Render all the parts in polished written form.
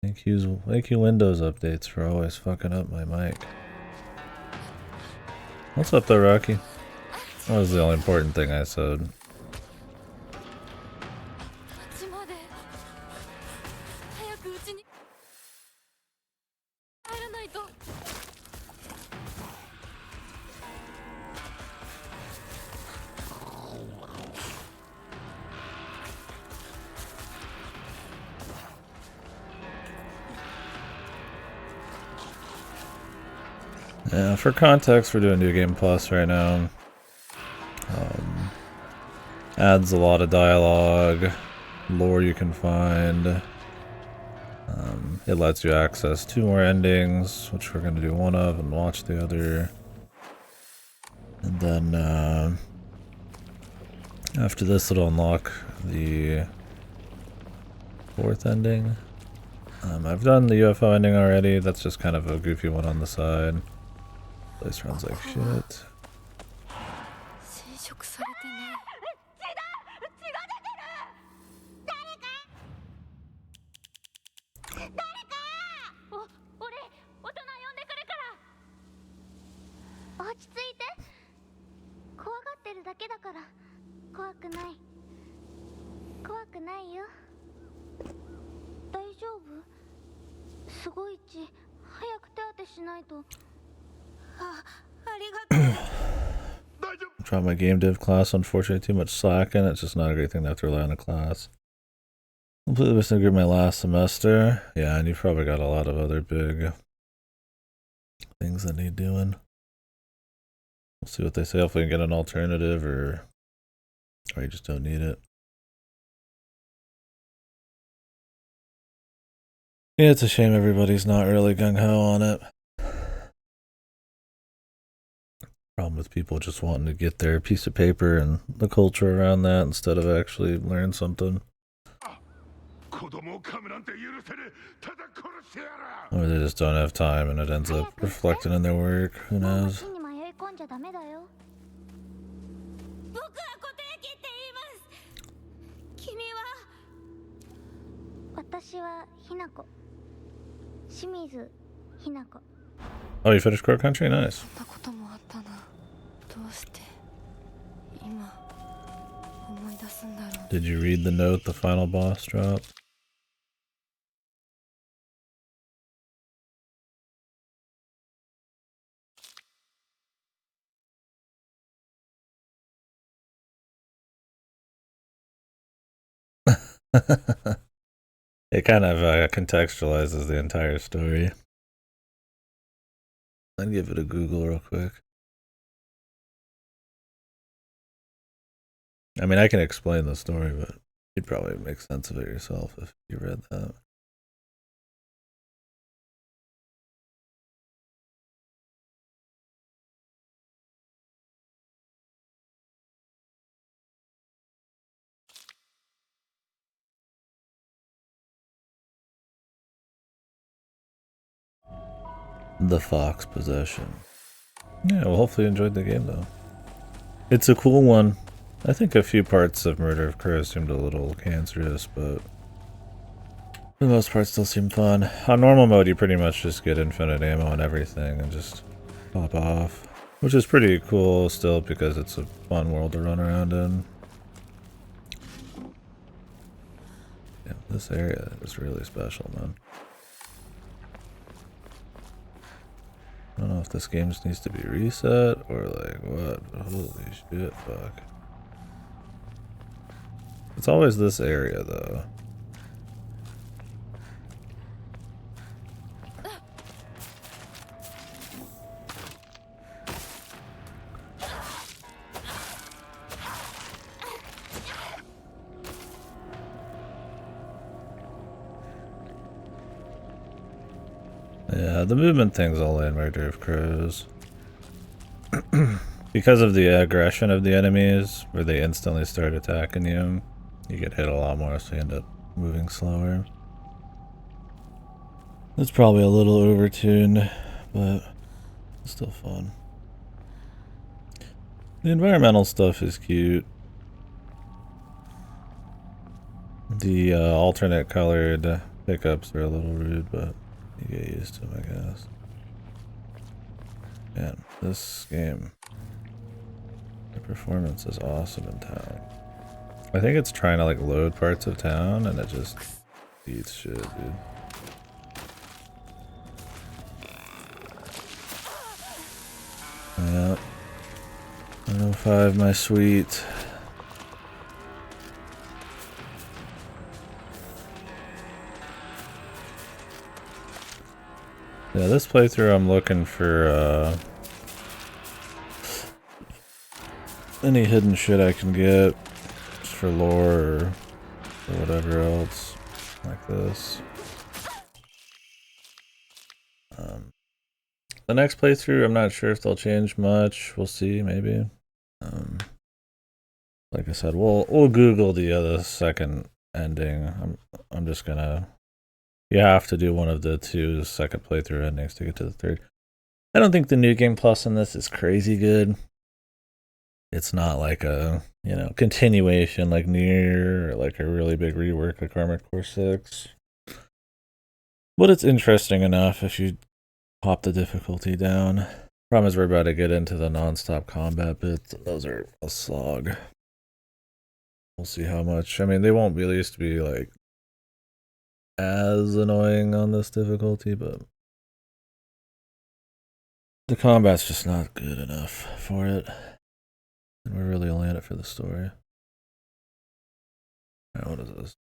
Thank you Windows updates for always fucking up my mic. What's up there, Rocky? That was the only important thing I said. Yeah, for context, we're doing New Game Plus right now. Adds a lot of dialogue, lore you can find. It lets you access 2 more endings, which we're going to do one of and watch the other. And then after this, it'll unlock the 4th ending. I've done the UFO ending already. That's just kind of a goofy one on the side. Place runs like shit. Dropped my game dev class, unfortunately too much slack in it. It's just not a great thing to have to rely on a class. Completely missing a group my last semester. Yeah, and you've probably got a lot of other big things that need doing. We'll see what they say. Hopefully we can get an alternative, or you just don't need it. Yeah, it's a shame everybody's not really gung-ho on it. Problem with people just wanting to get their piece of paper and the culture around that instead of actually learn something. Or they just don't have time and it ends up reflecting in their work. Who knows? Oh, you finished Crow Country? Nice. Did you read the note the final boss dropped? It kind of contextualizes the entire story. I'd give it a Google real quick. I mean, I can explain the story, but you'd probably make sense of it yourself if you read that. The Fox Possession. Yeah, well, hopefully you enjoyed the game, though. It's a cool one. I think a few parts of Murder of Crows seemed a little cancerous, but for the most part still seemed fun. On normal mode, you pretty much just get infinite ammo and everything and just pop off. Which is pretty cool still because it's a fun world to run around in. Yeah, this area is really special, man. I don't know if this game just needs to be reset or like what, but holy shit, fuck. It's always this area though. Yeah, the movement thing's all in Murder of Crows. Because of the aggression of the enemies, where they instantly start attacking you, you get hit a lot more, so you end up moving slower. It's probably a little overtuned, but it's still fun. The environmental stuff is cute. The alternate colored pickups are a little rude, but you get used to them, I guess. Man, this game, the performance is awesome in town. I think it's trying to like load parts of town and it just eats shit, dude. Yeah. 105, my sweet. Yeah, this playthrough I'm looking for any hidden shit I can get just for lore or whatever else like this. The next playthrough, I'm not sure if they'll change much. We'll see, maybe. Like I said, we'll Google the other second ending. I'm just gonna. You have to do one of the two second playthrough endings to get to the third. I don't think the New Game Plus in this is crazy good. It's not like a continuation like Nier or like a really big rework like Armored Core 6. But it's interesting enough if you pop the difficulty down. Problem is we're about to get into the non-stop combat bits. Those are a slog. We'll see how much. I mean, they won't be released to be like as annoying on this difficulty, but the combat's just not good enough for it. And we're really only in it for the story. Alright, what is this?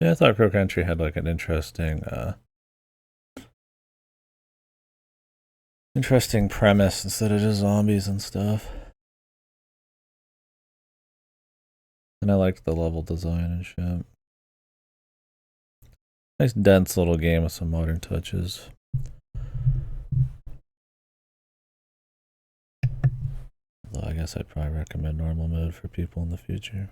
Yeah, I thought Crow Country had like an interesting premise instead of just zombies and stuff. And I liked the level design and shit. Nice dense little game with some modern touches. Although I guess I'd probably recommend normal mode for people in the future.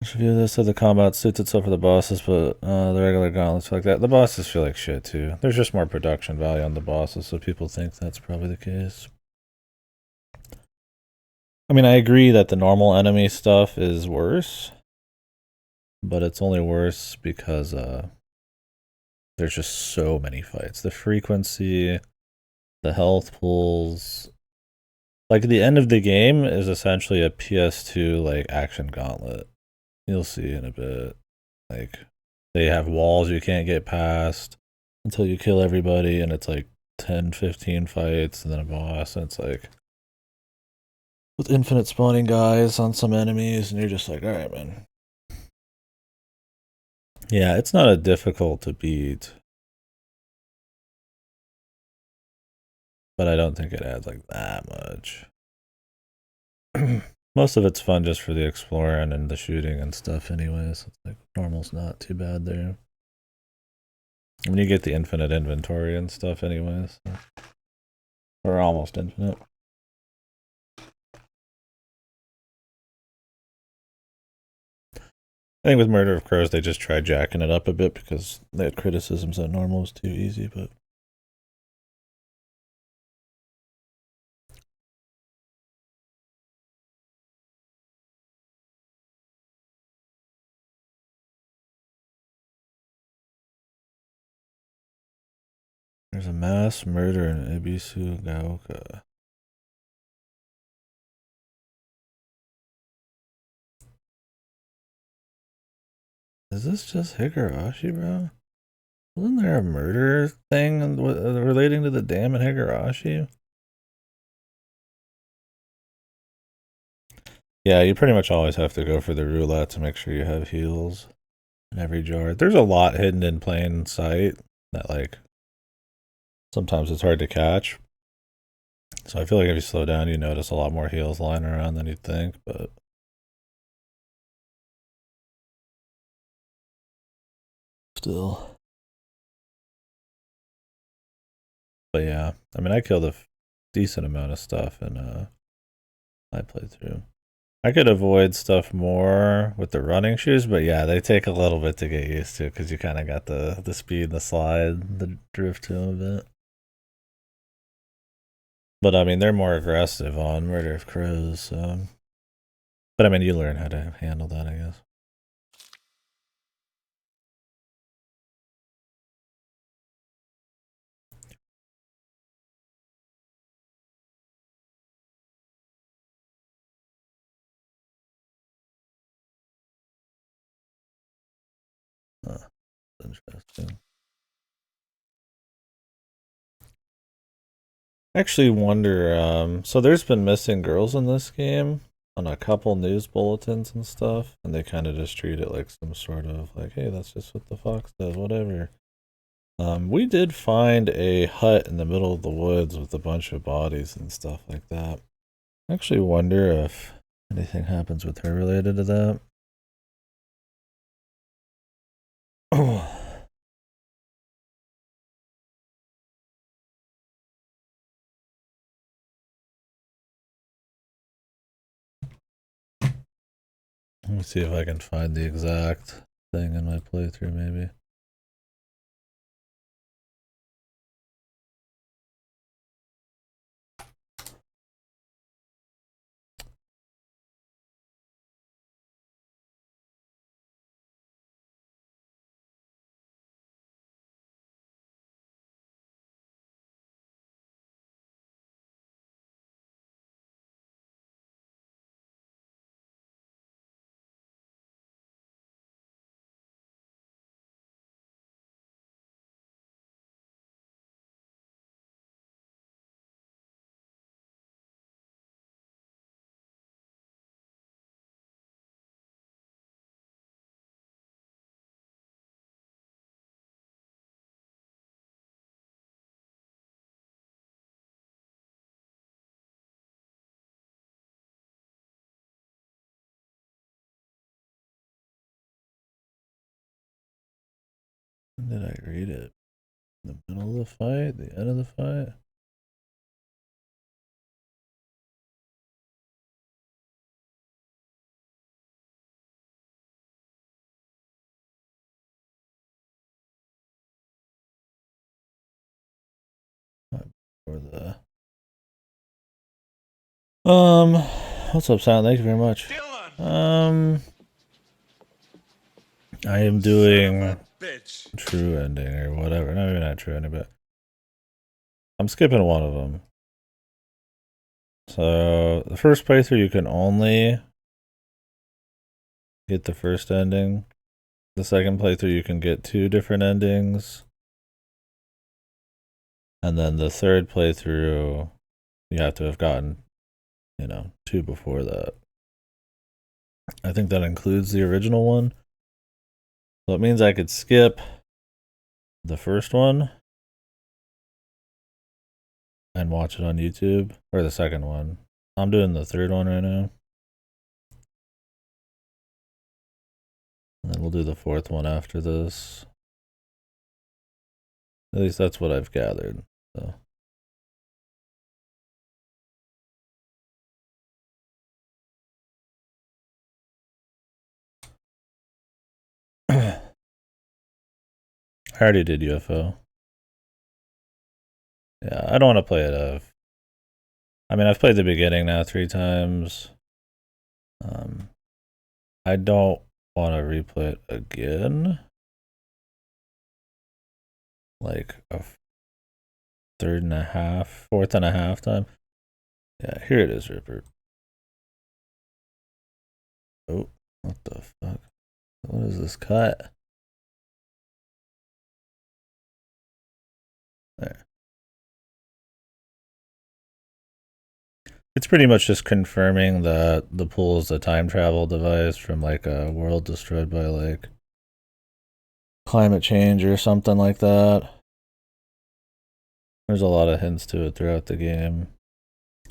Review this so the combat suits itself for the bosses, but the regular gauntlets like that. The bosses feel like shit too. There's just more production value on the bosses, so people think that's probably the case. I mean, I agree that the normal enemy stuff is worse, but it's only worse because there's just so many fights. The frequency, the health pools. Like the end of the game is essentially a PS2 like action gauntlet. You'll see in a bit. Like they have walls you can't get past until you kill everybody, and it's like 10, 15 fights and then a boss, and it's like with infinite spawning guys on some enemies, and you're just like, alright, man. Yeah, it's not a difficult to beat, but I don't think it adds like that much. Most of it's fun just for the exploring and the shooting and stuff anyways. It's like normal's not too bad there. I mean, you get the infinite inventory and stuff anyways. So. Or almost infinite. I think with Murder of Crows, they just tried jacking it up a bit because they had criticisms that normal was too easy, but... There's a mass murder in Ibisu Gaoka. Is this just Higurashi, bro? Wasn't there a murder thing relating to the dam in Higurashi? Yeah, you pretty much always have to go for the roulette to make sure you have heals in every jar. There's a lot hidden in plain sight that, like, sometimes it's hard to catch. So I feel like if you slow down, you notice a lot more heals lying around than you'd think, but... Still. But yeah, I mean, I killed a decent amount of stuff in my playthrough. I could avoid stuff more with the running shoes, but yeah, they take a little bit to get used to because you kind of got the speed, the slide, the drift to them a bit. But I mean, they're more aggressive on Murder of Crows, so. But I mean, you learn how to handle that, I guess. Interesting. I actually wonder, so there's been missing girls in this game on a couple news bulletins and stuff, and they kind of just treat it like some sort of like, hey, that's just what the Fox does, whatever. We did find a hut in the middle of the woods with a bunch of bodies and stuff like that. I actually wonder if anything happens with her related to that. Let me see if I can find the exact thing in my playthrough, maybe. When did I read it? The middle of the fight? The end of the fight? Or the what's up, Silent? Thank you very much. I am doing true ending or whatever. No, maybe not true ending, but I'm skipping one of them. So the first playthrough you can only get the first ending. The second playthrough you can get 2 different endings. And then the third playthrough you have to have gotten, 2 before that. I think that includes the original one. So it means I could skip the first one and watch it on YouTube, or the second one. I'm doing the third one right now. And then we'll do the fourth one after this. At least that's what I've gathered. So. I already did UFO. Yeah, I don't want to play it. I mean, I've played the beginning now 3 times. I don't want to replay it again. Like a fourth and a half time. Yeah, here it is, Ripper. Oh, what the fuck? What is this cut? There. It's pretty much just confirming that the pool is a time travel device from like a world destroyed by like climate change or something like that. There's a lot of hints to it throughout the game.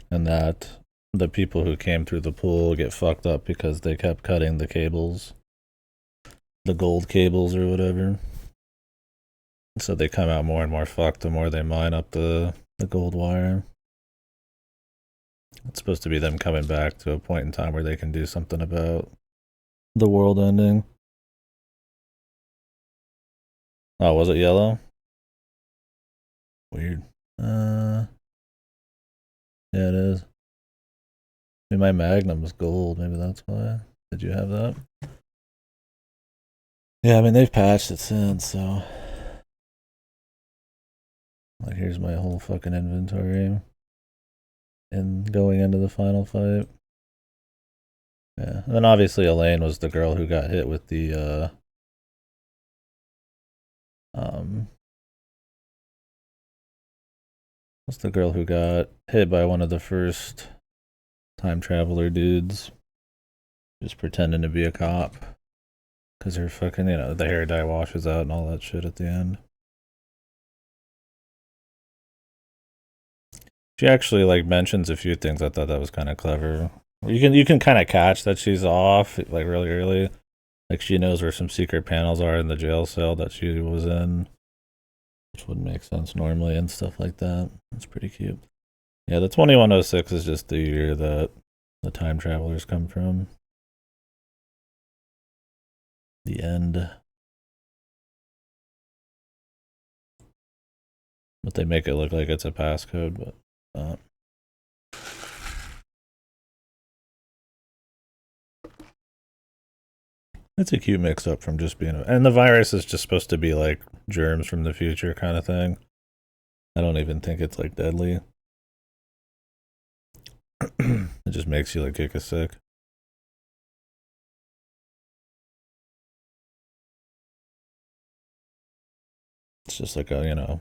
And that the people who came through the pool get fucked up because they kept cutting the cables. The gold cables or whatever. So they come out more and more fucked the more they mine up the gold wire. It's supposed to be them coming back to a point in time where they can do something about the world ending. Oh, was it yellow? Weird. Yeah, it is. I mean, my Magnum's gold. Maybe that's why. Did you have that? Yeah, I mean, they've patched it since, so. Like, here's my whole fucking inventory. And going into the final fight. Yeah. And then obviously Elaine was the girl who got hit with the, what's the girl who got hit by one of the first time traveler dudes? Just pretending to be a cop. Because her fucking, the hair dye washes out and all that shit at the end. She actually like mentions a few things. I thought that was kind of clever. You can kind of catch that she's off like really early. Like she knows where some secret panels are in the jail cell that she was in, which wouldn't make sense normally and stuff like that. It's pretty cute. Yeah, the 2106 is just the year that the time travelers come from. The end. But they make it look like it's a passcode, but not. It's a cute mix up from just being and the virus is just supposed to be like germs from the future kind of thing. I don't even think it's like deadly. It just makes you like kick a sick. It's just like a,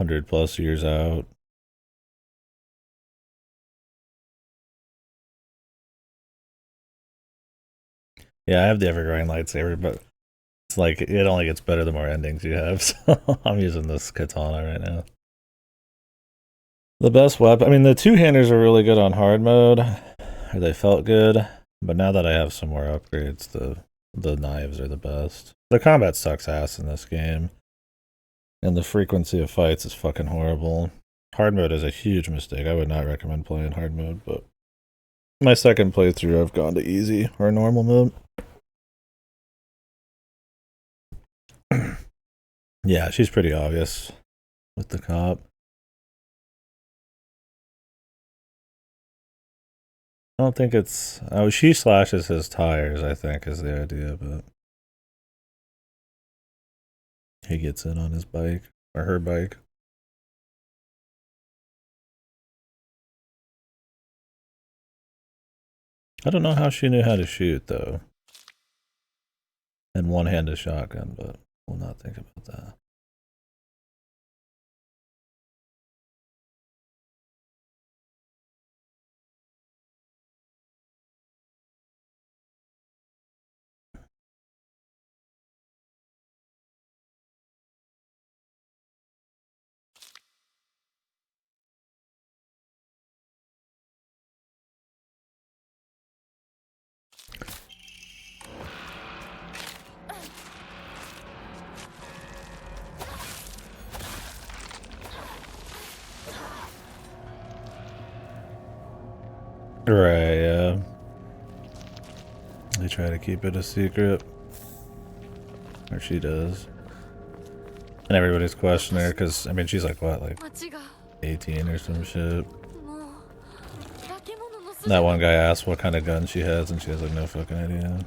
100+ years out. Yeah, I have the Evergreen lightsaber, but it's like it only gets better the more endings you have. So I'm using this katana right now. The best weapon, I mean, the 2-handers are really good on hard mode, or they felt good. But now that I have some more upgrades, the knives are the best. The combat sucks ass in this game. And the frequency of fights is fucking horrible. Hard mode is a huge mistake. I would not recommend playing hard mode, but my second playthrough I've gone to easy or normal mode. Yeah, she's pretty obvious with the cop. I don't think it's... Oh, she slashes his tires, I think, is the idea, but... He gets in on his bike, or her bike. I don't know how she knew how to shoot, though. And one-handed shotgun, but we'll not think about that. Right, yeah. They try to keep it a secret. Or she does. And everybody's questioning her, because, I mean, she's like, what, like 18 or some shit. That one guy asked what kind of gun she has, and she has like no fucking idea.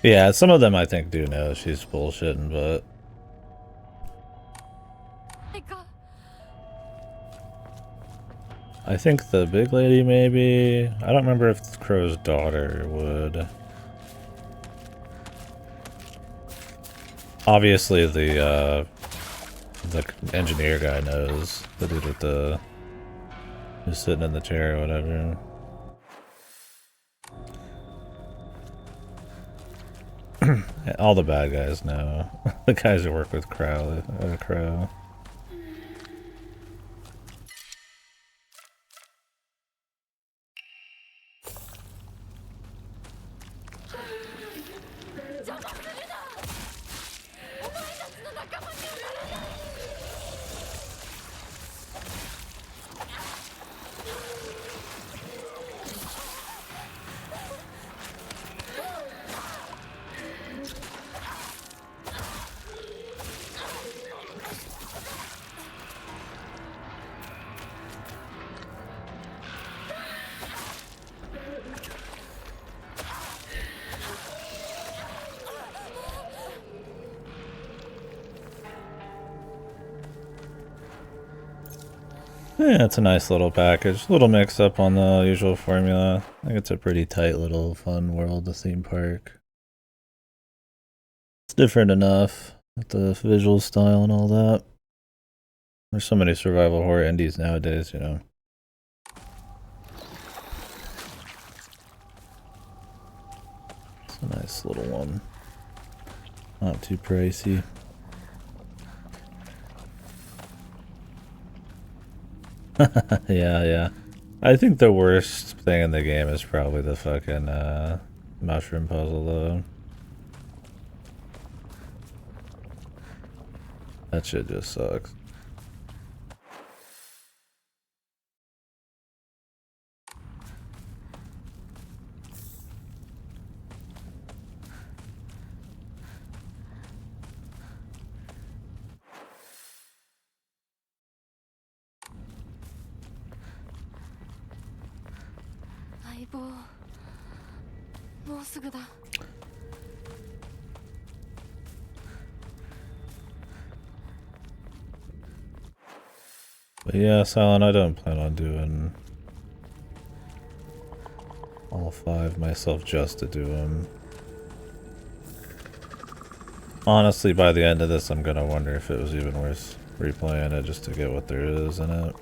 Yeah, some of them I think do know she's bullshitting, but... I think the big lady maybe... I don't remember if Crow's daughter would. Obviously the engineer guy knows. The dude with the... who's sitting in the chair or whatever. All the bad guys know. The guys who work with Crow. Crow. Yeah, it's a nice little package. A little mix up on the usual formula. I think it's a pretty tight little fun world, the theme park. It's different enough with the visual style and all that. There's so many survival horror indies nowadays, you know. It's a nice little one. Not too pricey. Yeah. I think the worst thing in the game is probably the fucking mushroom puzzle, though. That shit just sucks. But yeah, Silent, I don't plan on doing all 5 myself just to do them. Honestly, by the end of this, I'm gonna wonder if it was even worth replaying it just to get what there is in it.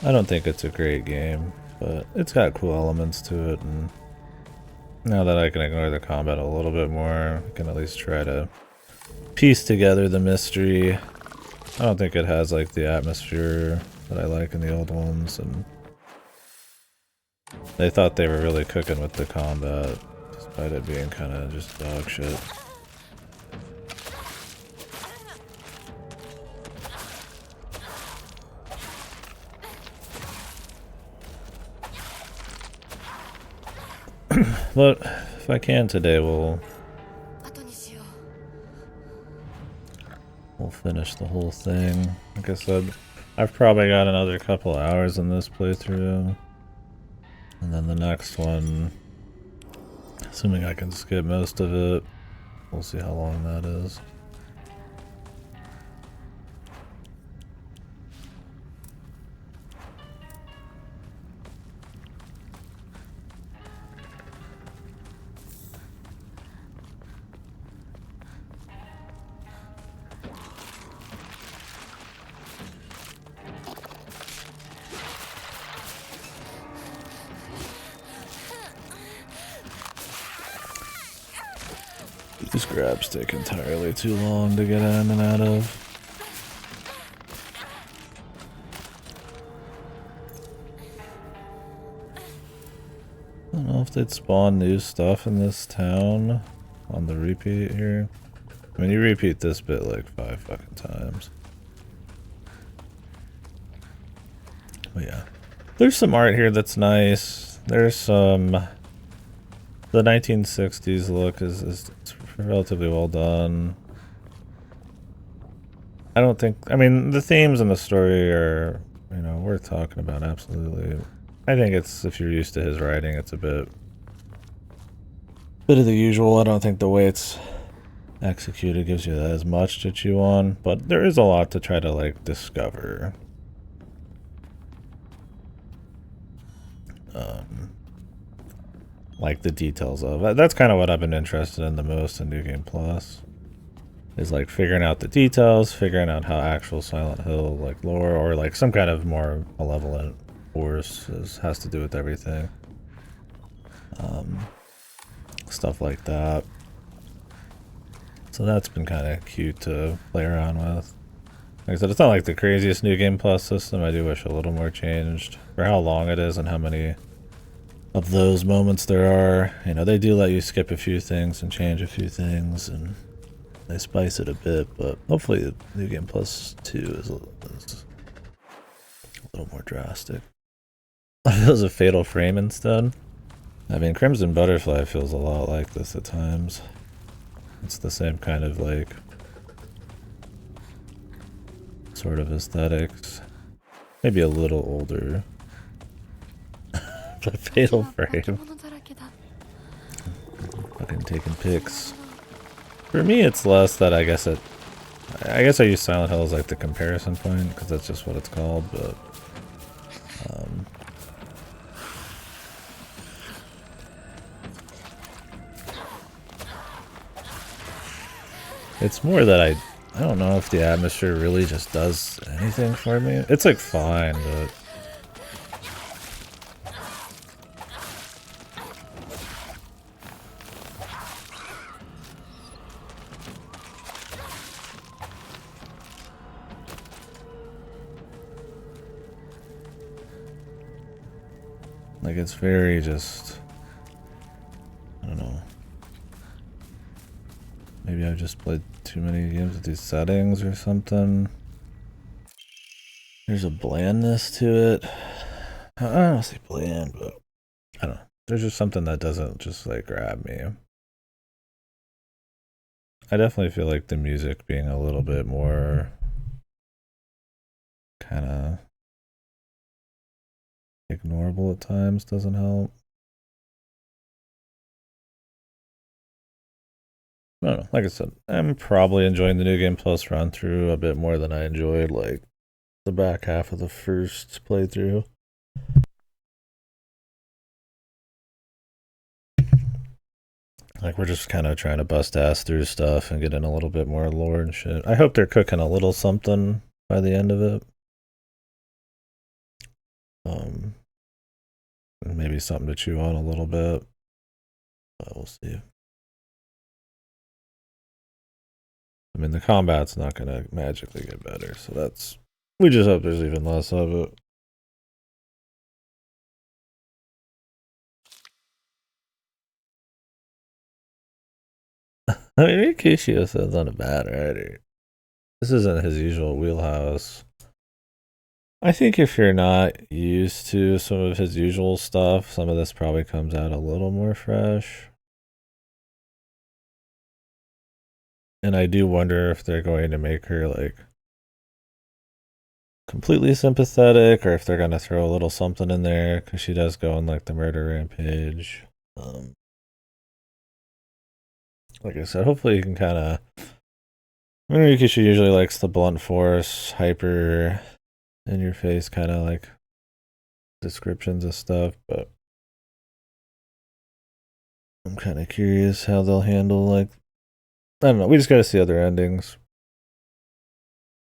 I don't think it's a great game, but it's got cool elements to it, and Now that I can ignore the combat a little bit more, I can at least try to piece together the mystery. I don't think it has like the atmosphere that I like in the old ones, and they thought they were really cooking with the combat, despite it being kind of just dog shit. But if I can today, we'll finish the whole thing. Like I said, I've probably got another couple hours in this playthrough. And then the next one, assuming I can skip most of it, we'll see how long that is. These grabs take entirely too long to get in and out of. I don't know if they'd spawn new stuff in this town on the repeat here. I mean, you repeat this bit like 5 fucking times. But yeah. There's some art here that's nice. There's some... The 1960s look is relatively well done. I don't think... I mean, the themes and the story are, you know, worth talking about, absolutely. I think it's, if you're used to his writing, it's a bit of the usual. I don't think the way it's executed gives you as much to chew on, but there is a lot to try to, like, discover. Like the details of. That's kind of what I've been interested in the most in New Game Plus. Is like figuring out the details, figuring out how actual Silent Hill like lore or like some kind of more malevolent force has to do with everything. Stuff like that. So that's been kind of cute to play around with. Like I said, it's not like the craziest New Game Plus system. I do wish a little more changed for how long it is and how many of those moments there are. You know, they do let you skip a few things and change a few things, and they spice it a bit, but hopefully New Game Plus 2 is a little more drastic. It feels a Fatal Frame instead. I mean, Crimson Butterfly feels a lot like this at times. It's the same kind of, like, sort of aesthetics. Maybe a little older. But Fatal Frame. Fucking taking pics. For me, it's less that I guess I use Silent Hill as like the comparison point because that's just what it's called, but it's more that I don't know if the atmosphere really just does anything for me. It's like fine, but like it's very just, I don't know. Maybe I've just played too many games with these settings or something. There's a blandness to it. I don't want to say bland, but I don't know. There's just something that doesn't just like grab me. I definitely feel like the music being a little bit more kind of ignorable at times doesn't help. I don't know. Like I said, I'm probably enjoying the New Game Plus run through a bit more than I enjoyed like the back half of the first playthrough. Like we're just kind of trying to bust ass through stuff and get in a little bit more lore and shit. I hope they're cooking a little something by the end of it. Maybe something to chew on a little bit. But we'll see. I mean, the combat's not going to magically get better, so that's... We just hope there's even less of it. I mean, Rikishio-san's not a bad writer. This isn't his usual wheelhouse. I think if you're not used to some of his usual stuff, some of this probably comes out a little more fresh. And I do wonder if they're going to make her, like, completely sympathetic, or if they're going to throw a little something in there, because she does go on, like, the murder rampage. Like I said, hopefully you can kind of... I mean, Rikishi usually likes the blunt force, hyper, in-your-face kind of, like, descriptions of stuff, but I'm kind of curious how they'll handle, like... I don't know, we just gotta see other endings.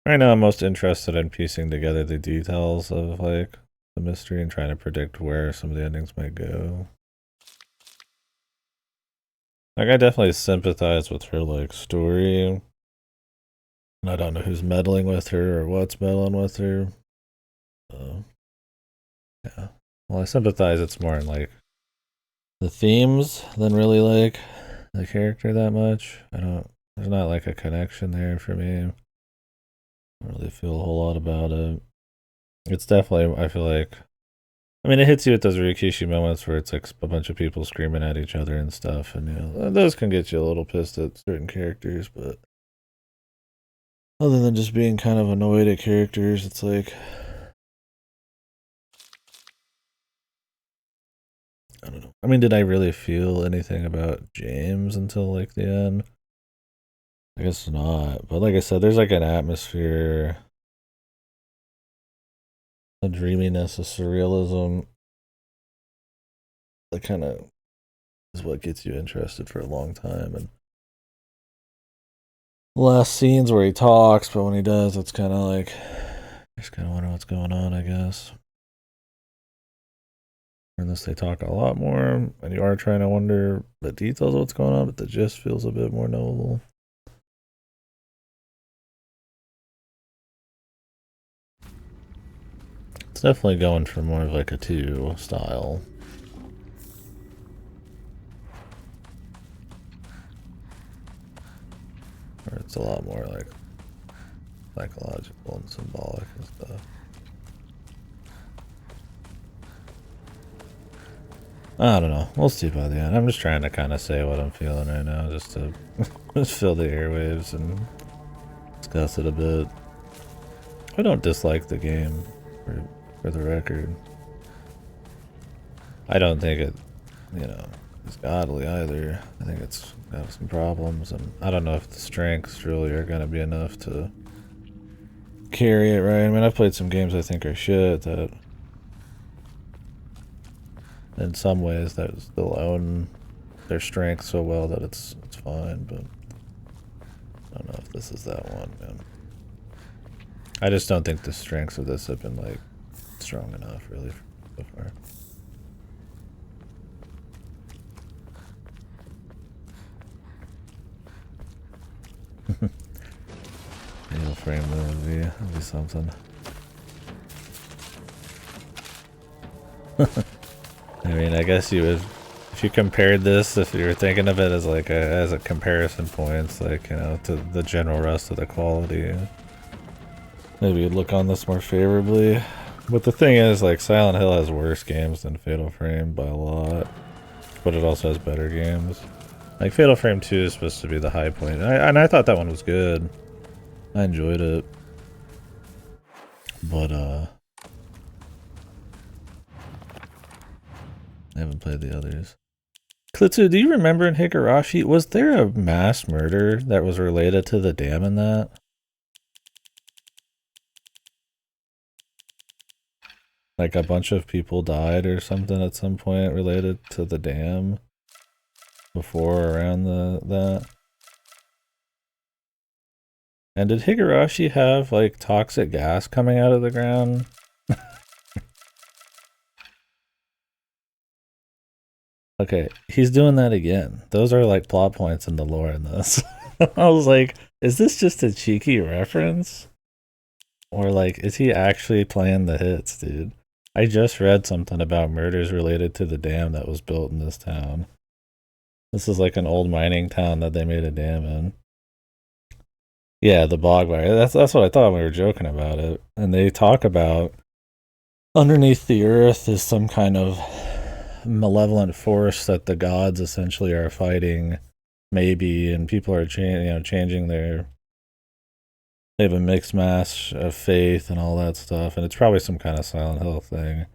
Right now I'm most interested in piecing together the details of, like, the mystery and trying to predict where some of the endings might go. Like, I definitely sympathize with her, like, story. And I don't know who's meddling with her or what's meddling with her. Yeah. Well, I sympathize it's more in, like, the themes than really, like, the character that much. There's not, like, a connection there for me. I don't really feel a whole lot about it. It's definitely, I feel like, I mean, it hits you with those Rikishi moments where it's like a bunch of people screaming at each other and stuff, and, you know, those can get you a little pissed at certain characters, but other than just being kind of annoyed at characters, it's like, I don't know. I mean, did I really feel anything about James until, like, the end? I guess not, but like I said, there's, like, an atmosphere, a dreaminess, a surrealism that kind of is what gets you interested for a long time. And last scenes where he talks, but when he does, it's kind of like, just kind of wonder what's going on, I guess. Unless they talk a lot more, and you are trying to wonder the details of what's going on, but the gist feels a bit more knowable. It's definitely going for more of like a 2 style. Or it's a lot more like psychological and symbolic and stuff. I don't know. We'll see by the end. I'm just trying to kind of say what I'm feeling right now, just to just fill the airwaves and discuss it a bit. I don't dislike the game, for the record. I don't think it, you know, is godly either. I think it's got some problems, and I don't know if the strengths really are going to be enough to carry it, right? I mean, I've played some games I think are shit that in some ways that still own their strength so well that it's fine, but I don't know if this is that one, man. I just don't think the strengths of this have been, like, strong enough, really, so far. Fatal Frame movie, that'd be something. I mean, I guess you would, if you compared this, if you were thinking of it as like as a comparison points, like, you know, to the general rest of the quality, maybe you'd look on this more favorably. But the thing is, like, Silent Hill has worse games than Fatal Frame by a lot, but it also has better games. Like, Fatal Frame 2 is supposed to be the high point, and I thought that one was good. I enjoyed it. But, I haven't played the others. Klitsu, do you remember in Higurashi, was there a mass murder that was related to the dam in that? Like a bunch of people died or something at some point related to the dam before or around that? And did Higurashi have, like, toxic gas coming out of the ground? Okay, he's doing that again. Those are like plot points in the lore in this. I was like, is this just a cheeky reference? Or like, is he actually playing the hits, dude? I just read something about murders related to the dam that was built in this town. This is like an old mining town that they made a dam in. Yeah, the bog wire. That's what I thought when we were joking about it. And they talk about underneath the earth is some kind of malevolent force that the gods essentially are fighting, maybe, and people are changing their. They have a mixed mash of faith and all that stuff, and it's probably some kind of Silent Hill thing.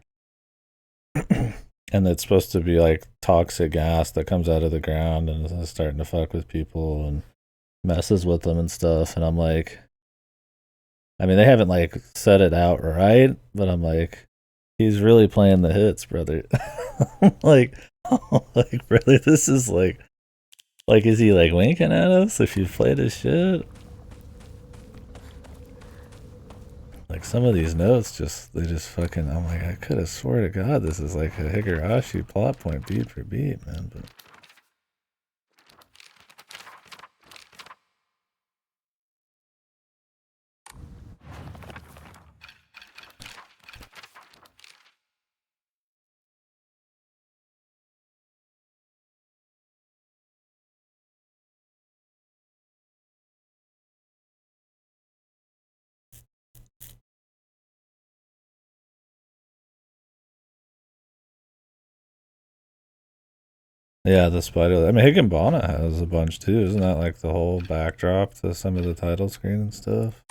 And it's supposed to be like toxic gas that comes out of the ground and is starting to fuck with people and messes with them and stuff. And I'm like, I mean, they haven't like said it outright, but I'm like, he's really playing the hits, brother. like, like, brother, this is like, is he like winking at us if you played his shit? Like some of these notes, they just fucking. I'm like, I could have swore to God this is like a Higurashi plot point, beat for beat, man. But yeah, the spider. I mean, Higginbonna has a bunch too. Isn't that like the whole backdrop to some of the title screen and stuff?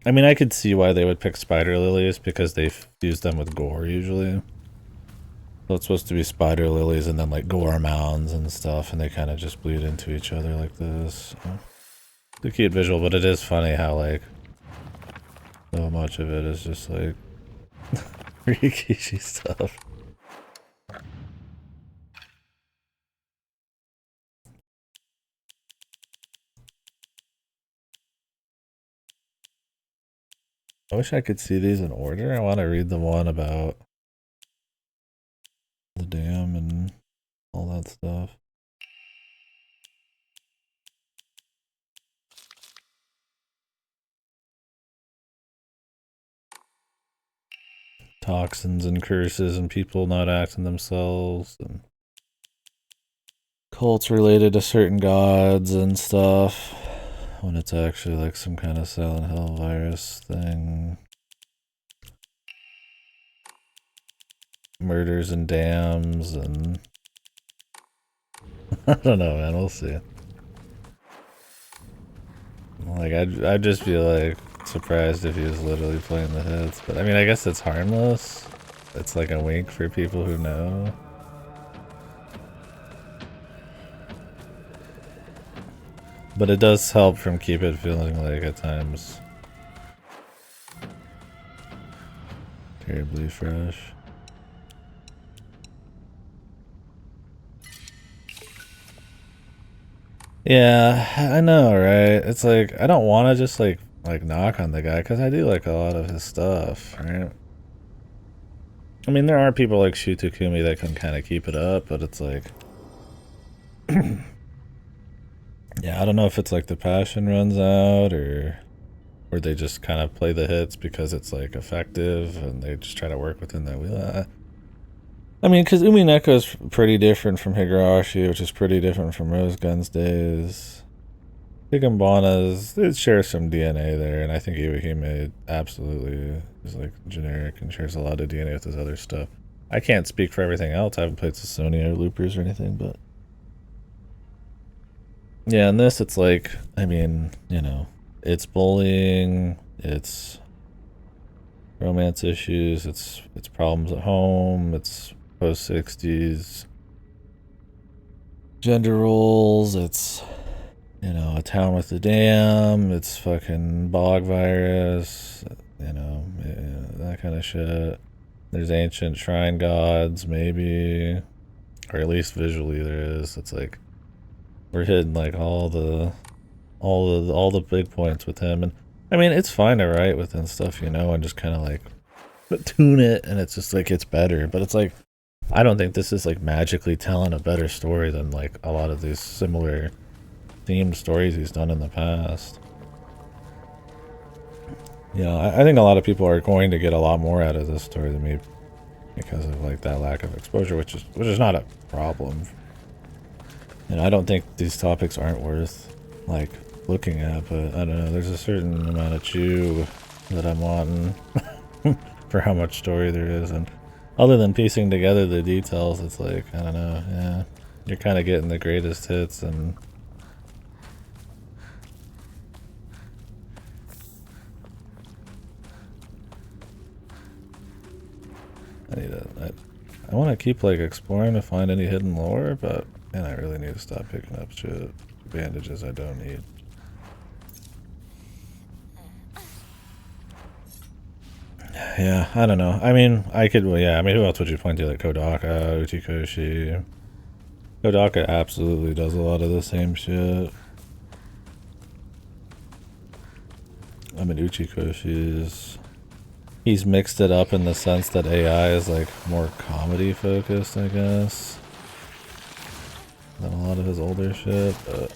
I mean, I could see why they would pick spider lilies because they fuse them with gore usually. So it's supposed to be spider lilies and then like gore mounds and stuff, and they kind of just bleed into each other like this. The cute visual, but it is funny how like so much of it is just like Rikishi stuff. I wish I could see these in order. I want to read the one about the dam and all that stuff. Toxins and curses and people not acting themselves and cults related to certain gods and stuff when it's actually like some kind of Silent Hill virus thing. Murders and dams and I don't know, man. We'll see. Like I'd just be like surprised if he was literally playing the hits, but I mean, I guess it's harmless. It's like a wink for people who know. But it does help from keep it feeling like at times terribly fresh. Yeah, I know, right? It's like I don't want to just like knock on the guy because I do like a lot of his stuff, right? I mean, there are people like Shutakumi that can kind of keep it up, but it's like, yeah, I don't know if it's like the passion runs out or they just kind of play the hits because it's like effective and they just try to work within that wheel. I mean, because Umineko is pretty different from Higurashi, which is pretty different from Rose Gun's days. Higginbana's, it shares some DNA there, and I think Iwahime absolutely is like generic and shares a lot of DNA with his other stuff. I can't speak for everything else. I haven't played Sasonia or Loopers or anything, but yeah, in this it's like, I mean, you know, it's bullying, it's romance issues, it's problems at home, it's post 60s gender roles, it's, you know, a town with a dam, it's fucking bog virus, you know, that kind of shit. There's ancient shrine gods, maybe, or at least visually there is. It's like we're hitting like all the big points with him, and I mean it's fine to write within stuff, you know, and just kind of like but tune it and it's just like it's better. But it's like I don't think this is like magically telling a better story than like a lot of these similar themed stories he's done in the past. You know, I think a lot of people are going to get a lot more out of this story than me because of like that lack of exposure, which is not a problem. And I don't think these topics aren't worth like looking at, but I don't know, there's a certain amount of chew that I'm wanting for how much story there is, and other than piecing together the details, it's like, I don't know, yeah, you're kind of getting the greatest hits, and I want to keep like exploring to find any hidden lore, but man, I really need to stop picking up shit, bandages I don't need. Yeah, I don't know. I mean, I could, well, yeah, I mean, who else would you point to? Like Kodaka, Uchikoshi. Kodaka absolutely does a lot of the same shit. I mean, Uchikoshi's... He's mixed it up in the sense that AI is like more comedy focused, I guess, than a lot of his older shit, but...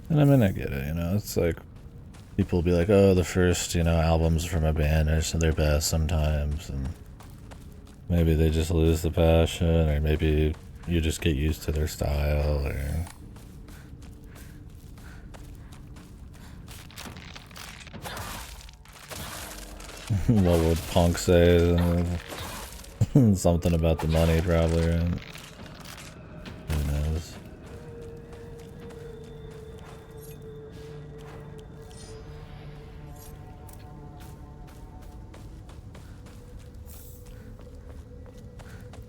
And I mean, I get it, you know, it's like, people will be like, oh, the first, you know, albums from a band are their best sometimes, and maybe they just lose the passion, or maybe you just get used to their style, or... What would Punk say? Something about the money, probably, right? Who knows?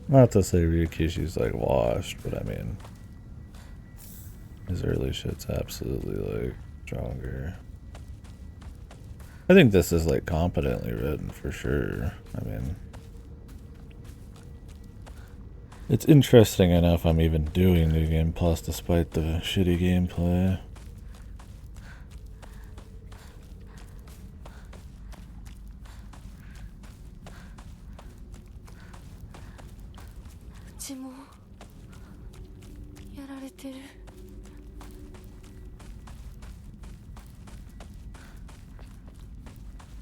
Not to say Ryukishi's like washed, but I mean, his early shit's absolutely like stronger. I think this is like competently written for sure. I mean, it's interesting enough I'm even doing New Game Plus despite the shitty gameplay.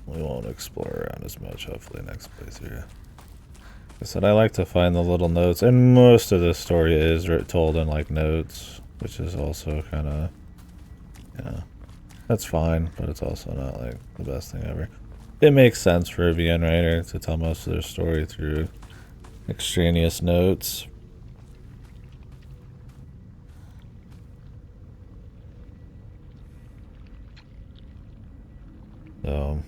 We won't explore around as much, hopefully, next playthrough. Like I said, I like to find the little notes, and most of this story is told in, like, notes, which is also kind of, you know, that's fine, but it's also not, like, the best thing ever. It makes sense for a VN writer to tell most of their story through extraneous notes. So...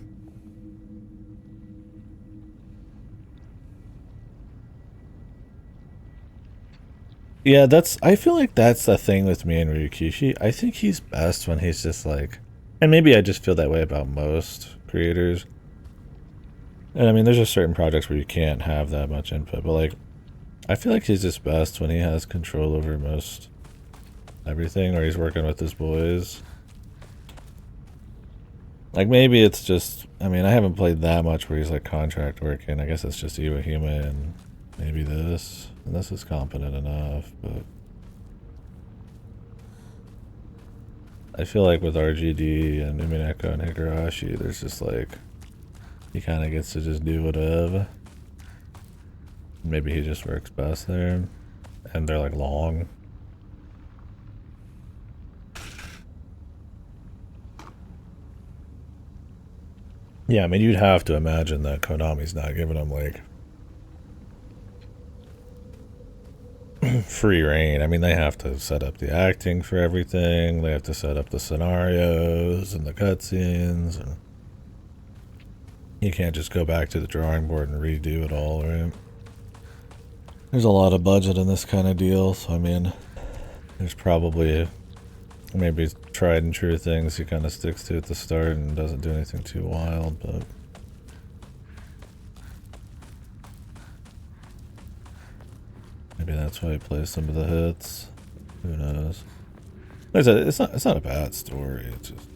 yeah, I feel like that's the thing with me and Ryukishi. I think he's best when he's just like, and maybe I just feel that way about most creators. And I mean, there's just certain projects where you can't have that much input, but like, I feel like he's just best when he has control over most everything, or he's working with his boys. Like, maybe it's just, I mean, I haven't played that much where he's like contract working. I guess it's just Iwahime and maybe this. And this is competent enough, but I feel like with RGD and Umineko and Higurashi, there's just like, he kind of gets to just do whatever. Maybe he just works best there, and they're like long. Yeah, I mean, you'd have to imagine that Konami's not giving him like free reign. I mean, they have to set up the acting for everything. They have to set up the scenarios and the cutscenes, and you can't just go back to the drawing board and redo it all, right? There's a lot of budget in this kind of deal, so I mean, there's probably maybe tried and true things he kind of sticks to at the start and doesn't do anything too wild, but maybe that's why he plays some of the hits. Who knows? Like I said, it's not a bad story. It's just,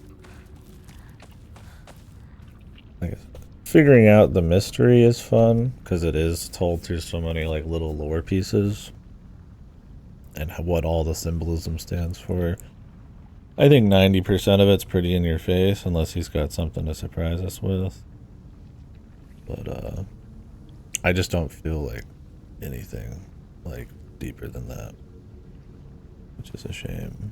I guess, figuring out the mystery is fun because it is told through so many like little lore pieces and what all the symbolism stands for. I think 90% of it's pretty in your face unless he's got something to surprise us with. But I just don't feel like anything like deeper than that, which is a shame.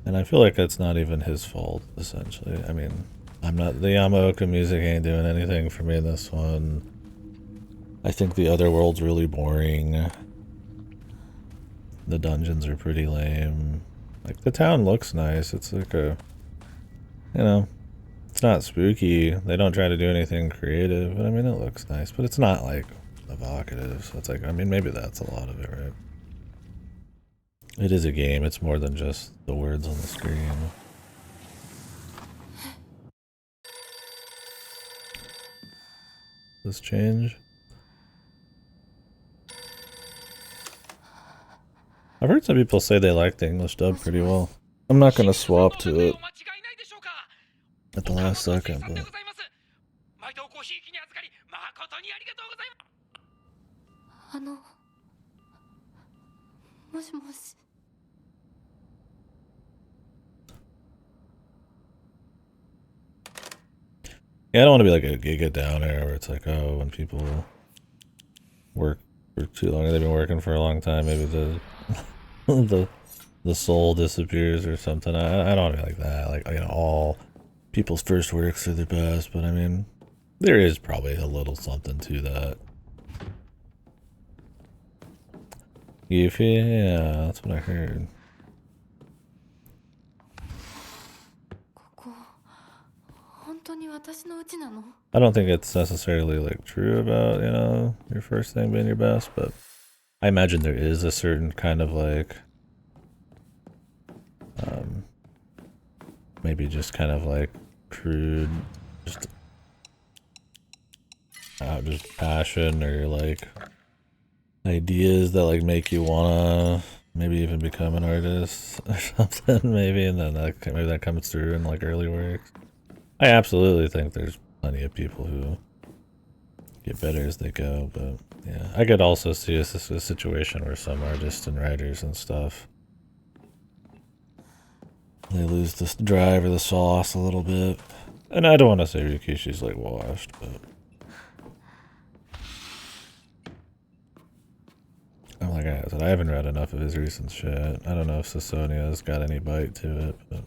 And I feel like it's not even his fault, essentially. I mean, the Yamaoka music ain't doing anything for me in this one. I think the other world's really boring. The dungeons are pretty lame. Like, the town looks nice. It's like a, you know, it's not spooky. They don't try to do anything creative, but I mean, it looks nice. But it's not, like, evocative. So it's like, I mean, maybe that's a lot of it, right? It is a game. It's more than just the words on the screen. This change? I've heard some people say they like the English dub pretty well. I'm not gonna swap to it at the last second, but... Yeah, I don't want to be like a Giga Downer where it's like, oh, when people work for too long, they've been working for a long time, maybe the soul disappears or something. I don't want to be like that. Like, you know, all people's first works are the best, but I mean, there is probably a little something to that. Yuffie? Yeah, that's what I heard. I don't think it's necessarily like true about, you know, your first thing being your best, but I imagine there is a certain kind of like maybe just kind of like crude just passion or like ideas that like make you wanna maybe even become an artist or something, maybe, and then maybe that comes through in like early works. I absolutely think there's plenty of people who get better as they go, but yeah, I could also see a situation where some artists and writers and stuff, they lose the drive or the sauce a little bit. And I don't want to say Rikishi's like washed, but like I said, I haven't read enough of his recent shit. I don't know if Sasonia's got any bite to it, but...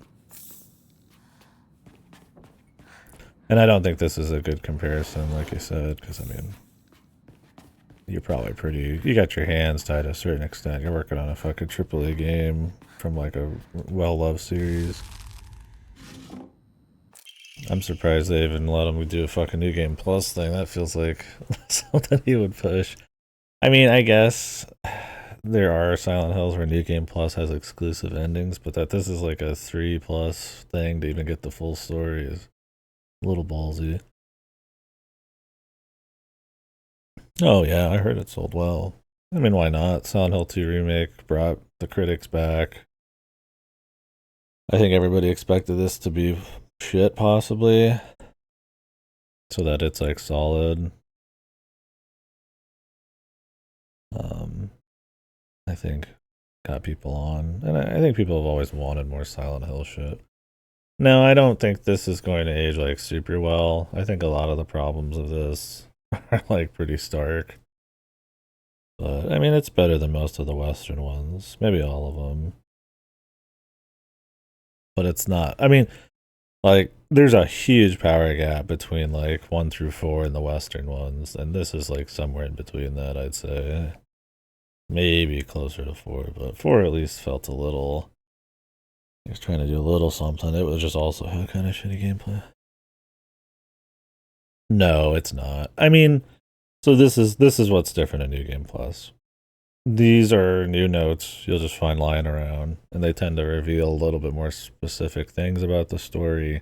And I don't think this is a good comparison, like you said, because I mean, you're probably you got your hands tied to a certain extent. You're working on a fucking AAA game from like a well-loved series. I'm surprised they even let him do a fucking New Game Plus thing. That feels like something he would push. I mean, I guess there are Silent Hills where New Game Plus has exclusive endings, but that this is like a 3+ thing to even get the full story is a little ballsy. Oh yeah, I heard it sold well. I mean, why not? Silent Hill 2 Remake brought the critics back. I think everybody expected this to be shit, possibly. So that it's like solid. I think got people on. And I think people have always wanted more Silent Hill shit. No, I don't think this is going to age like super well. I think a lot of the problems of this are like pretty stark. But I mean, it's better than most of the Western ones. Maybe all of them. But it's not. I mean, like, there's a huge power gap between like 1 through 4 in the Western ones. And this is like somewhere in between that, I'd say. Maybe closer to 4, but 4 at least felt a little... He was trying to do a little something. It was just also had kind of shitty gameplay. No, it's not. I mean, so this is what's different in New Game Plus. These are new notes you'll just find lying around, and they tend to reveal a little bit more specific things about the story.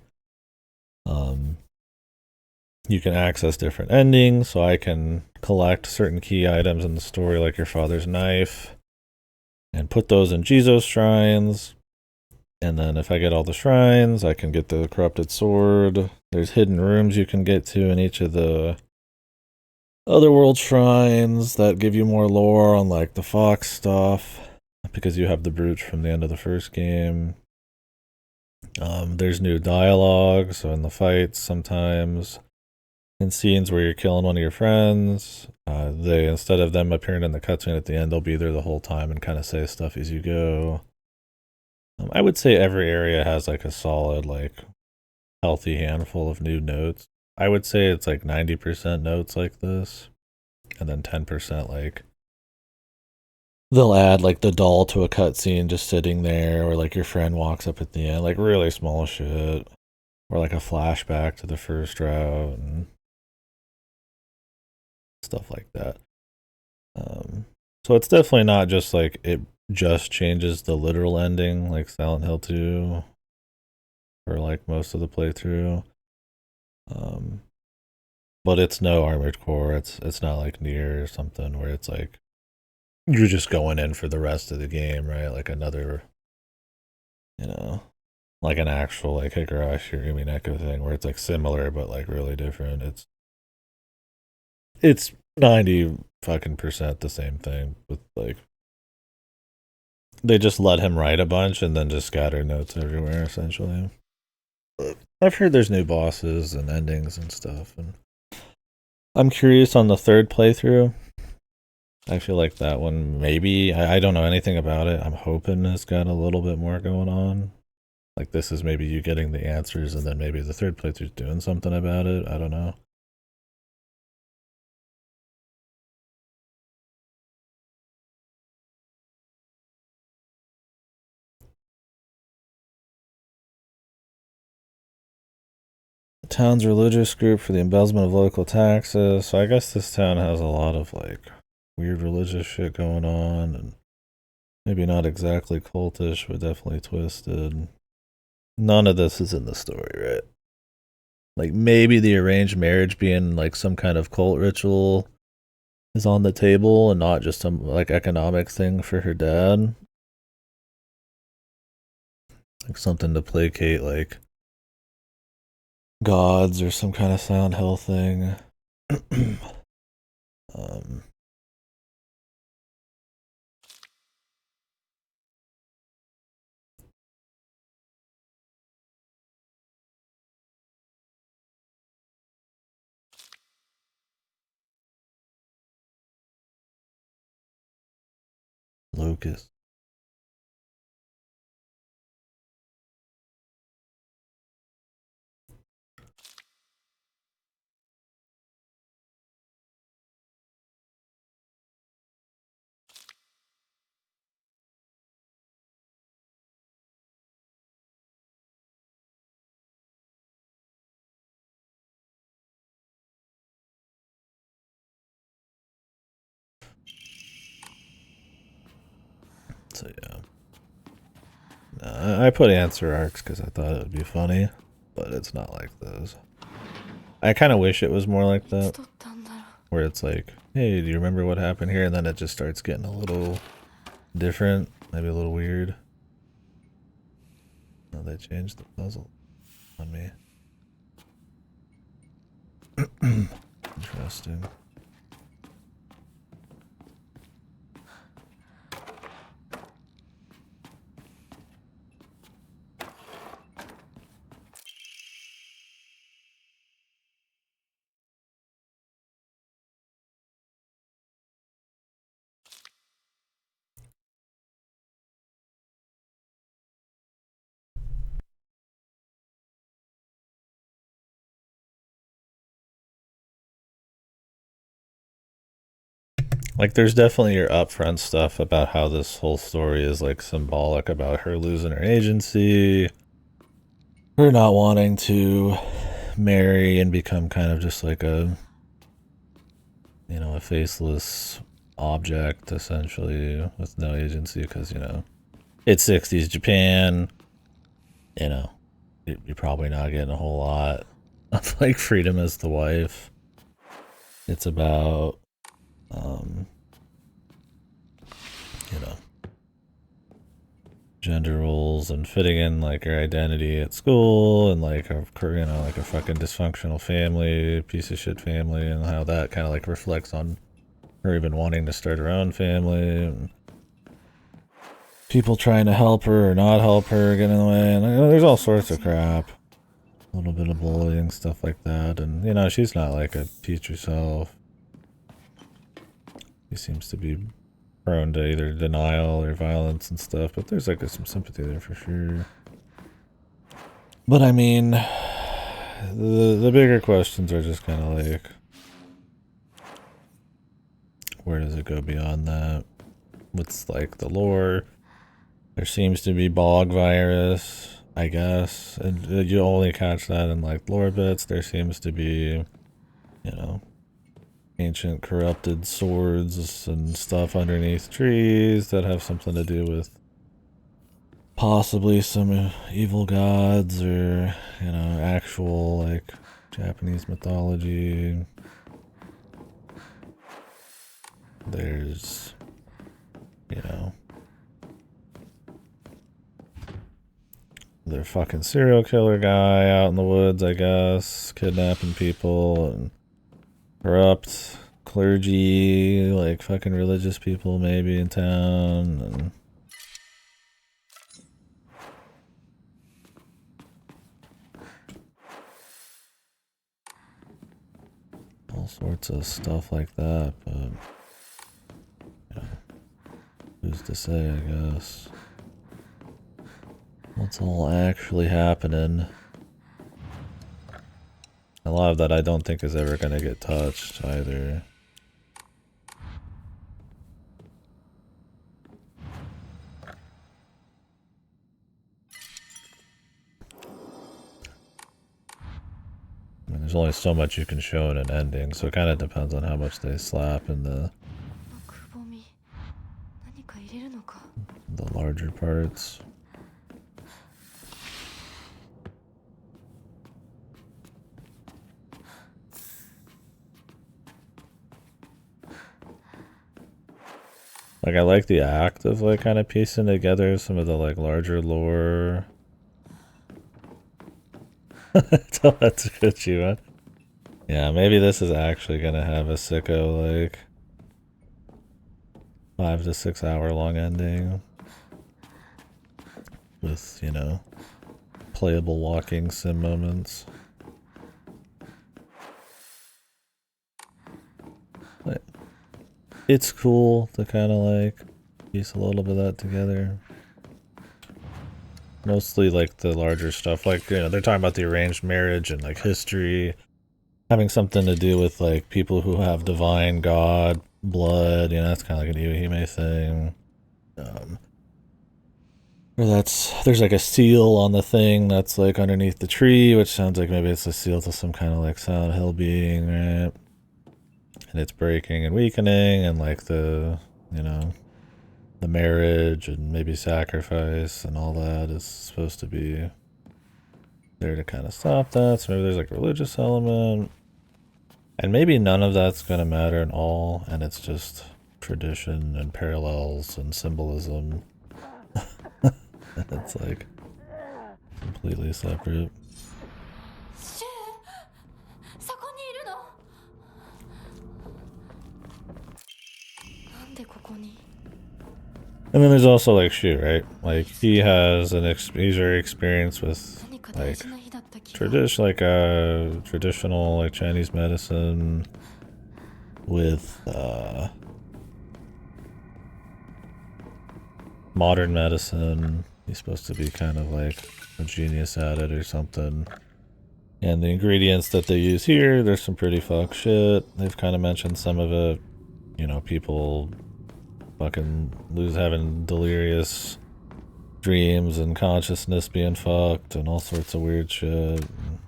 You can access different endings, so I can collect certain key items in the story, like your father's knife, and put those in Jizo shrines. And then if I get all the shrines, I can get the corrupted sword. There's hidden rooms you can get to in each of the otherworld shrines that give you more lore on like the fox stuff, because you have the brooch from the end of the first game. There's new dialogue, so in the fights sometimes, in scenes where you're killing one of your friends, they, instead of them appearing in the cutscene at the end, they'll be there the whole time and kind of say stuff as you go. I would say every area has like a solid, like, healthy handful of new notes. I would say it's like 90% notes like this, and then 10% like they'll add like the doll to a cutscene just sitting there, or like your friend walks up at the end, like really small shit, or like a flashback to the first route and stuff like that. So it's definitely not just like it just changes the literal ending like Silent Hill 2 for like most of the playthrough. But it's no Armored Core. It's not like Nier or something where it's like you're just going in for the rest of the game, right? Like another, you know, like an actual like Higurashi or Umineko thing where it's like similar but like really different. It's 90 fucking percent the same thing with like they just let him write a bunch and then just scatter notes everywhere essentially. But I've heard there's new bosses and endings and stuff, and I'm curious on the third playthrough. I feel like that one maybe I don't know anything about it. I'm hoping it's got a little bit more going on. Like this is maybe you getting the answers, and then maybe the third playthrough's doing something about it. I don't know. The town's religious group for the embezzlement of local taxes. So I guess this town has a lot of like weird religious shit going on, and maybe not exactly cultish, but definitely twisted. None of this is in the story, right? Like maybe the arranged marriage being like some kind of cult ritual is on the table and not just some like economic thing for her dad. Like something to placate like gods or some kind of Silent Hill thing. um, Lucas. So yeah. I put answer arcs because I thought it would be funny, but it's not like those. I kind of wish it was more like that, where it's like, hey, do you remember what happened here? And then it just starts getting a little different, maybe a little weird. Oh, they changed the puzzle on me. Interesting. Like, there's definitely your upfront stuff about how this whole story is like symbolic about her losing her agency, her not wanting to marry and become kind of just like a, you know, a faceless object, essentially, with no agency, because, you know, it's 60s Japan, you know, you're probably not getting a whole lot of, like, freedom as the wife. It's about, you know, gender roles and fitting in, like, her identity at school and, like, a, you know, like a fucking dysfunctional family, piece of shit family, and how that kind of, like, reflects on her even wanting to start her own family, and people trying to help her or not help her get in the way, and you know, there's all sorts of crap. A little bit of bullying, stuff like that, and you know, she's not like a peach herself. She seems to be prone to either denial or violence and stuff, but there's like some sympathy there for sure. But I mean, the bigger questions are just kind of like, where does it go beyond that? What's like the lore? There seems to be bog virus, I guess, and you only catch that in like lore bits. There seems to be, you know, ancient corrupted swords and stuff underneath trees that have something to do with possibly some evil gods or, you know, actual like Japanese mythology. There's, you know, their fucking serial killer guy out in the woods, I guess, kidnapping people and corrupt clergy, like fucking religious people maybe in town, and all sorts of stuff like that, but you know, who's to say, I guess. What's all actually happening? A lot of that I don't think is ever gonna get touched either. I mean, there's only so much you can show in an ending, so it kind of depends on how much they slap in the larger parts. Like, I like the act of, like, kind of piecing together some of the, like, larger lore. Tell that to Kuchiwa. Yeah, maybe this is actually gonna have a sicko, like, 5 to 6 hour long ending. With, you know, playable walking sim moments. But it's cool to kind of like piece a little bit of that together. Mostly like the larger stuff, like, you know, they're talking about the arranged marriage and like history having something to do with like people who have divine god blood, you know, that's kind of like an Iwahime thing. Or there's like a seal on the thing that's like underneath the tree, which sounds like maybe it's a seal to some kind of like Silent Hill being, right? And it's breaking and weakening, and like the, you know, the marriage and maybe sacrifice and all that is supposed to be there to kind of stop that. So maybe there's like a religious element, and maybe none of that's going to matter at all, and it's just tradition and parallels and symbolism. It's like completely separate. And then there's also like Shu, right? Like he has he's very experienced with like traditional like Chinese medicine with modern medicine. He's supposed to be kind of like a genius at it or something. And the ingredients that they use here, there's some pretty fuck shit. They've kind of mentioned some of it. You know, people fucking having delirious dreams and consciousness being fucked and all sorts of weird shit. And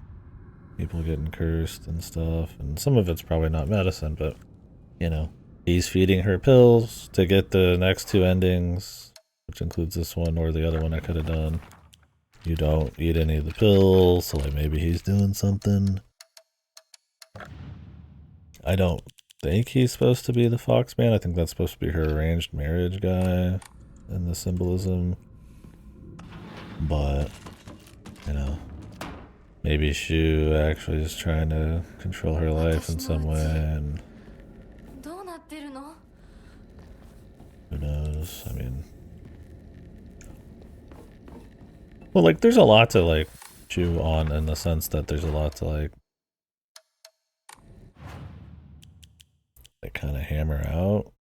people getting cursed and stuff. And some of it's probably not medicine, but, you know, He's feeding her pills to get the next two endings, which includes this one or the other one I could have done. You don't eat any of the pills, so like maybe he's doing something. I don't think he's supposed to be the Fox Man. I think that's supposed to be her arranged marriage guy in the symbolism. But, you know, maybe Shu actually is trying to control her life in some way, and who knows? I mean, well, like, there's a lot to, like, chew on in the sense that there's a lot to, like kind of hammer out.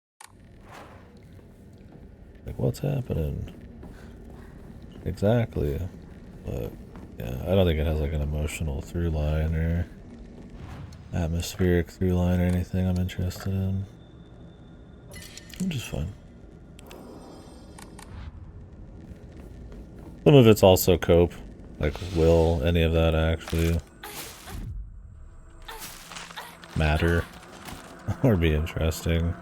Like, what's happening? Exactly. But, yeah, I don't think it has, like, an emotional through line or atmospheric through line or anything I'm interested in. Which is fun. Some of it's also cope. Like, will any of that actually matter or be interesting?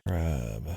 Crab.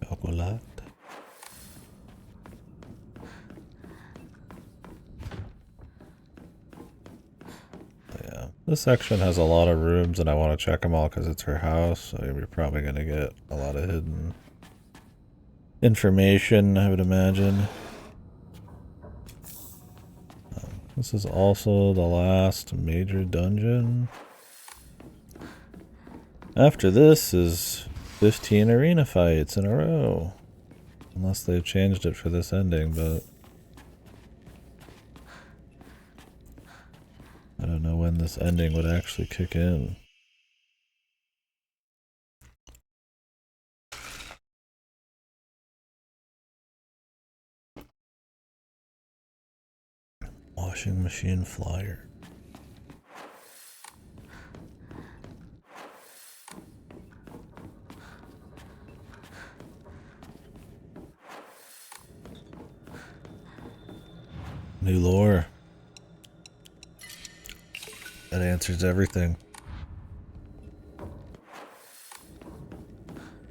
Chocolate. Yeah, this section has a lot of rooms and I want to check them all because it's her house, so you're probably going to get a lot of hidden information, I would imagine. This is also the last major dungeon. After this is 15 arena fights in a row. Unless they've changed it for this ending, but I don't know when this ending would actually kick in. Washing machine flyer. New lore. That answers everything.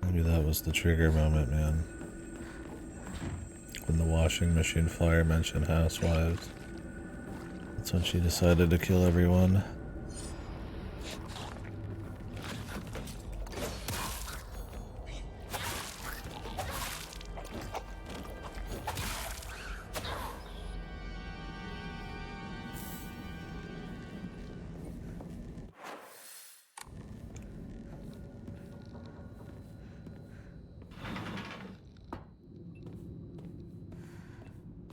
Maybe that was the trigger moment, man. When the washing machine flyer mentioned housewives. That's when she decided to kill everyone.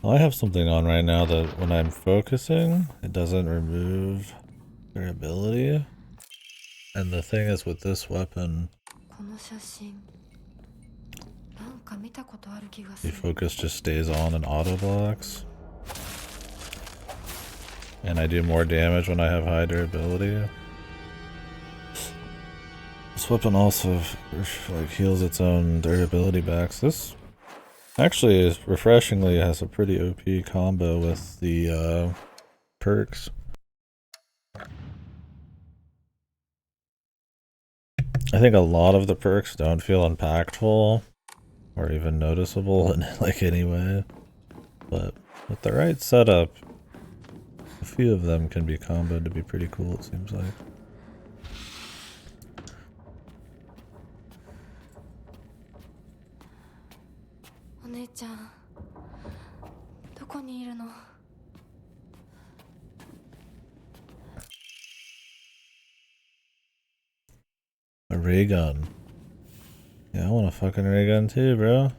I have something on right now that when I'm focusing, it doesn't remove their ability. And the thing is with this weapon, the focus just stays on and auto blocks. And I do more damage when I have high durability. This weapon also like heals its own durability back. So this actually is refreshingly has a pretty OP combo with the perks. I think a lot of the perks don't feel impactful or even noticeable in like any way, but with the right setup, a few of them can be comboed to be pretty cool, it seems like. A ray gun. Yeah, I want a fucking ray gun too, bro.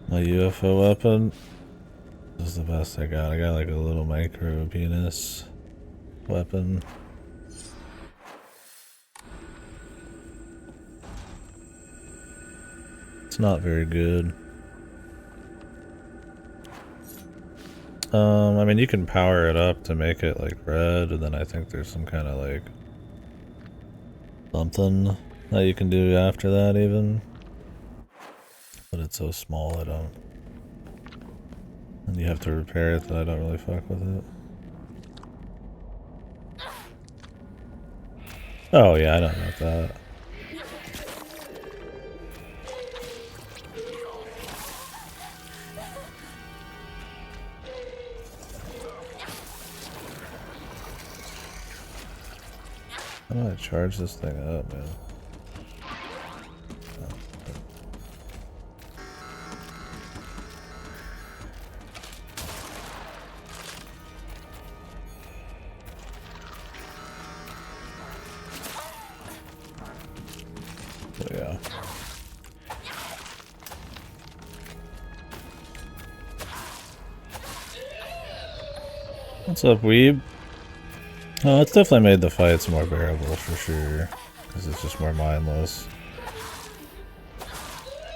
My UFO weapon. This is the best I got. I got like a little micro penis weapon. It's not very good. I mean, you can power it up to make it like red, and then I think there's some kind of like something that you can do after that even. But it's so small, I don't. And you have to repair it, that I don't really fuck with it. Oh yeah, I don't know about that. How do I charge this thing up, man? Oh, yeah. What's up, weeb? Oh, it's definitely made the fights more bearable for sure, because it's just more mindless.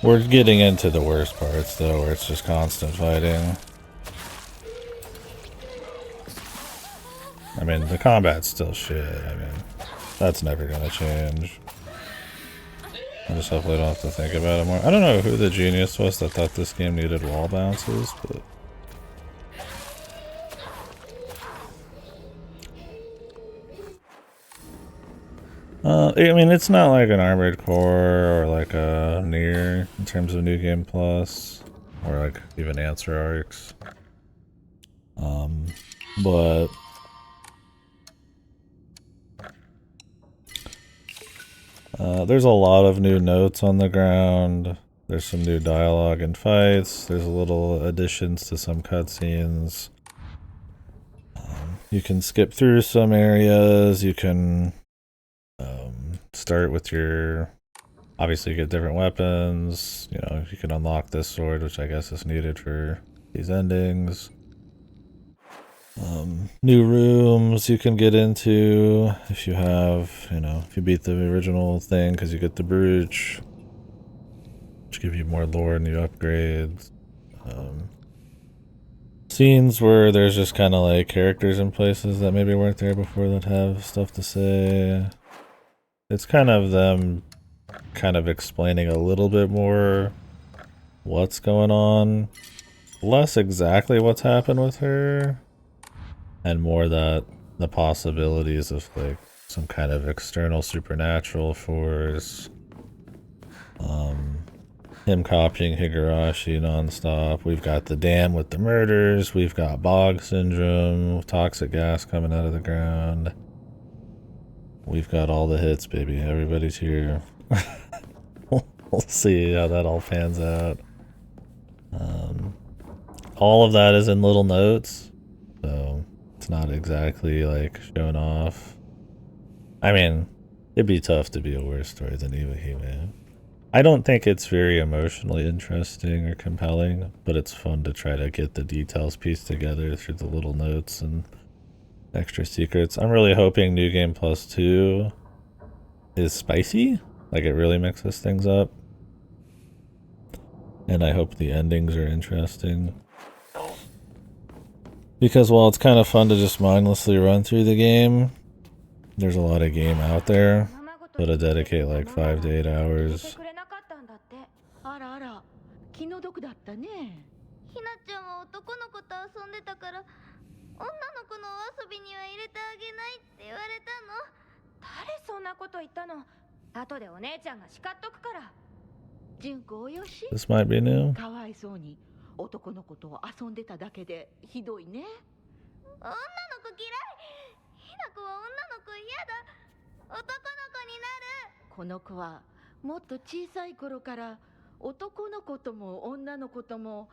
We're getting into the worst parts though, where it's just constant fighting. I mean, the combat's still shit. I mean, that's never gonna change. I just hopefully don't have to think about it more. I don't know who the genius was that thought this game needed wall bounces, but... I mean, it's not like an Armored Core or like a Nier in terms of New Game Plus, or like even Answer Arcs. But there's a lot of new notes on the ground. There's some new dialogue and fights. There's a little additions to some cutscenes. You can skip through some areas. You can start with your... Obviously you get different weapons. You know, you can unlock this sword, which I guess is needed for these endings. New rooms you can get into if you have, you know, if you beat the original thing, because you get the brooch, which give you more lore and new upgrades. Scenes where there's just kind of like characters in places that maybe weren't there before that have stuff to say. It's kind of them kind of explaining a little bit more what's going on. Less exactly what's happened with her, and more that the possibilities of like some kind of external supernatural force. Him copying Higurashi nonstop. We've got the dam with the murders. We've got bog syndrome, toxic gas coming out of the ground. We've got all the hits, baby. Everybody's here. We'll see how that all pans out. All of that is in little notes, so it's not exactly like shown off. I mean, it'd be tough to be a worse story than Iwahime. I don't think it's very emotionally interesting or compelling, but it's fun to try to get the details pieced together through the little notes and extra secrets. I'm really hoping New Game Plus 2 is spicy, like it really mixes things up. And I hope the endings are interesting. Because while it's kind of fun to just mindlessly run through the game, there's a lot of game out there. So to dedicate like 5 to 8 hours. あらあら、気の毒だったね。ひなちゃんは男の子と遊んでたから、女の子のお遊びには入れてあげないって言われたの。誰そんなこと言ったの？後でお姉ちゃんが叱っとくから。純子およし。This might be new. かわいそうに男の子と遊んでただけでひどいね。女の子嫌い。ひな子は女の子嫌だ。男の子になる。この子はもっと小さい頃から男の子とも女の子とも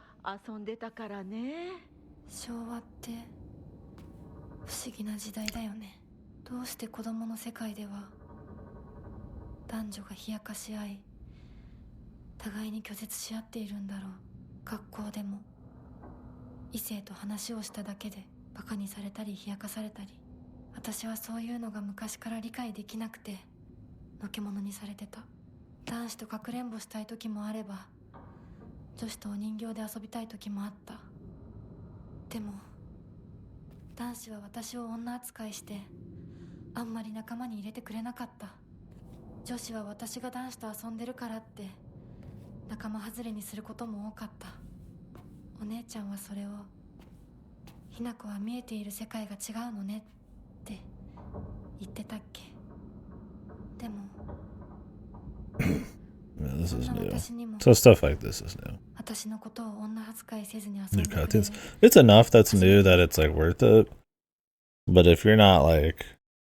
遊んでたからね。昭和って不思議な時代だよね。どうして子供の世界では男女が冷やかし合い互いに拒絶し合っているんだろう。学校でも異性と話をしただけでバカにされたり冷やかされたり、私はそういうのが昔から理解できなくてのけ者にされてた。男子とかくれんぼしたい時もあれば女子とお人形で遊びたい時もあった。でも男子は私を女扱いしてあんまり仲間に入れてくれなかった。女子は私が男子と遊んでるからって仲間外れにすることも多かった。お姉ちゃんはそれをひな子は見えている世界が違うのねって言ってたっけ。でもYeah, this is new. So stuff like this is new. 私のことを女扱いせずに遊ん New でくれる。 cartoons. It's enough that's new that it's like worth it. But if you're not like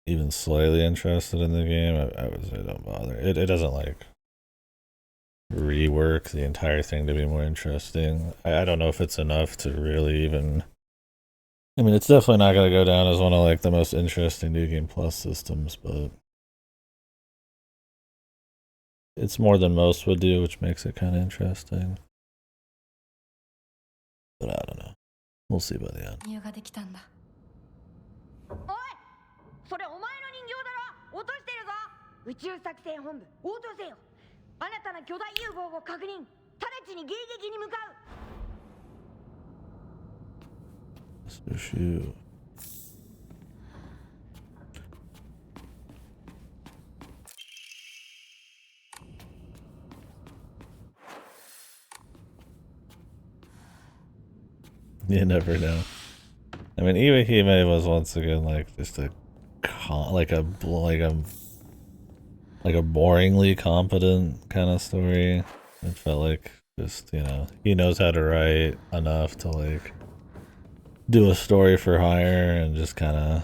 even slightly interested in the game, I would say don't bother. It doesn't like rework the entire thing to be more interesting. I don't know if it's enough to really even. I mean, it's definitely not going to go down as one of like the most interesting New Game Plus systems, but it's more than most would do, which makes it kind of interesting. But I don't know. We'll see by the end. 入ができたんだ。おい、それお前の人形だろ。落としてるぞ。宇宙作戦本部応答せよ。新たな巨大 UFO を確認。直ちに迎撃に向かう。 Mr. Shoe. You never know. I mean, Iwahime was once again like just a boringly competent kind of story. It felt like just, you know, he knows how to write enough to like do a story for hire, and just kind of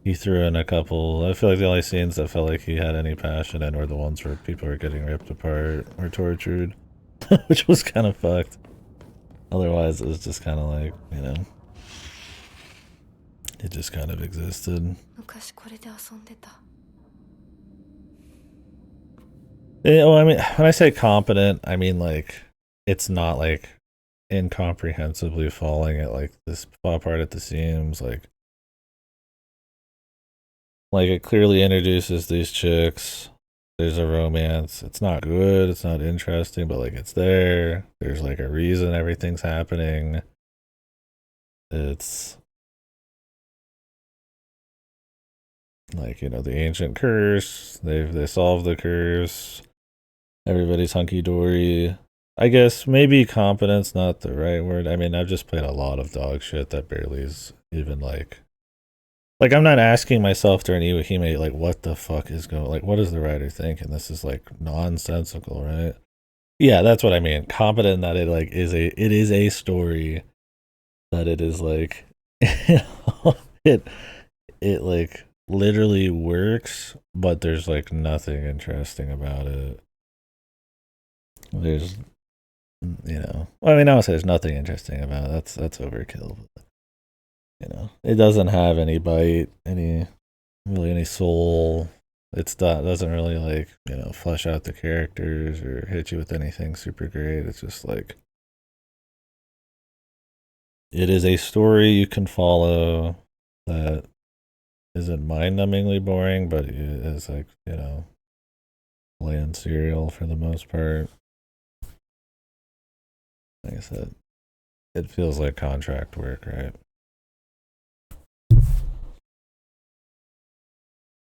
he threw in a couple. I feel like the only scenes that felt like he had any passion in were the ones where people were getting ripped apart or tortured, which was kind of fucked. Otherwise, it was just kind of like, you know, it just kind of existed. 昔これで遊んでた。 Yeah, well, I mean, when I say competent, I mean like it's not like incomprehensibly falling at like this apart at the seams. Like it clearly introduces these chicks. There's a romance. It's not good. It's not interesting, but like it's there. There's like a reason everything's happening. It's like, you know, the ancient curse. They solved the curse. Everybody's hunky dory. I guess maybe competent's not the right word. I mean, I've just played a lot of dog shit that barely is even like I'm not asking myself during Iwahime, like, what the fuck is going, like, what does the writer think? And this is like nonsensical, right? Yeah, that's what I mean. Competent in that it like is a story, that it is like, it like literally works, but there's like nothing interesting about it. There's, you know, well, I mean, I would say there's nothing interesting about it. That's overkill. But, you know, it doesn't have any bite, any soul. doesn't really like, you know, flesh out the characters or hit you with anything super great. It's just like it is a story you can follow that isn't mind-numbingly boring, but it is like, you know, bland serial for the most part. Like I said, it feels like contract work, right?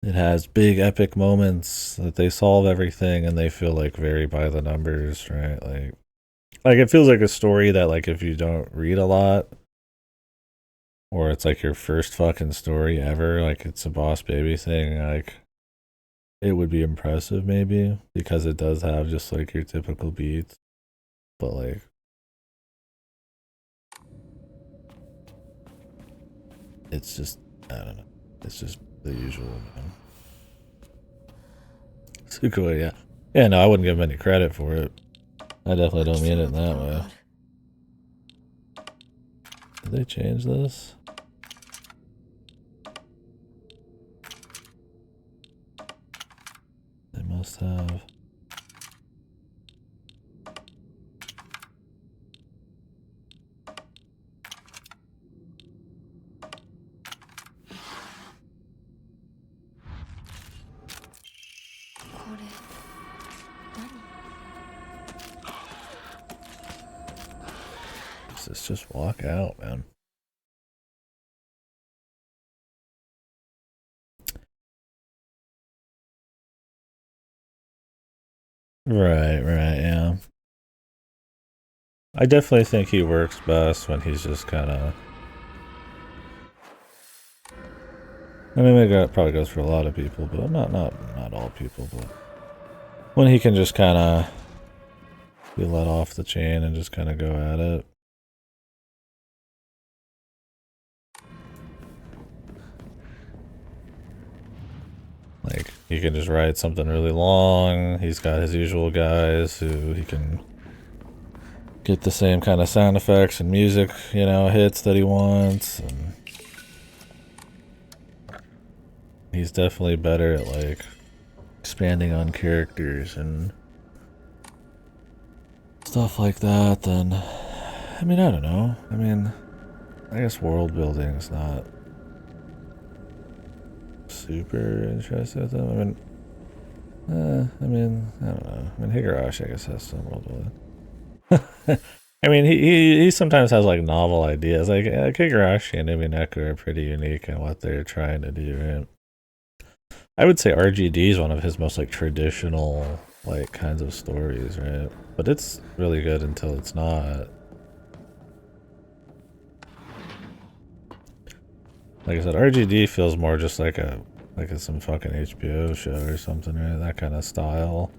It has big epic moments that they solve everything and they feel like very by the numbers, right? Like it feels like a story that like if you don't read a lot or it's like your first fucking story ever, like it's a Boss Baby thing, like it would be impressive maybe because it does have just like your typical beats. But like it's just I don't know. It's just the usual, man. Sukoi, yeah. Yeah, no, I wouldn't give him any credit for it. I definitely don't mean it in that way. Did they change this? They must have. Let's just walk out, man. Right, yeah. I definitely think he works best when he's just kind of. I mean, that probably goes for a lot of people, but not all people. But when he can just kind of be let off the chain and just kind of go at it. Like, he can just write something really long. He's got his usual guys who he can get the same kind of sound effects and music, you know, hits that he wants. And he's definitely better at, like, expanding on characters and stuff like that than... I mean, I don't know. I mean, I guess world building is not super interested with them. I don't know. I mean, Higurashi, I guess, has some world building. I mean, he sometimes has like novel ideas. Like Higurashi and Umineko are pretty unique in what they're trying to do. Right? I would say RGD is one of his most like traditional like kinds of stories, right? But it's really good until it's not. Like I said, RGD feels more just like some fucking HBO show or something, right? That kind of style.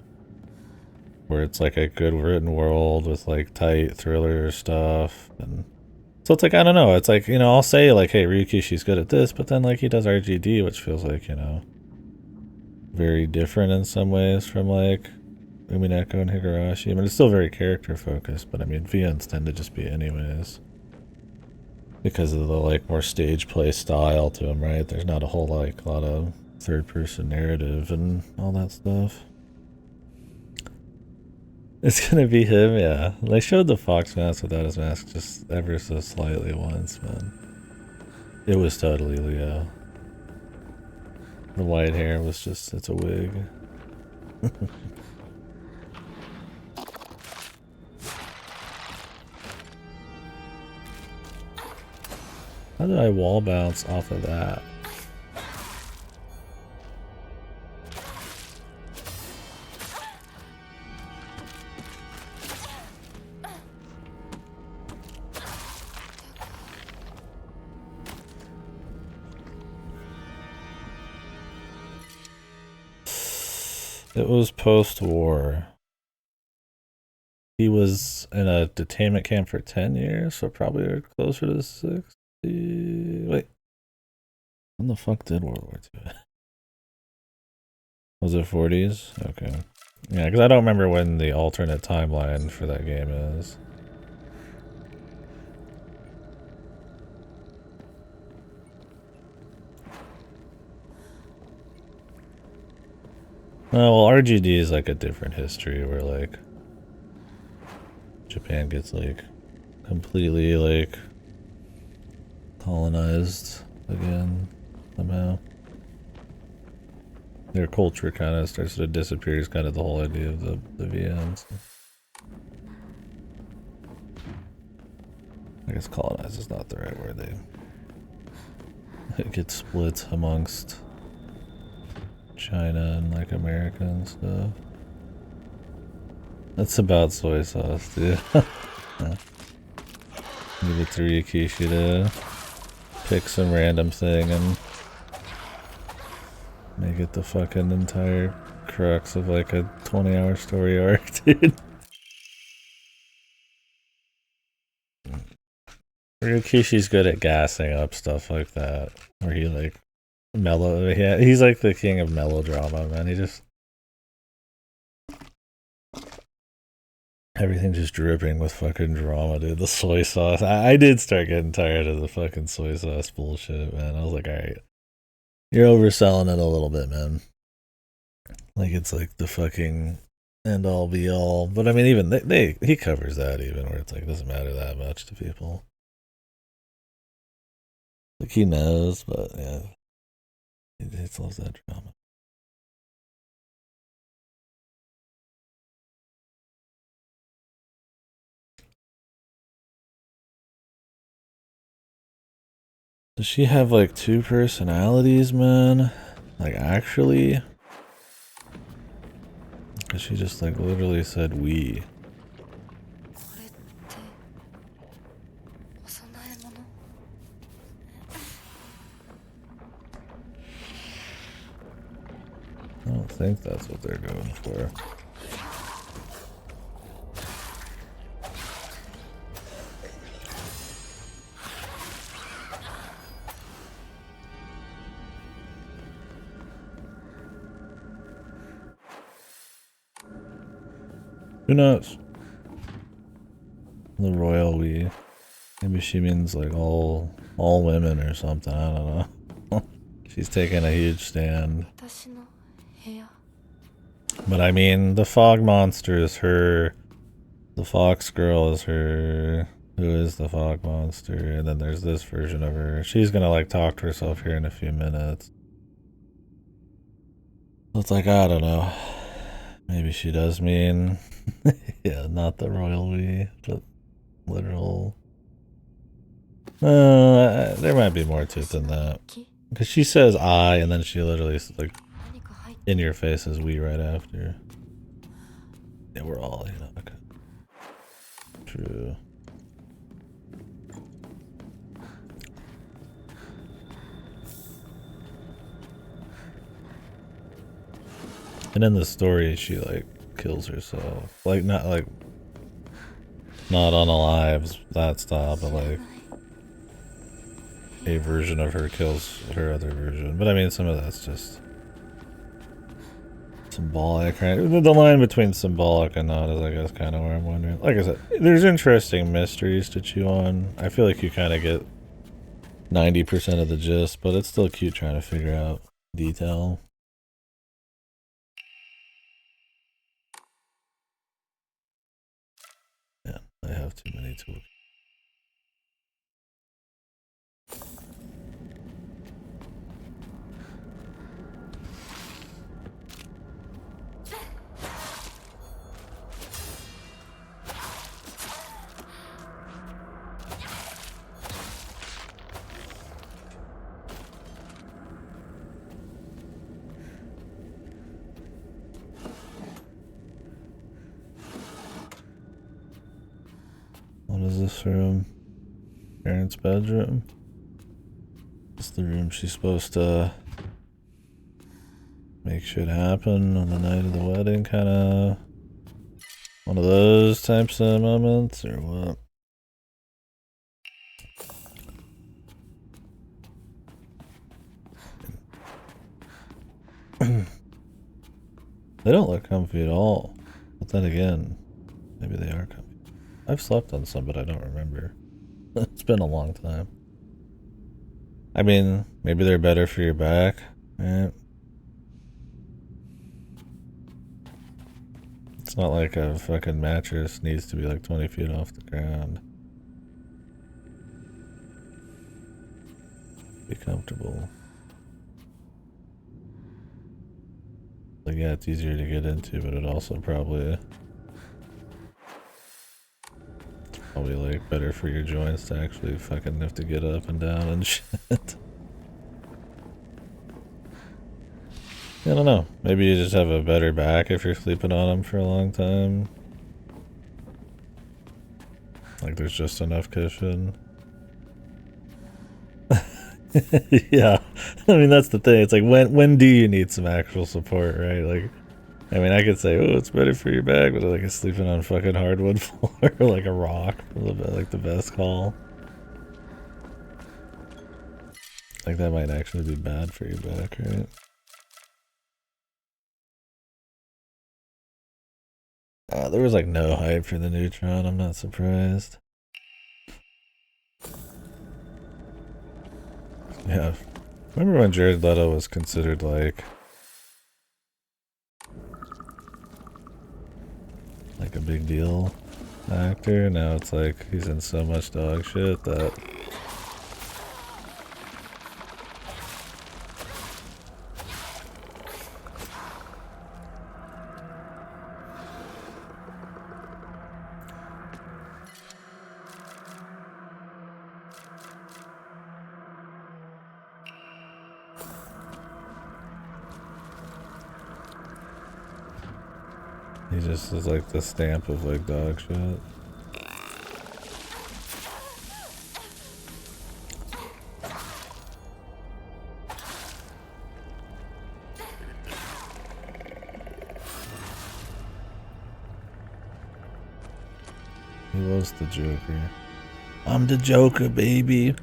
Where it's like a good written world with like tight thriller stuff. And so it's like, I don't know. It's like, you know, I'll say like, hey, Ryukishi's good at this, but then like he does RGD, which feels like, you know, very different in some ways from like Umineko and Higurashi. I mean, it's still very character focused, but I mean, VNs tend to just be anyways. Because of the like more stage play style to them, right? There's not a whole like a lot of third person narrative and all that stuff. It's gonna be him, yeah. They showed the fox mask without his mask just ever so slightly once, man. It was totally Leo. The white hair was just, it's a wig. How did I wall bounce off of that? It was post-war. He was in a detainment camp for 10 years, so probably closer to 60. Wait. When the fuck did World War II? Was it 40s? Okay. Yeah, because I don't remember when the alternate timeline for that game is. well, RGD is like a different history where like Japan gets like completely like colonized again somehow. Their culture kind of starts to disappear. Is kind of the whole idea of the VNs. I guess colonize is not the right word. It gets split amongst China and like America and stuff. That's about soy sauce, dude. Leave it to Rikishi to pick some random thing and make it the fucking entire crux of like a 20-hour story arc, dude. Rikishi's good at gassing up stuff like that, where he like yeah, he's like the king of melodrama, man. He just everything just dripping with fucking drama, dude. The soy sauce. I did start getting tired of the fucking soy sauce bullshit, man. I was like, alright, you're overselling it a little bit, man. Like it's like the fucking end all be all. But I mean, even he covers that even where it's like it doesn't matter that much to people. Like he knows, but yeah, he just loves that drama. Does she have like two personalities, man? Like actually? Because she just like literally said we. これってお供え物？ I don't think that's what they're going for. Who knows? The royal we. Maybe she means like all women or something. I don't know. She's taking a huge stand. 私の部屋。 But I mean, the fog monster is her. The fox girl is her. Who is the fog monster? And then there's this version of her. She's gonna like talk to herself here in a few minutes. So it's like, I don't know. Maybe she does mean, yeah, not the royal we, but literal. There might be more to it than that. Because she says I, and then she literally like, 何か入って in your face is we right after. Yeah, we're all, you know, okay. True. And in the story, she like kills herself. Like not unalives that style, but like a version of her kills her other version. But I mean, some of that's just symbolic, right? The line between symbolic and not is, I guess, kind of where I'm wondering. Like I said, there's interesting mysteries to chew on. I feel like you kind of get 90% of the gist, but it's still cute trying to figure out detail. Yeah, I have too many tools. What is this room? Parents' bedroom? It's the room she's supposed to make shit happen on the night of the wedding, kind of one of those types of moments, or what? They don't look comfy at all. But then again, maybe they are comfy. I've slept on some, but I don't remember. It's been a long time. I mean, maybe they're better for your back, right? It's not like a fucking mattress needs to be like 20 feet off the ground. Be comfortable. Like, yeah, it's easier to get into, but it also probably like better for your joints to actually fucking have to get up and down and shit. I don't know. Maybe you just have a better back if you're sleeping on them for a long time. Like there's just enough cushion. Yeah. I mean that's the thing. It's like when do you need some actual support, right? Like I mean I could say, oh, it's better for your back, but like sleeping on fucking hardwood floor like a rock, like the best call. Like that might actually be bad for your back, right? There was like no hype for the Neutron, I'm not surprised. Yeah. Remember when Jared Leto was considered like a big deal actor? Now it's like he's in so much dog shit that he just is like the stamp of like dog shit. He was the Joker. I'm the Joker, baby.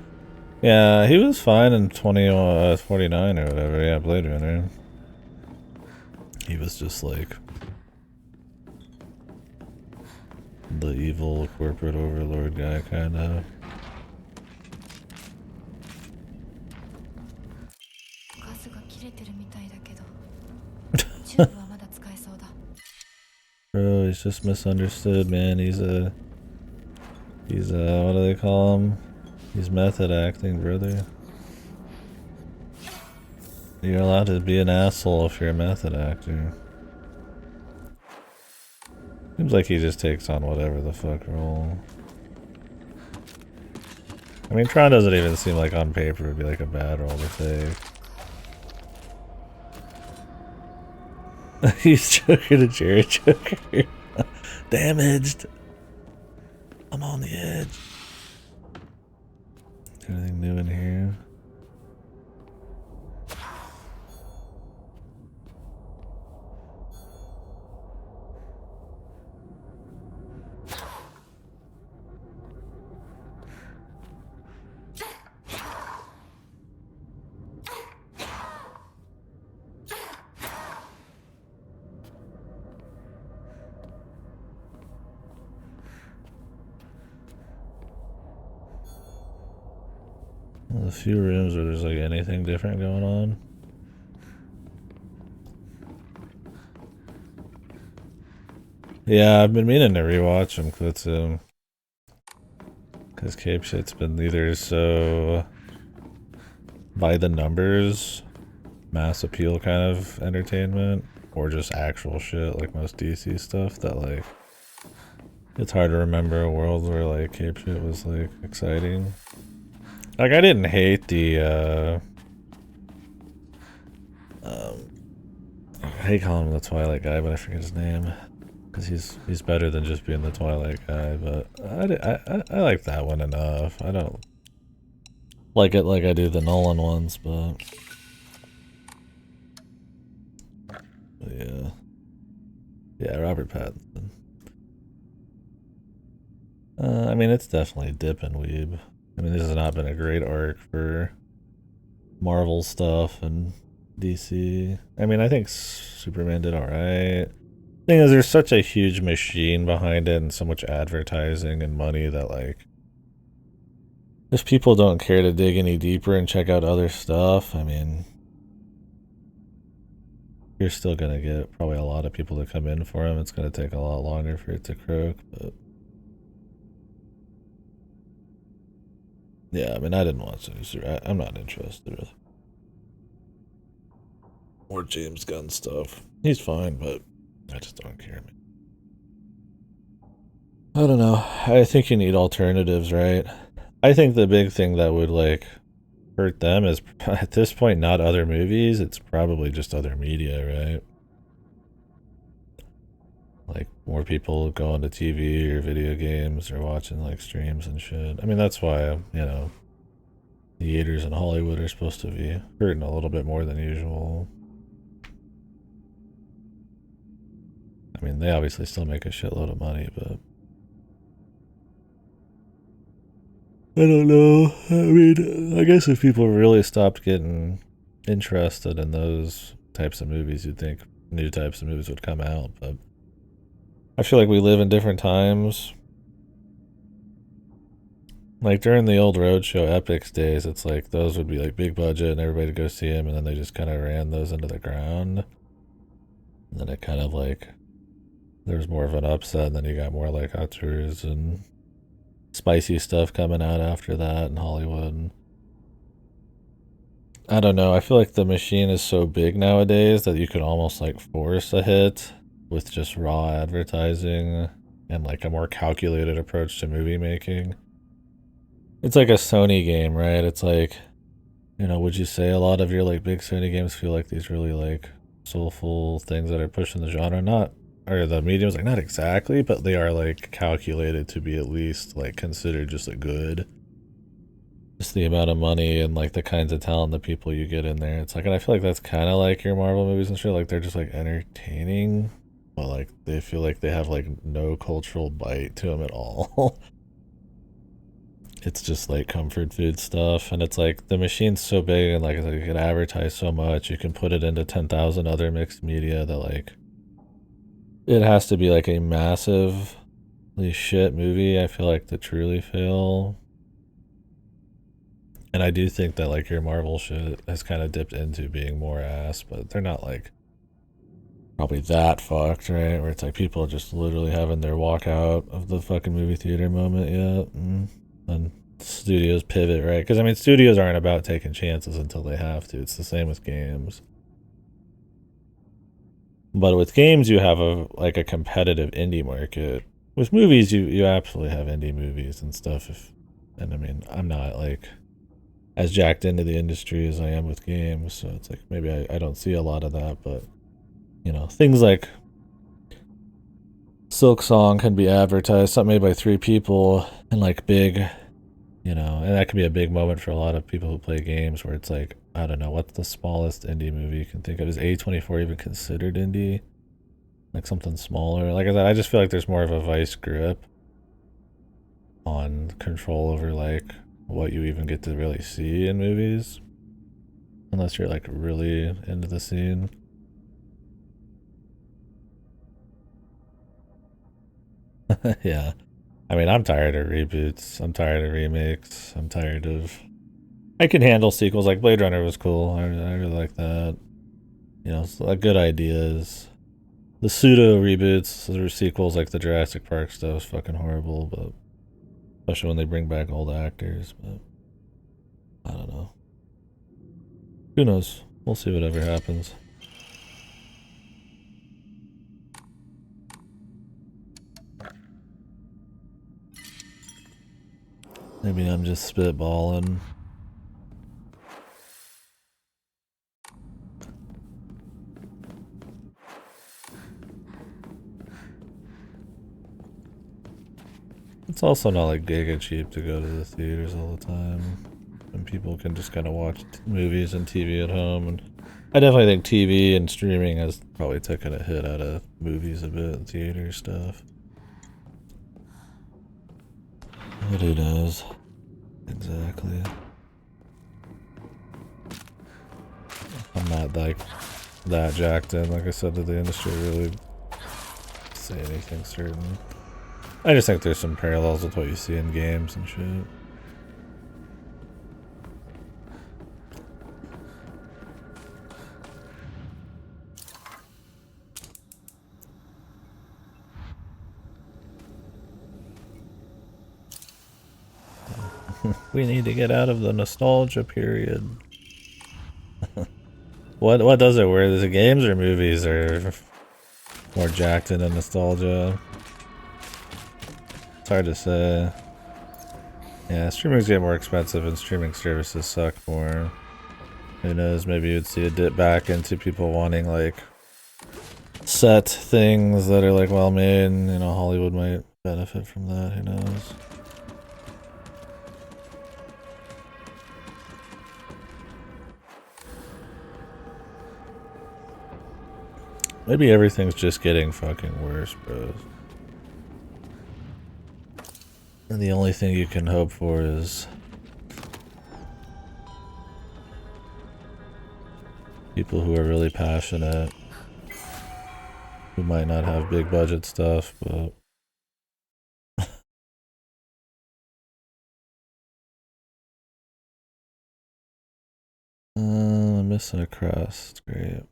Yeah, he was fine in 49 or whatever. Yeah, Blade Runner. He was just like the evil corporate overlord guy, kind of. Bro, he's just misunderstood, man. He's what do they call him? He's method acting, brother. You're allowed to be an asshole if you're a method actor. Seems like he just takes on whatever the fuck role. I mean, Tron doesn't even seem like on paper would be like a bad role to take. He's Joker to Jared Joker. Damaged. I'm on the edge. Anything new in here? A few rooms where there's like anything different going on. Yeah, I've been meaning to rewatch them, because Cape Shit's been either so by the numbers, mass appeal kind of entertainment, or just actual shit like most DC stuff that like it's hard to remember a world where like Cape Shit was like exciting. Like I didn't hate the I hate calling him the Twilight guy, but I forget his name because he's better than just being the Twilight guy. But I like that one enough. I don't like it like I do the Nolan ones, but yeah, Robert Pattinson. I mean, it's definitely dipping weeb. I mean, this has not been a great arc for Marvel stuff and DC. I mean, I think Superman did alright. Thing is, there's such a huge machine behind it and so much advertising and money that, like, if people don't care to dig any deeper and check out other stuff, I mean, you're still gonna get probably a lot of people to come in for him. It's gonna take a lot longer for it to croak, but yeah, I mean, I didn't watch it. I'm not interested really. More James Gunn stuff. He's fine, but I just don't care, man. I don't know. I think you need alternatives, right? I think the big thing that would like hurt them is at this point not other movies, it's probably just other media, right? Like more people going to TV or video games or watching like streams and shit. I mean, that's why, you know, theaters in Hollywood are supposed to be hurting a little bit more than usual. I mean, they obviously still make a shitload of money, but I don't know. I mean, I guess if people really stopped getting interested in those types of movies, you'd think new types of movies would come out, but I feel like we live in different times. Like during the old Roadshow Epics days, it's like those would be like big budget and everybody would go see them, and then they just kind of ran those into the ground. And then it kind of like, there's more of an upset, and then you got more like auteurs and spicy stuff coming out after that in Hollywood. I don't know. I feel like the machine is so big nowadays that you can almost like force a hit with just raw advertising and like a more calculated approach to movie making. It's like a Sony game, right? It's like, you know, would you say a lot of your like big Sony games feel like these really like soulful things that are pushing the genre? Not, or the mediums, like not exactly, but they are like calculated to be at least like considered just a good. Just the amount of money and like the kinds of talent, the people you get in there. It's like, and I feel like that's kind of like your Marvel movies and shit. Like they're just like entertaining, but like they feel like they have like no cultural bite to them at all. It's just like comfort food stuff, and it's like the machine's so big and like you can advertise so much, you can put it into 10,000 other mixed media that like it has to be like a massively shit movie, I feel like, to truly fail. And I do think that like your Marvel shit has kind of dipped into being more ass, but they're not like probably that fucked, right? Where it's like people just literally having their walkout of the fucking movie theater moment yet. And studios pivot, right? Because I mean, studios aren't about taking chances until they have to. It's the same with games. But with games, you have a like a competitive indie market. With movies, you absolutely have indie movies and stuff. And I mean, I'm not like as jacked into the industry as I am with games, so it's like maybe I don't see a lot of that, but you know, things like Silk Song can be advertised, something made by 3 people, and like big, you know, and that can be a big moment for a lot of people who play games where it's like, I don't know, what's the smallest indie movie you can think of? Is A24 even considered indie? Like something smaller? Like I said, I just feel like there's more of a vice grip on control over like what you even get to really see in movies, unless you're like really into the scene. Yeah, I mean, I'm tired of reboots, I'm tired of remakes, I'm tired of, I can handle sequels. Like Blade Runner was cool, I really like that, you know, so like good ideas. The pseudo reboots or sequels like the Jurassic Park stuff is fucking horrible, but especially when they bring back old actors. But I don't know. Who knows? We'll see whatever happens. Maybe I'm just spitballing. It's also not like giga cheap to go to the theaters all the time. And people can just kind of watch movies and TV at home. And I definitely think TV and streaming has probably taken a hit out of movies a bit and theater stuff. But who knows? Exactly. I'm not like that jacked in, like I said, to the industry really say anything certain. I just think there's some parallels with what you see in games and shit. We need to get out of the nostalgia period. What does it? Where the games or movies are more jacked into nostalgia? It's hard to say. Yeah, streamers get more expensive and streaming services suck more. Who knows, maybe you'd see a dip back into people wanting like set things that are like well made, and you know, Hollywood might benefit from that, who knows. Maybe everything's just getting fucking worse, bros. And the only thing you can hope for is people who are really passionate, who might not have big budget stuff, but I'm missing a crust. Great.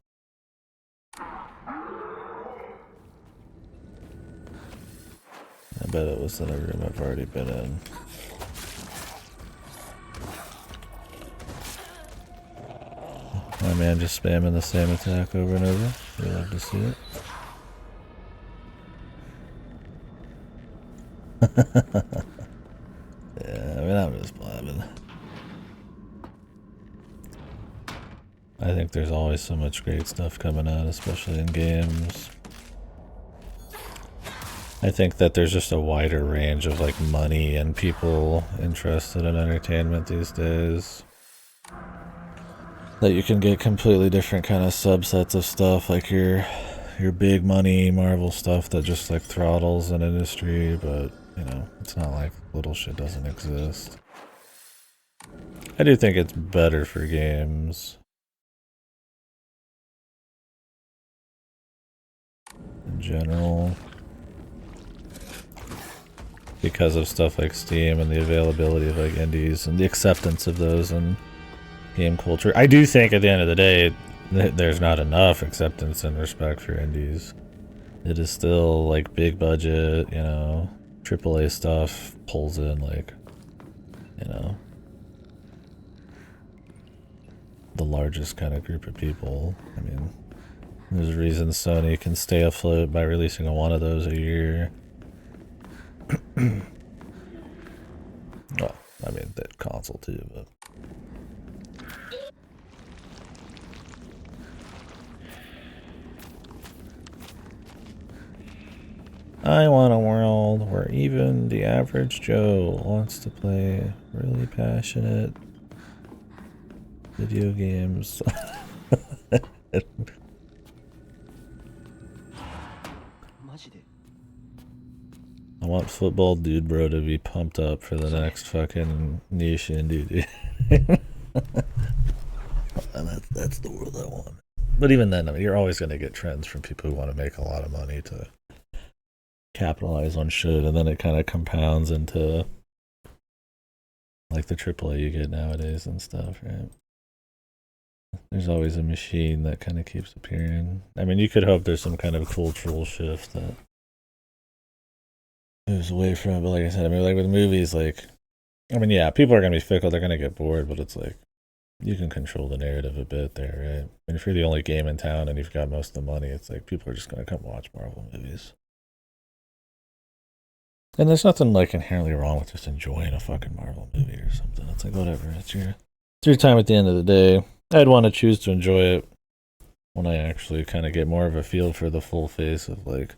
I bet it was in a room I've already been in. My man just spamming the same attack over and over. We love to see it. Yeah, I mean, I'm just blabbing. I think there's always so much great stuff coming out, especially in games. I think that there's just a wider range of like money and people interested in entertainment these days. That you can get completely different kind of subsets of stuff, like your big money Marvel stuff that just like throttles an industry, but you know, it's not like little shit doesn't exist. I do think it's better for games in general, because of stuff like Steam and the availability of like indies and the acceptance of those in game culture. I do think at the end of the day, there's not enough acceptance and respect for indies. It is still like big budget, you know, AAA stuff pulls in like, you know, the largest kind of group of people. I mean, there's reasons Sony can stay afloat by releasing one of those a year. Well, I mean, the console too, but. I want a world where even the average Joe wants to play really passionate video games. I want football dude bro to be pumped up for the next fucking niche indie dude. And that's the world I want. But even then, I mean, you're always going to get trends from people who want to make a lot of money to capitalize on shit, and then it kind of compounds into like the AAA you get nowadays and stuff, right? There's always a machine that kind of keeps appearing. I mean, you could hope there's some kind of cultural shift that moves away from it, but like I said, I mean, like with movies, like, I mean, yeah, people are going to be fickle, they're going to get bored, but it's like, you can control the narrative a bit there, right? I mean, if you're the only game in town and you've got most of the money, it's like people are just going to come watch Marvel movies. And there's nothing like inherently wrong with just enjoying a fucking Marvel movie or something. It's like whatever. It's your time at the end of the day. I'd want to choose to enjoy it when I actually kind of get more of a feel for the full face of like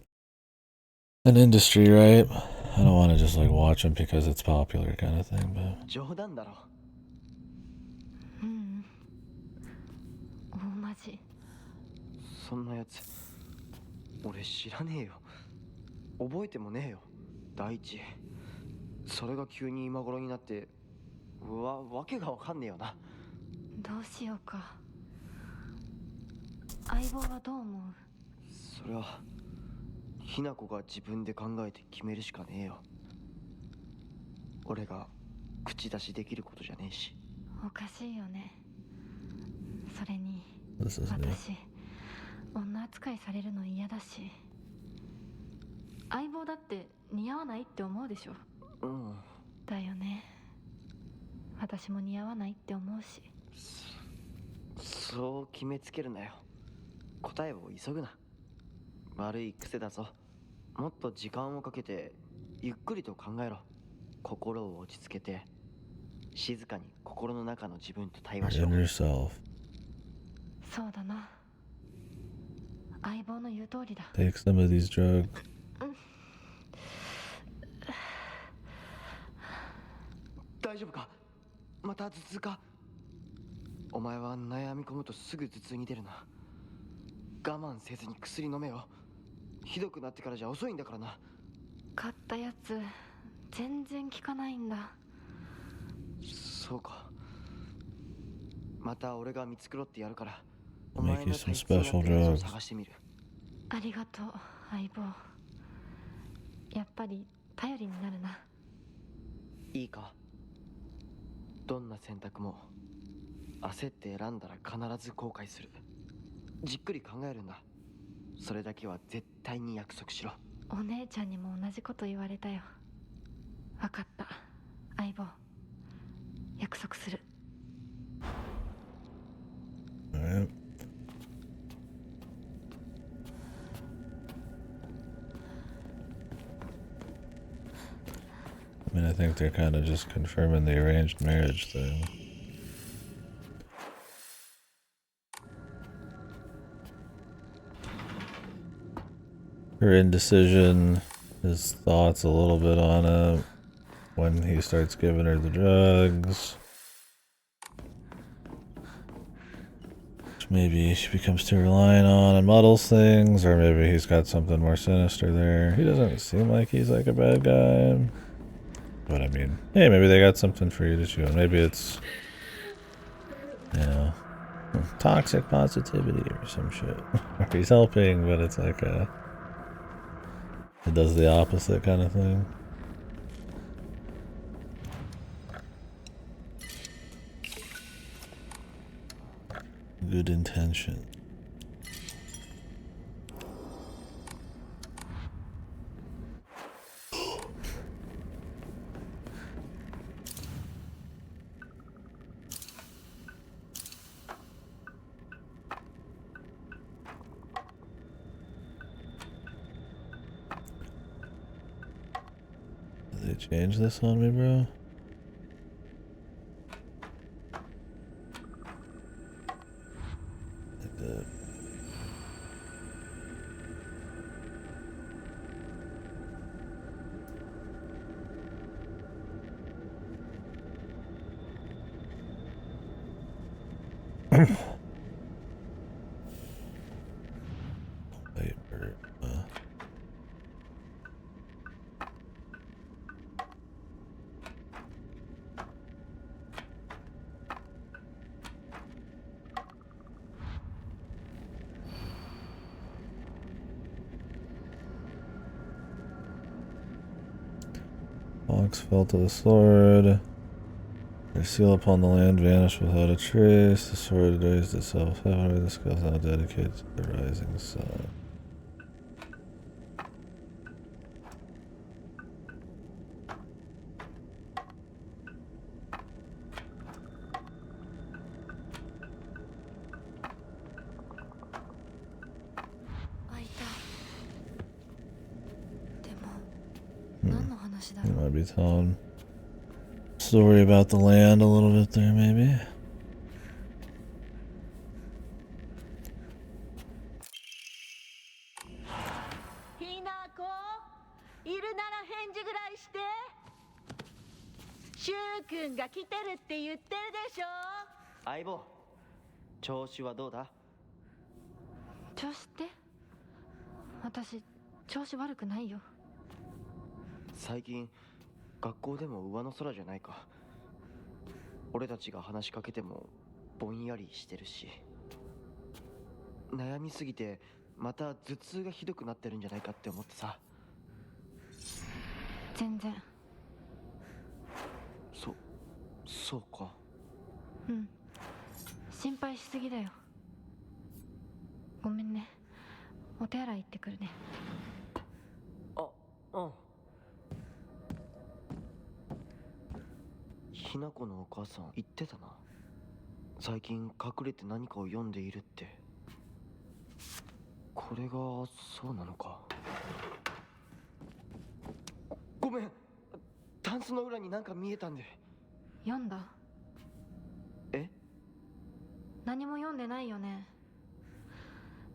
an industry, right? I don't want to just like watch them because it's popular kind of thing, but. うん大マジそんなやつ俺知らねえよ覚えてもねえよ第一それが急に今頃になってわけがわかんねえよなどうしようか相棒はどう思うそれはひな子が自分で考えて決めるしかねえよ俺が口出しできることじゃねえしおかしいよねそれに This is new. 私女扱いされるの嫌だし相棒だって似合わないって思うでしょうんだよね私も似合わないって思うし。そう決めつけるなよ。答えを急ぐな。悪い癖だぞ。もっと時間をかけてゆっくりと考えろ。心を落ち着けて静かに心の中の自分と対話しろ。 In yourself. そうだな。相棒の言う通りだ。 Take some of these drugs. 大丈夫か？また頭痛か？お前は悩み込むとすぐ頭痛に出るな。我慢せずに薬飲めよ。ひどくなってからじゃ遅いんだからな。買ったやつ全然効かないんだ。そうか。また俺が見繕ってやるから、 I'll お make 前 you の some 大切な special やつを drugs. 探してみる。ありがとう相棒。やっぱり頼りになるな。いいか？どんな選択も焦って選んだら必ず後悔する。じっくり考えるんだ。それだけは絶対に約束しろ。お姉ちゃんにも同じこと言われたよ。分かった相棒、約束する。 Alright. I mean, I think they're kind of just confirming the arranged marriage thing. Her indecision, his thoughts a little bit on it when he starts giving her the drugs. Maybe she becomes too reliant on and muddles things, or maybe he's got something more sinister there. He doesn't seem like he's like a bad guy. But I mean, hey, maybe they got something for you to chew on. Maybe it's, you know, toxic positivity or some shit. Or he's helping, but it's like a, it does the opposite kind of thing. Good intention. Did they change this on me, bro? They did. Wait, Fox fell to the sword. The seal upon the land vanished without a trace. The sword raised itself heavenward. The skull is now dedicated to the rising sun. You might be telling a story about the land a little bit there, maybe. Aibo, 調子はどうだ？調子って？私調子悪くないよ。最近学校でも上の空じゃないか。俺たちが話しかけてもぼんやりしてるし、悩みすぎてまた頭痛がひどくなってるんじゃないかって思ってさ。全然。そうか。うん、心配しすぎだよ。ごめんね。お手洗い行ってくるね。うん。ひなこのお母さん言ってたな。最近隠れて何かを読んでいるって。これがそうなのか。ごめん、タンスの裏になんか見えたんで。読んだ？え？何も読んでないよね。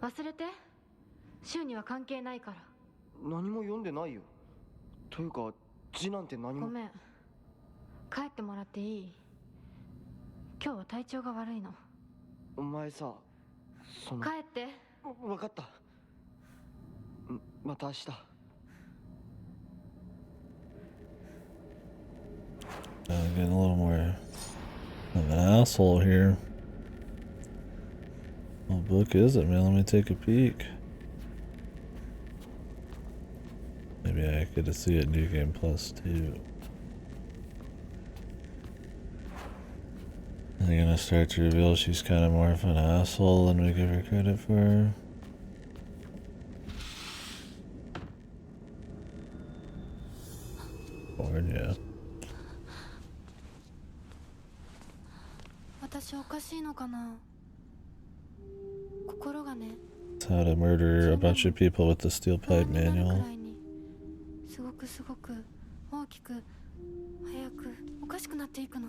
忘れて。週には関係ないから。何も読んでないよ。というか字なんて何も。ごめん、帰ってもらっていい？今日は体調が悪いの。お前さ、その。帰って。分かった。また明日。Getting a little more of an asshole here. What book is it, man? Let me take a peek. Maybe I could see it New Game Plus too. They're gonna start to reveal she's kind of more of an asshole than we give her credit for. Or yeah. 私おかしいのかな。心がね。 It's how to murder a bunch of people with the steel 不安 pipe になるく manual. らいにすごく大きく早くおかしくなっていくの。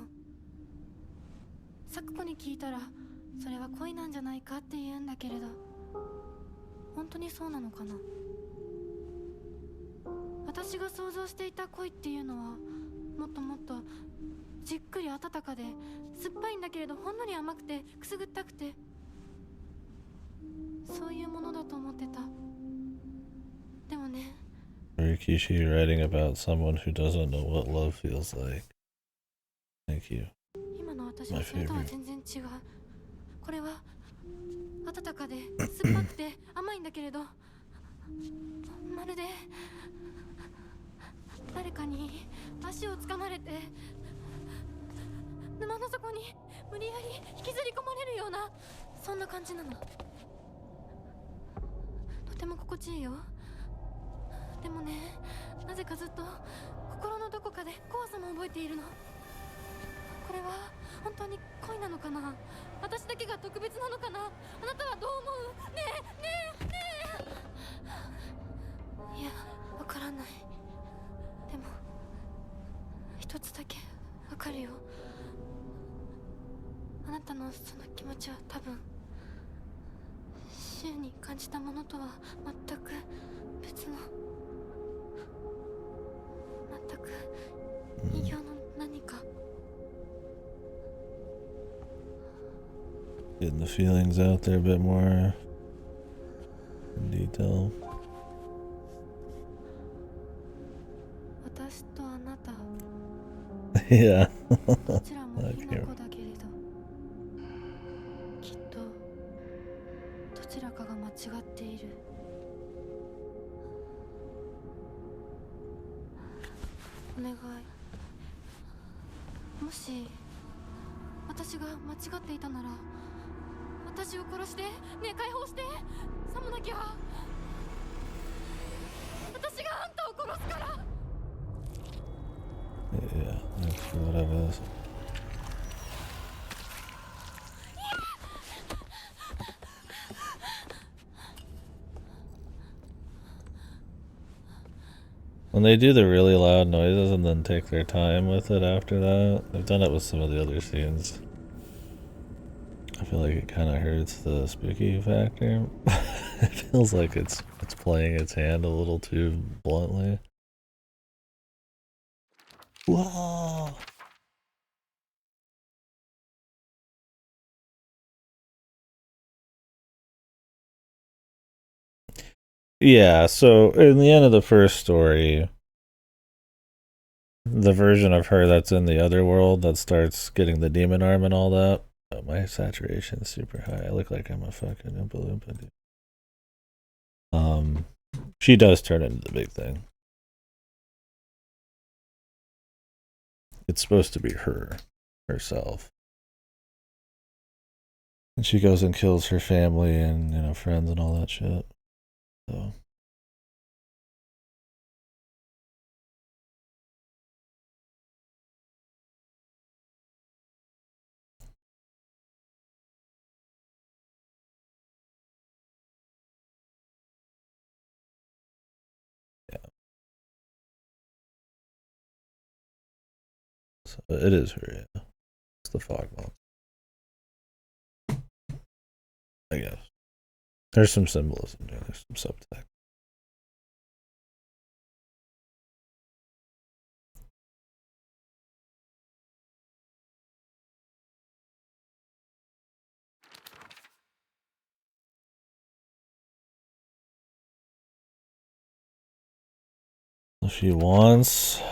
サクコに聞いたらそれは恋なんじゃないかって言うんだけれど、本当にそうなのかな。私が想像していた恋っていうのはもっともっとじっくり温かで酸っぱいんだけれど、ほんのり甘くてくすぐったくて、そういうものだと思ってた。でもね。 Rikishi writing about someone who doesn't know what love feels like. Thank you. 今の私はそれとは全然違う。これは温かで酸っぱくて甘いんだけれど、まるで誰かに足をつかまれて沼の底に無理やり引きずり込まれるような、そんな感じなの。とても心地いいよ。でもね、なぜかずっと心のどこかで怖さも覚えているの。これは本当に恋なのかな。私だけが特別なのかな。あなたはどう思う？ねえねえねえ。いや、わからない。でも一つだけわかるよ。あなたのその気持ちは多分週に感じたものとは全く別の、全く異形の何か。 Getting the feelings out there a bit more in detail. 私とあなた Yeah. どちらもひな子だけれど、きっとどちらかが間違っている。お願い。もし私が間違っていたなら、私を殺して、ねえ解放して。さもなきゃ私があんたを殺すから。 Yeah, whatever this. When they do the really loud noises and then take their time with it after that, they've done it with some of the other scenes. I feel like it kind of hurts the spooky factor. It feels like it's playing its hand a little too bluntly. Whoa! Yeah, so in the end of the first story, the version of her that's in the other world that starts getting the demon arm and all that. Oh, my saturation's super high. I look like I'm a fucking Oompa Loompa, dude. She does turn into the big thing. It's supposed to be her, herself. And she goes and kills her family and, you know, friends and all that shit. So So it is her, yeah. It's the fog mom. I guess. There's some symbolism there. There's some subtext. She wants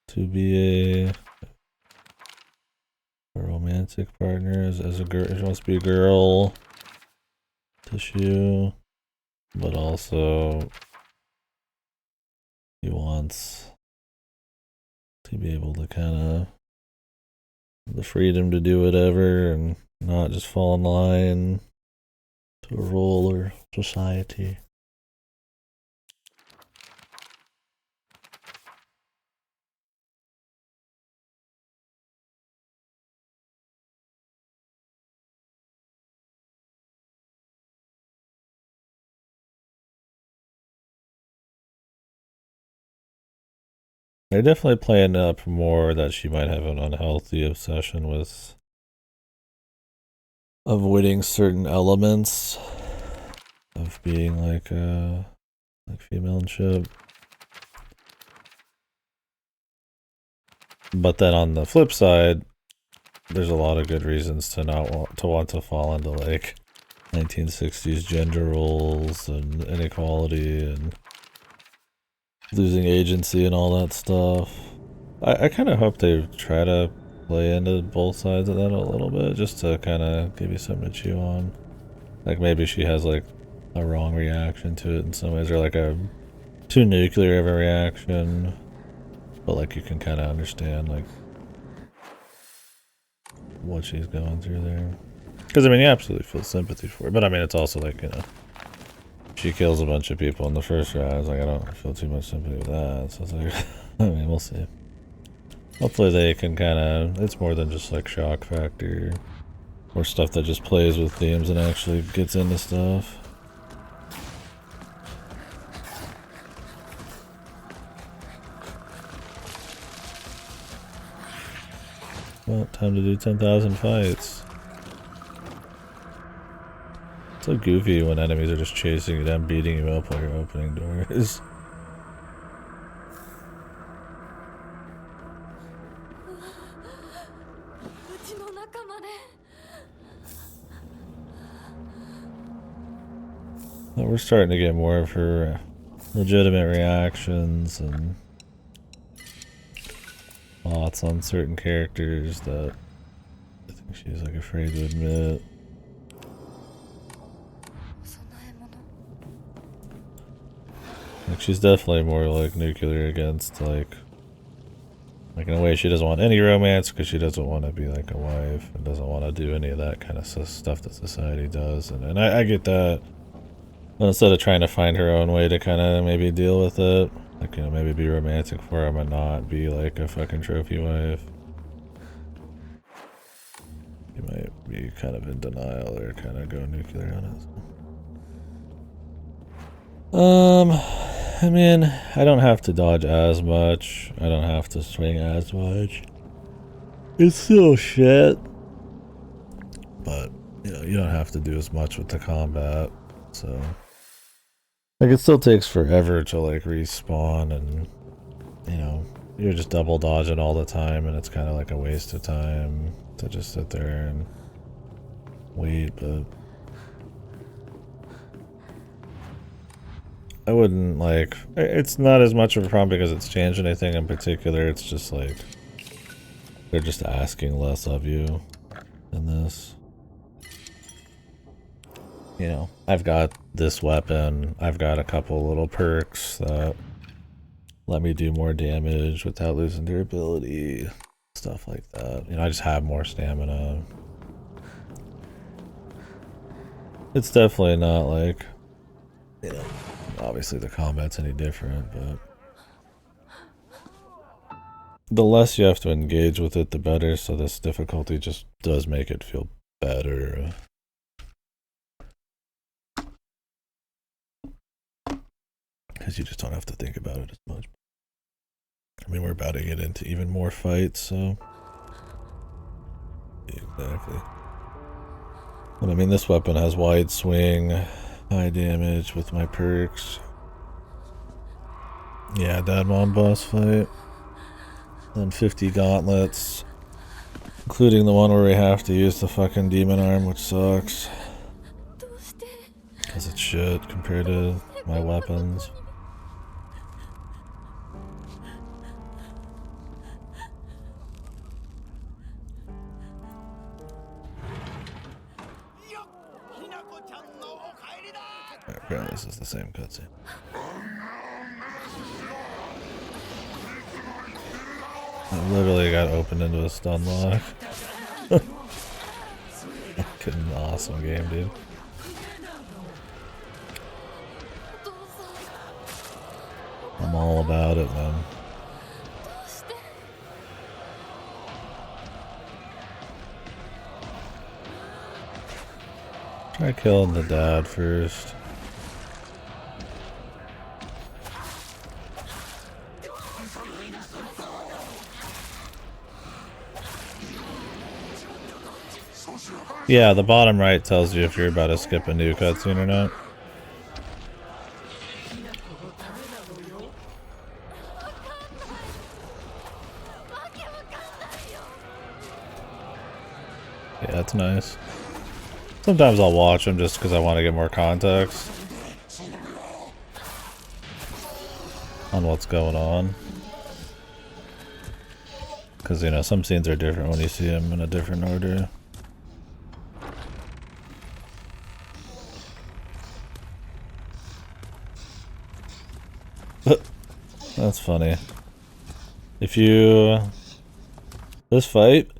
to be a romantic partner as a girl. She wants to be a girl tissue, but also he wants to be able to kind of the freedom to do whatever and not just fall in line to a role or society. They're definitely playing up more that she might have an unhealthy obsession with avoiding certain elements of being like female-ship. But then on the flip side, there's a lot of good reasons to not want to fall into like 1960s gender roles and inequality and losing agency and all that stuff. I kind of hope they try to play into both sides of that a little bit, just to kind of give you something to chew on. Like maybe she has like a wrong reaction to it in some ways, or like a too nuclear of a reaction, but like you can kind of understand like what she's going through there. Because I mean, you absolutely feel sympathy for her, but I mean, it's also like, you know, she kills a bunch of people in the first round. It's like I don't feel too much sympathy with that. So it's like, I mean, we'll see. Hopefully they can kind of, it's more than just like shock factor or stuff that just plays with themes and actually gets into stuff. Well, time to do 10,000 fights. It's so goofy when enemies are just chasing you down, beating you up while you're opening doors. But we're starting to get more of her legitimate reactions and thoughts on certain characters that I think she's like afraid to admit. Like she's definitely more like nuclear against like in a way she doesn't want any romance because she doesn't want to be like a wife and doesn't want to do any of that kind of stuff that society does, and I get that. But instead of trying to find her own way to kind of maybe deal with it, like, you know, maybe be romantic for him and not be like a fucking trophy wife. You might be kind of in denial or kind of go nuclear on it. I mean, I don't have to dodge as much. I don't have to swing as much. It's still shit. But, you know, you don't have to do as much with the combat. So, like, it still takes forever to, like, respawn and, you know, you're just double dodging all the time and it's kind of like a waste of time to just sit there and wait, but I wouldn't like, it's not as much of a problem because it's changed anything in particular. It's just like, they're just asking less of you in this. You know, I've got this weapon, I've got a couple little perks that let me do more damage without losing durability, stuff like that. You know, I just have more stamina. It's definitely not like, you know, obviously the combat's any different, but the less you have to engage with it, the better. So this difficulty just does make it feel better. Because you just don't have to think about it as much. I mean, we're about to get into even more fights, so... Exactly. But I mean, this weapon has wide swing, high damage with my perks. Yeah, Dad Mom boss fight. Then 50 gauntlets. Including the one where we have to use the fucking demon arm, which sucks. Because it's shit compared to my weapons. Right, apparently this is the same cutscene. I literally got opened into a stun lock. Fucking awesome game, dude. I'm all about it, man. Try killing the dad first. Yeah, the bottom right tells you if you're about to skip a new cutscene or not. Yeah, that's nice. Sometimes I'll watch them just because I want to get more context on what's going on. Because, you know, some scenes are different when you see them in a different order. That's funny. If you... This fight,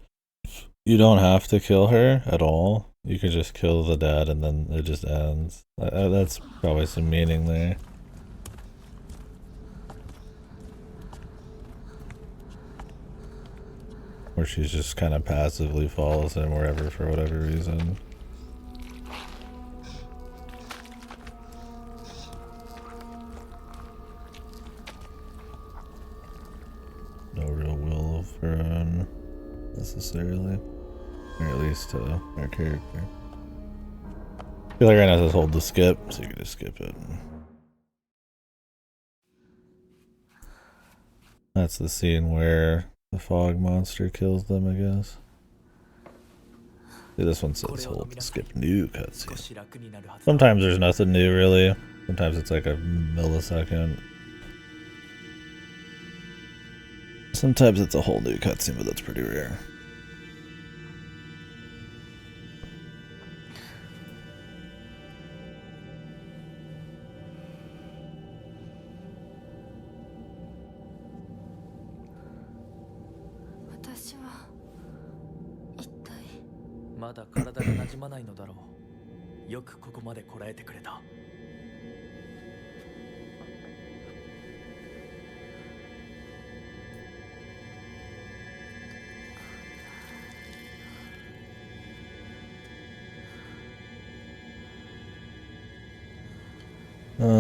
you don't have to kill her at all. You can just kill the dad and then it just ends. That's probably some meaning there. Where she just kind of passively follows him wherever for whatever reason. No real will of her own, necessarily. Or at least our character. I feel like right now just hold the skip, so you can just skip it. That's the scene where the fog monster kills them, I guess. See, this one says hold skip new cutscene. Sometimes there's nothing new, really. Sometimes it's like a millisecond. Sometimes it's a whole new cutscene, but that's pretty rare.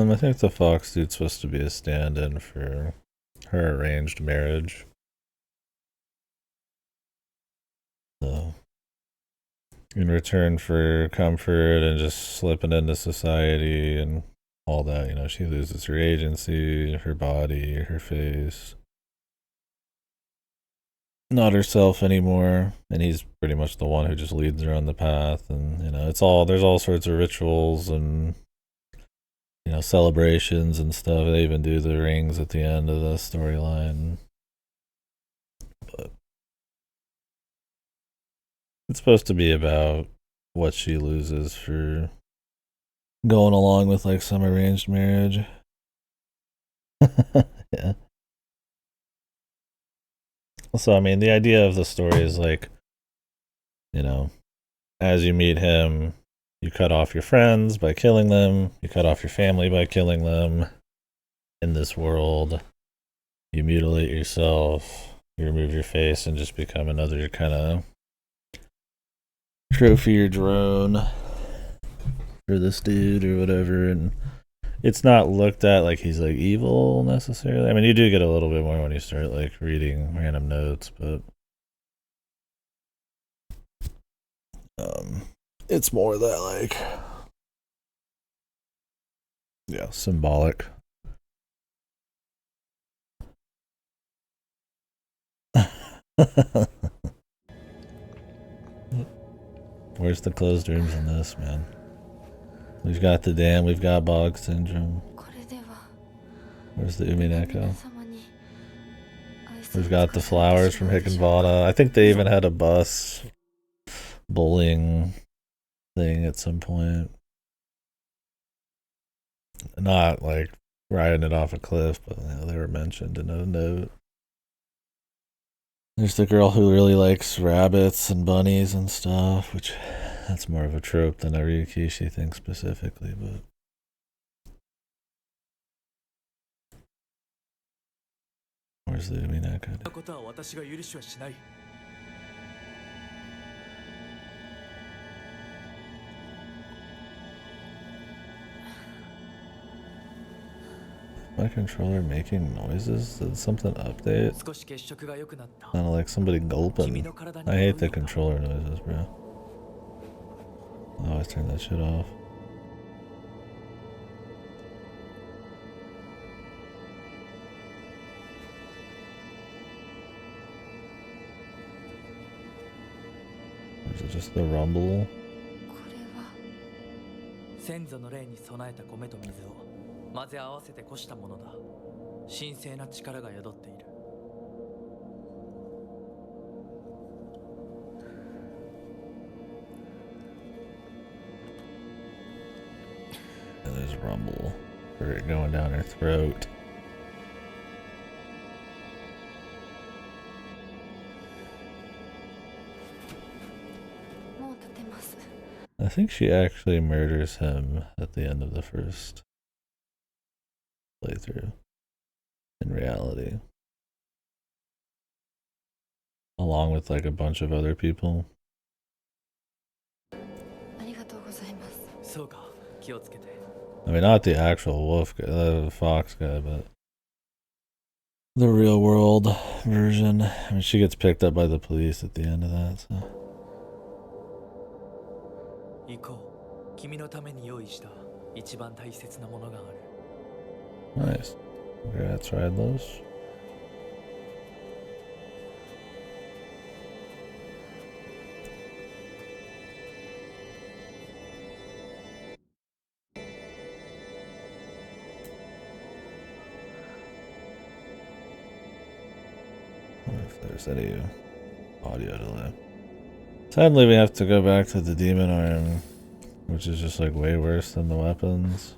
I think the fox dude's supposed to be a stand-in for her arranged marriage. So, in return for comfort and just slipping into society and all that, you know, she loses her agency, her body, her face. Not herself anymore, and he's pretty much the one who just leads her on the path, and, you know, there's all sorts of rituals and, you know, celebrations and stuff. They even do the rings at the end of the storyline. But it's supposed to be about what she loses for going along with like some arranged marriage. Yeah. So, I mean, the idea of the story is like, you know, as you meet him, you cut off your friends by killing them, you cut off your family by killing them. In this world, you mutilate yourself, you remove your face, and just become another kind of trophy or drone for this dude or whatever. And it's not looked at like he's like evil necessarily. I mean, you do get a little bit more when you start like reading random notes, but it's more that like, yeah, symbolic. Where's the closed rooms in this, man? We've got the dam, we've got Bog Syndrome. Where's the Umineko? We've got the flowers from Hickenvalda. I think they even had a bus bowling thing at some point. Not like riding it off a cliff, but you know, they were mentioned in a note. There's the girl who really likes rabbits and bunnies and stuff, which that's more of a trope than a Ryukishi thing specifically, but where's the Umineko? My controller making noises? Did something update? Kind of like somebody gulping. I hate the controller noises, bro. I always turn that shit off. Or is it just the rumble? 先祖の霊に備えた米と水を混ぜ合わせてこしたものだ。神聖な力が宿っている。There's rumble. For it going down her throat. I think she actually murders him at the end of the first playthrough. In reality. Along with like a bunch of other people. I mean, not the actual wolf guy, the fox guy, but the real world version. I mean, she gets picked up by the police at the end of that, so. Nice. Congrats, ride those. If there's any audio delay. Sadly, we have to go back to the demon arm, which is just like way worse than the weapons.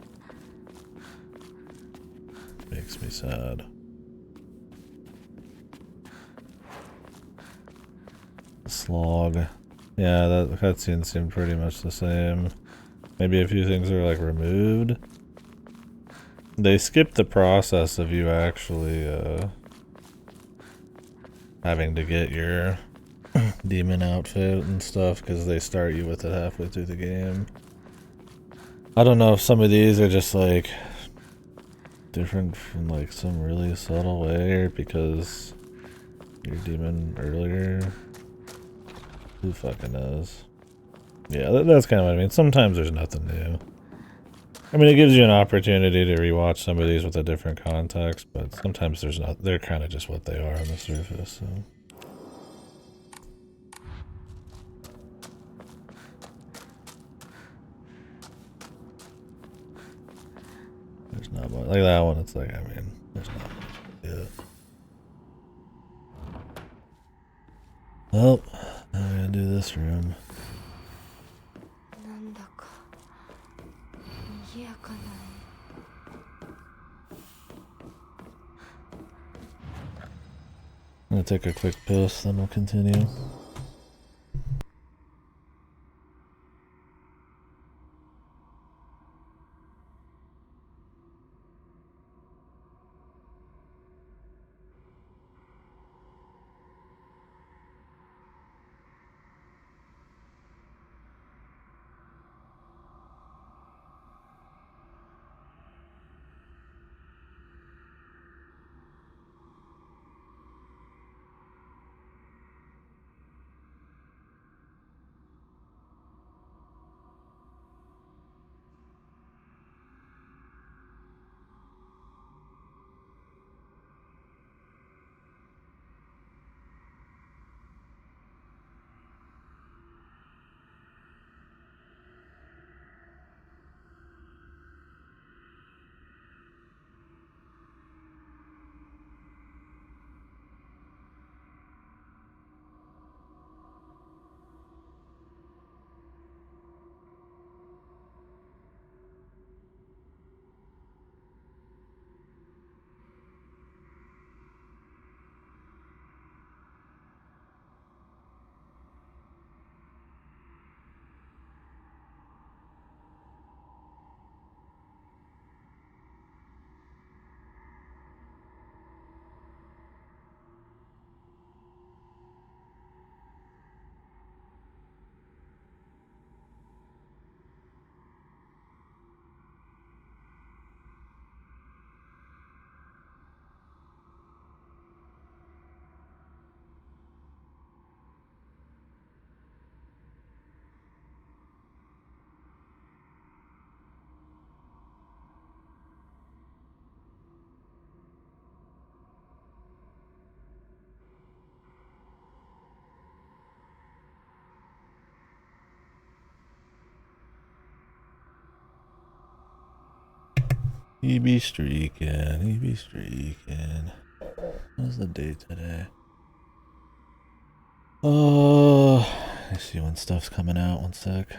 Makes me sad. Slog. Yeah, that cutscene seemed pretty much the same. Maybe a few things are like removed. They skipped the process of you actually having to get your demon outfit and stuff because they start you with it halfway through the game. I don't know if some of these are just like different from like some really subtle way or because your demon earlier. Who fucking knows? Yeah, that's kind of what I mean. Sometimes there's nothing new. I mean, it gives you an opportunity to rewatch some of these with a different context, but sometimes there's not. They're kind of just what they are on the surface. So. There's not much. Like that one, it's like, I mean, there's not much to it. Well, now we're gonna do this room. I'm gonna take a quick piss, then we'll continue. He be streaking, he be streaking. What's the date today? Oh, I see when stuff's coming out. One sec.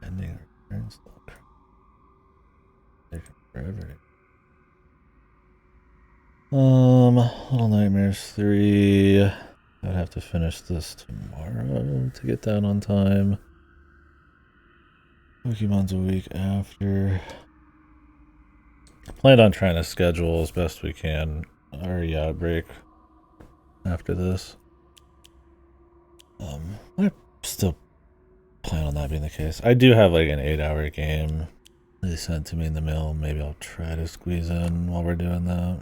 Ending returns. Taking forever. Little Nightmares 3. I'd have to finish this tomorrow to get that on time. Pokemon's a week after. Planned on trying to schedule as best we can our yacht break after this. I still plan on that being the case. I do have like an 8-hour game they sent to me in the mail. Maybe I'll try to squeeze in while we're doing that,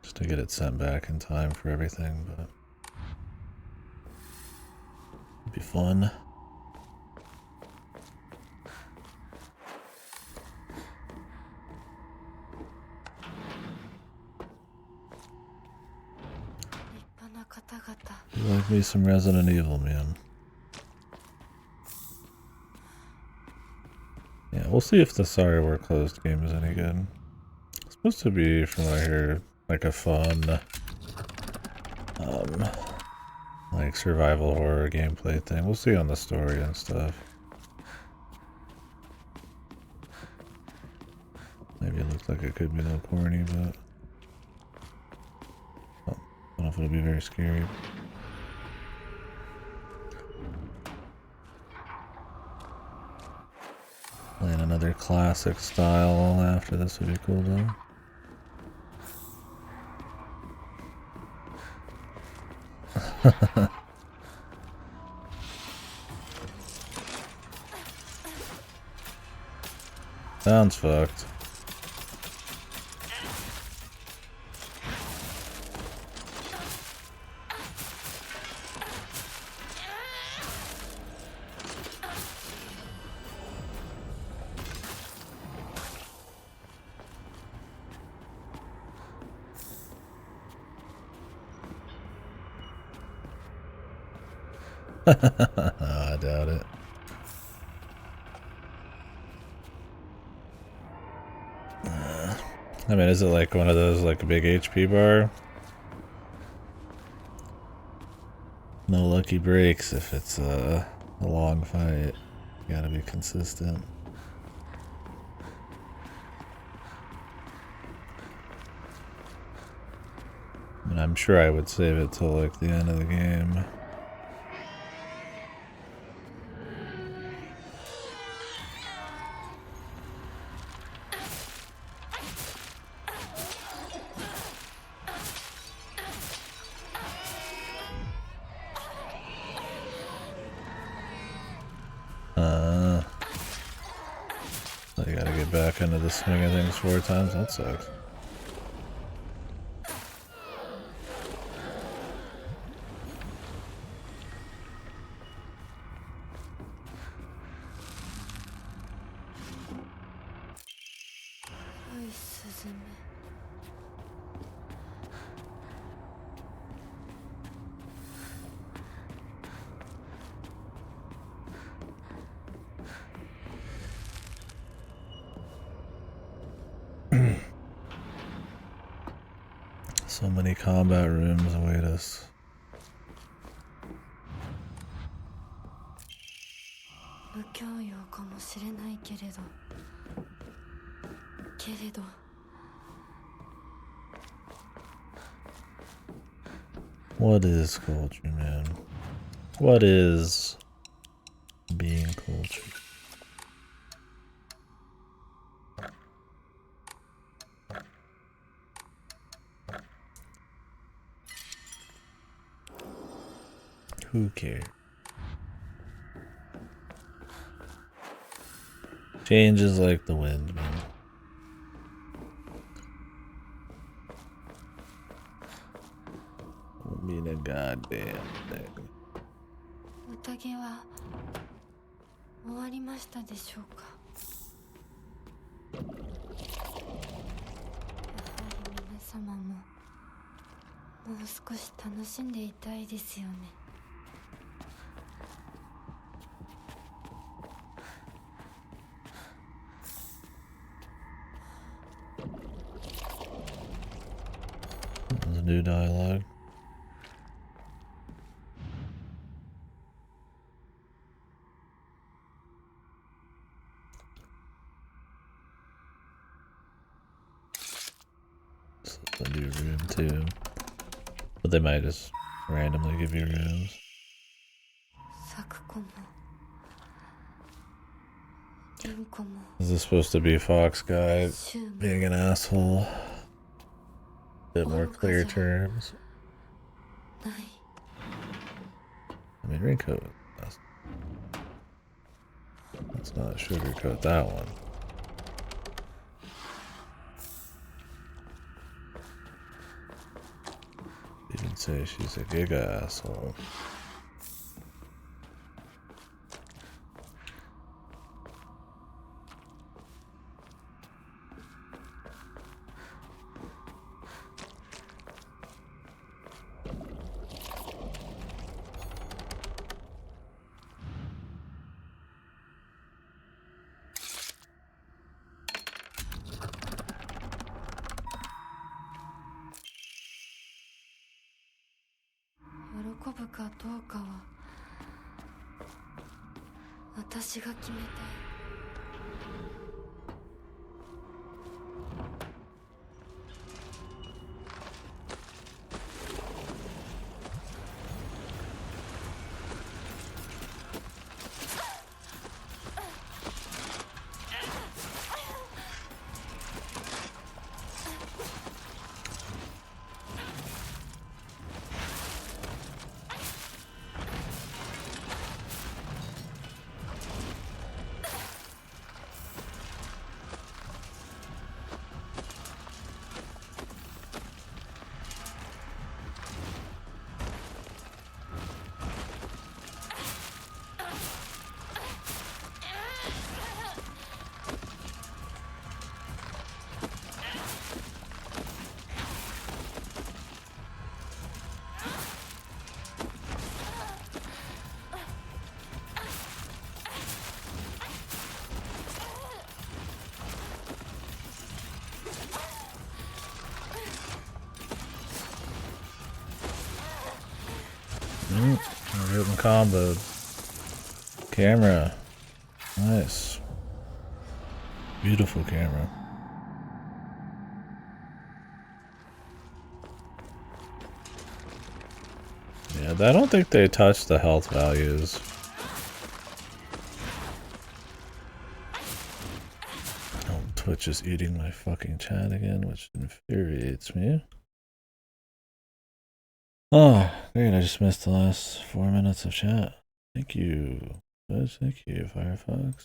just to get it sent back in time for everything, but it'd be fun. You like me some Resident Evil, man. Yeah, we'll see if the Sorry We're Closed game is any good. It's supposed to be, from what I hear, like a fun, like survival horror gameplay thing. We'll see on the story and stuff. Maybe it looks like it could be a little corny, but I don't know if it'll be very scary. Playing another classic style after this would be cool though. Sounds fucked. I doubt it. I mean, is it like one of those, like a big HP bar? No lucky breaks if it's a long fight. You gotta be consistent. I mean, I'm sure I would save it till like the end of the game. So you gotta get back into the swing of things 4 times. That sucks. So many combat rooms await us. What is culture, man? What is being cultured? Who cares? Changes like the wind, man. Won't mean a goddamn thing. 宴は終わりましたでしょうか。やはり皆様ももう少し楽しんでいたいですよね。There's a new dialogue. This is a new room too. But they might just randomly give you rooms. Is this supposed to be Fox guy being an asshole? Bit more clear terms. I mean, raincoat. Let's not sugarcoat that one. Even say she's a giga asshole. We're hitting combo. Camera. Nice. Beautiful camera. Yeah, I don't think they touched the health values. Oh, Twitch is eating my fucking chat again, which infuriates me. Oh, great, I just missed the last 4 minutes of chat. Thank you. Thank you, Firefox.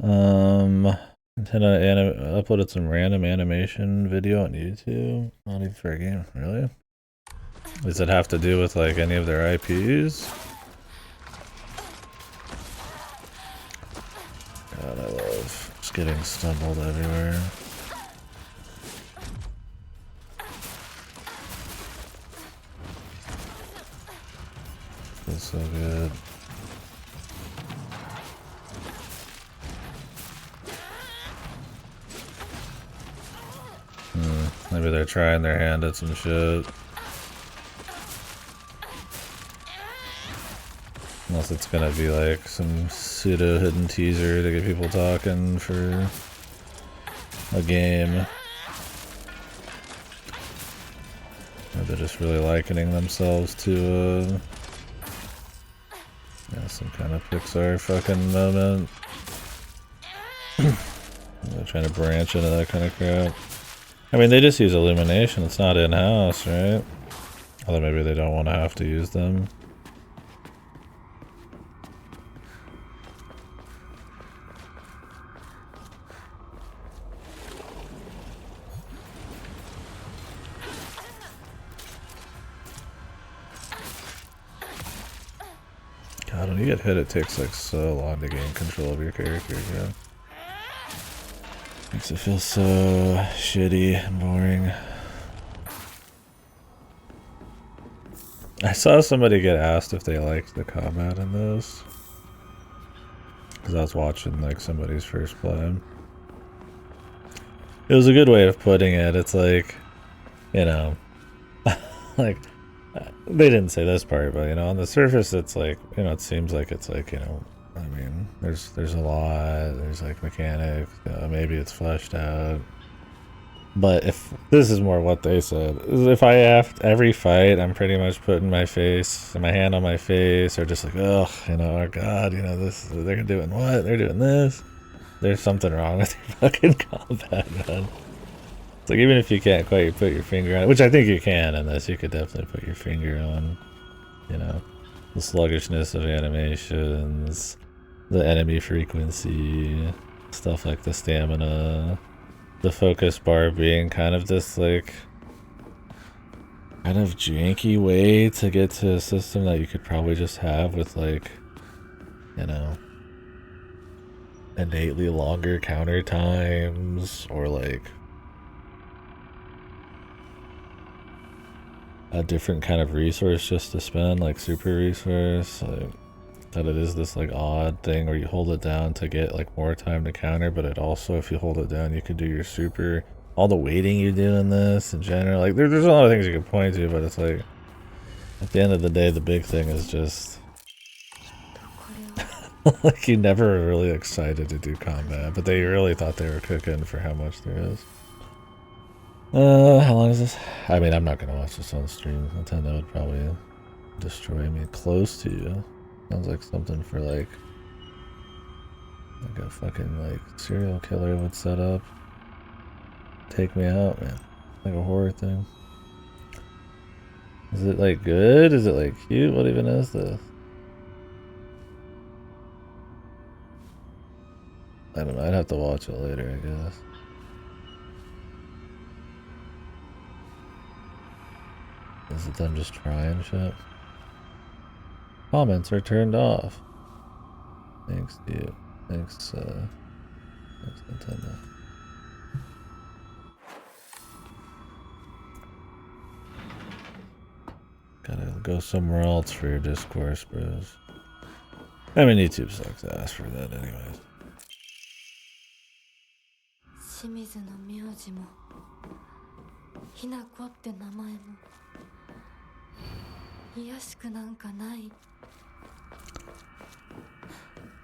Nintendo uploaded some random animation video on YouTube. Not even for a game, really? Does it have to do with like any of their IPs? God, I love just getting stumbled everywhere. Feels so good. Maybe they're trying their hand at some shit. Unless it's gonna be like some pseudo hidden teaser to get people talking for a game. Or they're just really likening themselves to yeah, some kind of Pixar fucking moment. They're trying to branch into that kind of crap. I mean, they just use illumination. It's not in-house, right? Although maybe they don't want to have to use them. God, when you get hit, it takes like so long to gain control of your character, yeah. Makes it feel so shitty and boring. I saw somebody get asked if they liked the combat in this. Because I was watching like somebody's first play. It was a good way of putting it. It's like, you know, like they didn't say this part, but you know, on the surface, it's like, you know, it seems like it's like, you know, I mean, there's a lot, there's like mechanics, maybe it's fleshed out. But if this is more what they said, if I have every fight, I'm pretty much putting my hand on my face, or just like, ugh, you know, oh god, you know, they're doing what? They're doing this. There's something wrong with your fucking combat, man. It's like, even if you can't quite put your finger on it, which I think you can in this, you could definitely put your finger on, you know, the sluggishness of animations, the enemy frequency, stuff like the stamina, the focus bar being kind of this, like, kind of janky way to get to a system that you could probably just have with, like, you know, innately longer counter times, or like a different kind of resource just to spend, like super resource, like that it is this like odd thing where you hold it down to get like more time to counter, but it also, if you hold it down, you can do your super, all the waiting you do in this in general, like there's a lot of things you can point to, but it's like at the end of the day, the big thing is just like you never were really excited to do combat, but they really thought they were cooking for how much there is. How long is this? I mean, I'm not gonna watch this on stream. Nintendo would probably destroy me. Close to you. Sounds like something for like a fucking like serial killer would set up. Take me out, man. Like a horror thing. Is it like good? Is it like cute? What even is this? I don't know. I'd have to watch it later, I guess. Is it them just trying shit? Comments are turned off. Thanks, dude. Thanks, thanks, Nintendo. Gotta go somewhere else for your discourse, bros. I mean, YouTube sucks ass for that, anyways. 清水の名字もひな子って名前も卑しくなんかない。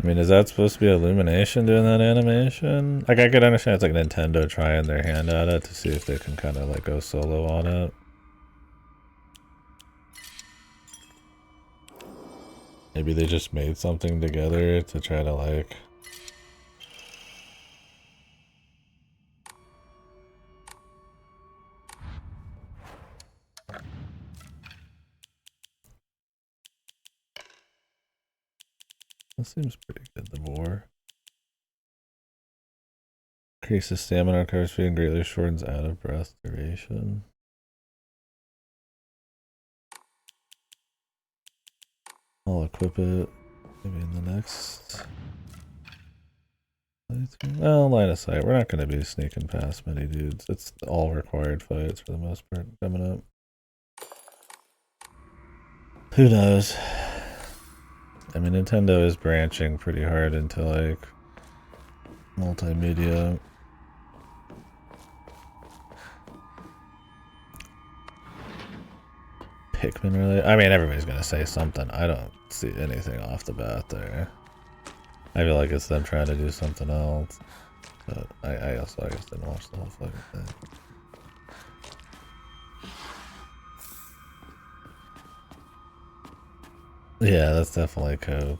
I mean, is that supposed to be Illumination doing that animation? Like, I could understand it's like Nintendo trying their hand at it to see if they can kind of like go solo on it. Maybe they just made something together to try to like... That seems pretty good, the boar. Increases stamina, recovery speed, and greatly shortens out of breath duration. I'll equip it maybe in the next playthrough. Well, line of sight. We're not going to be sneaking past many dudes. It's all required fights for the most part coming up. Who knows? I mean, Nintendo is branching pretty hard into like multimedia. Pikmin really? I mean, everybody's gonna say something. I don't see anything off the bat there. I feel like it's them trying to do something else. But I also, I guess, didn't watch the whole fucking thing. Yeah, that's definitely a cope.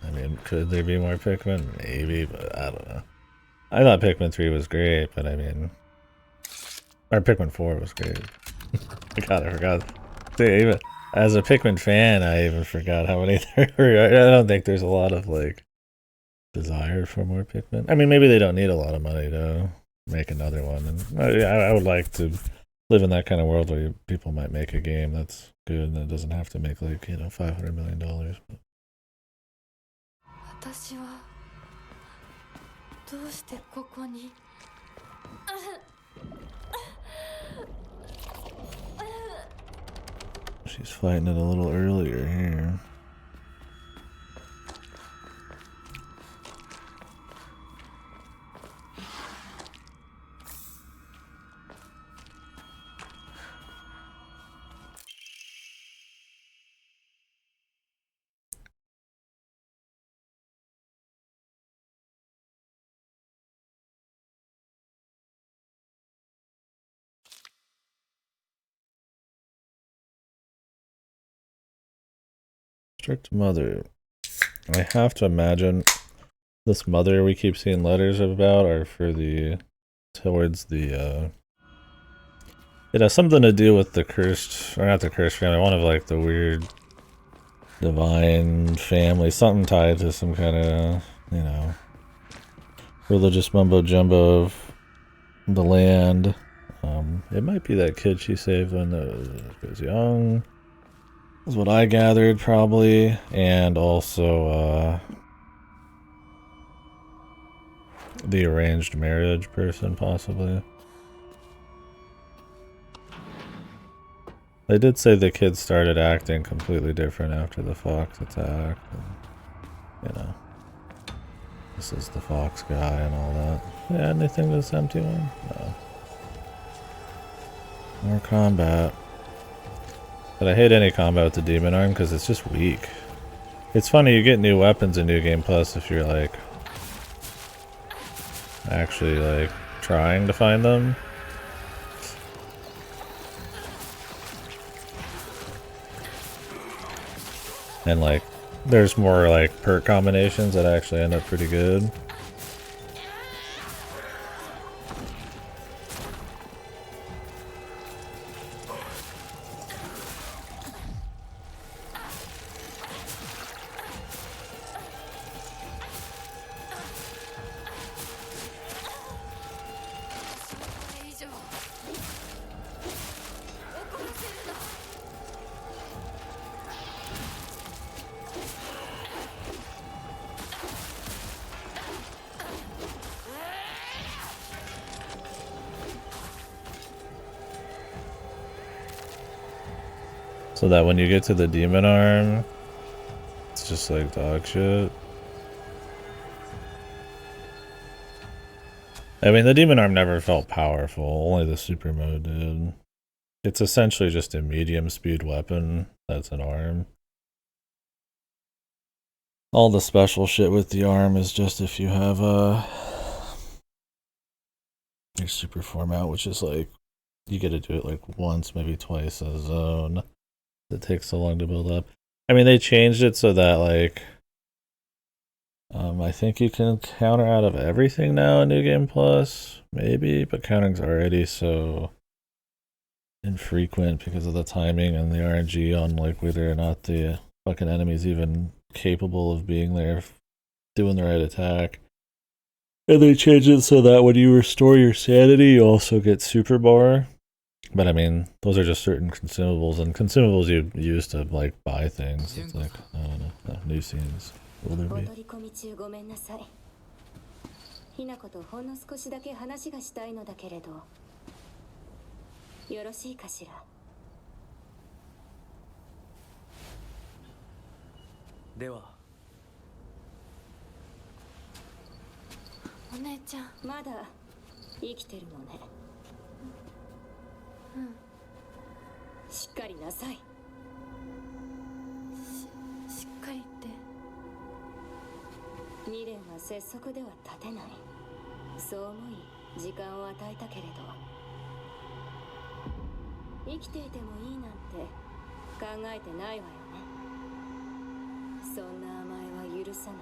I mean, could there be more Pikmin? Maybe, but I don't know. I thought Pikmin 3 was great, but I mean... Or Pikmin 4 was great. God, I forgot. Dude, even as a Pikmin fan, I even forgot how many there were. I don't think there's a lot of, like, desire for more Pikmin. I mean, maybe they don't need a lot of money to make another one. And I would like to live in that kind of world where people might make a game that's good and that doesn't have to make, like, you know, $500 million. But... 私はどうしてここに She's fighting it a little earlier here. Strict mother. I have to imagine this mother we keep seeing letters about are for the towards the it has something to do with the cursed, or not the cursed family, one of like the weird divine family, something tied to some kind of, you know, religious mumbo jumbo of the land. It might be that kid she saved when she was young, is what I gathered probably, and also the arranged marriage person possibly. They did say the kid started acting completely different after the fox attack, and, you know, this is the fox guy and all that. Yeah, anything to this empty one? No. More combat. But I hate any combat with the demon arm because it's just weak. It's funny, you get new weapons in New Game Plus if you're like actually like trying to find them. And like there's more like perk combinations that actually end up pretty good. So that when you get to the demon arm, it's just like dog shit. I mean, the demon arm never felt powerful, only the super mode did. It's essentially just a medium speed weapon that's an arm. All the special shit with the arm is just if you have your super form out, which is like, you get to do it like once, maybe twice a zone. It takes so long to build up. I mean, they changed it so that like I think you can counter out of everything now in New Game Plus, maybe, but countering's already so infrequent because of the timing and the RNG on like whether or not the fucking enemy's even capable of being there, doing the right attack. And they changed it so that when you restore your sanity, you also get super bar. But I mean, those are just certain consumables, and consumables you use to like buy things. It's like, I don't know, new scenes. Will there be? ひなことほんの少しだけ話がしたいのだけれど、よろしいかしら。ではお姉ちゃん、まだ生きてるのね。うん。しっかりなさい。しっかりって。未練は拙速では立てない。そう思い時間を与えたけれど、生きていてもいいなんて考えてないわよね。そんな甘えは許さない。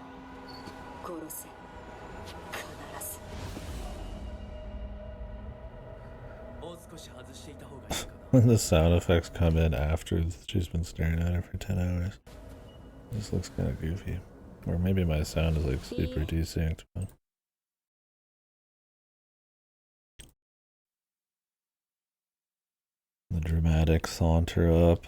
殺せ。必ず。もう少し外していた方がいいかな。When the sound effects come in after she's been staring at her for 10 hours. This looks kind of goofy. Or maybe my sound is like super desynced. But... the dramatic saunter up.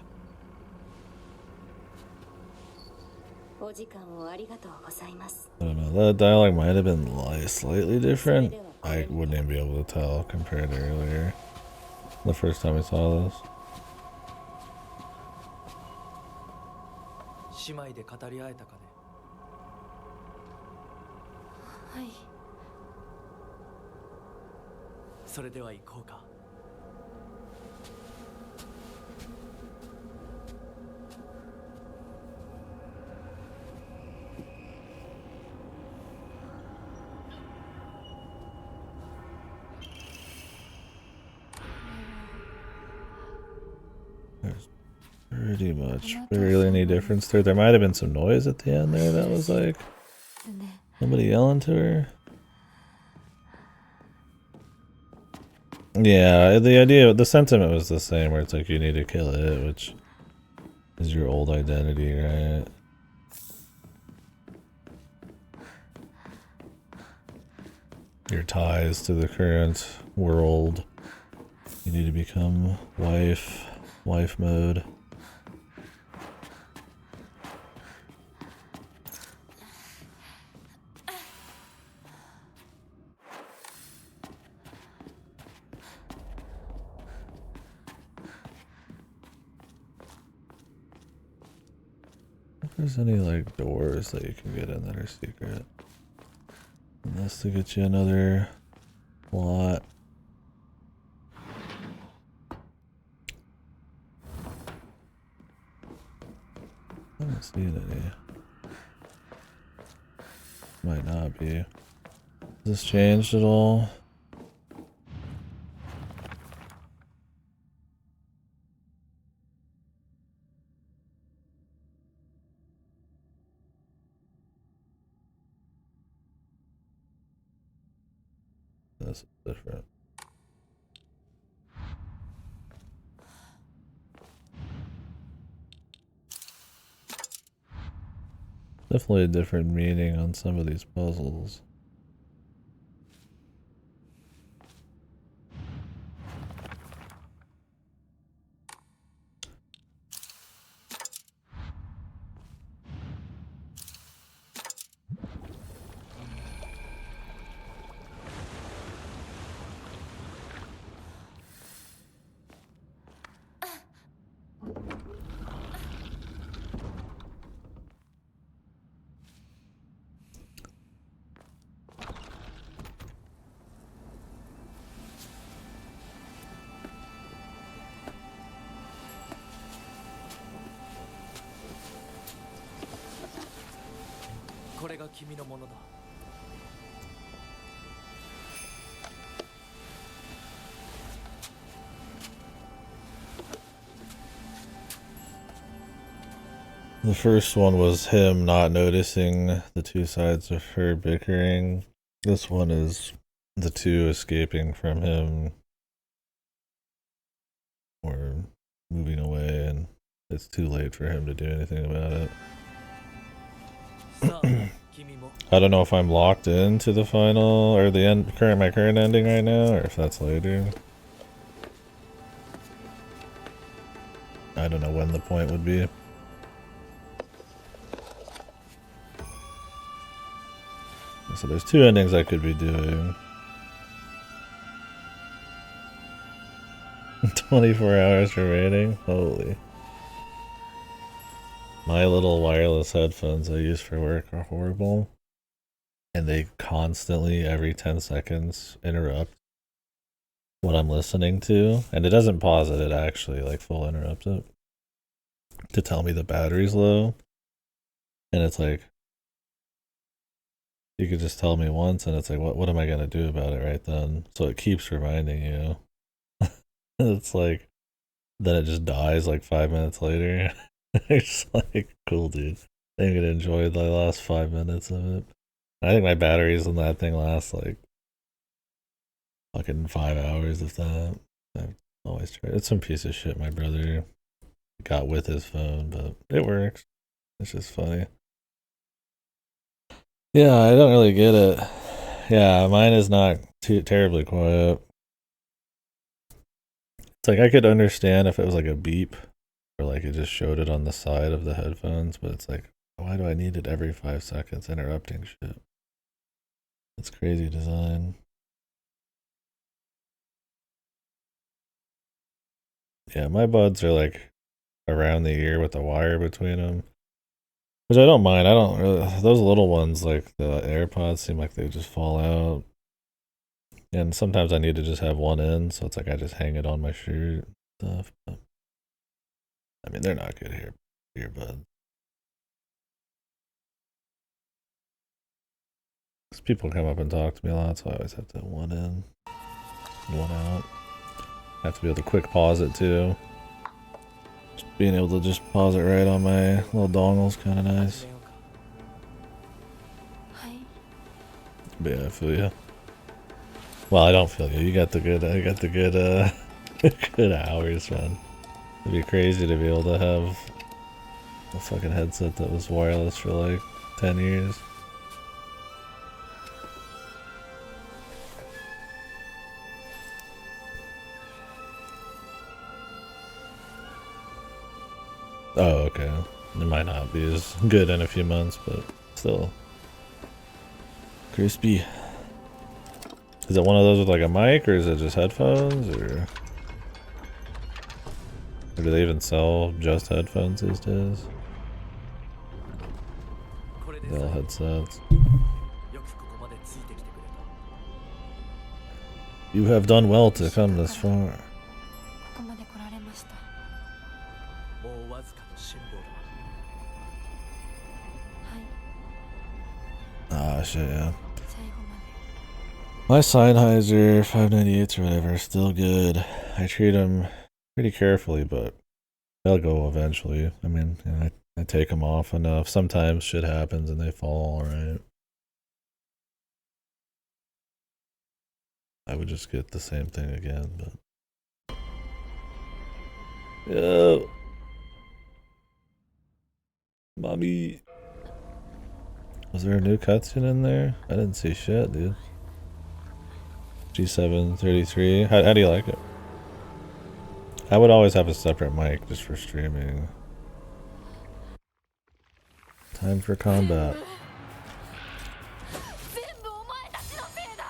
お時間をありがとうございます。 I don't know, that dialogue might have been slightly different. I wouldn't even be able to tell compared to earlier. The first time I saw this. 姉妹で語り合えたかね。はい。それでは行こうか。pretty much barely any difference there. There might have been some noise at the end there that was like somebody yelling to her. Yeah, the idea, the sentiment was the same, where it's like you need to kill it, which is your old identity, right? Your ties to the current world. You need to become wife mode. If there's any like doors that you can get in that are secret. Unless to get you another plot. I haven't seen any. Might not be. Has this changed at all? This is different. Definitely a different meaning on some of these puzzles. The first one was him not noticing the two sides of her bickering. This one is the two escaping from him or moving away, and it's too late for him to do anything about it. I don't know if I'm locked into the final or the end, my current ending right now, or if that's later. I don't know when the point would be. So there's two endings I could be doing. 24 hours remaining? Holy. My little wireless headphones I use for work are horrible. And they constantly, every 10 seconds, interrupt what I'm listening to. And it doesn't pause it, it actually like full interrupts it. To tell me the battery's low. And it's like, you could just tell me once and it's like, what am I going to do about it right then? So it keeps reminding you. It's like, then it just dies like 5 minutes later. It's like, cool, dude. I'm gonna enjoy the last 5 minutes of it. I think my batteries on that thing last like fucking 5 hours, if that. I've always tried. It's some piece of shit my brother got with his phone, but it works. It's just funny. Yeah, I don't really get it. Yeah, mine is not too terribly quiet. It's like I could understand if it was like a beep or like it just showed it on the side of the headphones, but it's like, why do I need it every 5 seconds interrupting shit? It's crazy design. Yeah, my buds are like around the ear with a wire between them, which I don't mind. I don't really, those little ones like the AirPods seem like they just fall out. And sometimes I need to just have one in, so it's like I just hang it on my shirt and stuff. But, I mean, they're not good earbuds. Because people come up and talk to me a lot, so I always have to have one in, one out. I have to be able to quick pause it too. Being able to just pause it right on my little dongle is kind of nice. はい。 But yeah, I feel you. Well, I don't feel you. You got the good. I got the good. Good hours, man. It'd be crazy to be able to have a fucking headset that was wireless for like 10 years. Oh, okay. It might not be as good in a few months, but still. Crispy. Is it one of those with like a mic, or is it just headphones, or do they even sell just headphones these days? They all headsets. You have done well to come this far. ここまで来られました。もうわずかの辛抱だ。はい。 Ah, shit, yeah. 最後まで。 My Sennheiser 598s or whatever are still good. I treat them pretty carefully, but they'll go eventually. I mean, you know, I take them off enough. Sometimes shit happens and they fall alright. I would just get the same thing again, but... Yo! Mommy! Was there a new cutscene in there? I didn't see shit, dude. G733. How do you like it? I would always have a separate mic just for streaming. Time for combat. 全部お前たちのせいだ。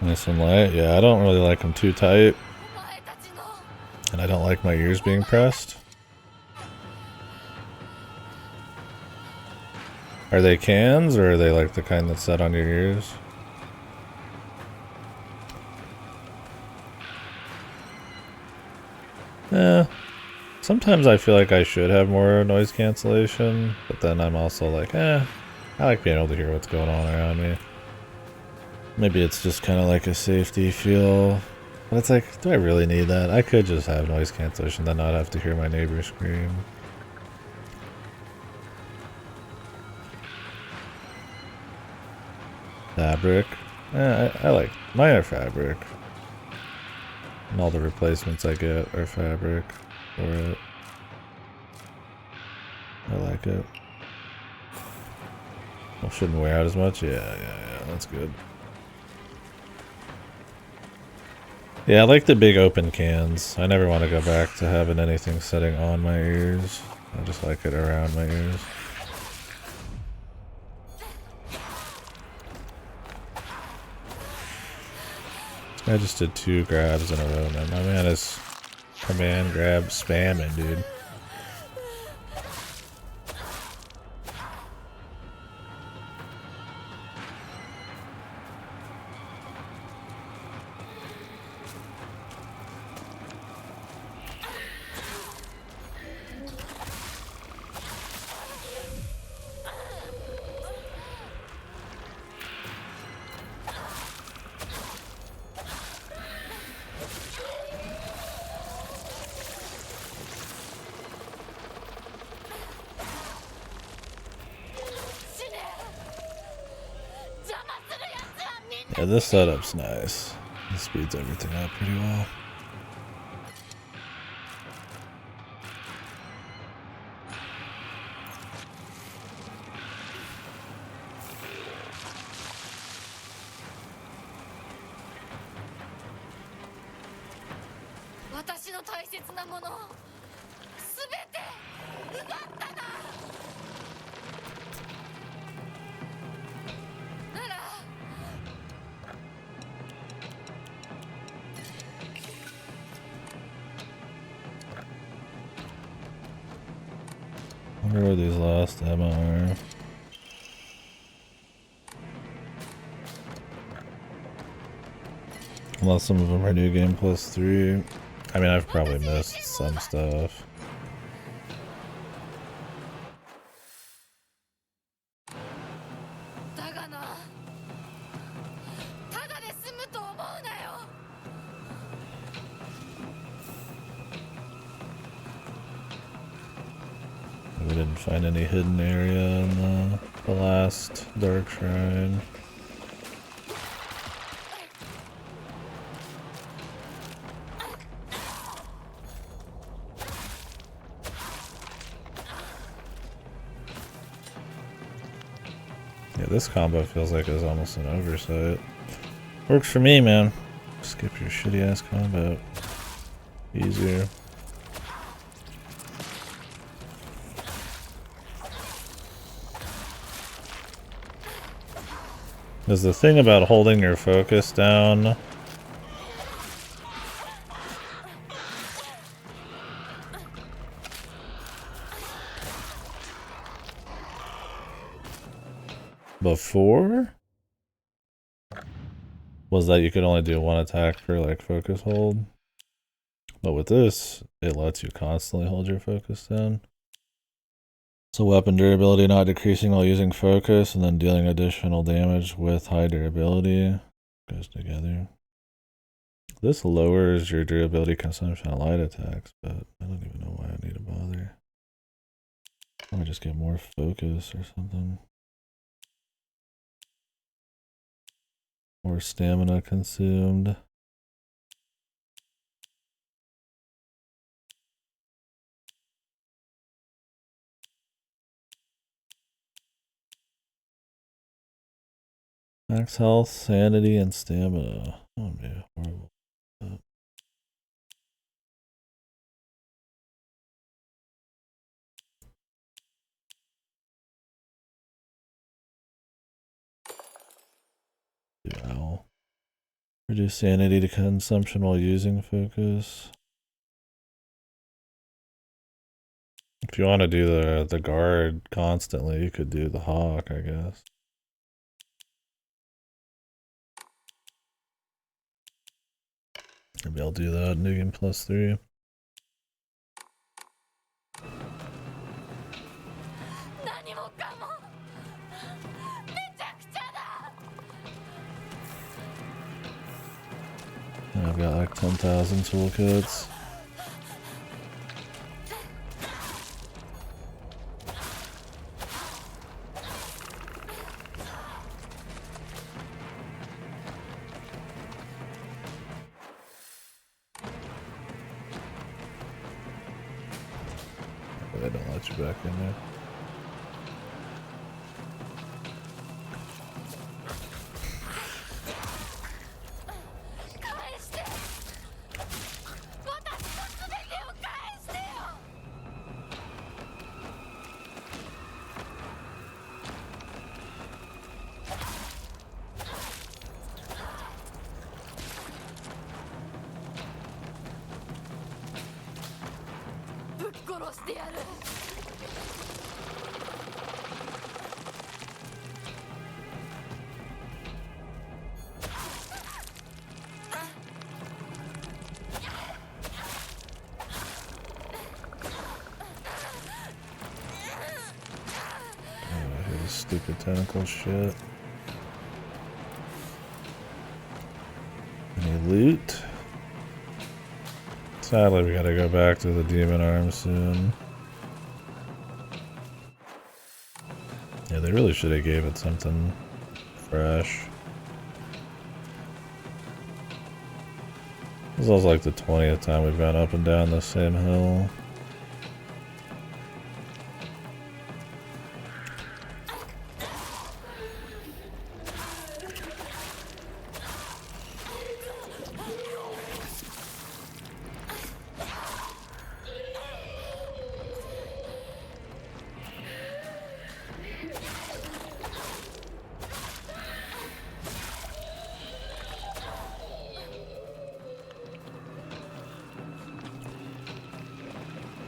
Nice and light. Yeah, I don't really like them too tight. And I don't like my ears being pressed. Are they cans, or are they like the kind that's set on your ears? Yeah. Sometimes I feel like I should have more noise cancellation, but then I'm also like, I like being able to hear what's going on around me. Maybe it's just kind of like a safety feel. But it's like, do I really need that? I could just have noise cancellation, then not have to hear my neighbor scream. Fabric. I like, mine are fabric. And all the replacements I get are fabric for it. I like it. Well, shouldn't wear out as much? Yeah, that's good. Yeah, I like the big open cans. I never want to go back to having anything sitting on my ears. I just like it around my ears. I just did 2 grabs in a row, man. My man is command grab spamming, dude. Yeah, this setup's nice. It speeds everything up pretty well. I wonder where these last ammo are. Unless some of them are New Game Plus 3. I mean, I've probably missed some stuff. find any hidden area in the last dark shrine. Yeah, this combo feels like it's almost an oversight. Works for me, man. Skip your shitty ass combo. Easier. There's the thing about holding your focus down. Before was that you could only do one attack for like focus hold, but with this it lets you constantly hold your focus down. So weapon durability not decreasing while using focus, and then dealing additional damage with high durability goes together. This lowers your durability consumption on light attacks, but I don't even know why I need to bother. I might just get more focus or something. More stamina consumed. Max health, sanity, and stamina. Oh man, horrible. Ow. Reduce sanity to consumption while using focus. If you want to do the guard constantly, you could do the hawk, I guess. Maybe I'll do that. New game +3. I've got like 10,000 toolkits. But they don't let you back in there. Stupid tentacle shit. Any loot? Sadly, we gotta go back to the demon arm soon. Yeah, they really should have gave it something fresh. This is also like the 20th time we've gone up and down the same hill.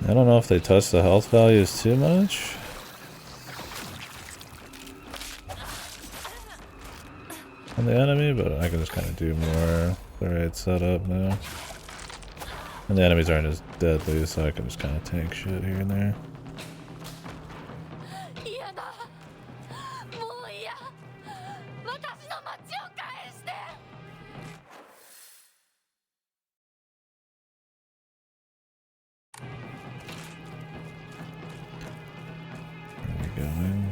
I don't know if they touch the health values too much. On the enemy, but I can just kind of do more the right setup now. And the enemies aren't as deadly, so I can just kind of tank shit here and there. Keep going.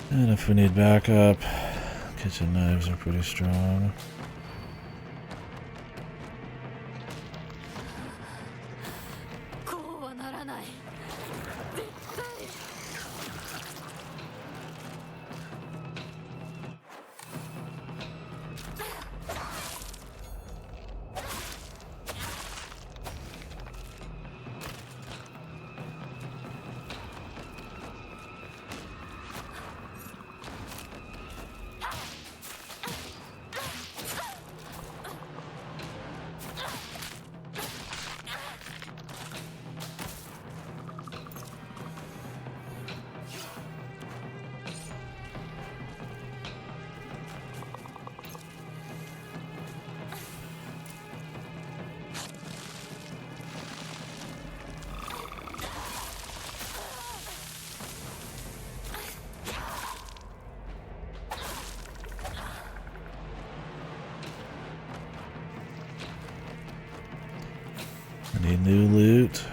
And if we need backup, kitchen knives are pretty strong. I need new loot.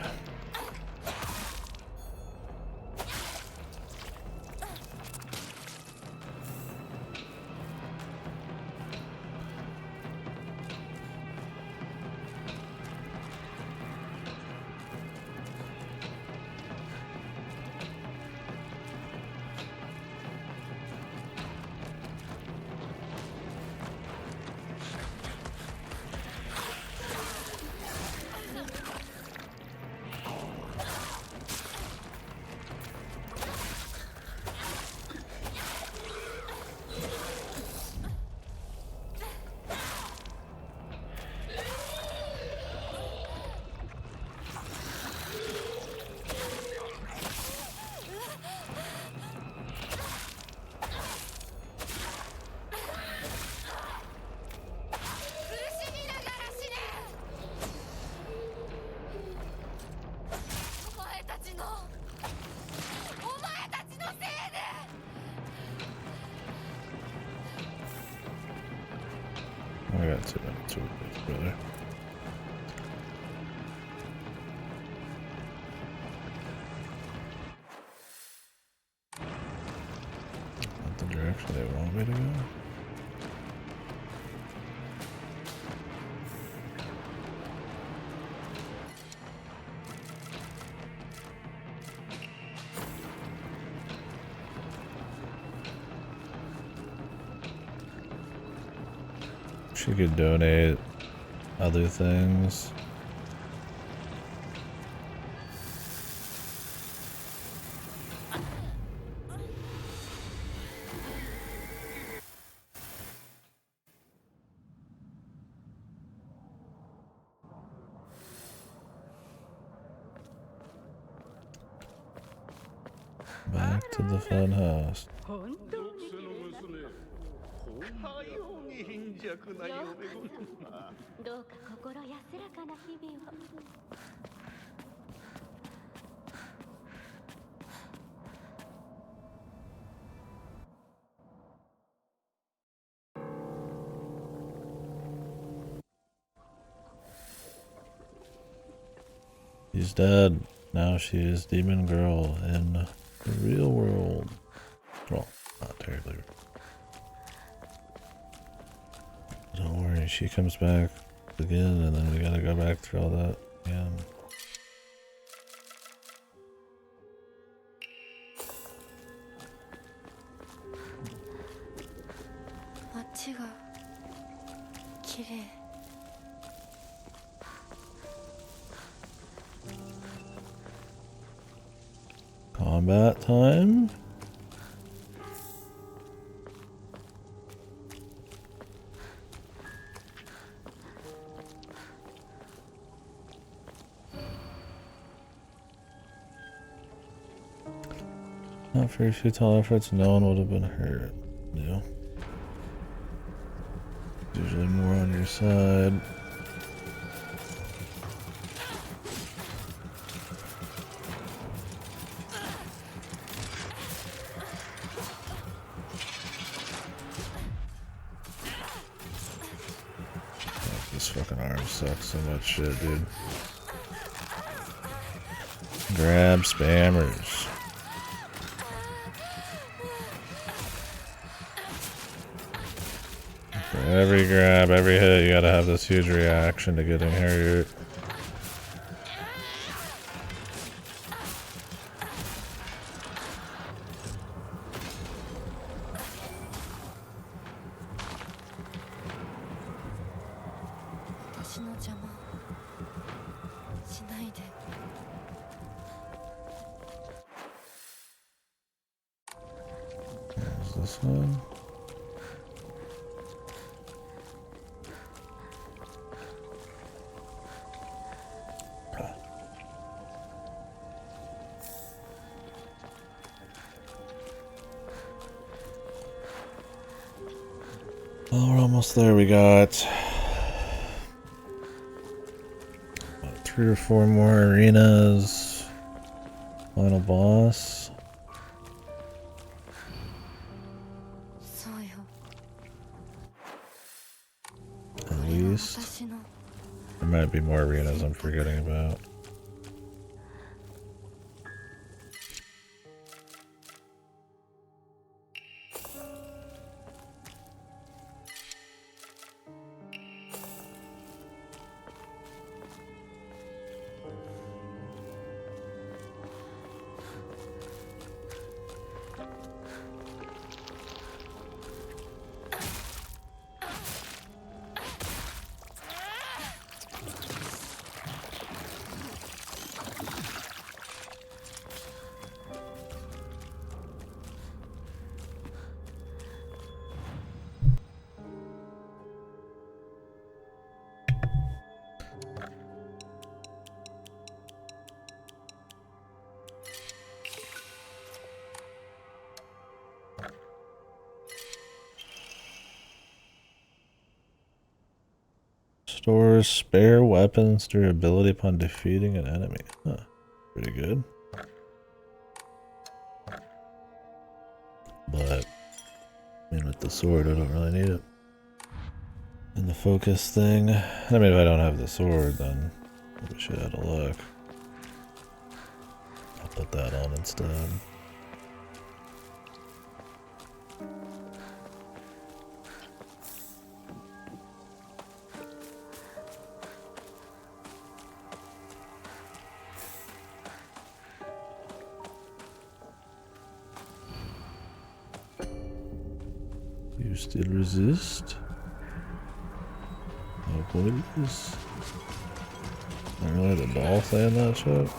I got 2 minutes with this, brother. Not the direction they want me to go. She could donate other things. Back to the fun house. どうか心安らかな日々を。He's dead. Now she is Demon Girl in the real world. Well, not terribly. Don't worry, she comes back again, and then we gotta go back through all that again. Combat time. Not for your futile efforts, no one would have been hurt. Yeah. Usually more on your side. This fucking arm sucks so much shit, dude. Grab spammers. For every grab, every hit, you gotta have this huge reaction to getting hurt. There's this one. Well, we're almost there. We got about 3 or 4 more arenas. Final boss. At least. There might be more arenas I'm forgetting about. Stores spare weapons durability upon defeating an enemy. Huh. Pretty good. But, I mean, with the sword, I don't really need it. And the focus thing, I mean, if I don't have the sword, then we should have a look. I'll put that on instead. You still resist? Oh, please. Not really the doll saying that shit?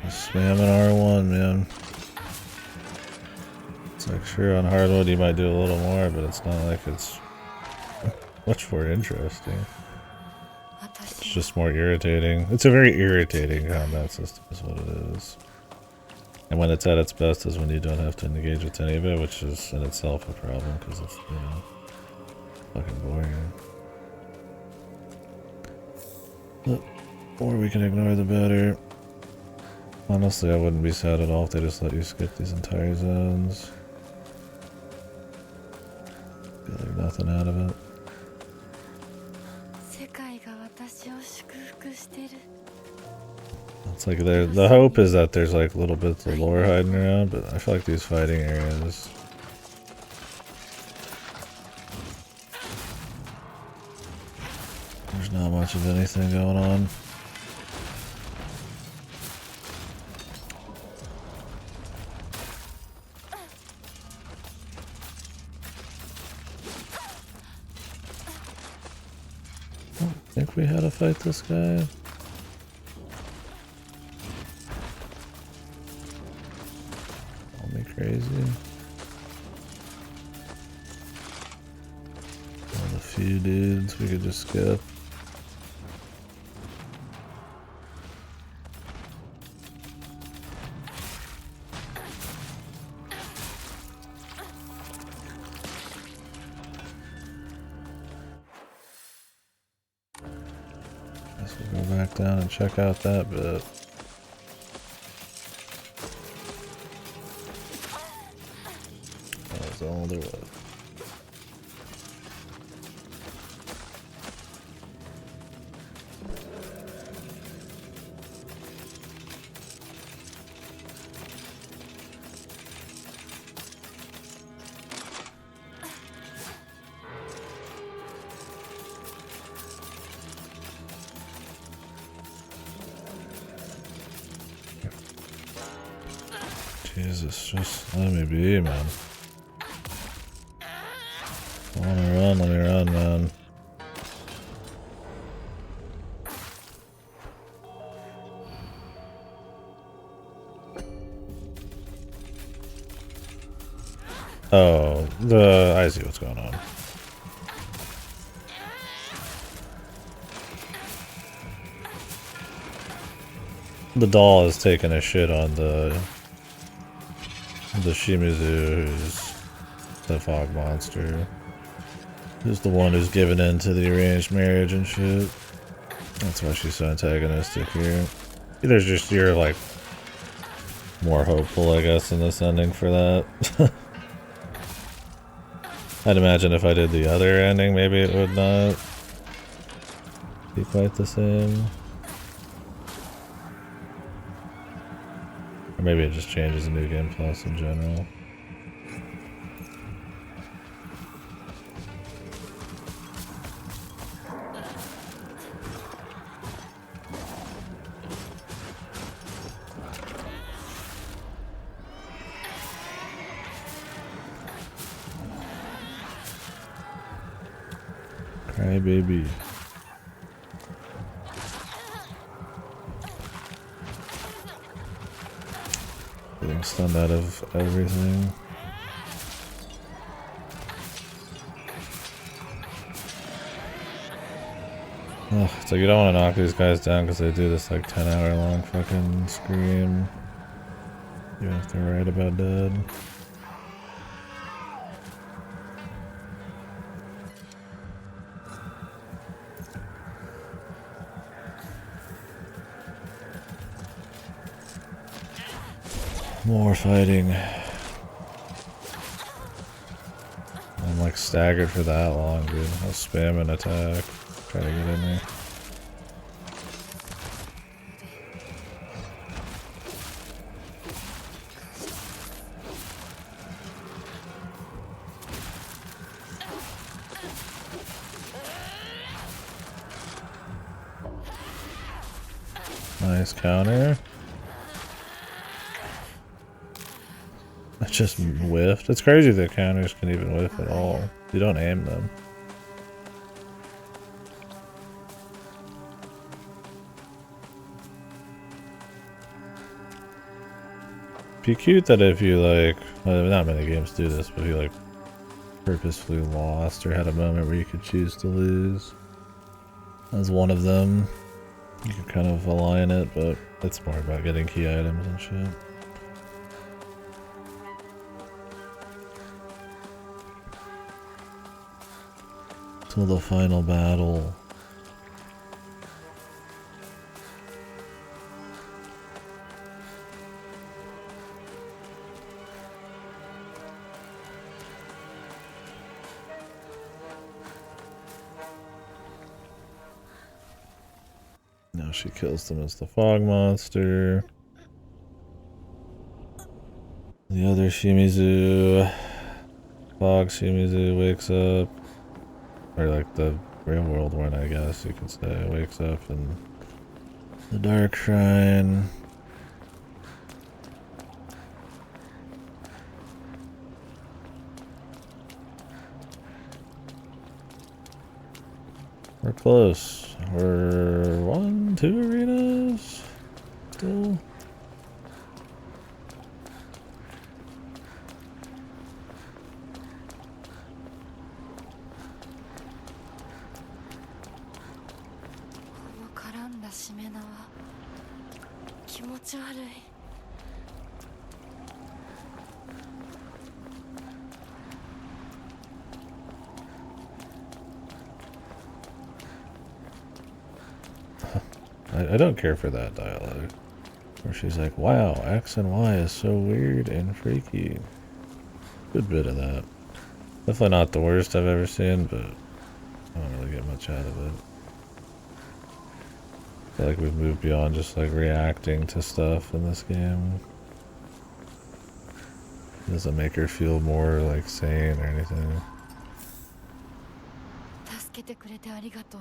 Spamming R1, man. It's like, sure, on hardwood you might do a little more, but it's not like it's much more interesting. It's just more irritating. It's a very irritating combat system is what it is. And when it's at its best is when you don't have to engage with any of it, which is in itself a problem because it's, you know, fucking boring. But the more we can ignore, the better. Honestly, I wouldn't be sad at all if they just let you skip these entire zones. Get like nothing out of it. It's like the hope is that there's like little bits of lore hiding around, but I feel like these fighting areas there's There's not much of anything going on. I think we had to fight this guy. Call me crazy. Got a few dudes we could just skip. Guess we'll go back down and check out that bit. That was all there was. Jesus, just let me be, man. I wanna run, let me run, man. Oh, I see what's going on. The doll is taking a shit on the Shimizu, who's the fog monster. Who's the one who's given in to the arranged marriage and shit. That's why she's so antagonistic here. There's just, you're like more hopeful, I guess, in this ending for that. I'd imagine if I did the other ending, maybe it would not be quite the same. Or maybe it just changes the New Game Plus in general. Cry baby. Getting stunned out of everything. Ugh, it's like you don't want to knock these guys down because they do this like 10-hour long fucking scream. Even if they're right about dead. More fighting. I'm like staggered for that long, dude. I'll spam an attack. Try to get in there. Nice counter. I just whiffed. It's crazy that counters can even whiff at all. You don't aim them. Be cute that if you like, well, not many games do this, but if you like purposefully lost or had a moment where you could choose to lose, as one of them, you could kind of align it, but it's more about getting key items and shit. Till the final battle. Now she kills them as the fog monster. The other Shimizu, fog Shimizu wakes up. Or like the real world one, I guess you could say. Wakes up in the dark shrine. We're close. We're 1, 2 arenas still. I don't care for that dialogue. Where she's like, wow, X and Y is so weird and freaky. Good bit of that. Definitely not the worst I've ever seen, but I don't really get much out of it. I feel like we've moved beyond just like reacting to stuff in this game. It doesn't make her feel more like sane or anything. 助けてくれてありがとう。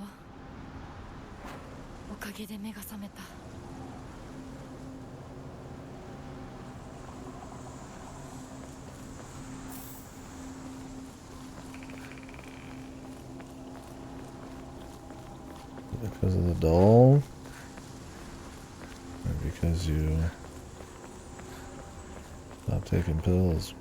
おかげで目が覚めた。Because of the doll? Or because you stopped taking pills?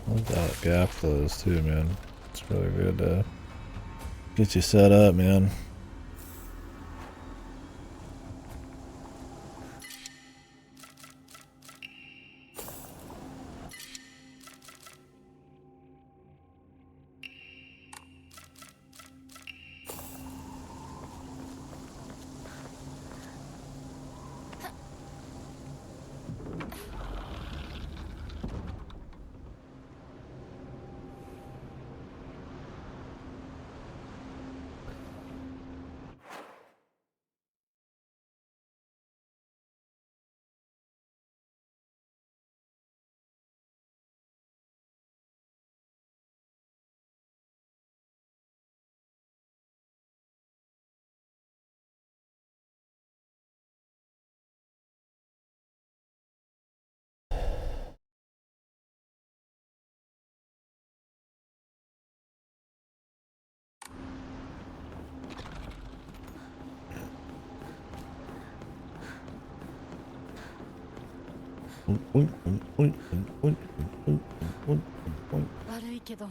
I like that gap close too, man. It's really good to get you set up, man. What 悪いけど、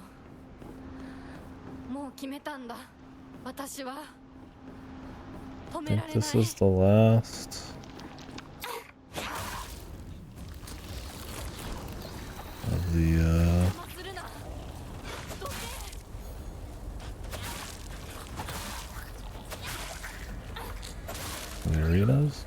もう決めたんだ。私は止 I めら think れない。 this is the last of the arenas.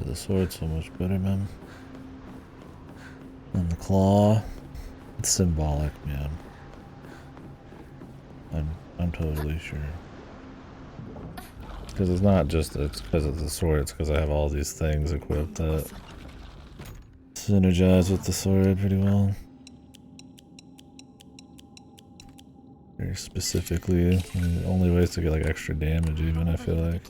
The sword's so much better, man. And the claw, it's symbolic, man. I'm totally sure. Because it's not just it's because of the sword, it's because I have all these things equipped that synergize with the sword pretty well. Very specifically, the only ways to get like extra damage even, I feel like.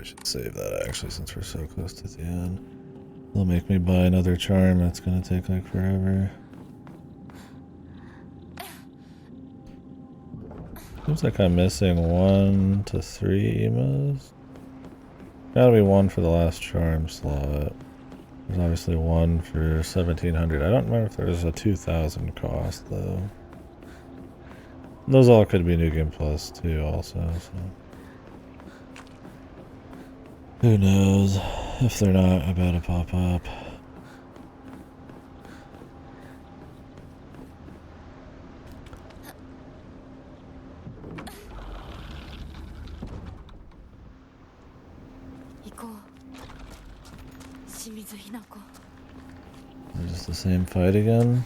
I should save that actually since we're so close to the end. They'll make me buy another charm that's gonna take like forever. Seems like I'm missing 1 to 3 emas. Gotta be 1 for the last charm slot. There's obviously 1 for 1700. I don't remember if there's a 2000 cost though. Those all could be New Game Plus too also, so. Who knows? If they're not about to pop up. Is this the same fight again?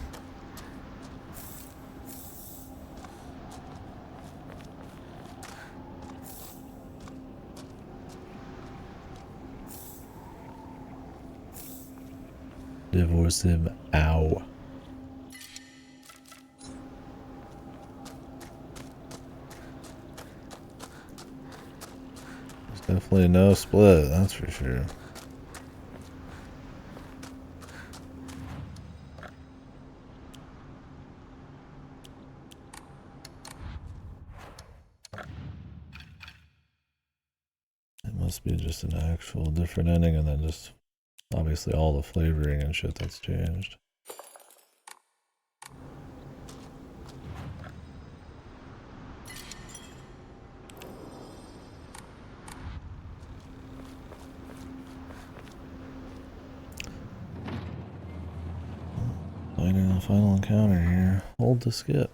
Divorce him. Ow. There's definitely no split, that's for sure. It must be just an actual different ending and then just obviously all the flavoring and shit that's changed. Finding the final encounter here. Hold to skip.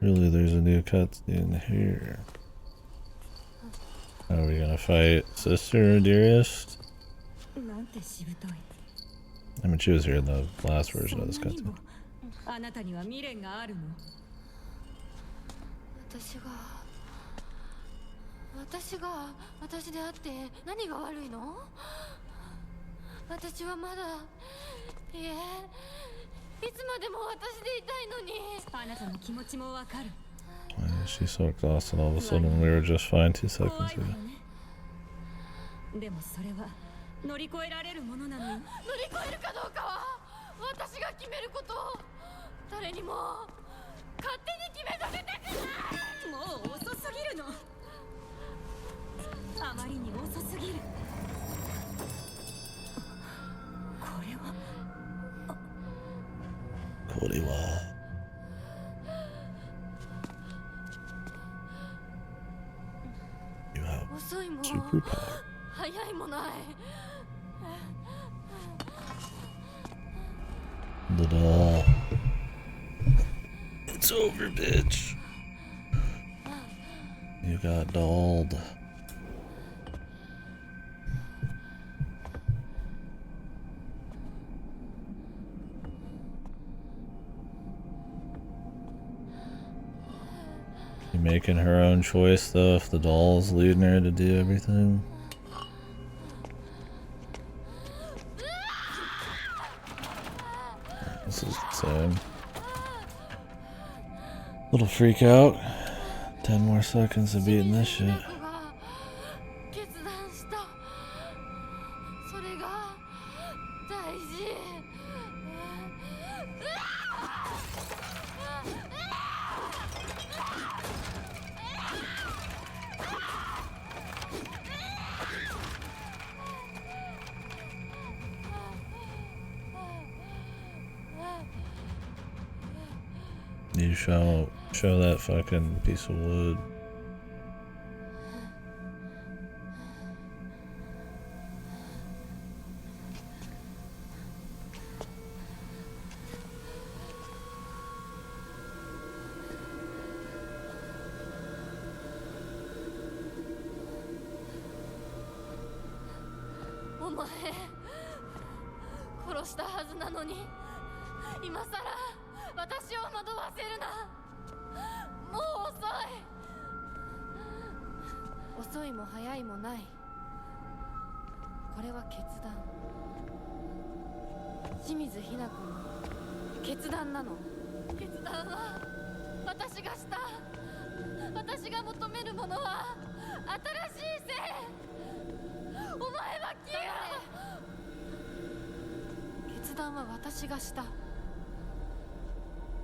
Really, there's a new cutscene here. Are we gonna fight Sister Dearest? I mean, she was here in the last version of this cutscene. あなたには未練があるの。私であって何が悪いの？私はまだ、いえ、いつまでも私でいたいのに。あなたの気持ちもわかる。Why is she so exhausted all of a sudden when we were just fine 2 seconds ago? でもそれは乗り越えられるものなのよ。乗り越えるかどうかは私が決めること。誰にも勝手に決めさせたくない。もう遅すぎるの。あまりに遅すぎる。これは。これは。You have 遅いも super power. 早いもない。The doll. It's over, bitch. You got dolled. You making her own choice though if the doll's leading her to do everything? This is insane. Little freak out. 10 more seconds of beating this shit. 決断した。それが大事。You show that fucking piece of wood.お前殺したはずなのに今さら私を惑わせるな。もう遅い。遅いも早いもない。これは決断。清水ひな子の決断なの。決断は私がした。私が求めるものは新しい性。お前は消えろ。決断は私がした。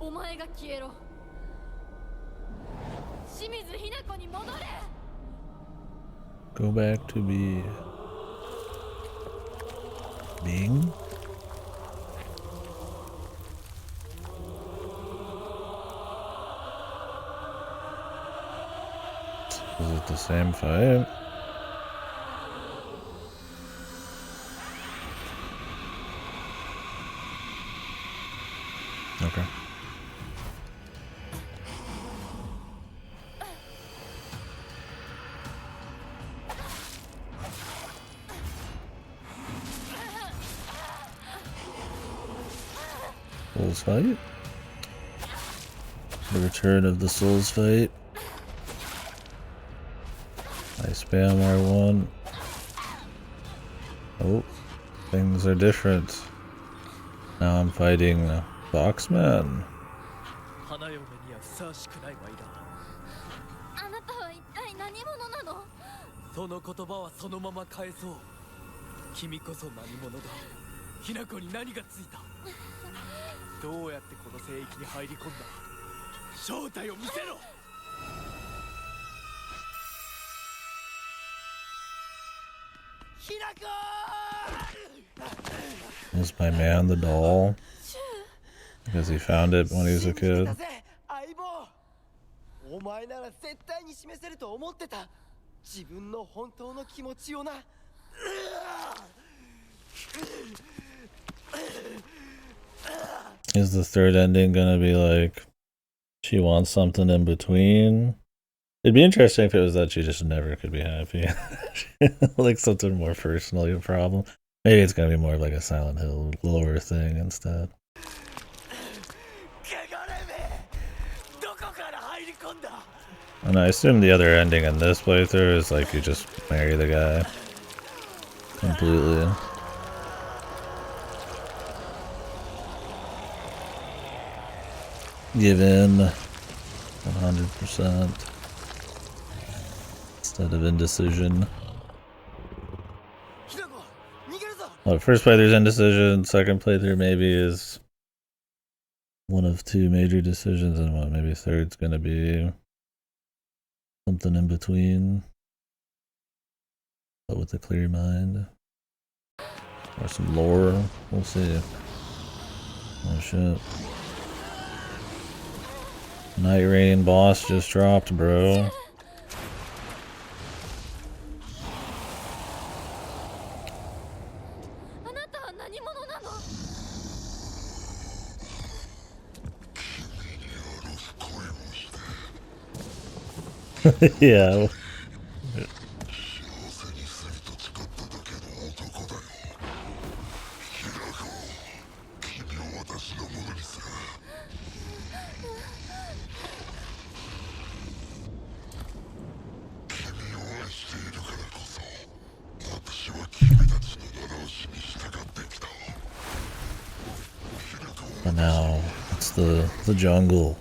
お前が消えろ。清水ひな子に戻れ。 Go back to being? Is it the same fight? Okay. Souls fight? The return of the Souls fight. I spam R1. Oh, things are different. Now I'm fighting Boxman. 花嫁にはふさわしくないわいだ。あなたは一体何者なの。その言葉はそのまま返そう。君こそ何者だ。ひな子に何がついた。どうやってこの聖域に入り込んだ。正体を見せろ。ひなこ Was my man the doll? Because he found it when he was a kid. 相棒、お前なら絶対に示せると思ってた。自分の本当の気持ちをな。Is the third ending gonna be like she wants something in between? It'd be interesting if it was that she just never could be happy. Like something more personal, your problem. Maybe it's gonna be more of like a Silent Hill lore thing instead. And I assume the other ending in this playthrough is like you just marry the guy completely. Give in 100% instead of indecision. Well, first playthrough's indecision, second playthrough maybe is one of two major decisions, and what, maybe third's gonna be something in between, but with a clear mind. Or some lore, we'll see. Oh shit. Night Rain boss just dropped, bro. Yeah. But now it's the jungle.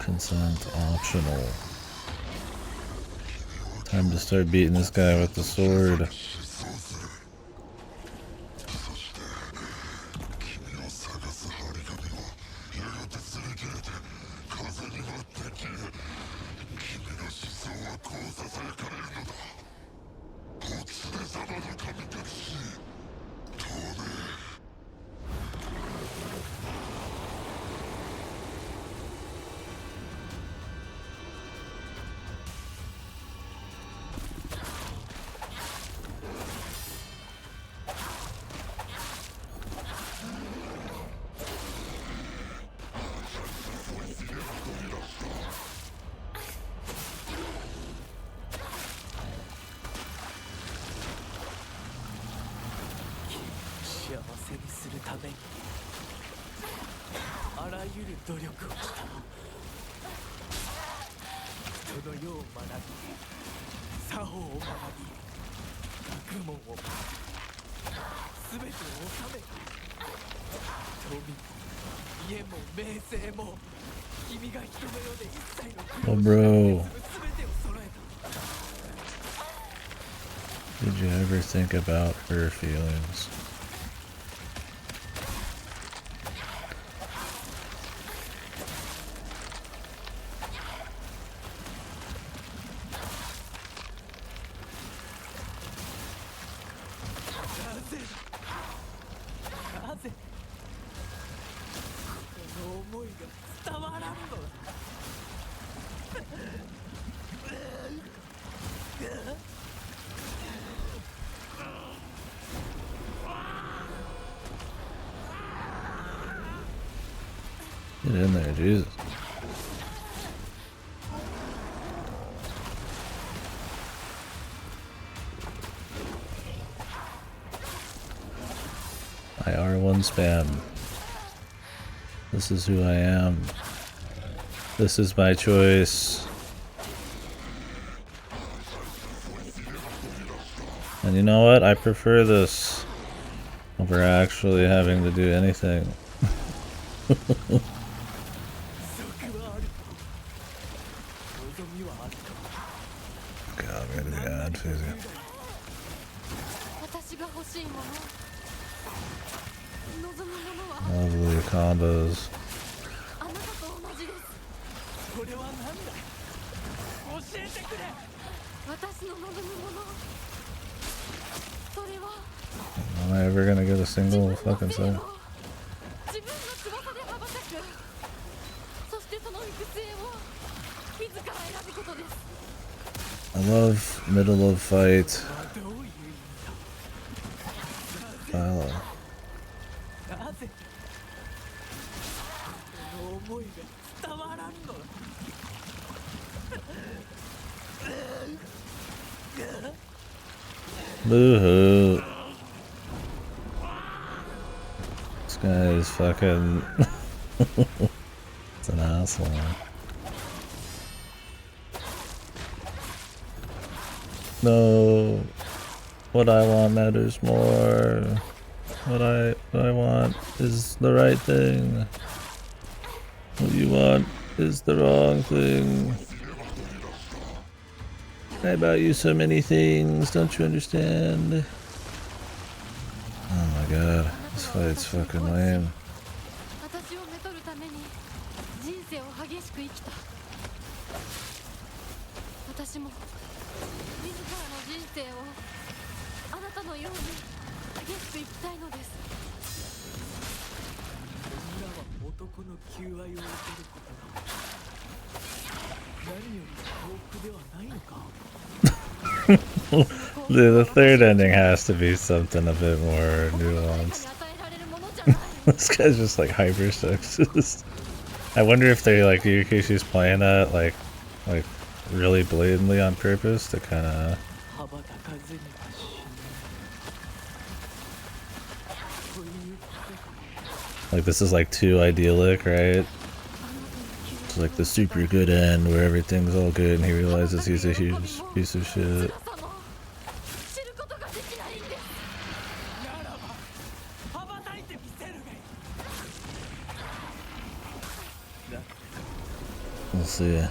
Consent optional. Time to start beating this guy with the sword. その世を学び、作法を学び、学問を学び、全てを収め、富も家も名声も、君が人の世で一切の苦 Oh, 労 bro. 全てを揃えた。 Did you ever think about her feelings? Get in there, Jesus. I R1 spam. This is who I am. This is my choice. And you know what? I prefer this over actually having to do anything. God, I'm gonna be ad physio. Lovely combos. Am I ever gonna get a single fucking set? I love middle of fight. Wow. Boo-hoo. This guy is fucking... It's an asshole. No. What I want matters more. What I want is the right thing. What you want is the wrong thing. I bought you so many things, don't you understand? Oh my god, this fight's fucking lame. The third ending has to be something a bit more nuanced. This guy's just like hyper sexist. I wonder if they like Yukishi's playing that like really blatantly on purpose to kind of. Like this is like too idyllic, right? It's like the super good end where everything's all good and he realizes he's a huge piece of shit. We'll see.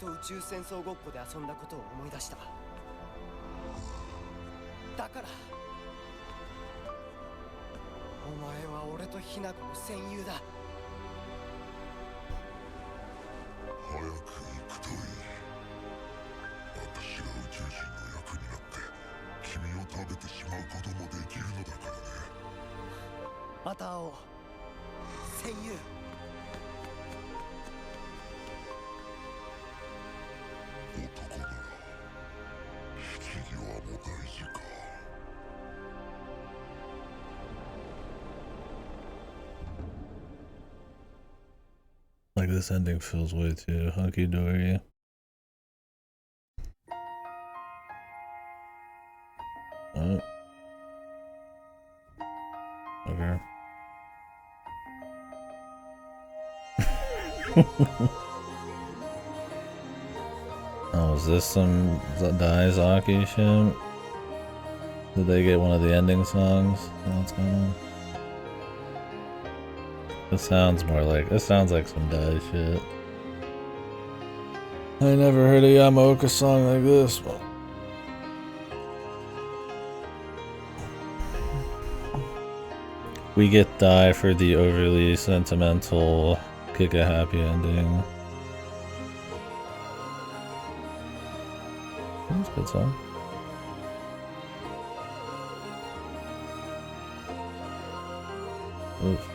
宇宙戦争ごっこで遊んだことを思い出した。だからお前は俺とヒナコの戦友だ。早く行くといい。私が宇宙人の役になって君を食べてしまうこともできるのだからね。また会おう、戦友。男なら引き際も大事か。Like this ending feels way too hunky dory. Oh. Okay. Oh, is this some Daizaki shit? Did they get one of the ending songs? What's going on? This sounds more like, this sounds like some Dai shit. I never heard a Yamaoka song like this one. We get Dai for the overly sentimental kick a happy ending. That's a good song. Oof.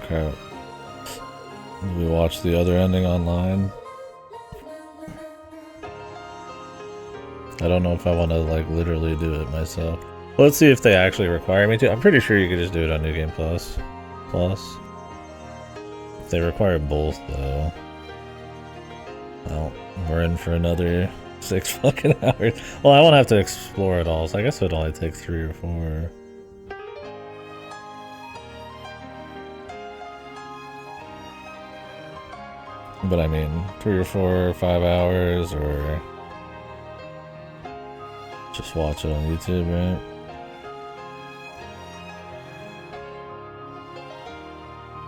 Okay. Did we watch the other ending online? I don't know if I want to like literally do it myself. Let's see if they actually require me to. I'm pretty sure you could just do it on New Game Plus. If they require both though. Well, we're in for another 6 fucking hours. Well, I won't have to explore it all, so I guess it would only take 3 or 4. But I mean, 3 or 4 or 5 hours, or just watch it on YouTube, right?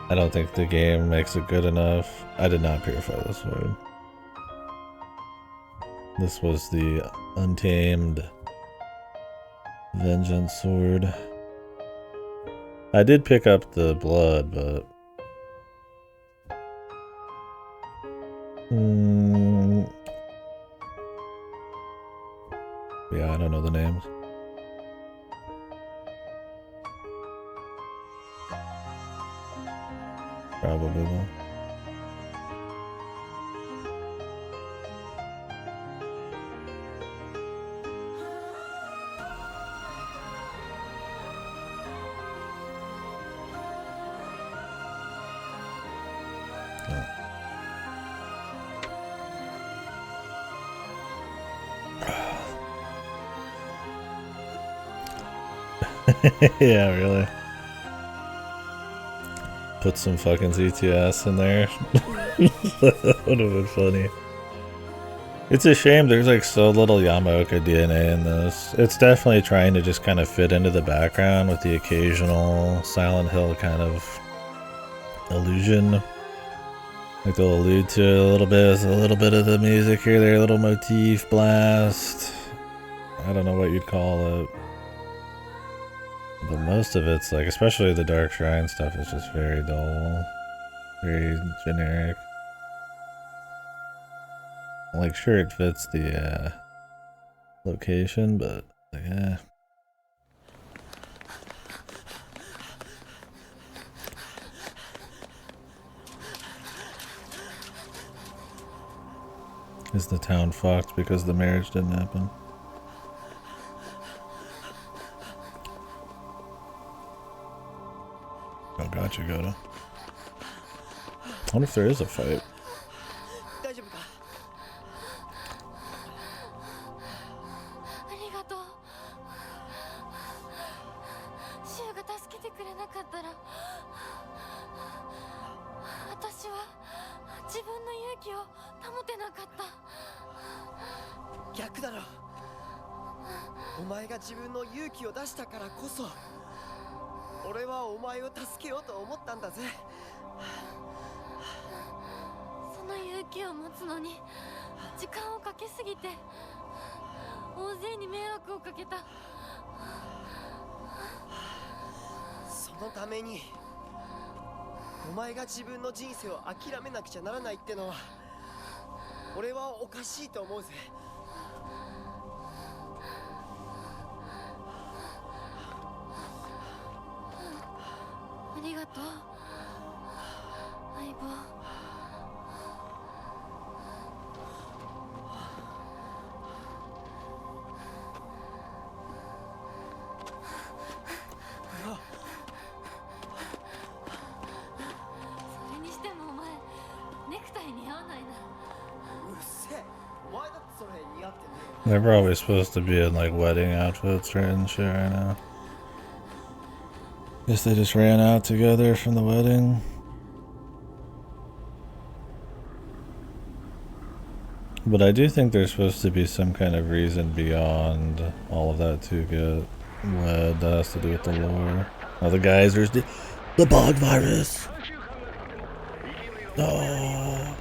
I don't think the game makes it good enough. I did not purify this sword. This was the Untamed Vengeance sword. I did pick up the blood, but yeah, I don't know the names. Probably though. Yeah, really. Put some fucking ZTS in there. That would have been funny. It's a shame there's like so little Yamaoka DNA in this. It's definitely trying to just kind of fit into the background with the occasional Silent Hill kind of illusion. Like they'll allude to a little bit of the music here, there, a little motif blast. I don't know what you'd call it. But most of it's like, especially the Dark Shrine stuff, is just very dull, very generic. Like, sure, it fits the location, but like, yeah. Is the town fucked because the marriage didn't happen? Oh, gotcha, Goda. I wonder if there is a fight. 大勢に迷惑をかけた。そのためにお前が自分の人生を諦めなくちゃならないってのは俺はおかしいと思うぜ。ありがとう相棒。それにしてもお前ネクタイ似合わないな。うっせえ、お前だってそれ似合ってねえよ。 They're probably supposed to be in like wedding outfits right and shit right now. Guess they just ran out together from the wedding. But I do think there's supposed to be some kind of reason beyond all of that to get wed that has to do with the lore. Oh, the geysers, the bog virus. Oh.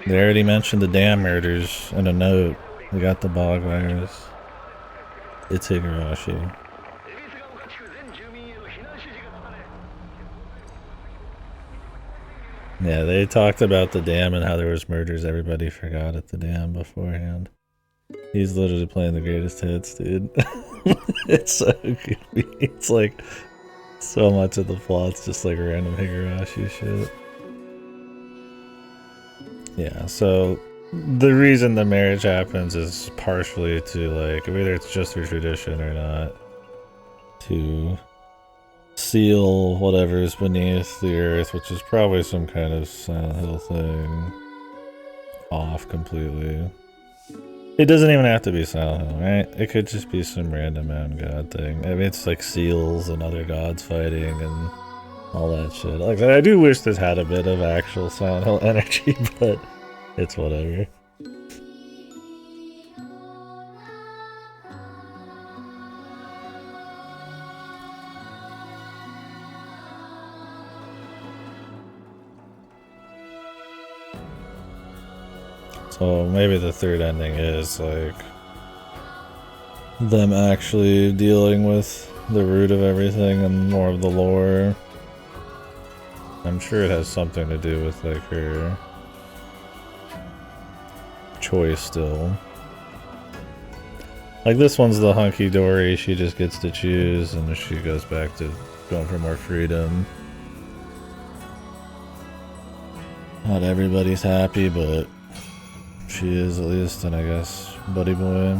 They already mentioned the dam murders in a note. We got the bog virus. It's Higurashi. Yeah, they talked about the dam and how there was murders everybody forgot at the dam beforehand. He's literally playing the greatest hits, dude. It's so goofy. It's like so much of the plot's just like random Higurashi shit. Yeah, so the reason the marriage happens is partially to like, whether it's just for tradition or not, to seal whatever's beneath the earth, which is probably some kind of Silent Hill thing, off completely. It doesn't even have to be Silent Hill, right? It could just be some random mountain god thing. I mean, it's like seals and other gods fighting and all that shit. Like, I do wish this had a bit of actual Silent Hill energy, but it's whatever. So maybe the third ending is like them actually dealing with the root of everything and more of the lore. I'm sure it has something to do with like her choice still. Like this one's the hunky-dory, she just gets to choose and she goes back to going for more freedom. Not everybody's happy, but she is at least, and I guess Buddy Boy.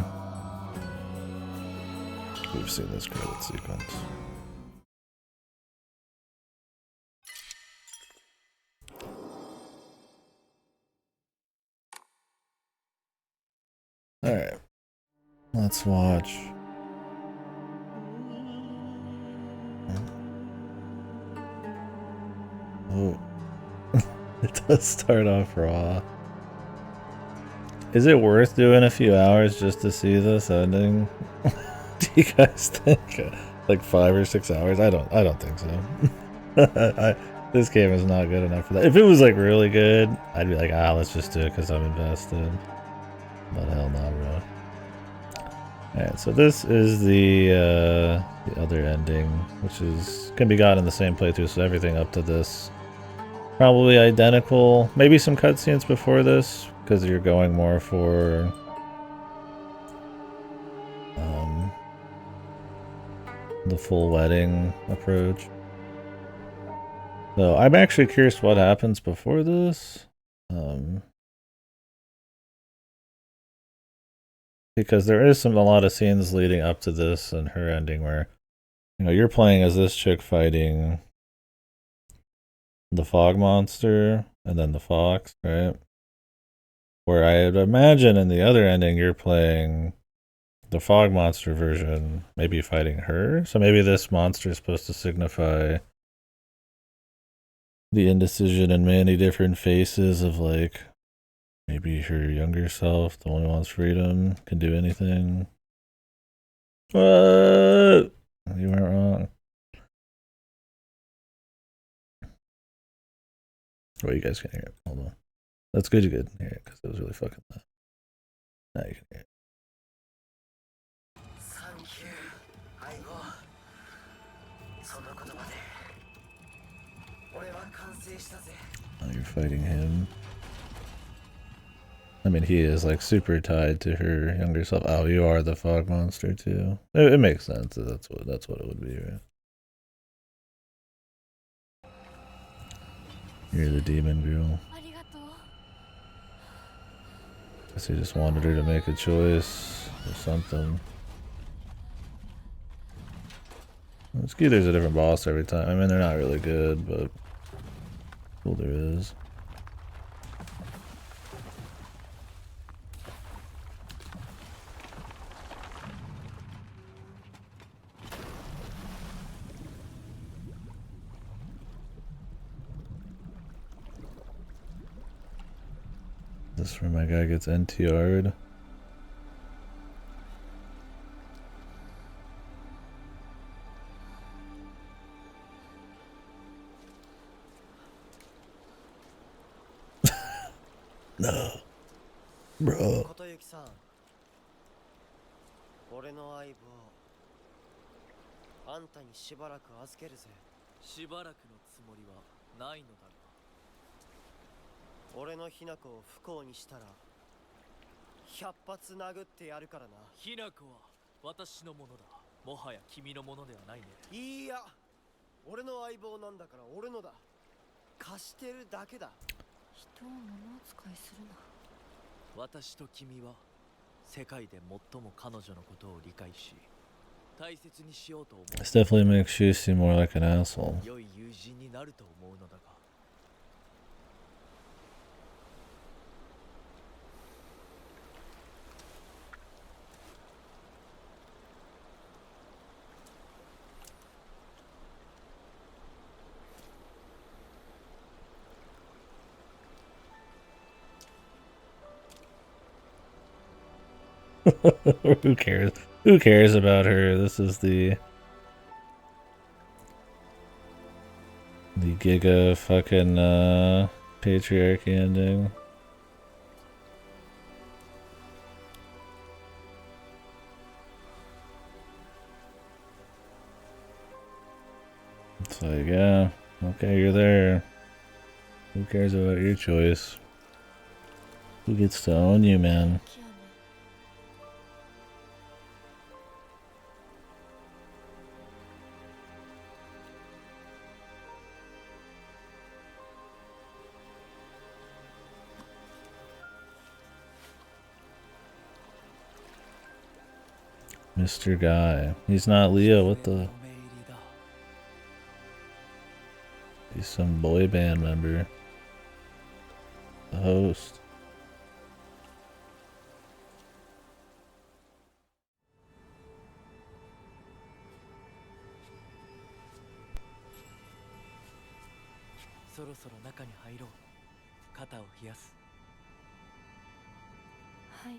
We've seen this credit sequence. Alright. Let's watch. Oh. It does start off raw. Is it worth doing a few hours just to see this ending? Do you guys think like 5 or 6 hours? I don't think so. This game is not good enough for that. If it was like really good, I'd be like, let's just do it because I'm invested. But hell no, bro. Alright, so this is the other ending, which can be got in the same playthrough, so everything up to this probably identical. Maybe some cutscenes before this, because you're going more for the full wedding approach. So I'm actually curious what happens before this. Because there is a lot of scenes leading up to this and her ending where, you know, you're playing as this chick fighting the fog monster and then the fox, right? Where I'd imagine in the other ending you're playing the fog monster version, maybe fighting her. So maybe this monster is supposed to signify the indecision in many different faces of like maybe her younger self, the one who wants freedom, can do anything. What? You weren't wrong. What you guys can hear? Hold on. That's good you could hear it because it was really fucking loud. Now you can hear it. Oh, you're fighting him. I mean, he is like super tied to her younger self. Oh, you are the fog monster too. It makes sense. That's what it would be, right? You're the demon girl. Guess he just wanted her to make a choice or something. It's good there's a different boss every time. I mean, they're not really good, but cool there is. This is where my guy gets NTR'd. No. Bro. 俺の相棒あんたにしばらく預けるぜ。しばらくのつもりはないのだが。俺のひな子を不幸にしたら100発殴ってやるからな。ひな子は私のものだ。もはや君のものではないね。いや、俺の相棒なんだから俺のだ。貸してるだけだ。人を物扱いするな。私と君は世界で最も彼女のことを理解し大切にしようと思う。 This definitely makes you seem more like an asshole. 良い友人になると思うのだが。Who cares? Who cares about her? This is the Giga fucking patriarchy ending. It's like, yeah, okay, you're there. Who cares about your choice? Who gets to own you, man? Mr. Guy. He's not Leo, what the? He's some boy band member. The host. Hi.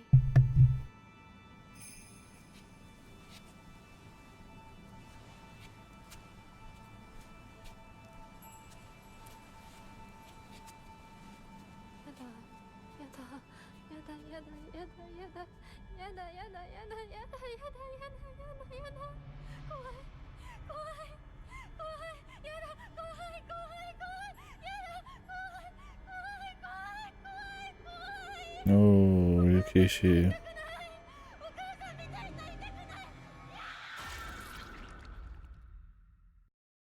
Oh, Rikishi.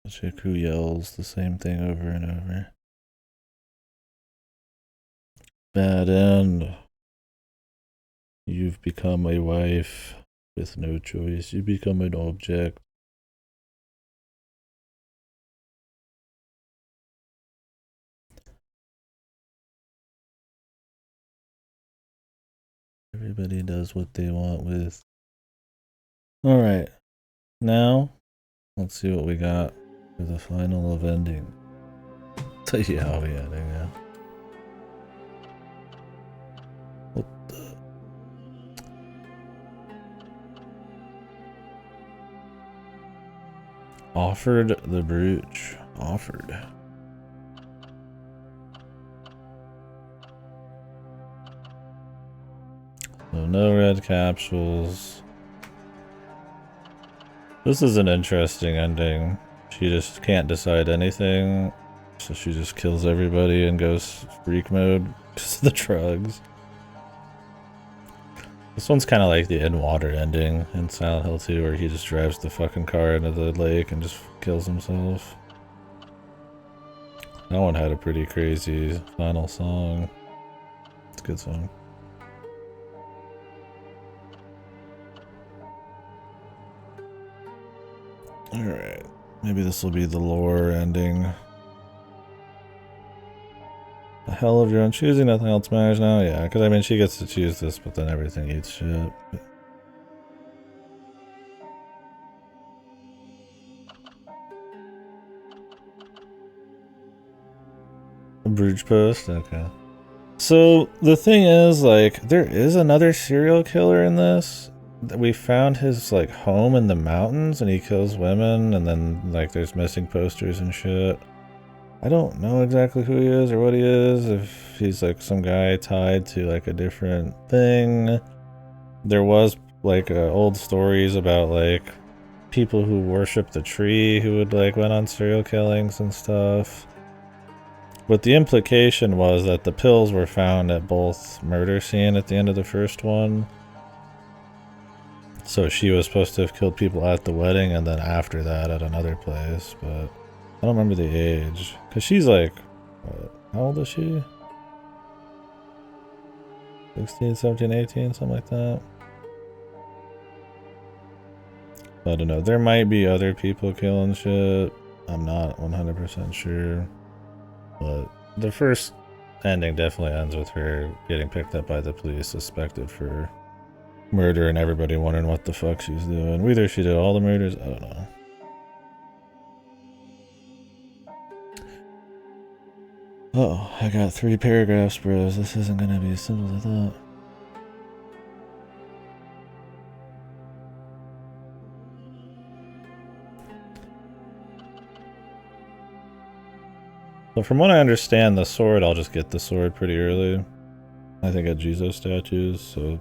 The chick who yells the same thing over and over. Bad end. You've become a wife with no choice. You become an object. Everybody does what they want with. Alright. Now, let's see what we got for the final of ending. The Yaoi ending, yeah. What the? Offered the brooch. Offered. So no red capsules. This is an interesting ending. She just can't decide anything, so she just kills everybody and goes freak mode because of the drugs. This one's kind of like the in water ending in Silent Hill 2, where he just drives the fucking car into the lake and just kills himself. That one had a pretty crazy final song. It's a good song. Alright, maybe this will be the lore ending. The hell of your own choosing, nothing else matters now? Yeah, because I mean, she gets to choose this, but then everything eats shit. A Bruges post? Okay. So, the thing is, like, there is another serial killer in this. We found his, like, home in the mountains, and he kills women, and then, like, there's missing posters and shit. I don't know exactly who he is or what he is, if he's, like, some guy tied to, like, a different thing. There was, like, old stories about, like, people who worship the tree who would, like, went on serial killings and stuff. But the implication was that the pills were found at both murder scene at the end of the first one. So she was supposed to have killed people at the wedding and then after that at another place, but I don't remember the age. Because she's like, what, how old is she? 16, 17, 18, something like that. I don't know. There might be other people killing shit. I'm not 100% sure. But the first ending definitely ends with her getting picked up by the police, suspected for murder, and everybody wondering what the fuck she's doing. Whether she did all the murders, I don't know. Oh, I got 3 paragraphs, bros. This isn't gonna be as simple as I thought. So from what I understand, the sword, I'll just get the sword pretty early. I think at Jesus statues, so...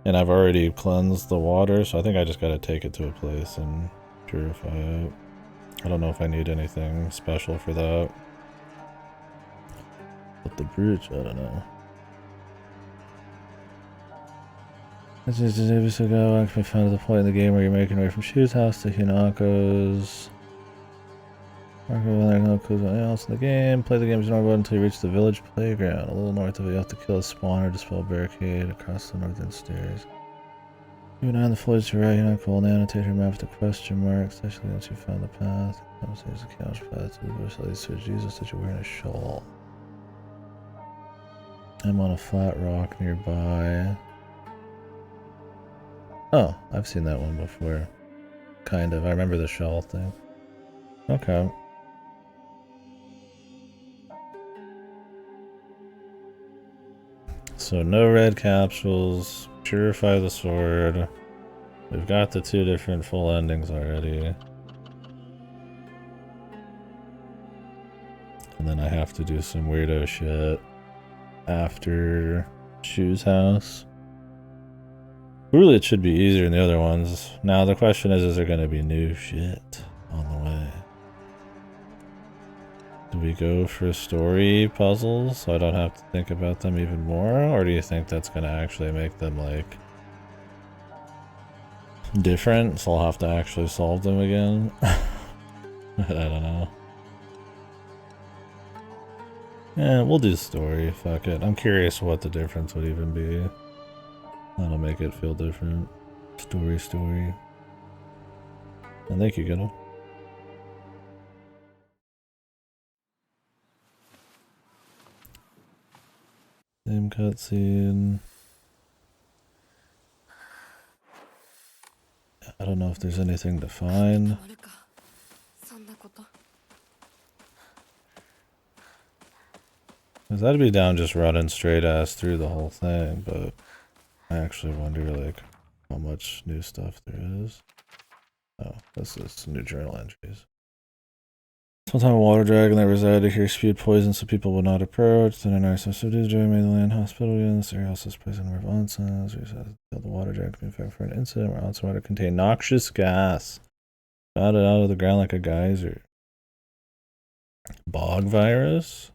And I've already cleansed the water, so I think I just gotta take it to a place and purify it. I don't know if I need anything special for that. But the brooch, I don't know. This is the Davis ago. I can be found at the point in the game where you're making your way from Shu's house to Hinako's. Mark there no clues on anything else in the game. Play the game as normal until you reach the village playground. A little north of it, you have to kill a spawner, dispel a barricade across the northern stairs. You and I on the foliage to right, Hinako will annotate her map with a question mark, especially once you found the path. There's a couch path to the bush that leads to Jesus that you're wearing a shawl. I'm on a flat rock nearby. Oh, I've seen that one before. Kind of. I remember the shawl thing. Okay. So no red capsules. Purify the sword. We've got the 2 different full endings already. And then I have to do some weirdo shit after Shu's house. Really, it should be easier than the other ones. Now the question is there going to be new shit on the way? Do we go for story puzzles so I don't have to think about them even more? Or do you think that's going to actually make them, like, different, so I'll have to actually solve them again? I don't know. Yeah, we'll do story. Fuck it. I'm curious what the difference would even be. That'll make it feel different. Story. And thank you, Giddle. Same cutscene. I don't know if there's anything to find. Cause that'd be down just running straight ass through the whole thing, but I actually wonder, like, how much new stuff there is. Oh, this is new journal entries. Sometime a water dragon that resided here spewed poison so people would not approach. Then an arson subdued dragon made the land hospitable in this area. Also placed in the river onsen. The water dragon could be infected for an incident where onsen water contained noxious gas. Spouted out of the ground like a geyser. Bog virus?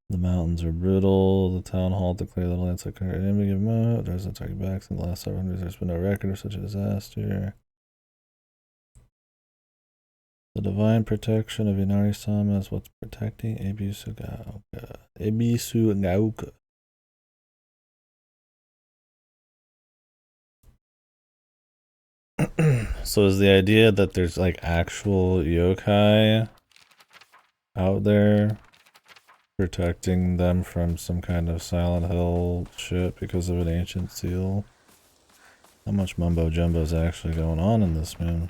The mountains are brittle. The town hall declared the landslide country at any given moment. There's no talking back. In the last 700 years, there's been no record of such a disaster. The divine protection of Inari-sama is what's protecting Ebisugaoka. Ebisugaoka. So is the idea that there's like actual yokai out there protecting them from some kind of Silent Hill shit because of an ancient seal? How much mumbo jumbo is actually going on in this, man?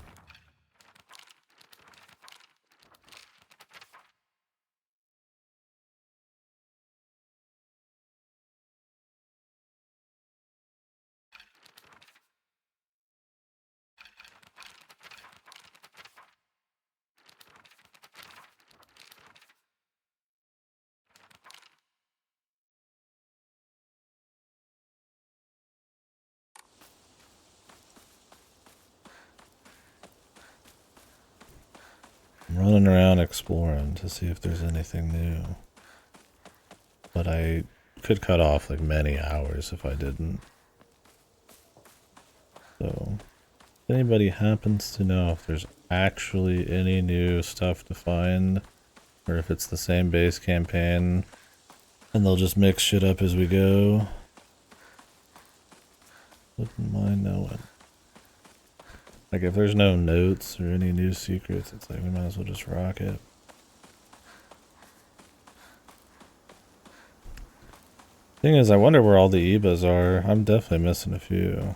I'm running around exploring to see if there's anything new. But I could cut off like many hours if I didn't. So, if anybody happens to know if there's actually any new stuff to find, or if it's the same base campaign, and they'll just mix shit up as we go, wouldn't mind knowing. Like, if there's no notes or any new secrets, it's like we might as well just rock it. Thing is, I wonder where all the Ebas are. I'm definitely missing a few.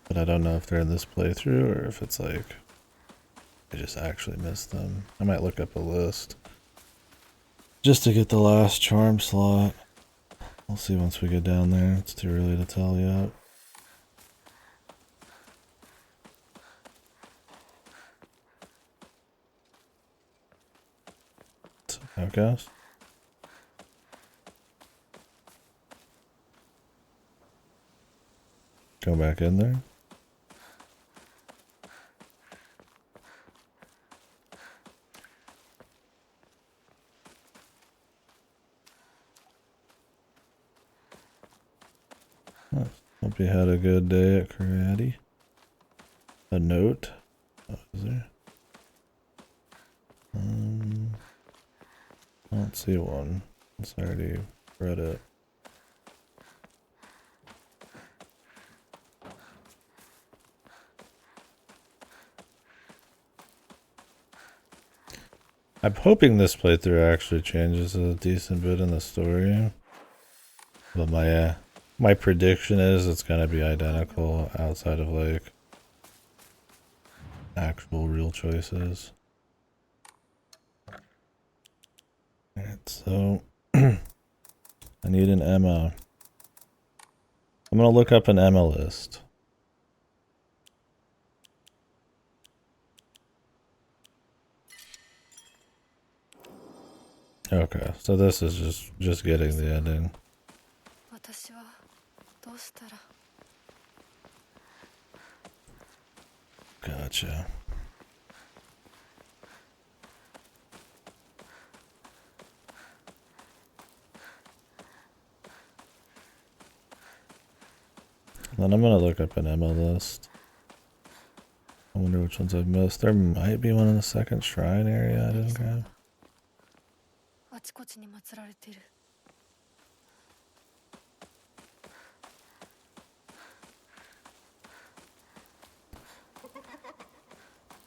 But I don't know if they're in this playthrough or if it's like I just actually missed them. I might look up a list just to get the last charm slot. We'll see once we get down there. It's too early to tell yet. Outcast. Go back in there. Nice. Hope you had a good day at karate. A note. What is there? I don't see one. I already read it. I'm hoping this playthrough actually changes a decent bit in the story. But my prediction is it's gonna be identical outside of like actual real choices. Alright, so I need an Emma. I'm gonna look up an Emma list. Okay, so this is just getting the ending. Gotcha. Then I'm gonna look up an Emma list. I wonder which ones I've missed. There might be one in the second shrine area I didn't grab.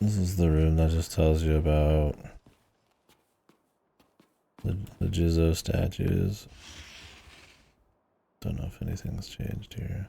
This is the room that just tells you about the Jizzo statues. Don't know if anything's changed here.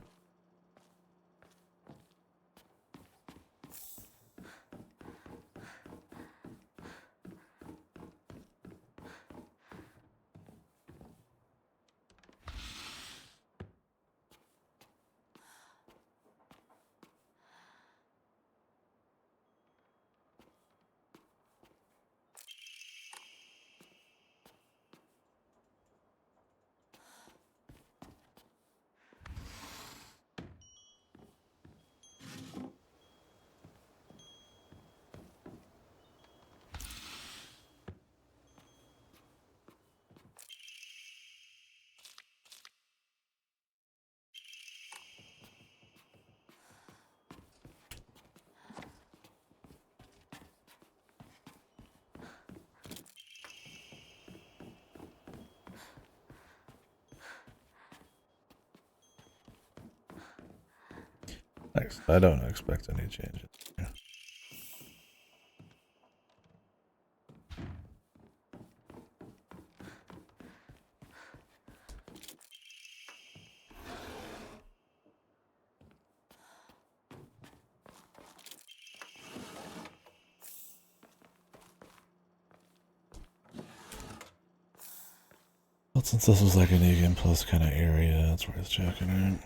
I don't expect any changes. But since this was like an Negan Plus kind of area, it's worth checking out.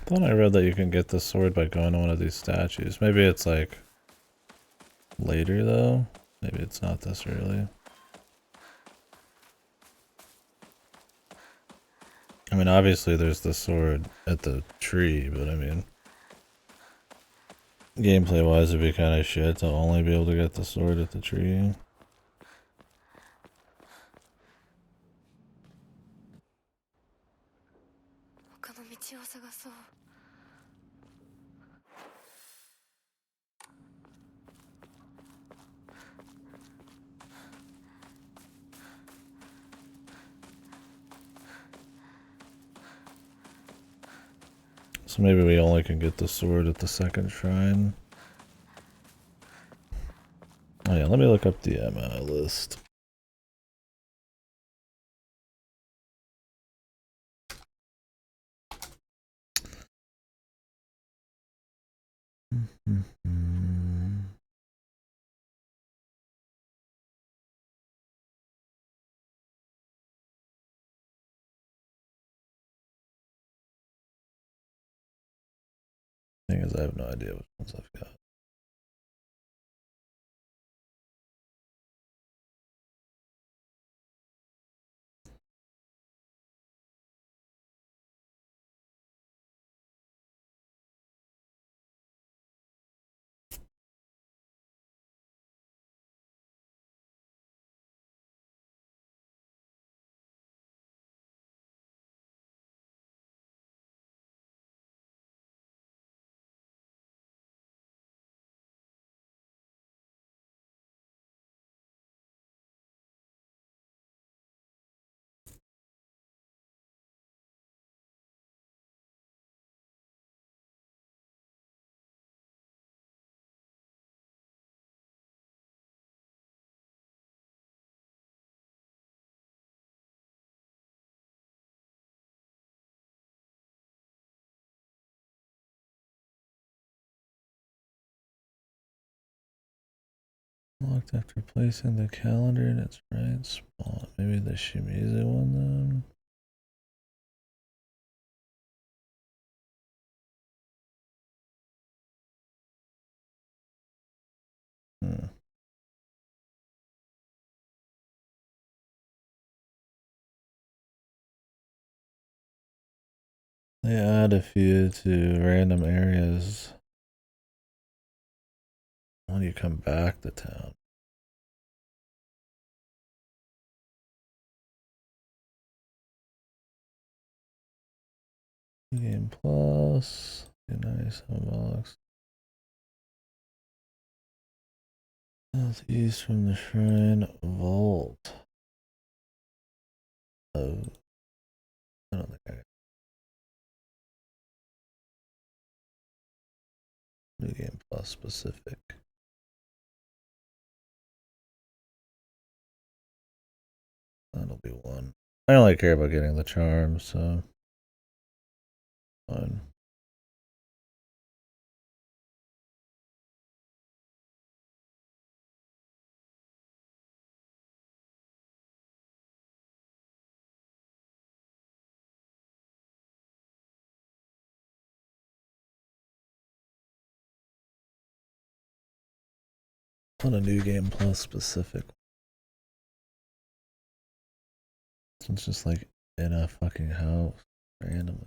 Thought I read that you can get the sword by going to one of these statues. Maybe it's like later though. Maybe it's not this early. I mean, obviously there's the sword at the tree, but I mean, gameplay wise it'd be kind of shit to only be able to get the sword at the tree. So maybe we only can get the sword at the second shrine. Oh yeah, let me look up the list. Thing is, I have no idea which ones I've got. Locked after placing the calendar in its right spot. Maybe the Shimizu one then. They add a few to random areas when you come back to town. Game Plus. Nice box. Southeast from the Shrine Vault. Oh, I don't think I got New Game Plus specific. That'll be one. I only care about getting the charm, so fine. On a New Game Plus specific. It's just like in a fucking house randomly.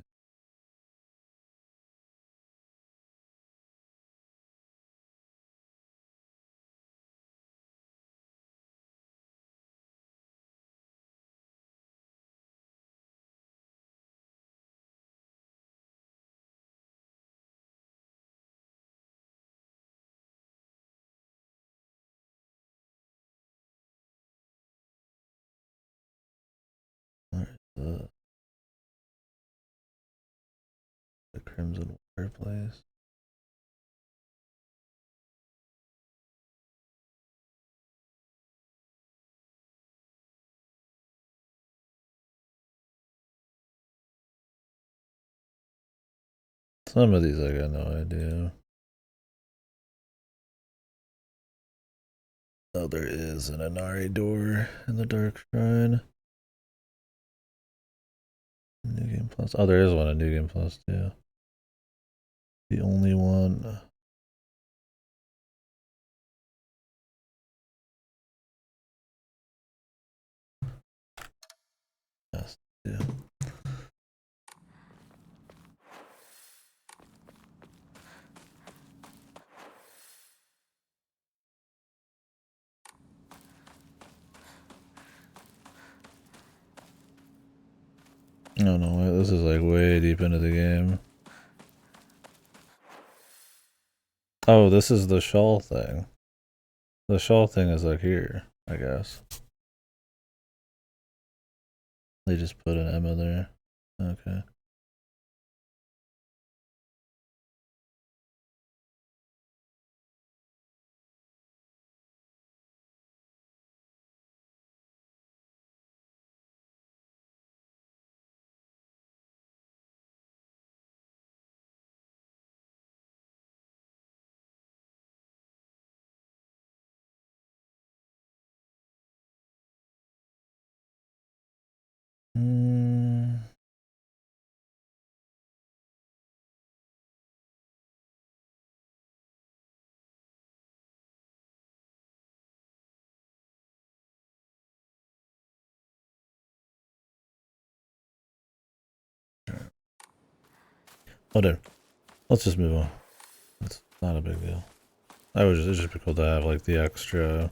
The Crimson Fireplace. Some of these I got no idea. Oh, there is an Inari door in the Dark Shrine. New Game Plus. Oh, there is one in New Game Plus too. The only one. Yes, yeah. Oh no, this is like way deep into the game. Oh, this is the shawl thing. The shawl thing is like here, I guess. They just put an Emma there. Okay. Whatever. Let's just move on. It's not a big deal. It's just be cool to have like the extra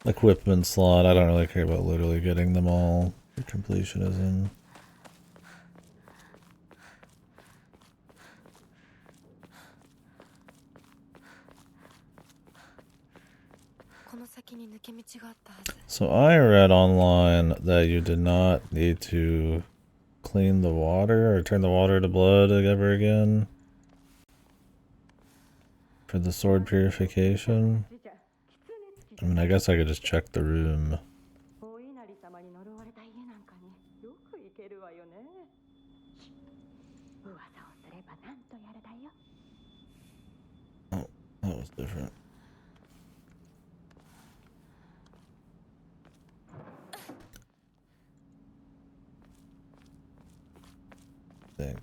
equipment slot. I don't really care about literally getting them all for completionism. So I read online that you did not need to clean the water or turn the water to blood ever again for the sword purification. I mean, I guess I could just check the room. Oh, that was different. Thing.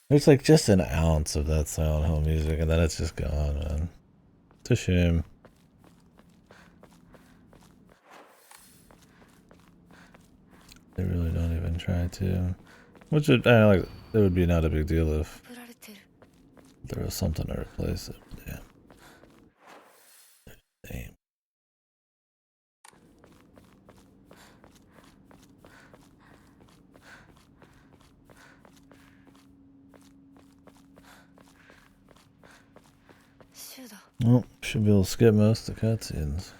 There's like just an ounce of that Silent Hill music and then it's just gone, man. It's a shame. They really don't even try to. Which would, like, it would be not a big deal if there was something to replace it. Yeah. Damn. Well, should be able to skip most of the cutscenes.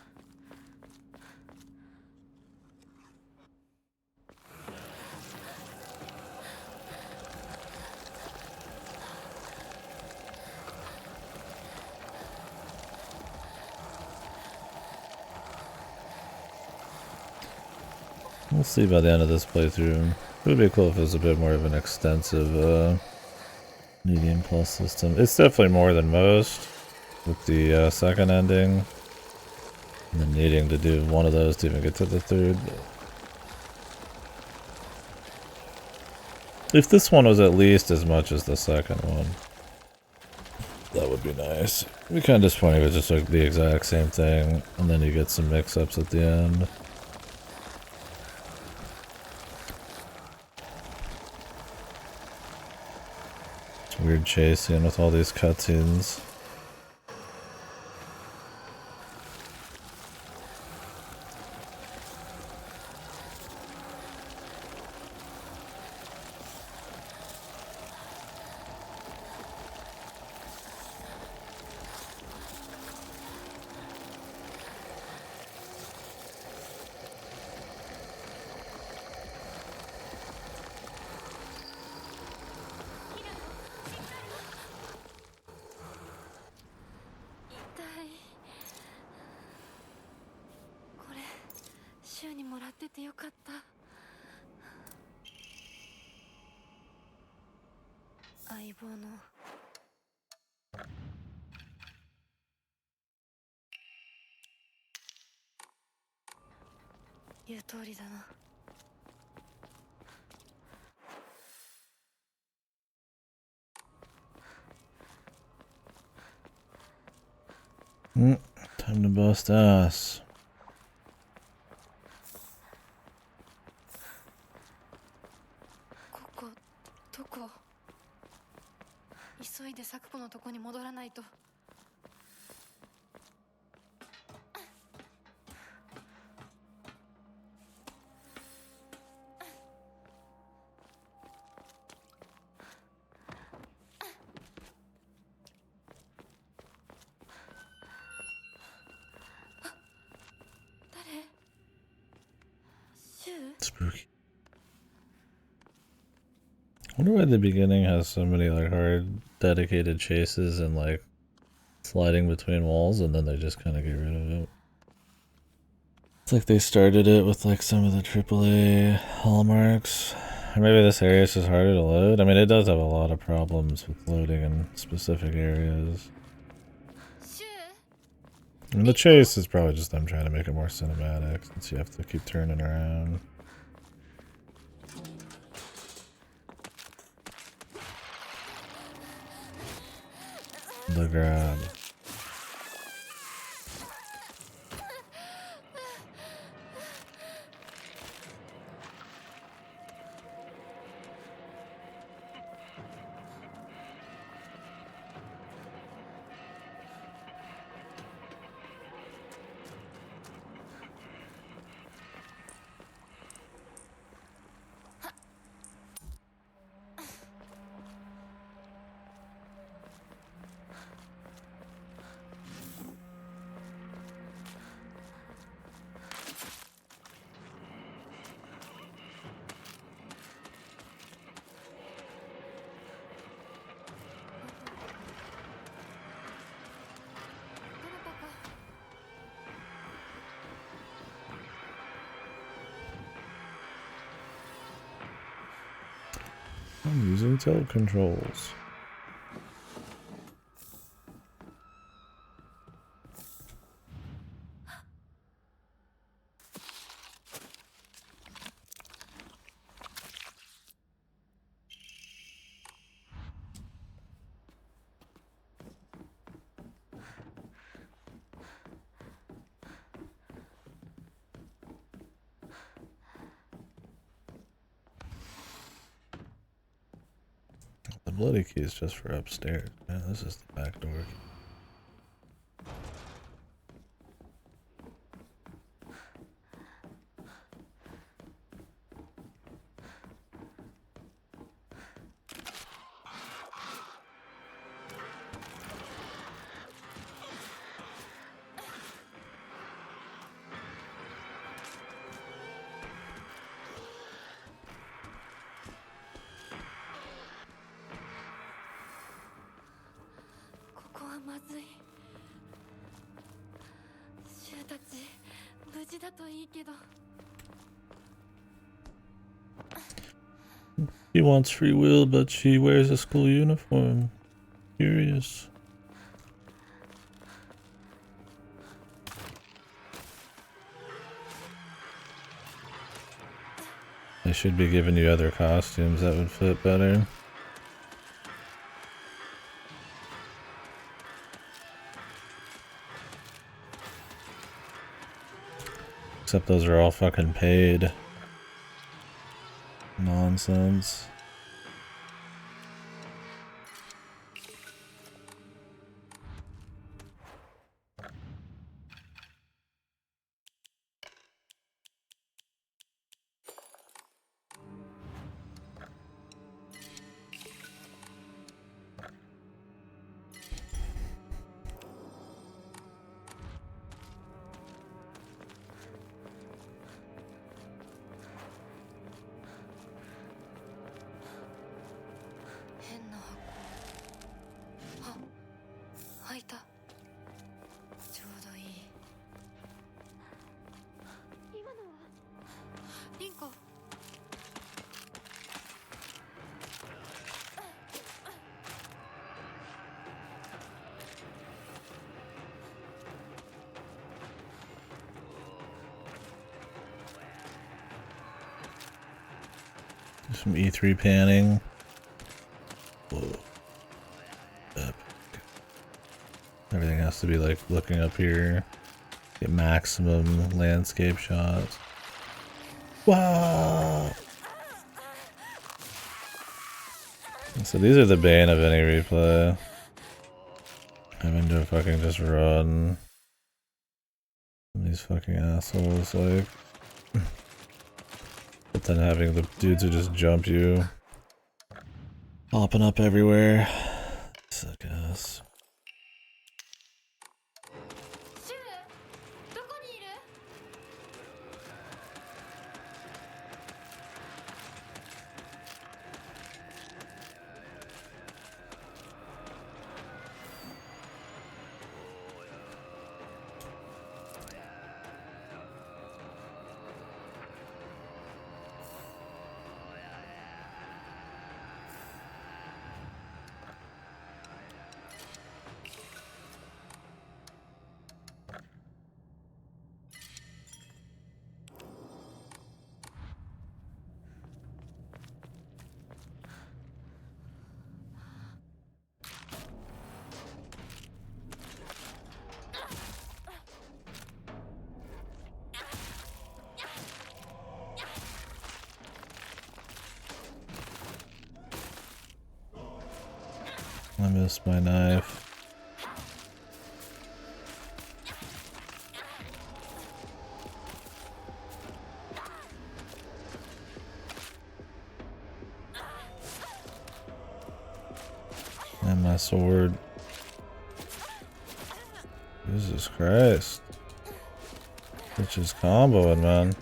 We'll see by the end of this playthrough. It would be cool if it was a bit more of an extensive New Game Plus system. It's definitely more than most with the second ending. And then needing to do one of those to even get to the third. If this one was at least as much as the second one, that would be nice. It'd be kind of disappointing if it's just like the exact same thing, and then you get some mix-ups at the end. It's weird chasing with all these cutscenes. Time to bust ass. 急いで咲子のとこに戻らないと。Spooky. I wonder why the beginning has so many like hard dedicated chases and like sliding between walls, and then they just kind of get rid of it. It's like they started it with like some of the AAA hallmarks. Or maybe this area is just harder to load. I mean, it does have a lot of problems with loading in specific areas. And the chase is probably just them trying to make it more cinematic, since you have to keep turning around. The grab. I'm using telecontrols. The bloody key is just for upstairs. Man, this is the back door. She wants free will, but she wears a school uniform. Curious. They should be giving you other costumes that would fit better. Except those are all fucking paid. Nonsense. Some E3 panning. Whoa. Epic. Everything has to be like looking up here. Get maximum landscape shots. Wow. So these are the bane of any replay. Having to fucking just run. These fucking assholes, like. But then having the dudes who just jump you. Popping up everywhere. Suck ass. I missed my knife. And my sword. Jesus Christ. It's just comboing, man.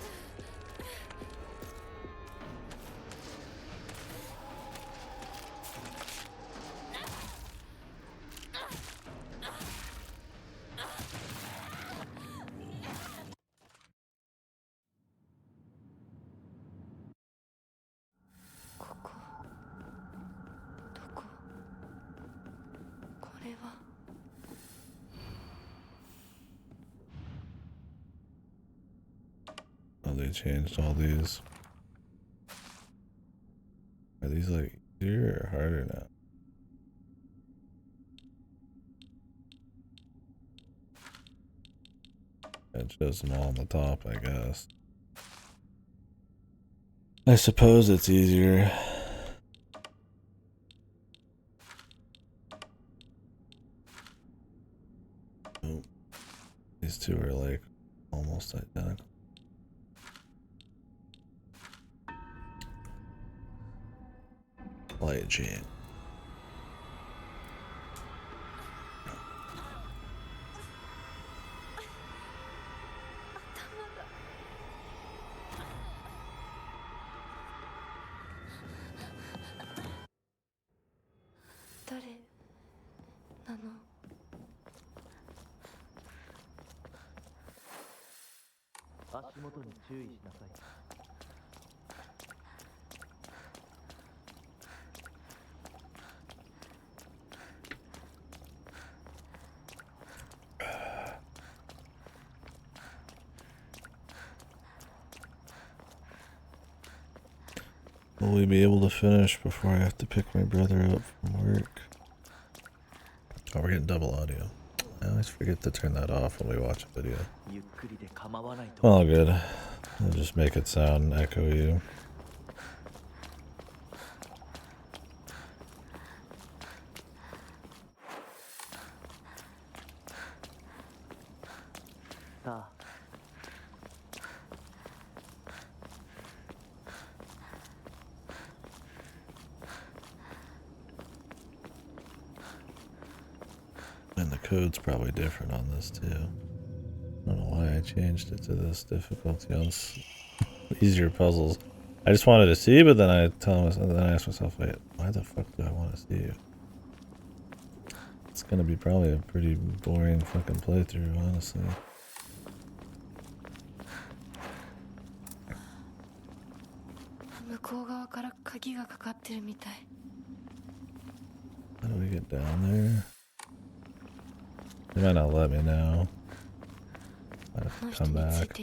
Oh, they changed all these. Are these like easier or harder now? It shows them all on the top, I guess. I suppose it's easier. Oh, these two are like almost identical. Light chain. Will we be able to finish before I have to pick my brother up from work? Oh, we're getting double audio. I always forget to turn that off when we watch a video. ゆっくりで構わないと All good. I'll just make it sound echoey. さあ And the code's probably different on this too. I don't know why I changed it to this difficulty on easier puzzles. I just wanted to see, but then I asked myself, wait, why the fuck do I want to see you? It's gonna be probably a pretty boring fucking playthrough, honestly. How do we get down there? They might not let me now. I have to come back.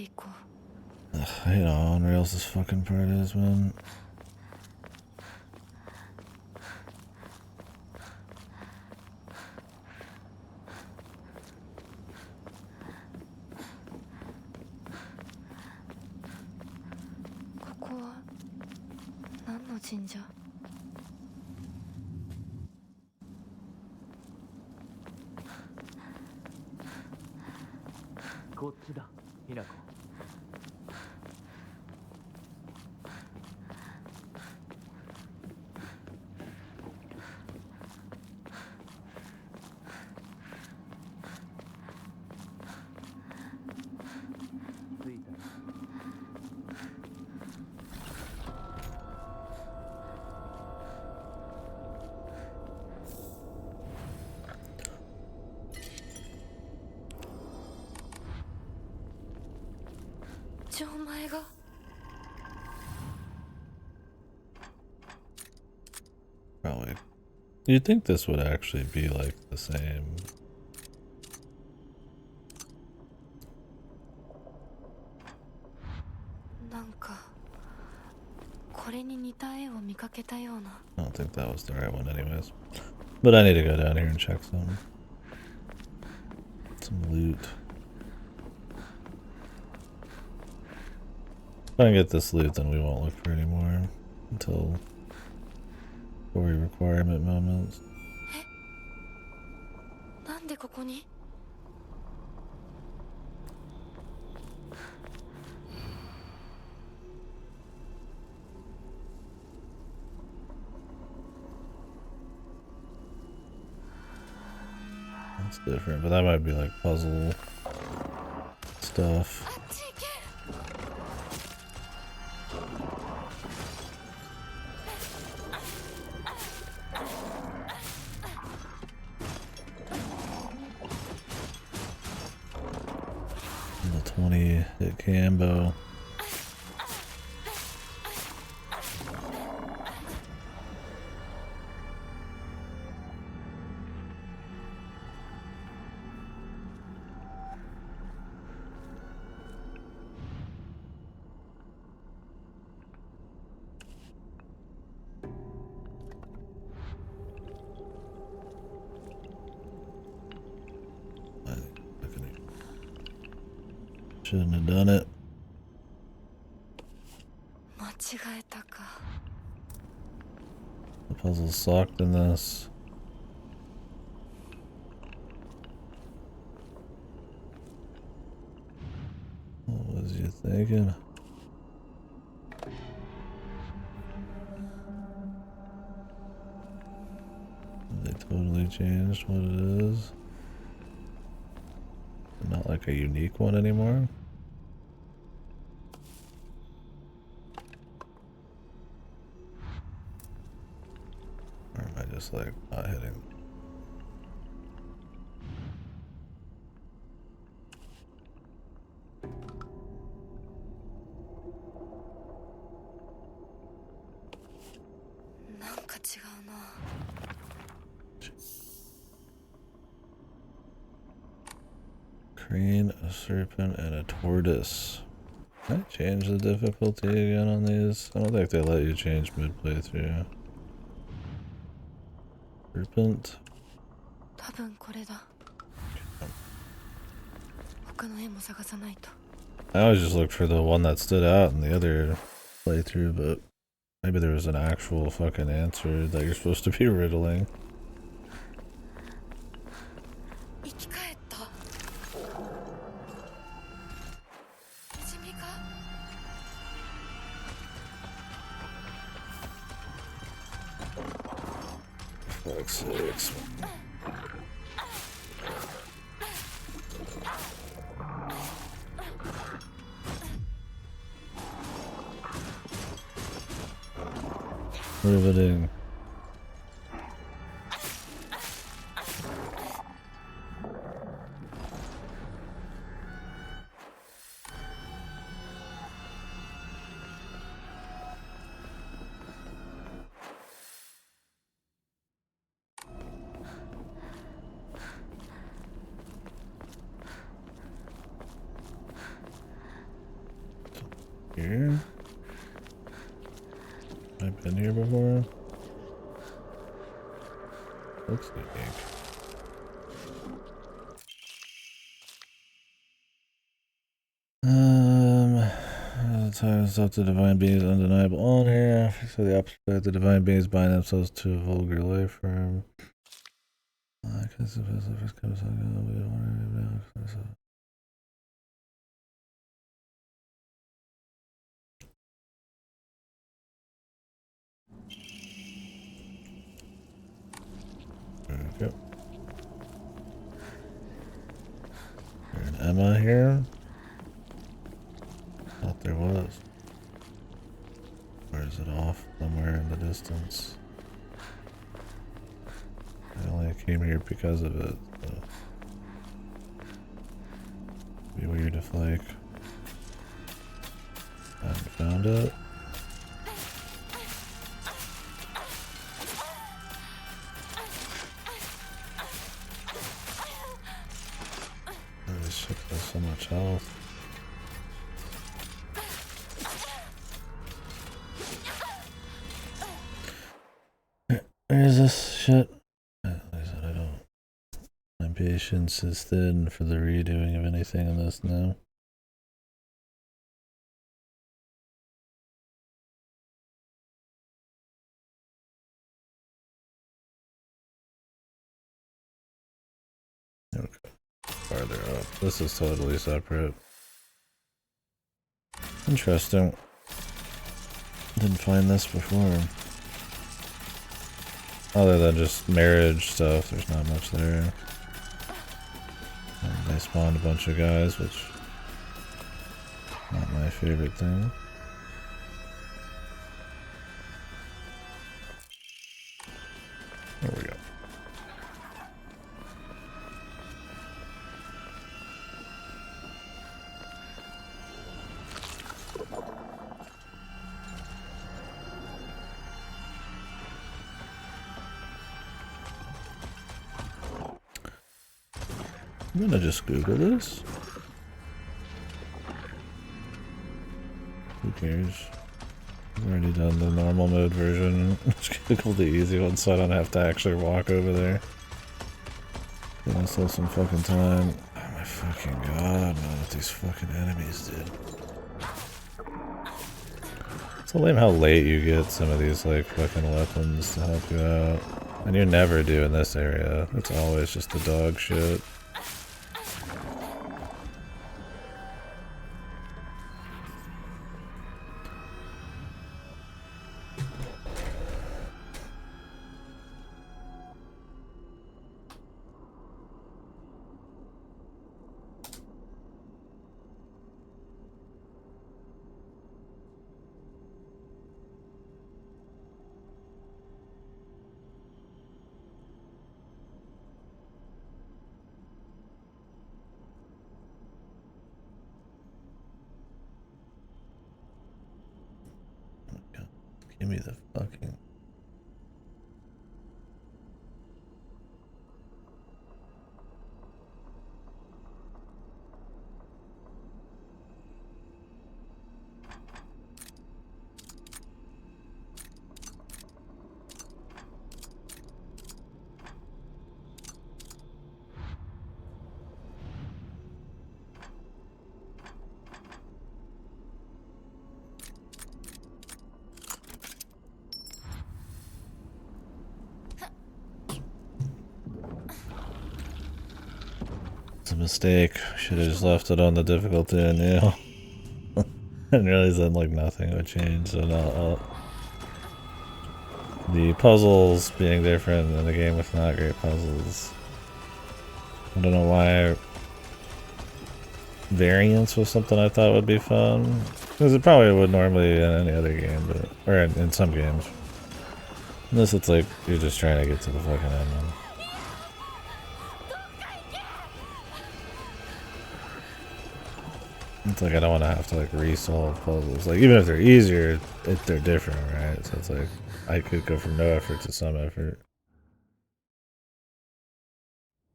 Ugh, I hate how on rails this fucking part is, man. Jinja. こっちだひなこ 着いた Probably. You'd think this would actually be like the same. I don't think that was the right one anyways. But I need to go down here and check some loot. If I can get this loot, then we won't look for any more until story requirement moments. That's different, but that might be like puzzle stuff. The 20-hit combo. Shouldn't have done it. The puzzle sucked in this. What was you thinking? They totally changed what it is. Not like a unique one anymore. Or am I just like not hitting? Crane, a serpent, and a tortoise. Can I change the difficulty again on these? I don't think they let you change mid-playthrough. Serpent? 多分これだ。他の絵も探さないと。I always just looked for the one that stood out in the other playthrough, but maybe there was an actual fucking answer that you're supposed to be riddling. 生き返った。不死身か。Fuck's sakes. Riveting. Here? I've been here before? Looks like. Times up to divine beings undeniable on here. So the opposite, the divine beings bind themselves to a vulgar life form. There we go. There's an Emma here. Thought there was. Or is it off somewhere in the distance? I only came here because of it. So. Be weird if like I hadn't found it. Oh, this shit does so much health. Where's this shit? Like I said, I don't. My patience is thin for the redoing of anything in this now. Okay. Farther up. This is totally separate. Interesting. Didn't find this before. Other than just marriage stuff, there's not much there. And they spawned a bunch of guys, which not my favorite thing. There we go. I'm gonna just Google this. Who cares? I've already done the normal mode version. Just Google the easy one so I don't have to actually walk over there. Give myself some fucking time. Oh my fucking god, man, what these fucking enemies did. It's so lame how late you get some of these like fucking weapons to help you out. And you never do in this area. It's always just the dog shit. Give me the fucking... a mistake. Should have just left it on the difficulty I knew. And realized that like nothing would change. So now the puzzles being different and the game with not great puzzles. I don't know why variance was something I thought would be fun. Because it probably would normally in any other game, but or in some games. Unless it's like you're just trying to get to the fucking end. It's like I don't want to have to like resolve puzzles. Like even if they're easier, they're different, right? So it's like I could go from no effort to some effort.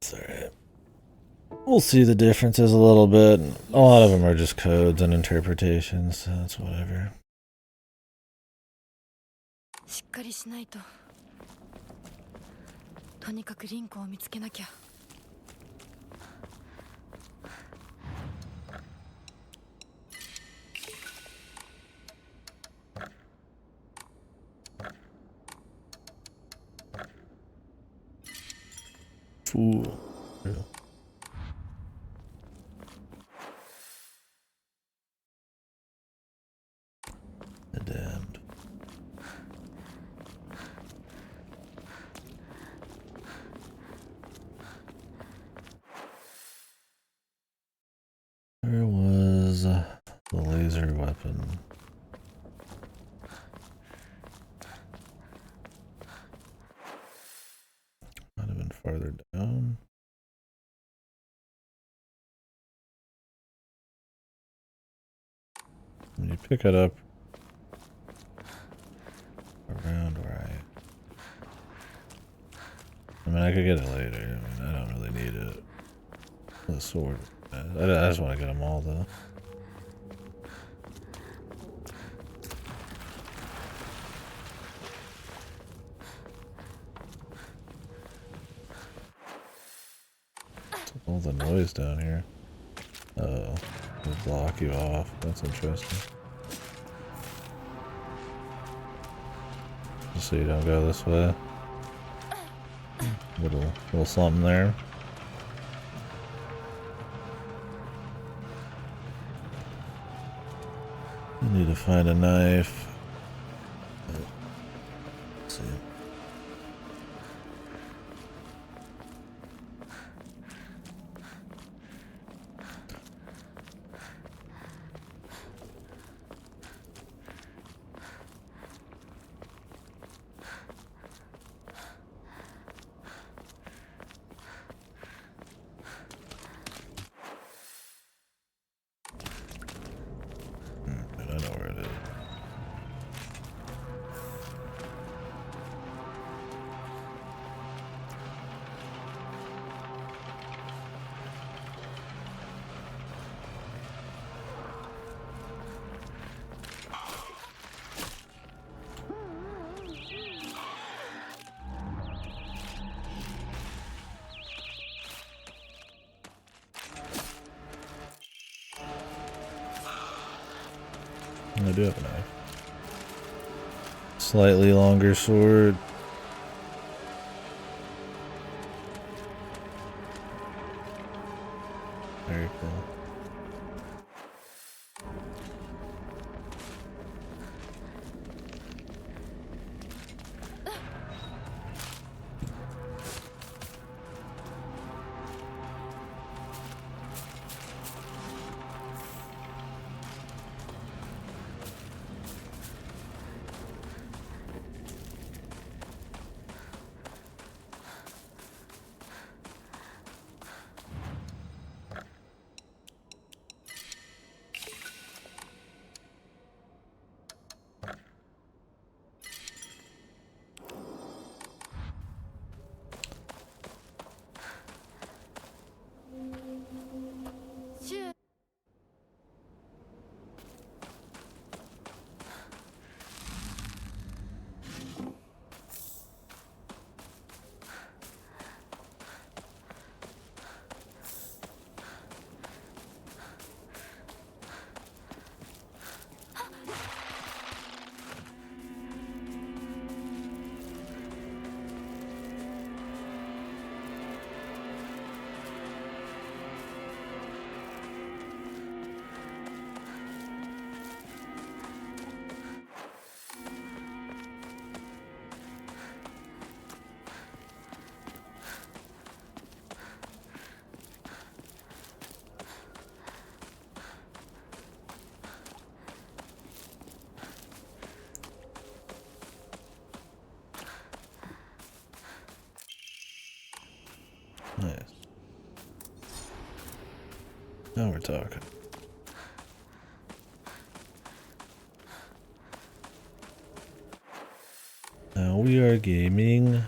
It's alright. We'll see the differences a little bit. A lot of them are just codes and interpretations, so that's whatever. しっかりしないと。とにかくリンクを見つけなきゃ。Fool. The damned. Where was the laser weapon? Might have been farther down. When you pick it up around right. I mean, I could get it later. I mean, I don't really need it. The sword. I just want to get them all, though. What's all the noise down here? Oh, it'll block you off. That's interesting. Just so you don't go this way. Little something there. I need to find a knife. Let's see. I know where it is. I do have a knife. Slightly longer sword. Very cool. Now we're talking. Now we are gaming.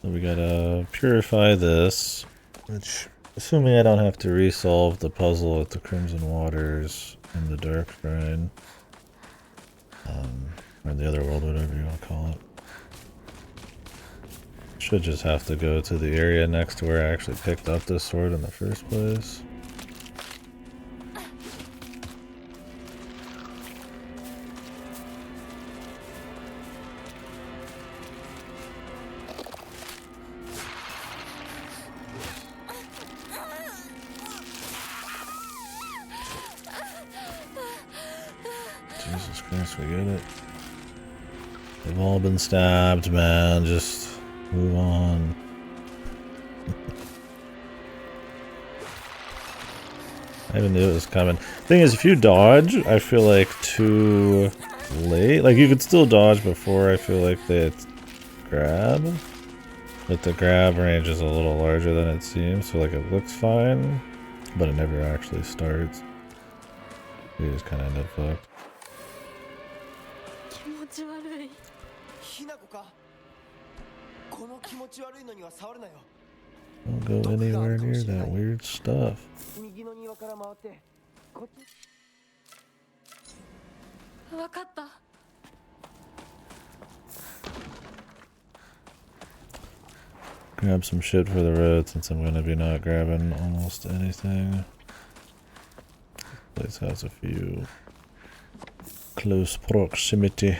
So we gotta purify this, which, assuming I don't have to resolve the puzzle at the Crimson Waters and the Dark Shrine, or the other world, whatever you want to call it. Should just have to go to the area next to where I actually picked up this sword in the first place. Jesus Christ, we get it. They've all been stabbed, man. Just move on. I even knew it was coming. Thing is, if you dodge, I feel like too late. Like, you could still dodge before I feel like they grab. But the grab range is a little larger than it seems, so like it looks fine, but it never actually starts. You just kind of end up fucked. 気持ち悪い。ひなこか。この気持ち悪いのには触るなよ。 Don't go anywhere near that weird stuff. 右の庭から回ってこっち。わかった。 Grab some shit for the road since I'm gonna be not grabbing almost anything. This place has a few close proximity.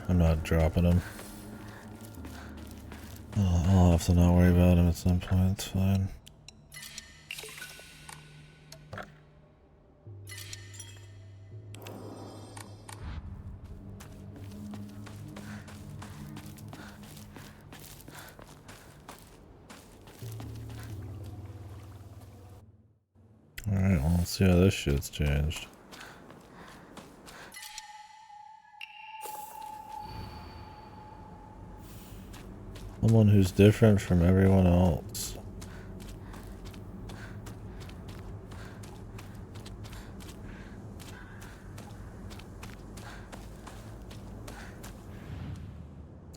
I'm not dropping him. I'll have to not worry about him at some point, it's fine. Alright, well, let's see how this shit's changed. Someone who's different from everyone else.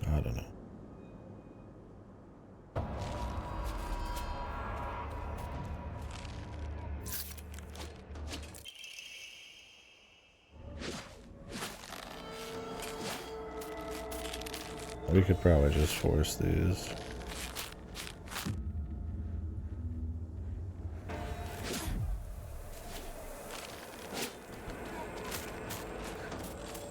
I don't know. We could probably just force these.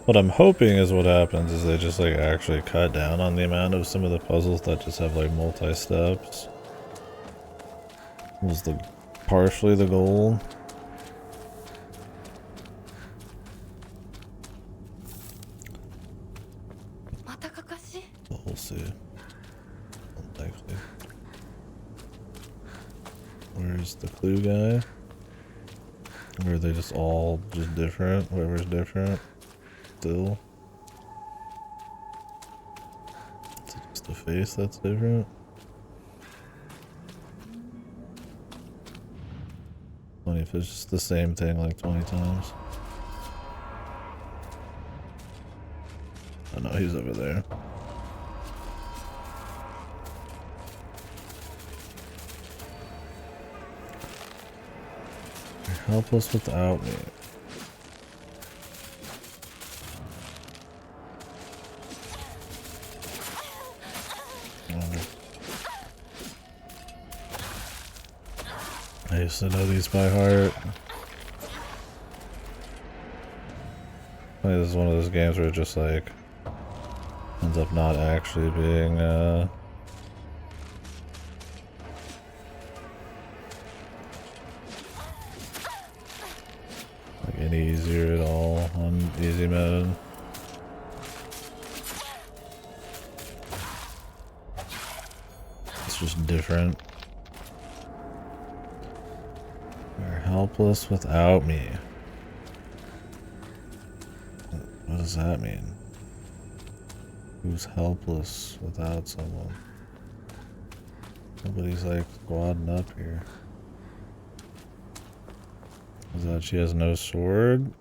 What I'm hoping is what happens is they just like actually cut down on the amount of some of the puzzles that just have like multi-steps. Was the partially the goal. We'll see. Unlikely. Where's the clue guy? Or are they just all just different? Whoever's different? Still. Just the face that's different. Funny if it's just the same thing like 20 times. Oh no, he's over there. You're helpless without me. I used to know these by heart. This is one of those games where it just like ends up not actually being like any easier at all on easy mode. It's just different. You're helpless without me. What does that mean? Who's helpless without someone? Nobody's like squadding up here. Is that she has no sword?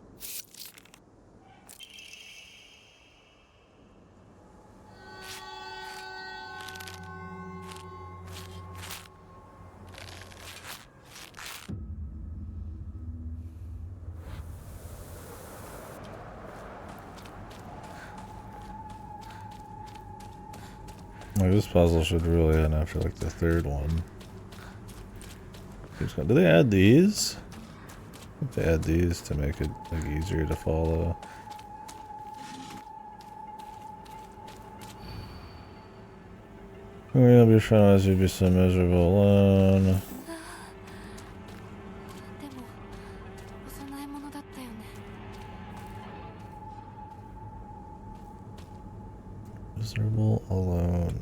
Like this puzzle should really end after like the third one. Do they add these? I think they add these to make it like easier to follow. You'll be trying as you'd be so miserable alone. でもお供え物だったよね。 Miserable alone.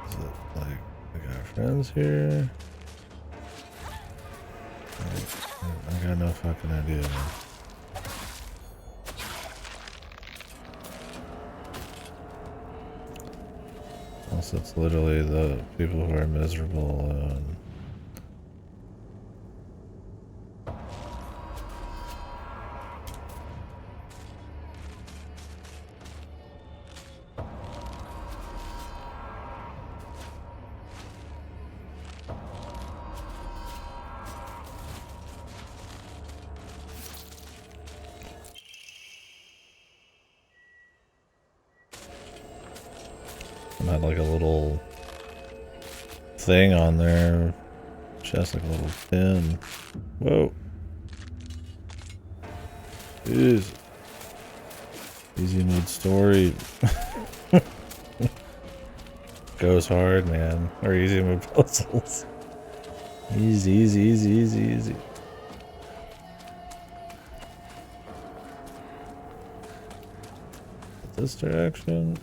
Is it like we got friends here? I got no fucking idea, man. Unless it's literally the people who are miserable alone. Had like a little thing on there. Just like a little pin. Whoa. Jeez. Easy mode story. Goes hard, man. Or easy mode puzzles. Easy, easy, easy, easy, easy. This direction.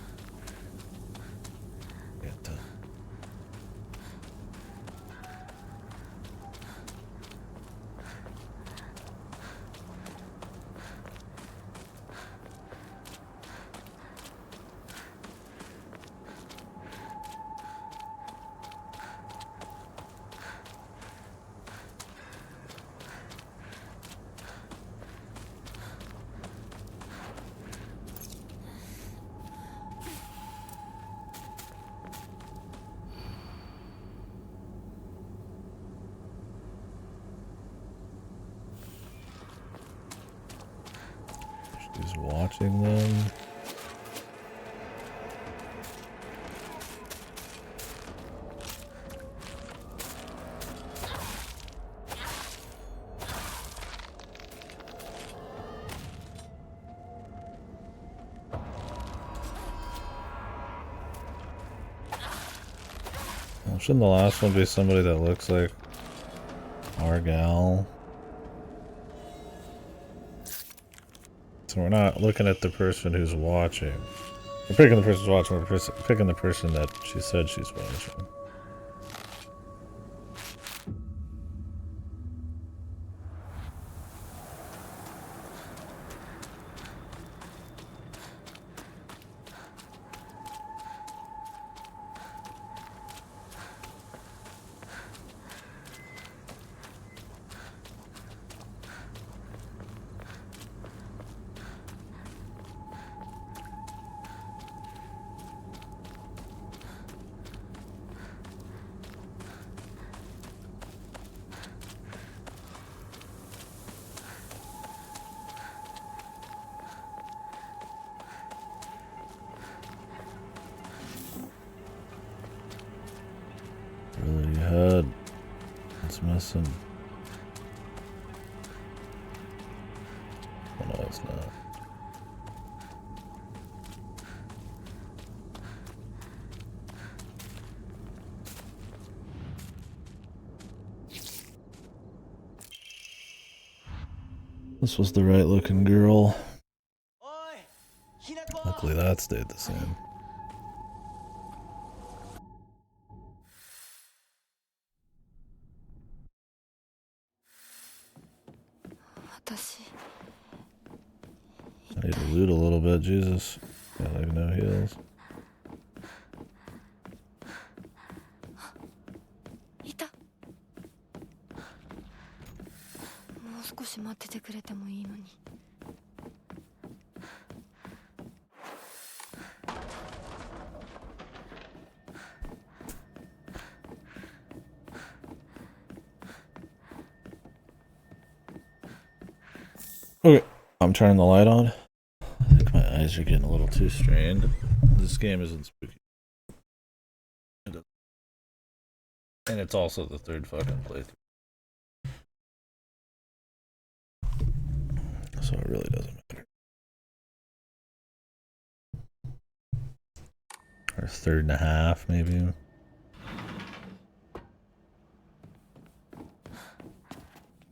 She's watching them. Well, shouldn't the last one be somebody that looks like our gal? So we're not looking at the person who's watching. We're picking the person who's watching. We're picking the person that she said she's watching. some. Oh no, it's not. This was the right looking girl. Luckily that stayed the same. I need to loot a little bit, Jesus. Got like no heals. いた。もう少し待っててくれてもいいのに。Okay, I'm turning the light on. I think my eyes are getting a little too strained. This game isn't spooky. And it's also the third fucking playthrough. So it really doesn't matter. Or third and a half, maybe.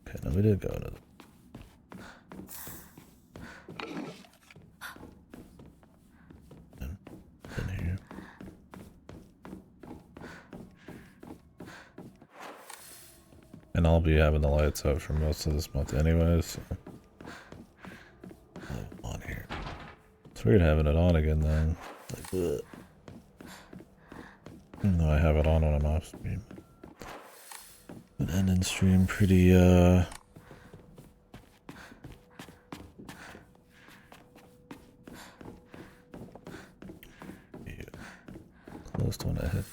Okay, now we did go to in here. And I'll be having the lights out for most of this month anyways. So. On here. It's weird having it on again then. Like, bleh. Even though I have it on when I'm off stream. But ending stream pretty yeah, close to when I hit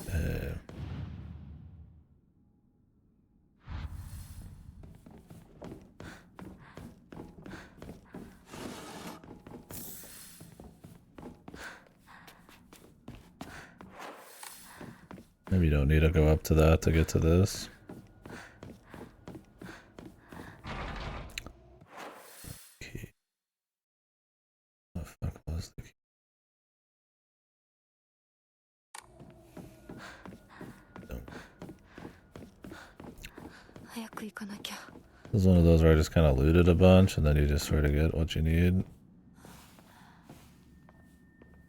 maybe you don't need to go up to that to get to this. Key. What the fuck was the key? This is one of those where I just kind of looted a bunch and then you just sort of get what you need.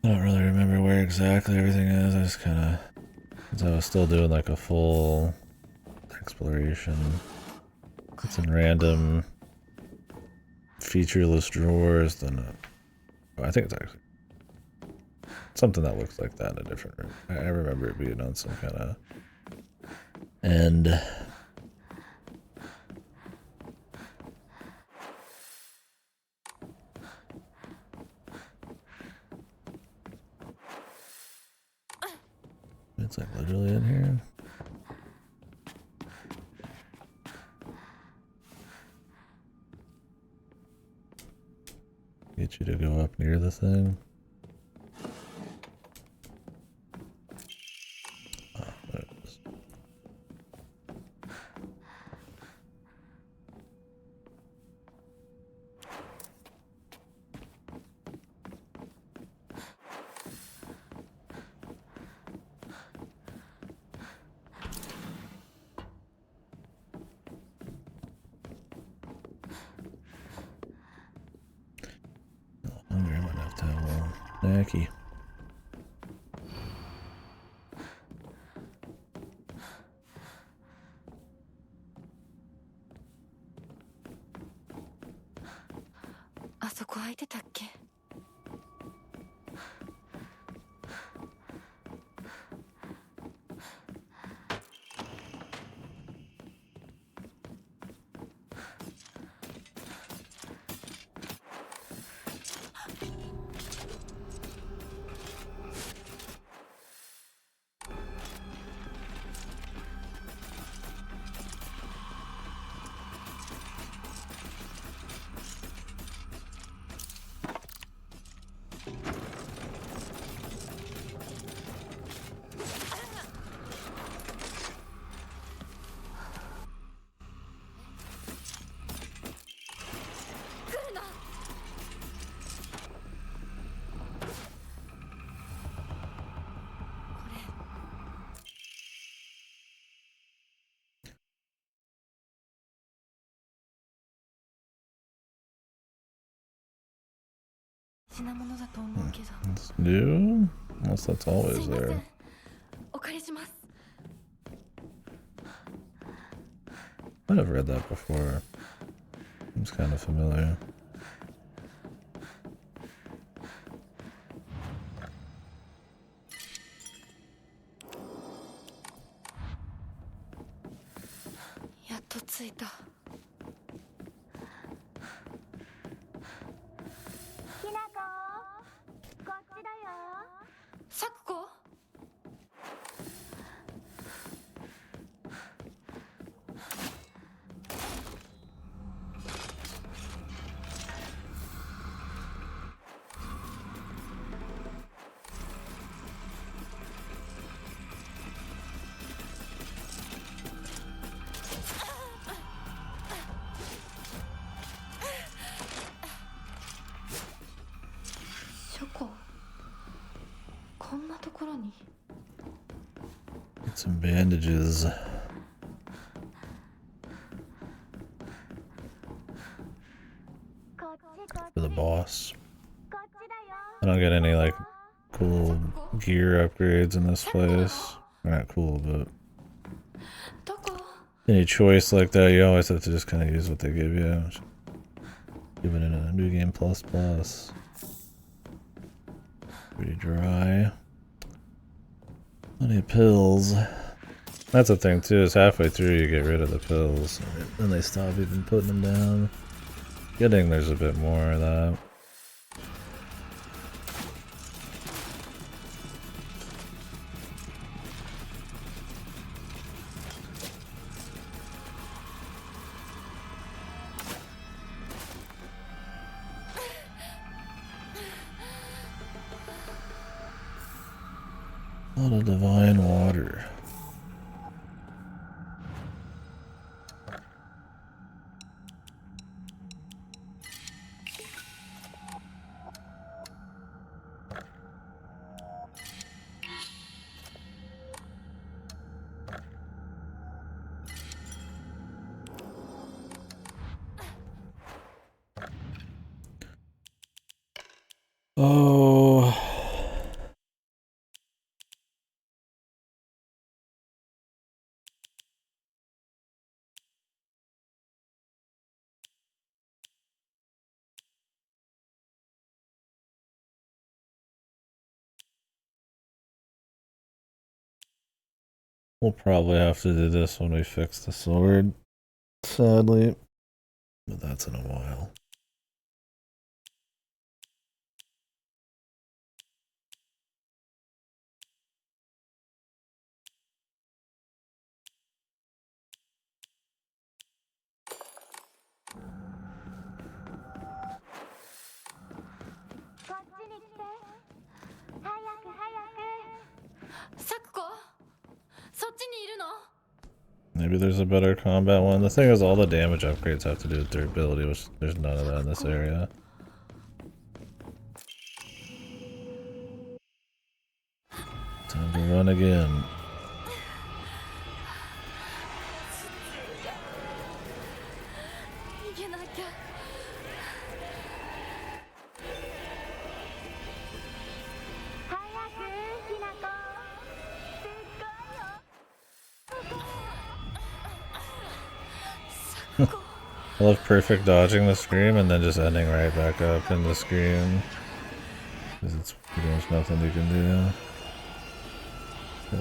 I don't really remember where exactly everything is. I just kind of, because I was still doing like a full exploration. It's in random featureless drawers. Then I think it's actually something that looks like that in a different room. I remember it being on some kind of end. It's like literally in here. Get you to go up near the thing. Oh, there it is. I might have to have a snacky. 事なものだと思うけど。 It's new? Unless that's す always いませ there. ん、お借りします。 I've read that before. Seems kind of familiar. やっと着いた。きなこ、こっちだよ。サクコ。ショコ、こんなところに。 Get some bandages. こっちこっ For the ち。 boss. こっちだよ。 I don't get any like cool gear upgrades in this place. They're not cool, but どこ？ any choice like that, you always have to just kind of use what they give you. Give it in a new game plus plus. Pretty dry. Plenty of pills. That's the thing too, is halfway through you get rid of the pills. Then they stop even putting them down. Getting there's a bit more of that. A lot of divine water. Oh. We'll probably have to do this when we fix the sword, sadly. But that's in a while. Maybe there's a better combat one. The thing is, all the damage upgrades have to do with durability, which there's none of that in this area. Time to run again. I love perfect dodging the scream and then just ending right back up in the scream. Because it's pretty much nothing you can do.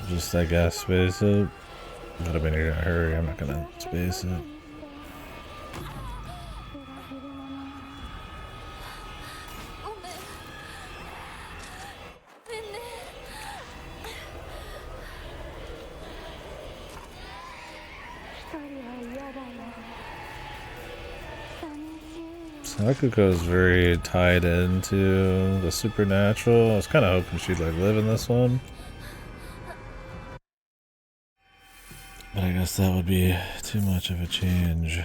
Just, I guess, space it. But I mean, you're gonna hurry, I'm not gonna space it. Sakuko is very tied into the supernatural. I was kind of hoping she'd like live in this one. But I guess that would be too much of a change,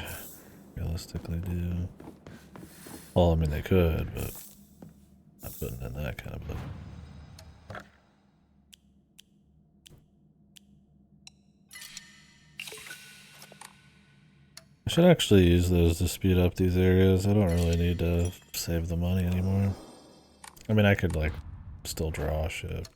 realistically, do. Well, I mean, they could, but not putting in that kind of a... I should actually use those to speed up these areas. I don't really need to save the money anymore. I mean, I could like still draw shit.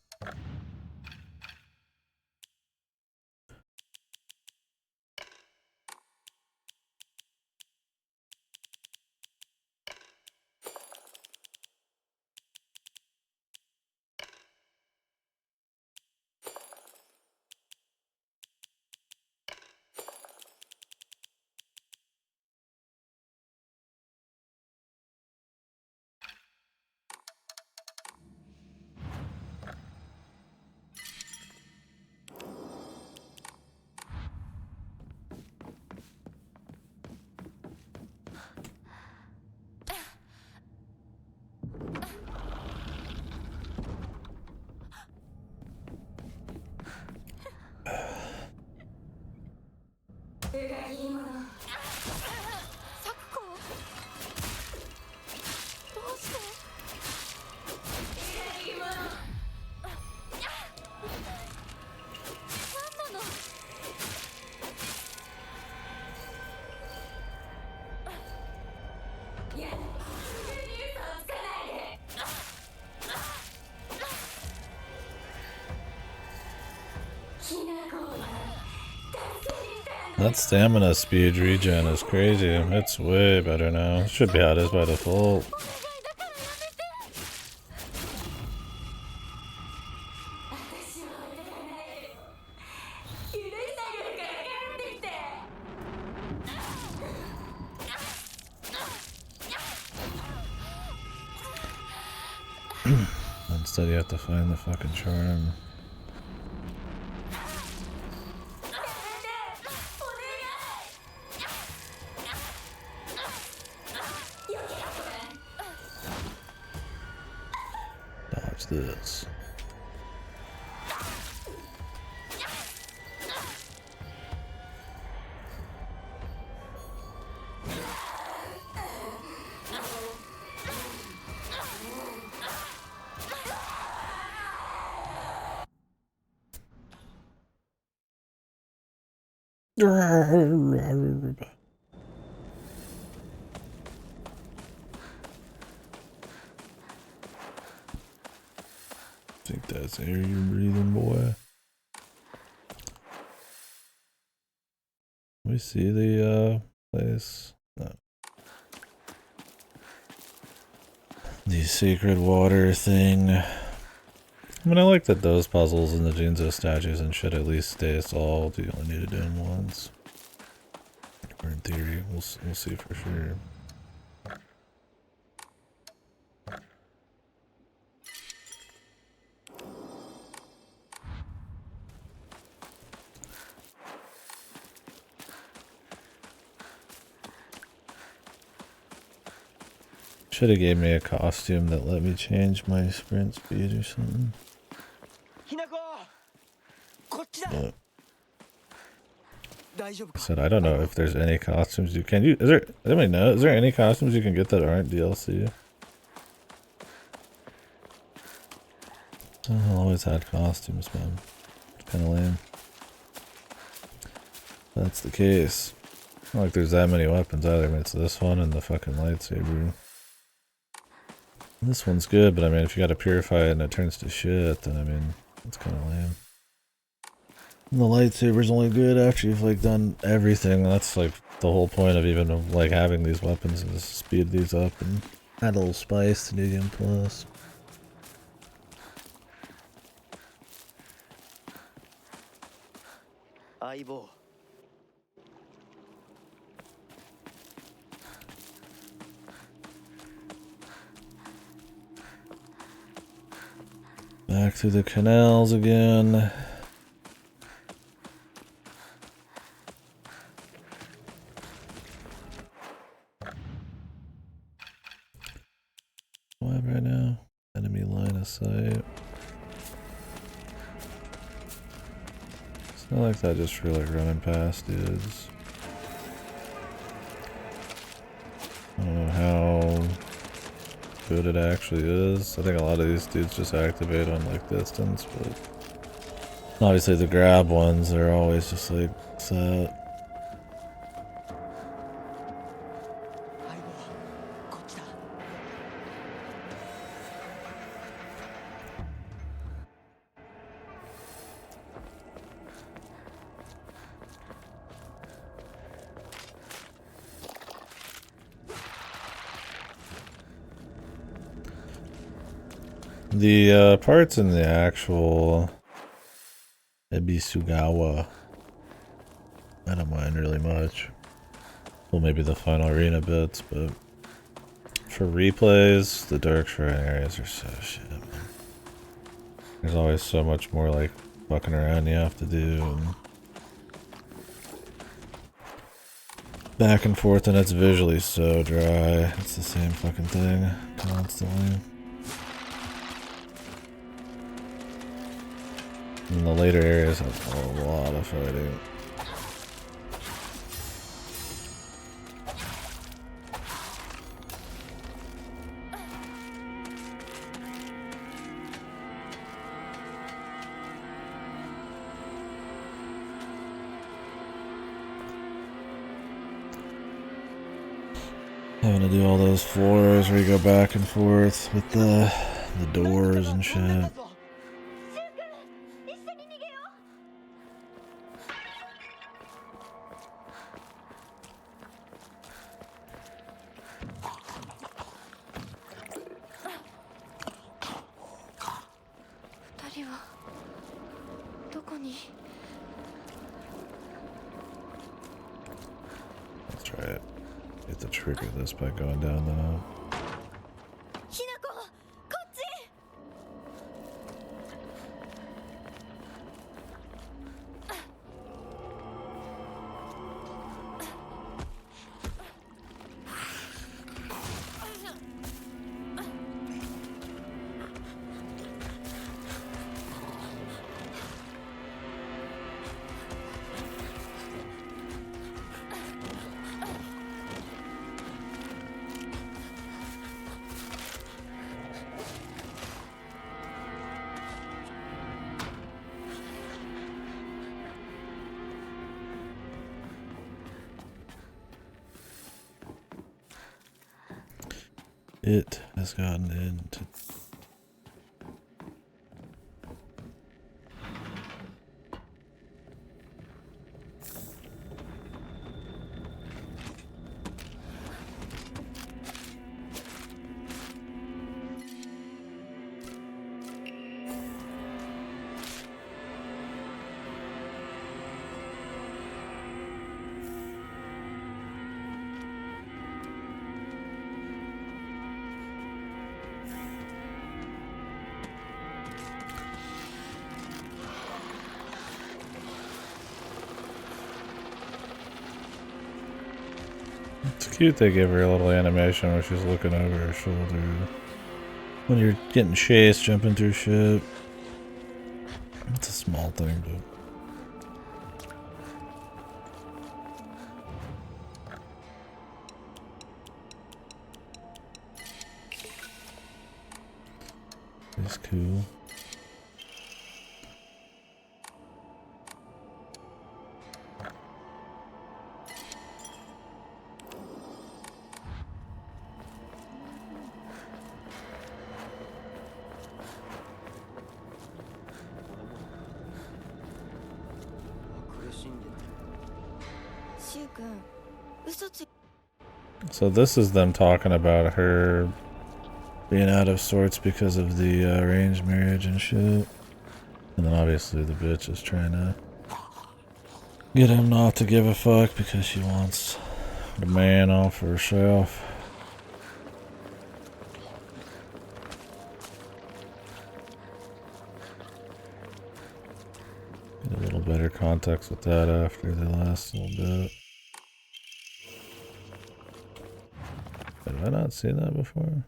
That stamina speed regen is crazy. It's way better now. It should be how it is by default. Instead you have to find the fucking charm. Dodge this. I think that's air you're breathing, boy. We see the place. No. The sacred water thing. I mean, I like that those puzzles and the Jinzo statues and shit at least stay solved. You only need to do them once. Or in theory, we'll see for sure. Should have gave me a costume that let me change my sprint speed or something. But I said I don't know if there's any costumes you can use. Is there? Anybody know? Is there any costumes you can get that aren't DLC? I always had costumes, man. It's kind of lame. That's the case. Not like there's that many weapons either. I mean, it's this one and the fucking lightsaber. This one's good, but I mean, if you gotta purify it and it turns to shit, then I mean, it's kind of lame. And the lightsaber's only good after you've like done everything. That's like the whole point of even like having these weapons is to speed these up and add a little spice to New Game Plus. Back through the canals again. What right now? Enemy line of sight. It's not like that just for like running past dudes. I don't know how good it actually is. I think a lot of these dudes just activate on like distance, but obviously the grab ones are always just like set. The parts in the actual Ebisugawa, I don't mind really much. Well, maybe the final arena bits, but for replays, the Dark Shrine areas are so shit, man. There's always so much more like fucking around you have to do, and back and forth, and it's visually so dry. It's the same fucking thing constantly. And the later areas have a lot of fighting. Having to do all those floors where you go back and forth with the doors and shit. 二人はどこに Let's try it. You have to trigger this by going down the knob. ひなここっち It has gotten into. It's cute they give her a little animation where she's looking over her shoulder. When you're getting chased, jumping through shit. It's a small thing, but... it's cool. So this is them talking about her being out of sorts because of the arranged marriage and shit. And then obviously the bitch is trying to get him not to give a fuck because she wants the man all for herself. Get a little better context with that after the last little bit. Have I not seen that before?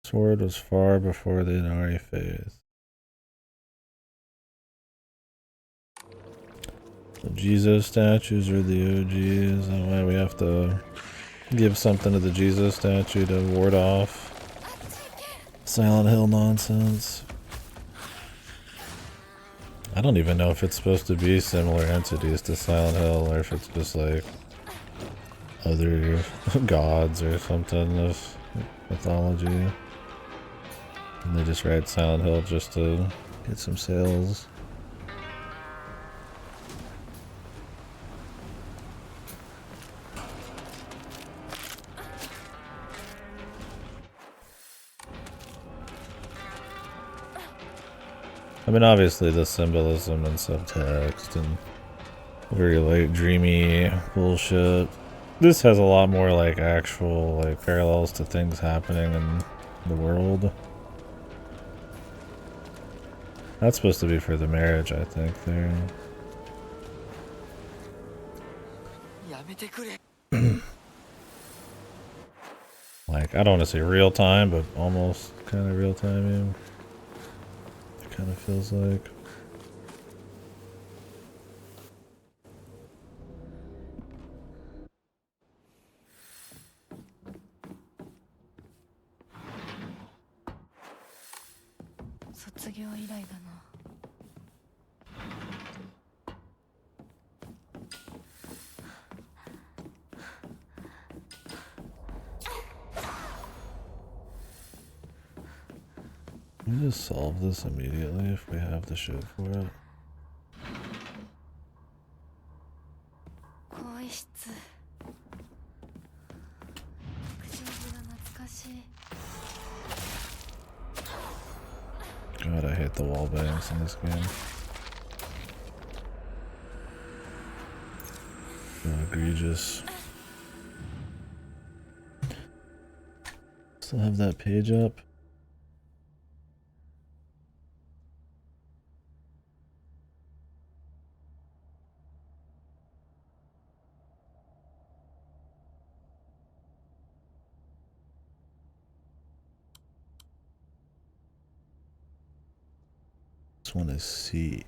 Sword was far before the Inari phase. The Jesus statues are the OGs. That's why we have to give something to the Jesus statue to ward off Silent Hill nonsense. I don't even know if it's supposed to be similar entities to Silent Hill or if it's just like other gods or something of mythology. And they just write Silent Hill just to get some sales. I mean, obviously the symbolism and subtext and very like dreamy bullshit. This has a lot more like actual like parallels to things happening in the world. That's supposed to be for the marriage, I think, there. Like, I don't want to say real time, but almost kind of real time, yeah. It kind of feels like. Can we just solve this immediately if we have the shit for it? God, I hate the wall bangs in this game. So egregious. Still have that page up. This one is C.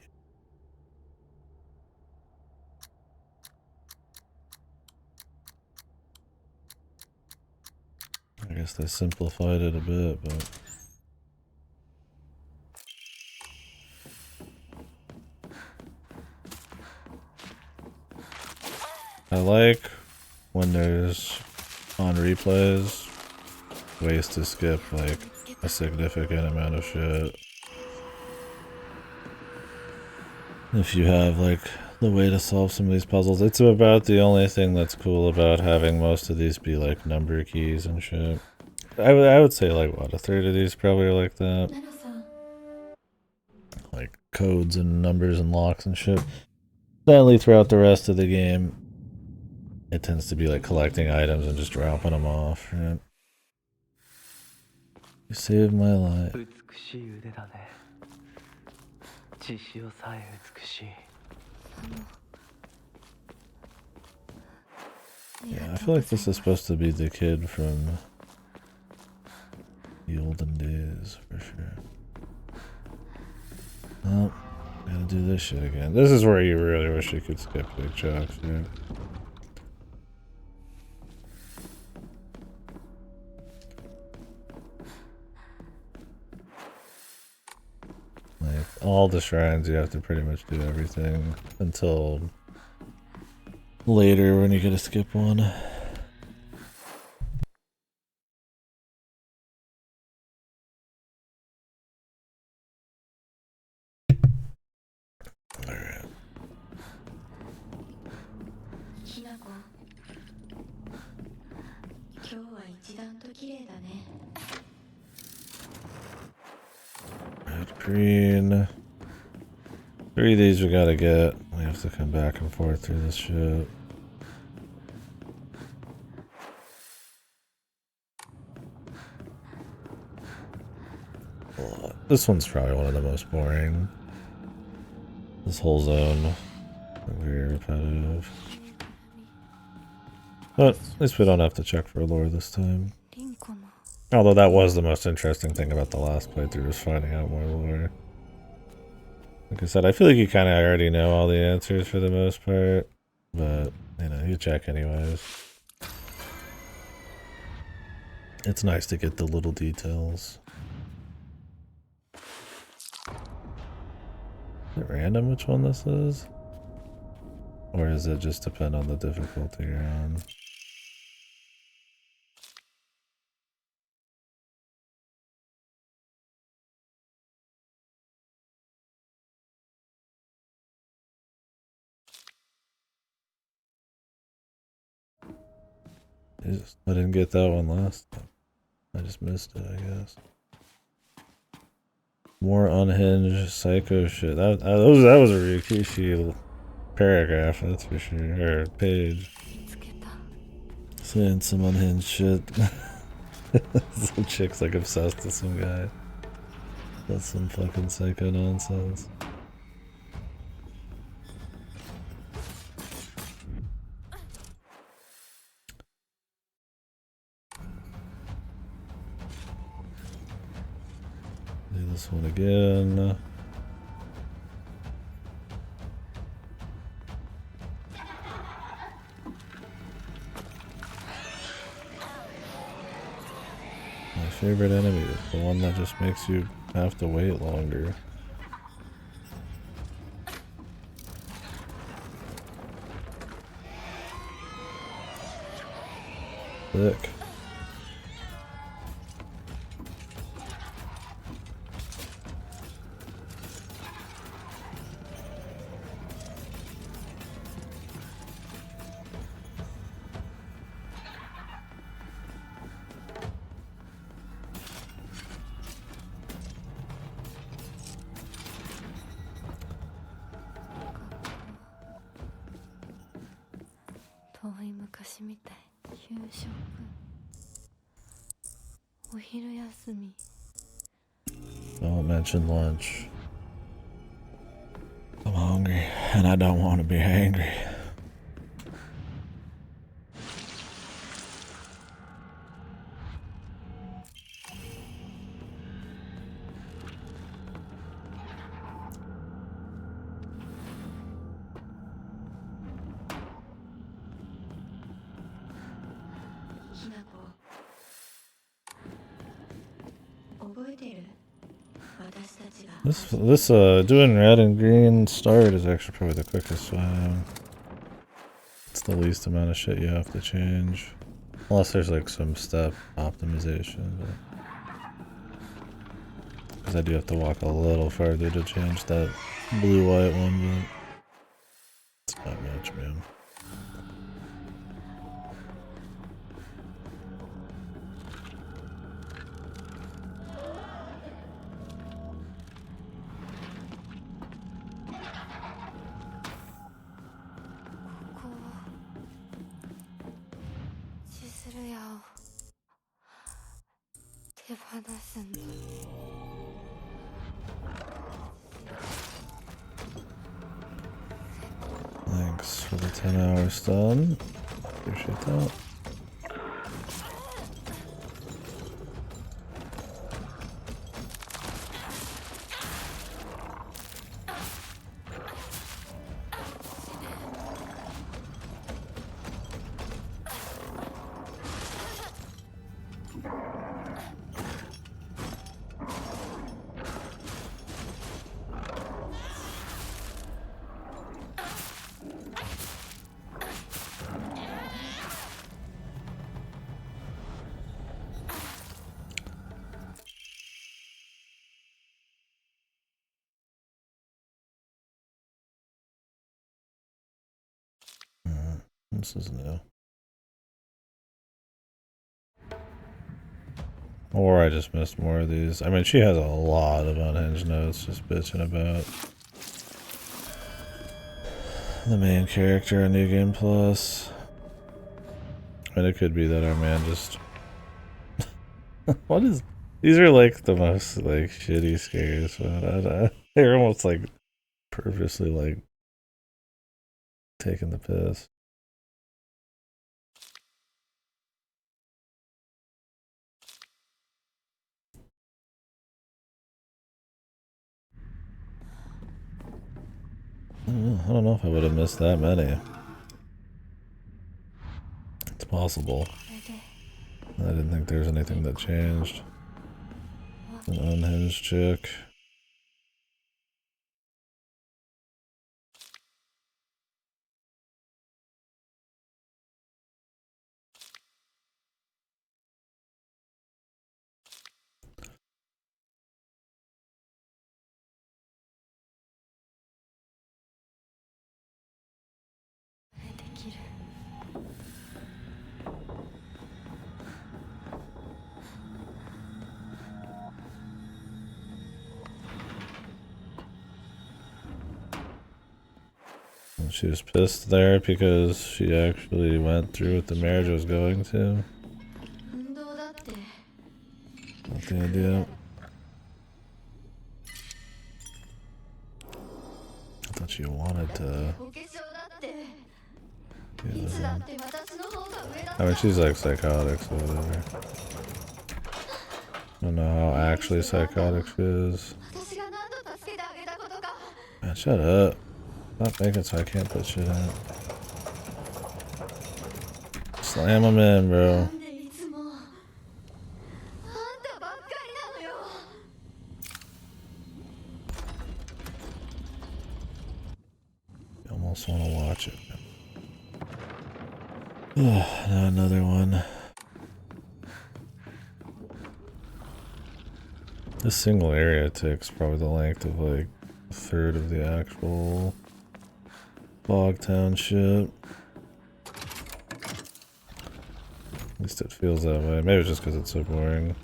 I guess they simplified it a bit, but I like when there's on replays ways to skip like a significant amount of shit. If you have like the way to solve some of these puzzles, it's about the only thing that's cool about having most of these be like number keys and shit. I would say like what, a third of these probably are like that. Like codes and numbers and locks and shit. Sadly, throughout the rest of the game, it tends to be like collecting items and just dropping them off. Right? You saved my life. Yeah, I feel like this is supposed to be the kid from the olden days, for sure. Oh, gotta do this shit again. This is where you really wish you could skip big chunks, dude. Like, all the shrines, you have to pretty much do everything until later when you get to skip one. Alright. Red, green. 3 of these we gotta get. We have to come back and forth through this shit. This one's probably one of the most boring. This whole zone. Very repetitive. But at least we don't have to check for lore this time. Although that was the most interesting thing about the last playthrough, was finding out more lore. Like I said, I feel like you kind of already know all the answers for the most part. But, you know, you check anyways. It's nice to get the little details. Is it random which one this is? Or does it just depend on the difficulty you're on? I didn't get that one last time. I just missed it, I guess. More unhinged psycho shit. That was a Ryukishi paragraph, that's for sure. Or page. 見つけた。 Saying some unhinged shit. Some chick's like obsessed with some guy. That's some fucking psycho nonsense. Do this one again. My favorite enemy is the one that just makes you have to wait longer. Thick. Don't mention lunch. I'm hungry, and I don't want to be angry. This doing red and green start is actually probably the quickest one. It's the least amount of shit you have to change. Unless there's like some step optimization, because I do have to walk a little farther to change that blue-white one, but it's not much, man. Thanks for the 10-hour stun. Appreciate that. This is new. Or I just missed more of these. I mean, she has a lot of unhinged notes just bitching about the main character in New Game Plus. And it could be that our man just... What is... These are like the most like shitty scares, but they're almost like purposely like taking the piss. I don't know if I would have missed that many. It's possible. I didn't think there was anything that changed. An unhinged chick. She was pissed there because she actually went through what the marriage was going to. Not the idea. I thought you wanted to. Yeah. I mean, she's like psychotic, so whatever. I don't know how actually psychotic she is. Man, shut up. Stop making so I can't put shit in. Slam them in, bro. You almost want to watch it. Now another one. This single area takes probably the length of like a third of the actual Bogtown shit. At least it feels that way. Maybe it's just because it's so boring.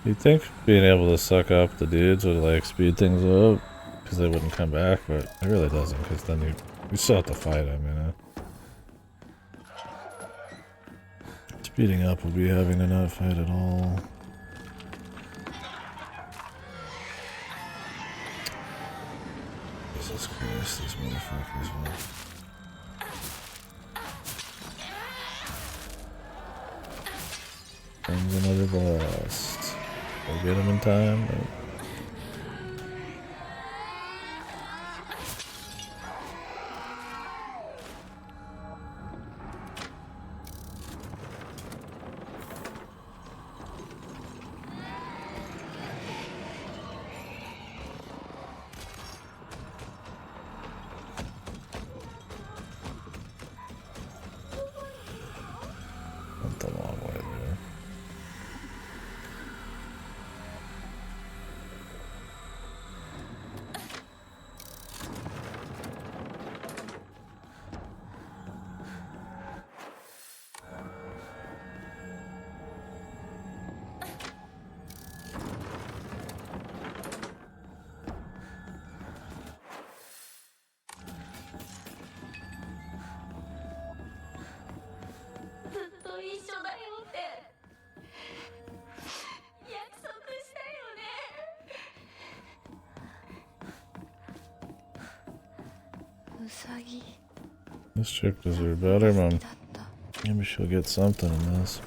You'd think being able to suck up the dudes would like speed things up because they wouldn't come back, but it really doesn't because then you still have to fight them, you know. Speeding up would be having to not fight at all. Jesus Christ, these motherfuckers, man. Brings another blast. We'll get him in time. Went the long way there. This chick deserves better, Mom. Maybe she'll get something in this.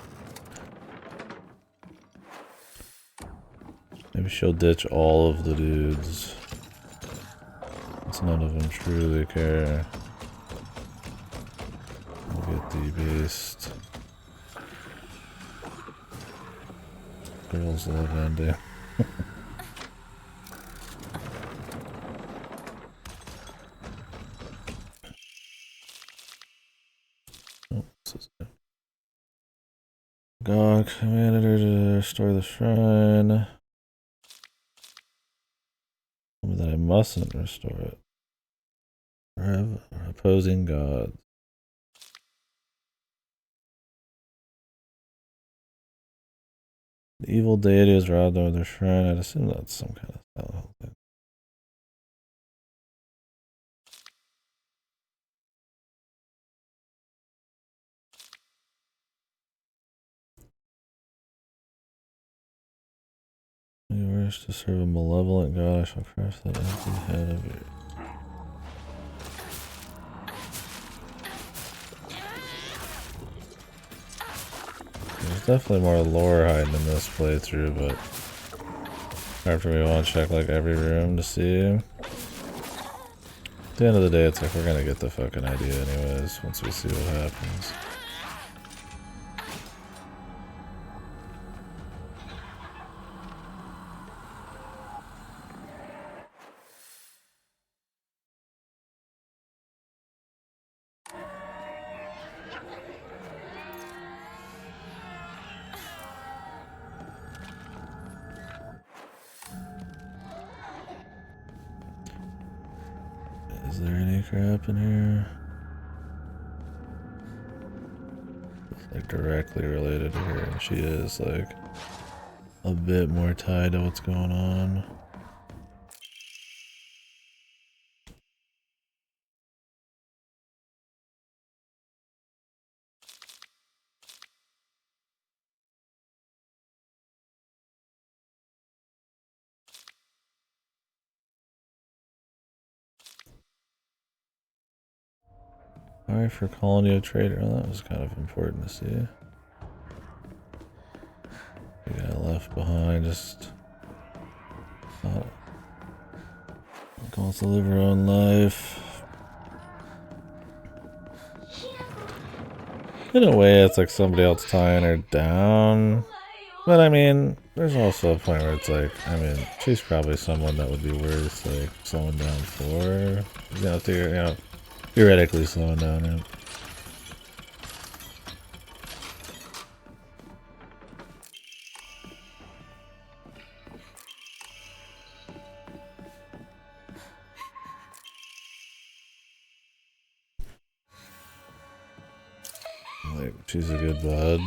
Maybe she'll ditch all of the dudes. Since none of them truly care. We'll get the beast. Girls love Andy. God commanded her to restore the shrine. Tell me that I mustn't restore it. Opposing God. The evil deity has robbed them of their shrine. I'd assume that's some kind of whole thing. You wish to serve a malevolent God, I shall crush that empty head of you. There's definitely more lore hiding in this playthrough, but after we want to check like every room to see. At the end of the day, it's like we're gonna get the fucking idea anyways once we see what happens. Is there any crap in here? It's like directly related to her, and she is like a bit more tied to what's going on. Sorry for calling you a traitor. Well, that was kind of important to see. You got left behind, just wants to live her own life. In a way, it's like somebody else tying her down. But I mean, there's also a point where it's like, I mean, she's probably someone that would be worth like slowing down for. Theoretically slowing down, yeah. Like, she's a good bud.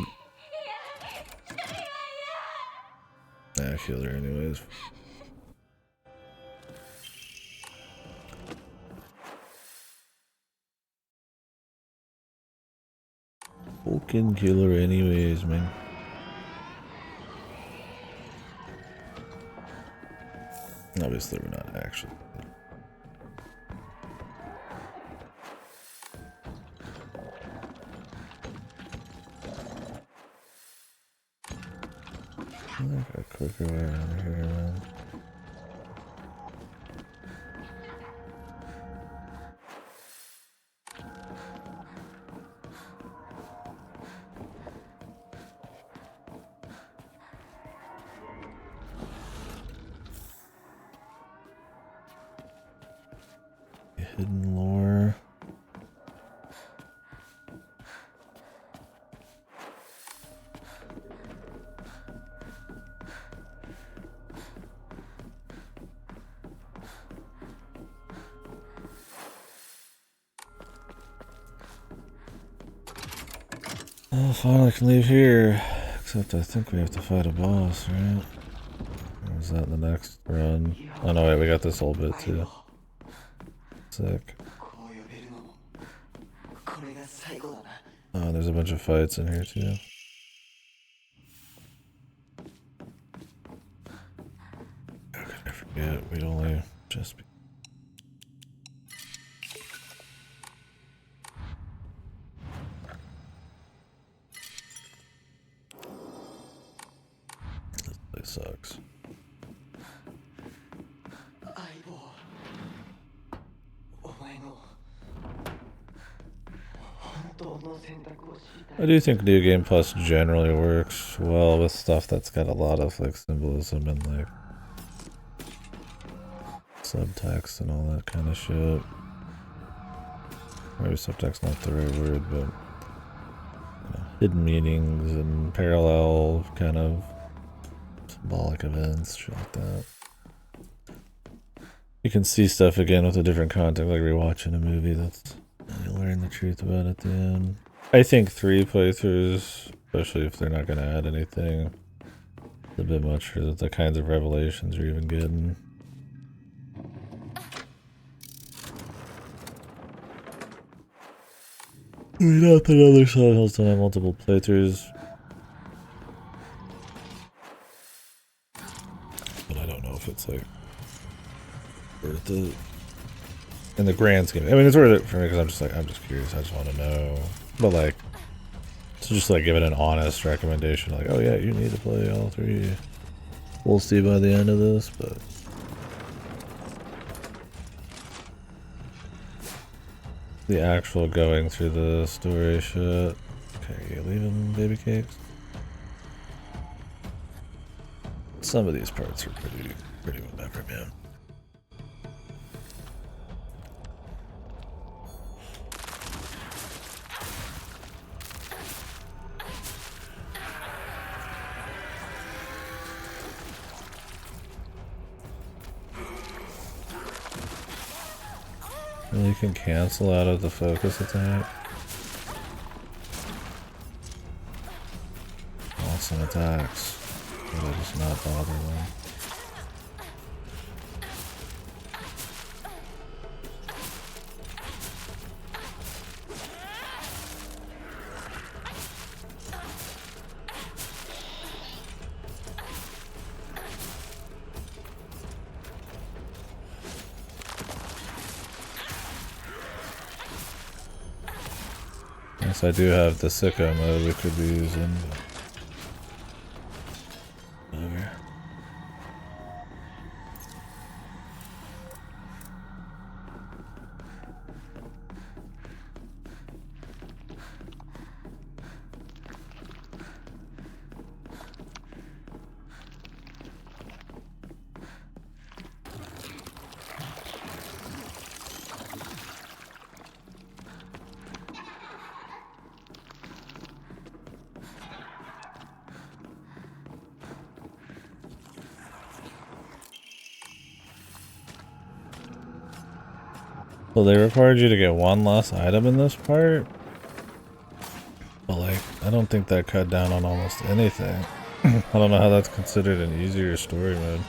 I kill her anyways. Fucking kill her anyways, man. Obviously, we're not actually. I think a quicker way around here, man. Hidden lore. Oh, finally can leave here. Except I think we have to fight a boss, right? Or is that the next run? Oh no, wait, we got this whole bit too. Sick. Oh, there's a bunch of fights in here too. How could I forget? We'd only just be. This place sucks. I do think New Game Plus generally works well with stuff that's got a lot of like symbolism and like subtext and all that kind of shit. Maybe subtext not the right word, but hidden meanings and parallel kind of symbolic events, shit like that. You can see stuff again with a different context, like rewatching a movie. That's you learn the truth about at the end. I think 3 playthroughs, especially if they're not going to add anything, is a bit much for the kinds of revelations you're even getting. I mean, not that other side has done multiple playthroughs, but I don't know if it's like worth it in the grand scheme. I mean, it's worth it for me because I'm just curious. I just want to know. But like, to just like give it an honest recommendation, like, oh yeah, you need to play all 3. We'll see by the end of this, but the actual going through the story shit. Okay, you leaving baby cakes? Some of these parts are pretty whatever, man. Well, you can cancel out of the focus attack. Awesome attacks. But I just not bother them. Yes, I do have the sicko mode we could be using. Okay. Well, they required you to get one less item in this part, but like, I don't think that cut down on almost anything. I don't know how that's considered an easier story mode,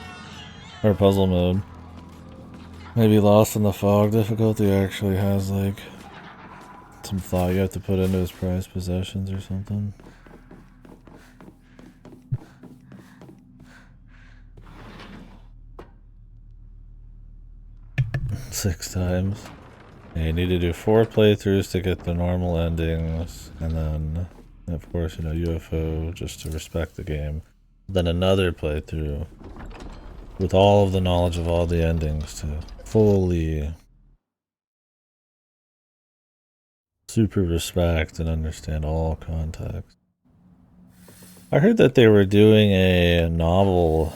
or puzzle mode. Maybe Lost in the Fog difficulty actually has like some thought you have to put into his prized possessions or something. Six times. Yeah, you need to do 4 playthroughs to get the normal endings, and then, of course, you know, UFO just to respect the game. Then another playthrough with all of the knowledge of all the endings to fully super respect and understand all context. I heard that they were doing a novel.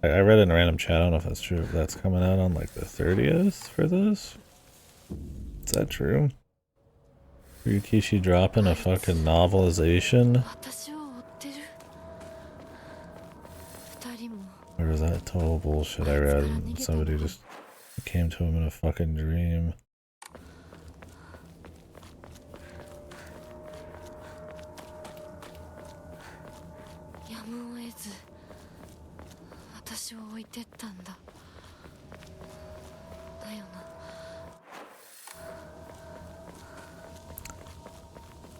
I read it in a random chat, I don't know if that's true. That's coming out on like the 30th for this? Is that true? Ryukishi dropping a fucking novelization? Or was that total bullshit I read and somebody just came to him in a fucking dream?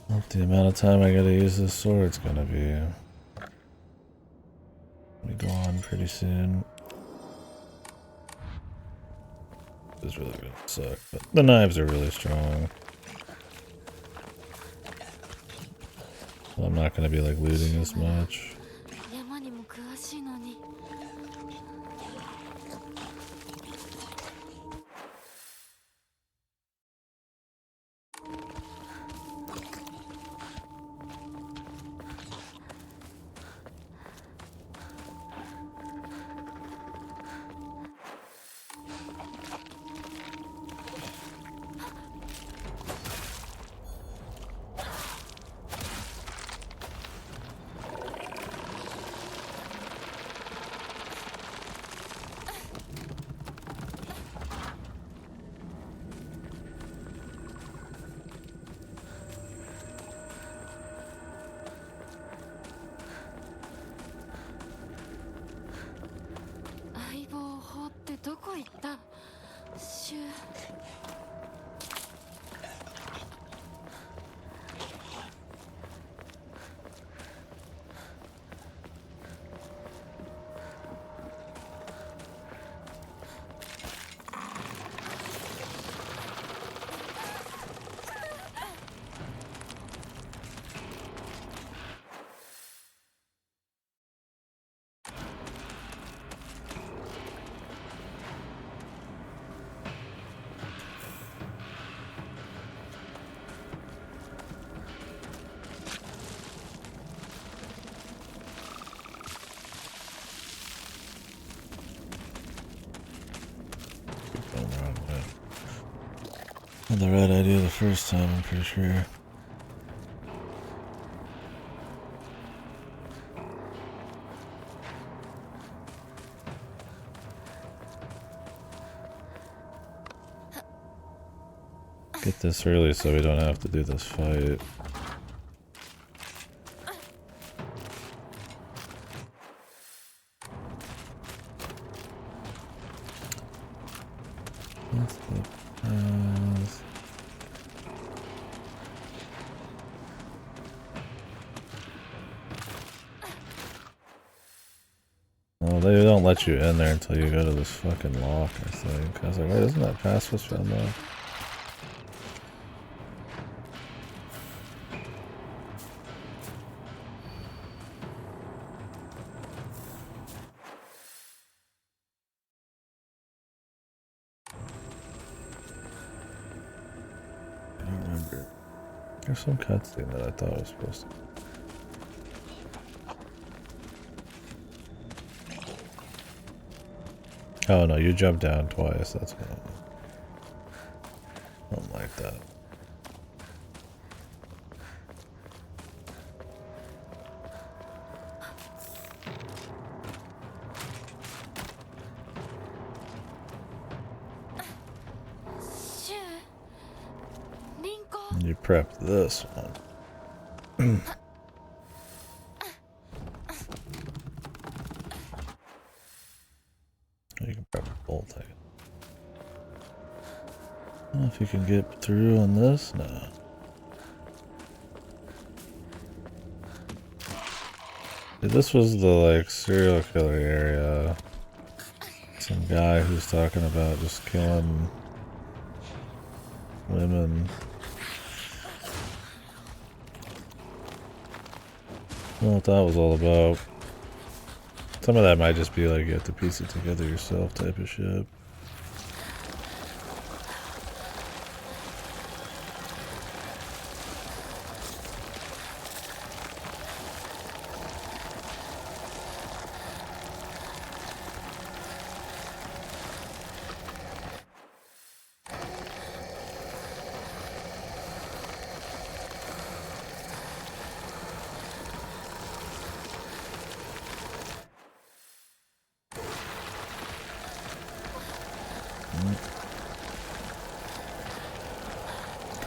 Well, the amount of time I gotta use this sword's gonna be gone pretty soon. It's really gonna suck, but the knives are really strong. So I'm not gonna be like looting as much. Had the right idea the first time, I'm pretty sure. Get this early so we don't have to do this fight. That's the path. Well, they don't let you in there until you go to this fucking lock, I think. I was like, wait, isn't that pacifist found though? I don't remember. There's some cutscene that I thought was supposed to. Oh no, you jumped down twice, that's what I don't like that. You prepped this one. You can prep both, I guess. I don't know if you can get through on this. No. Dude, this was the like serial killer area. Some guy who's talking about just killing women. I don't know what that was all about. Some of that might just be like you have to piece it together yourself type of shit.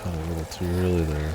Got a little too early there.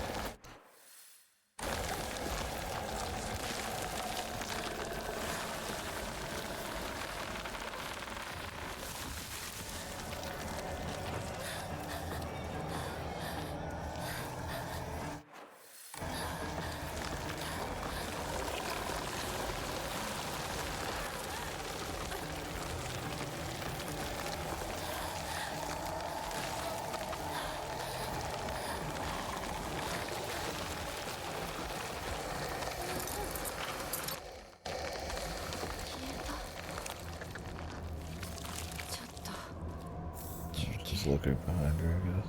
Just looking behind her, I guess.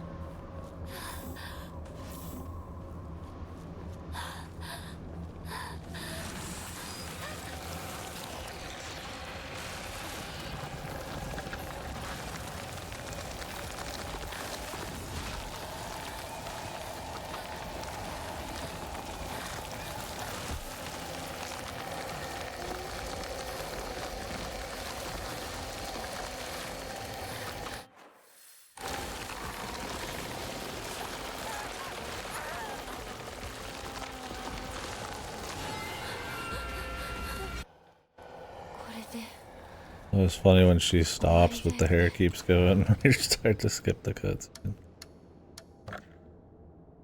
It was funny when she stops, but the hair keeps going. You start to skip the cuts.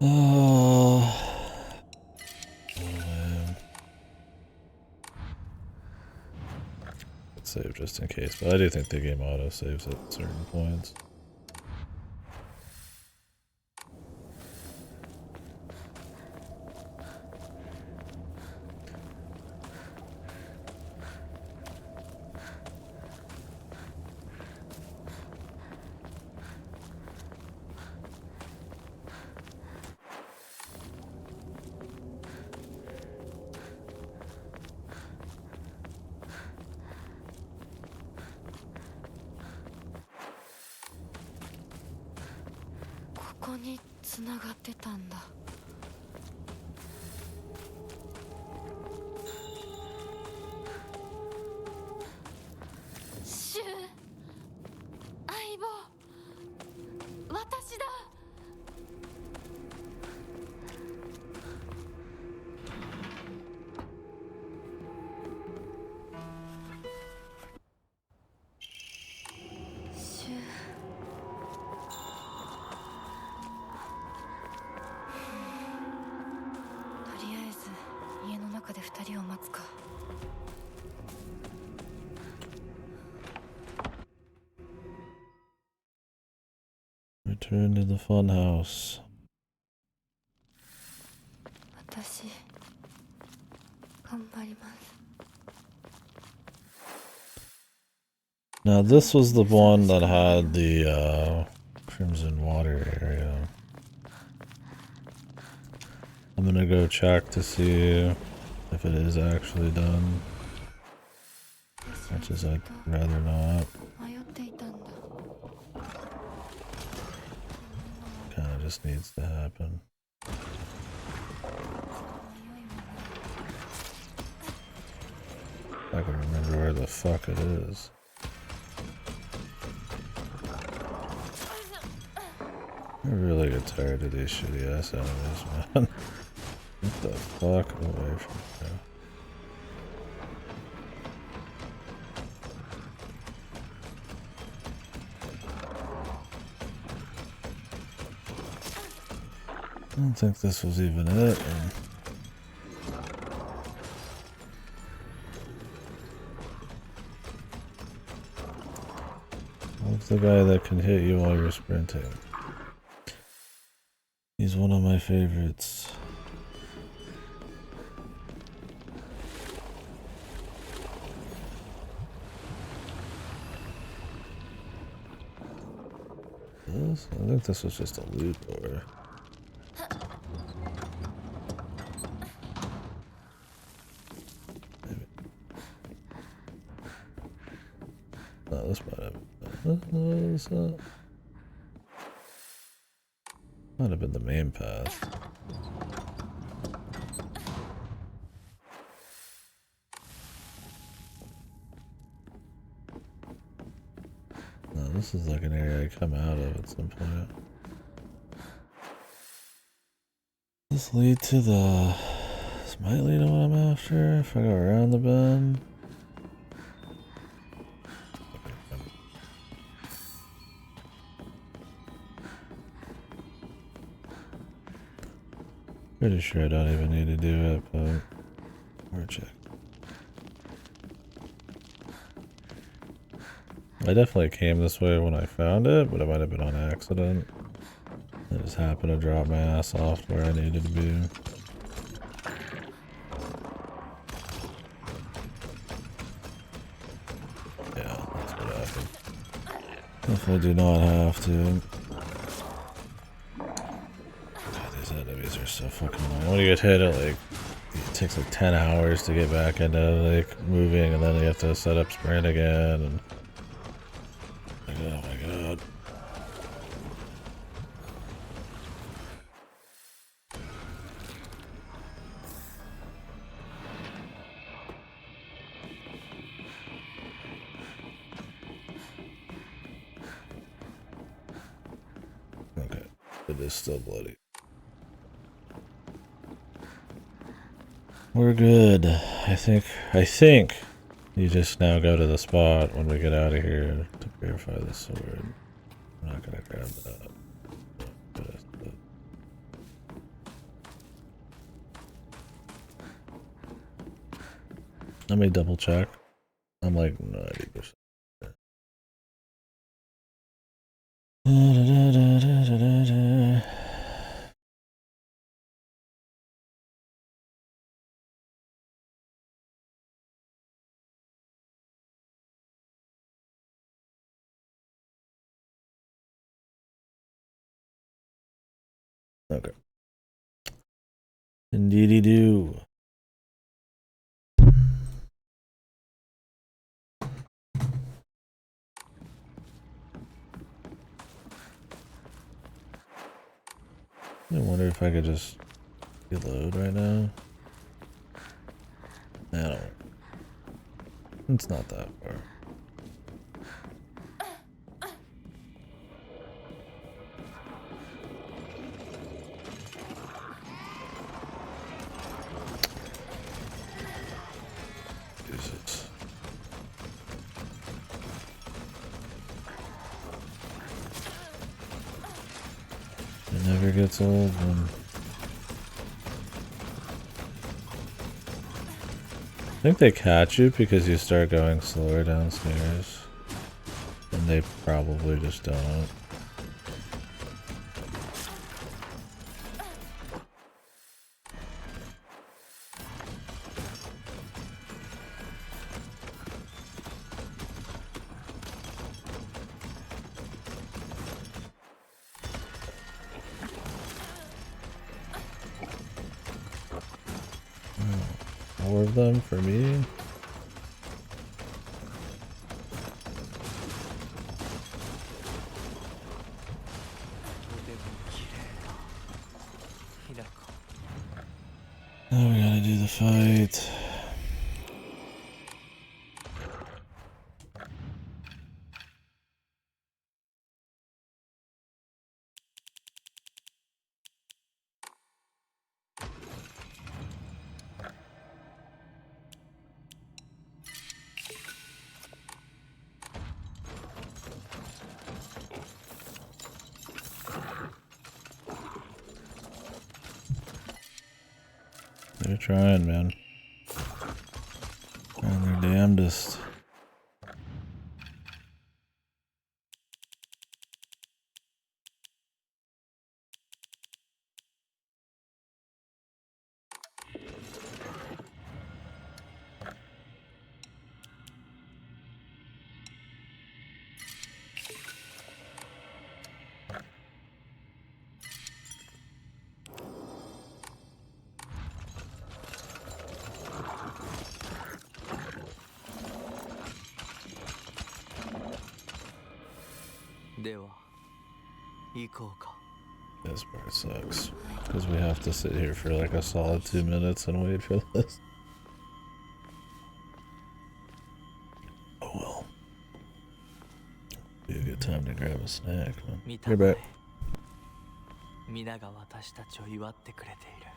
Oh man. Save just in case, but I do think the game auto saves at certain points. りを待つか。 Return to the funhouse. 私頑張ります。 Now this was the one that had the Crimson Water area. I'm gonna go check to see if it is actually done. Much as I'd rather not. 迷っていたんだ。 Kinda just needs to happen. I can remember where the fuck it is. I really get tired of these shitty ass enemies, man. Get the fuck away from me. I don't think this was even it. What's the guy that can hit you while you're sprinting? He's one of my favorites. This? I think this was just a loot door. Maybe. No, this might have been. Might have been the main path. No, this is like an area I come out of at some point. This lead to the... This might lead to what I'm after if I go around the bend. Pretty sure I don't even need to do it, but we're check. I definitely came this way when I found it, but it might have been on accident. I just happened to drop my ass off where I needed to be. Yeah, that's what happened. Definitely do not have to. Enemies are so fucking annoying. When you get hit, it takes like 10 hours to get back into like moving, and then you have to set up sprint again. And like, oh my god. Okay, it is still bloody. We're good. I think you just now go to the spot when we get out of here to purify the sword. I'm not gonna grab that. Let me double check. I'm like 90%. Okay. Indeedy do. I wonder if I could just reload right now. No. It's not that far. Jesus. It never gets old when I think they catch you because you start going slower downstairs. And they probably just don't. More of them for me. Now we gotta do the fight. They're trying, man. Trying their damnedest. This part sucks. Because we have to sit here for like a solid 2 minutes and wait for this. Oh well. Be a good time to grab a snack, man. You're back. 皆が私たちを祝ってくれている。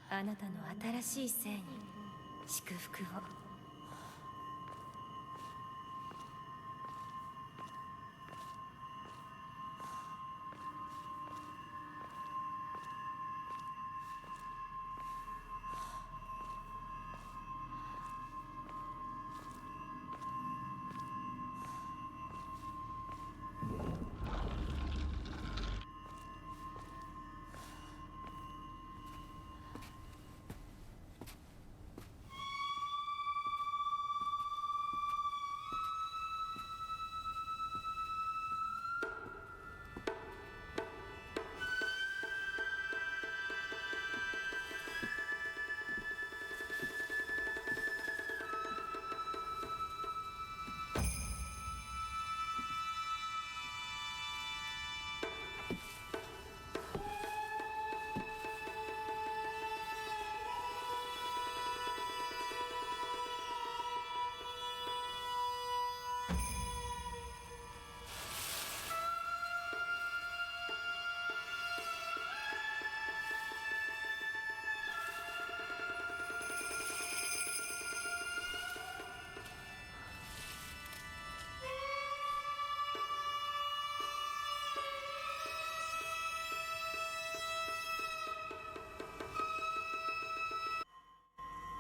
あなたの新しい生に祝福を。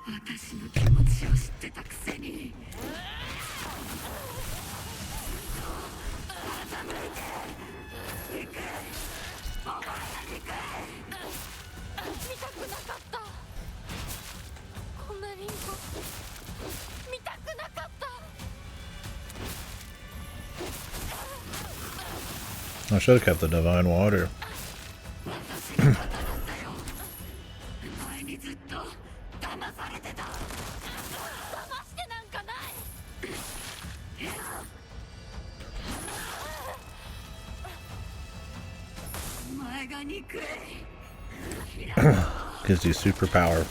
私の気持ちを知ってたくせに。見たくなかった。こんなリンゴ見たくなかった。 I should have kept the divine water. 前にずっと騙されてた。騙してなんかない。お前が憎い。 Gives you superpower.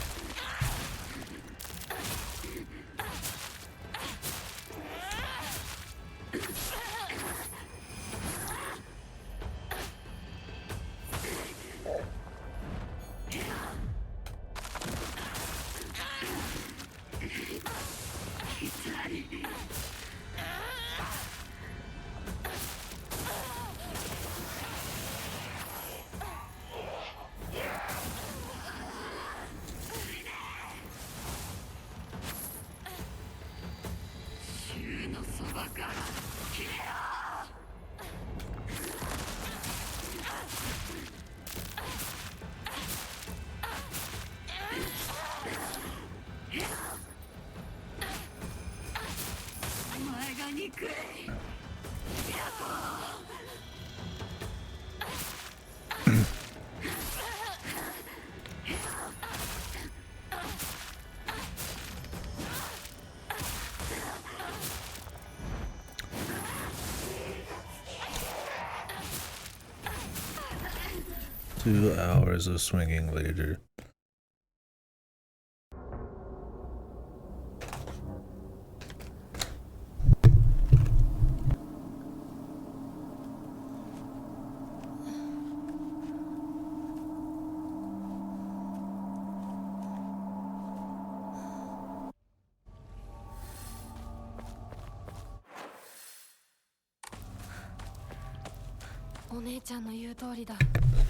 2 hours of swinging later.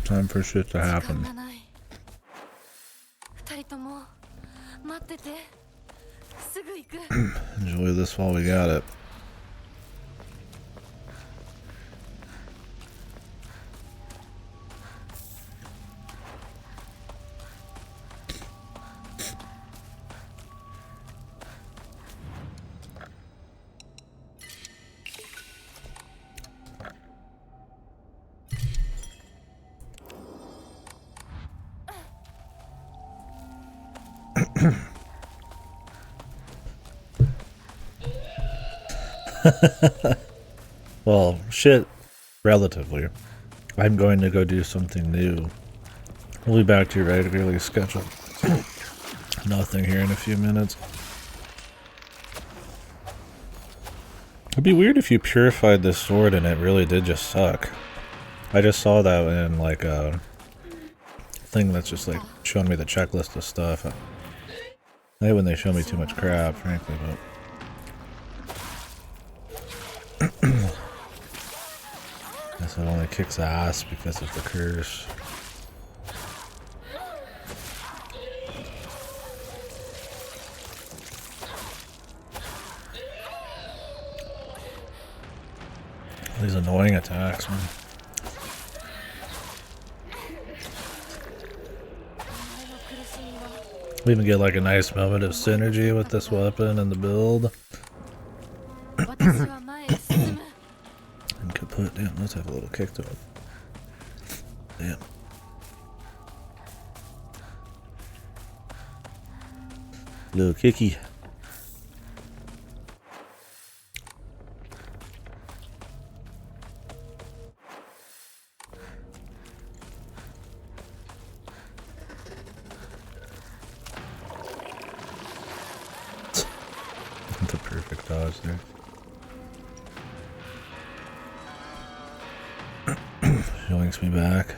Time for shit to happen. Enjoy this while we got it. Well, shit, relatively. I'm going to go do something new. We'll be back to your regularly scheduled. Nothing here in a few minutes. It'd be weird if you purified this sword and it really did just suck. I just saw that in like a thing that's just like showing me the checklist of stuff. I hate when they show me too much crap, frankly, but guess it only kicks ass because of the curse. These annoying attacks, man. We even get like a nice moment of synergy with this weapon and the build. And kaput. Damn, let's have a little kick to it. Damn. Little kicky. The perfect dodge there. Yoinks me back.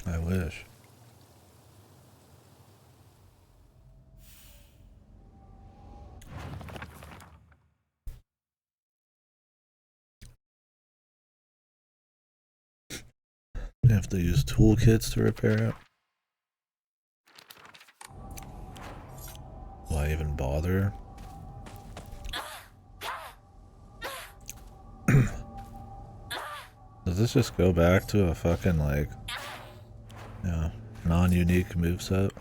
I wish. You have to use toolkits to repair it. Why even bother? Does this just go back to a fucking like, you know, non-unique moveset?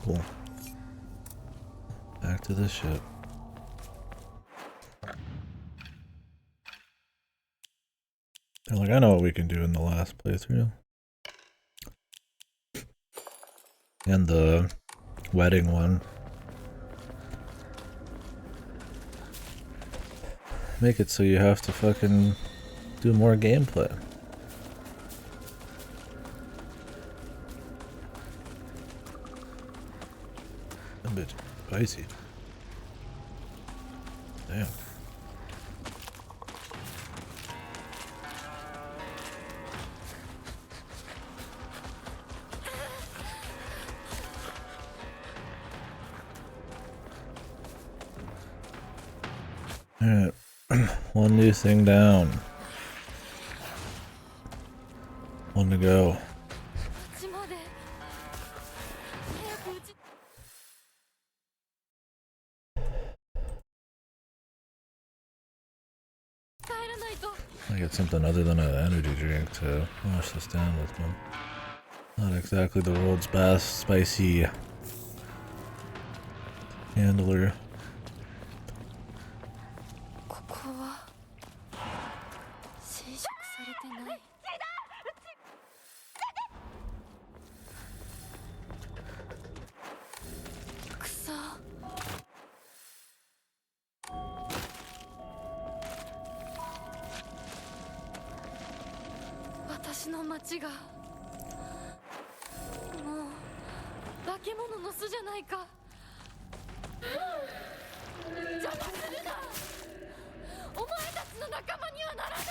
Cool. Back to this shit. And like, I know what we can do in the last playthrough. And the wedding one. Make it so you have to fucking do more gameplay. That bitch spicy. Damn. Alright. One new thing down. One to go. 街まで早くうち帰らないと。 I get something other than an energy drink to wash this down with me. Not exactly the world's best spicy handler. ここは侵食されてない。草。私の町がもう化け物の巣じゃないか。邪魔するな。お前たちの仲間にはならない。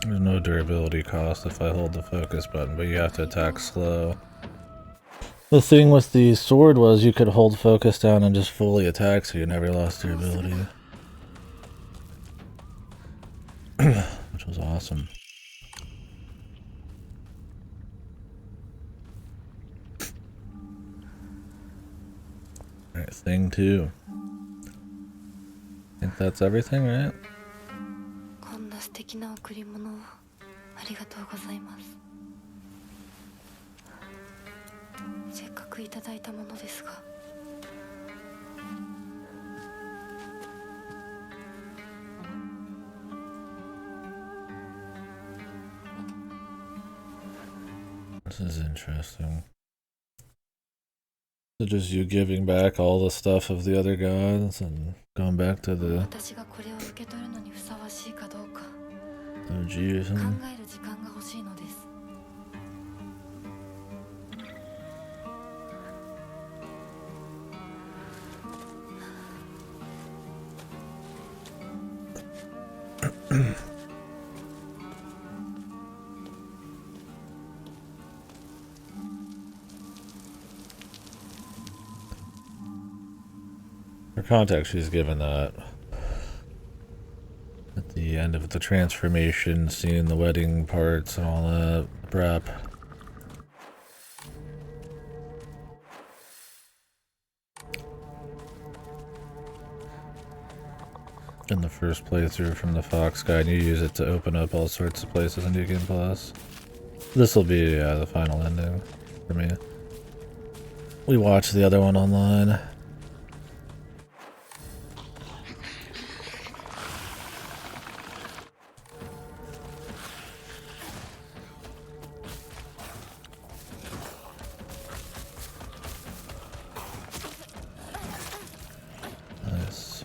There's no durability cost if I hold the focus button, but you have to attack slow. The thing with the sword was you could hold focus down and just fully attack, so you never lost durability. Which was awesome. Alright, thing 2. I think that's everything, right? こんな素敵な贈り物をありがとうございます。せっかくいただいたものですが。This is interesting. So just you giving back all the stuff of the other gods and going back to the 私がこれを受け取るのにふさわしいかどうか OG or 考 something? える時間が欲しいのです。For context, she's given that at the end of the transformation, seeing the wedding parts and all that prep. In the first playthrough from the Fox Guide, you use it to open up all sorts of places in New Game Plus. This will be the final ending for me. We watched the other one online. Nice.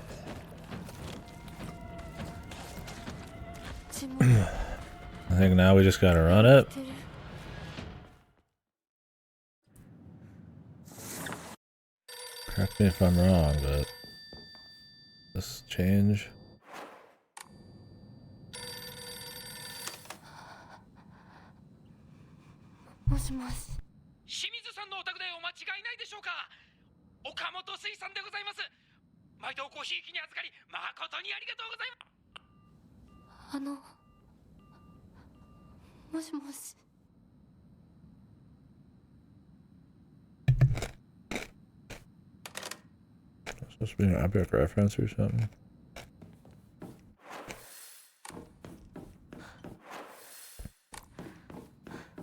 I think now we just gotta run it. Correct me if I'm wrong, but this change. もしもし。清水さんのお宅でお間違いないでしょうか。岡本水産でございます。毎度ごひいきに預かり誠にありがとうございます。もしもし。 Supposed to be an epic reference or something.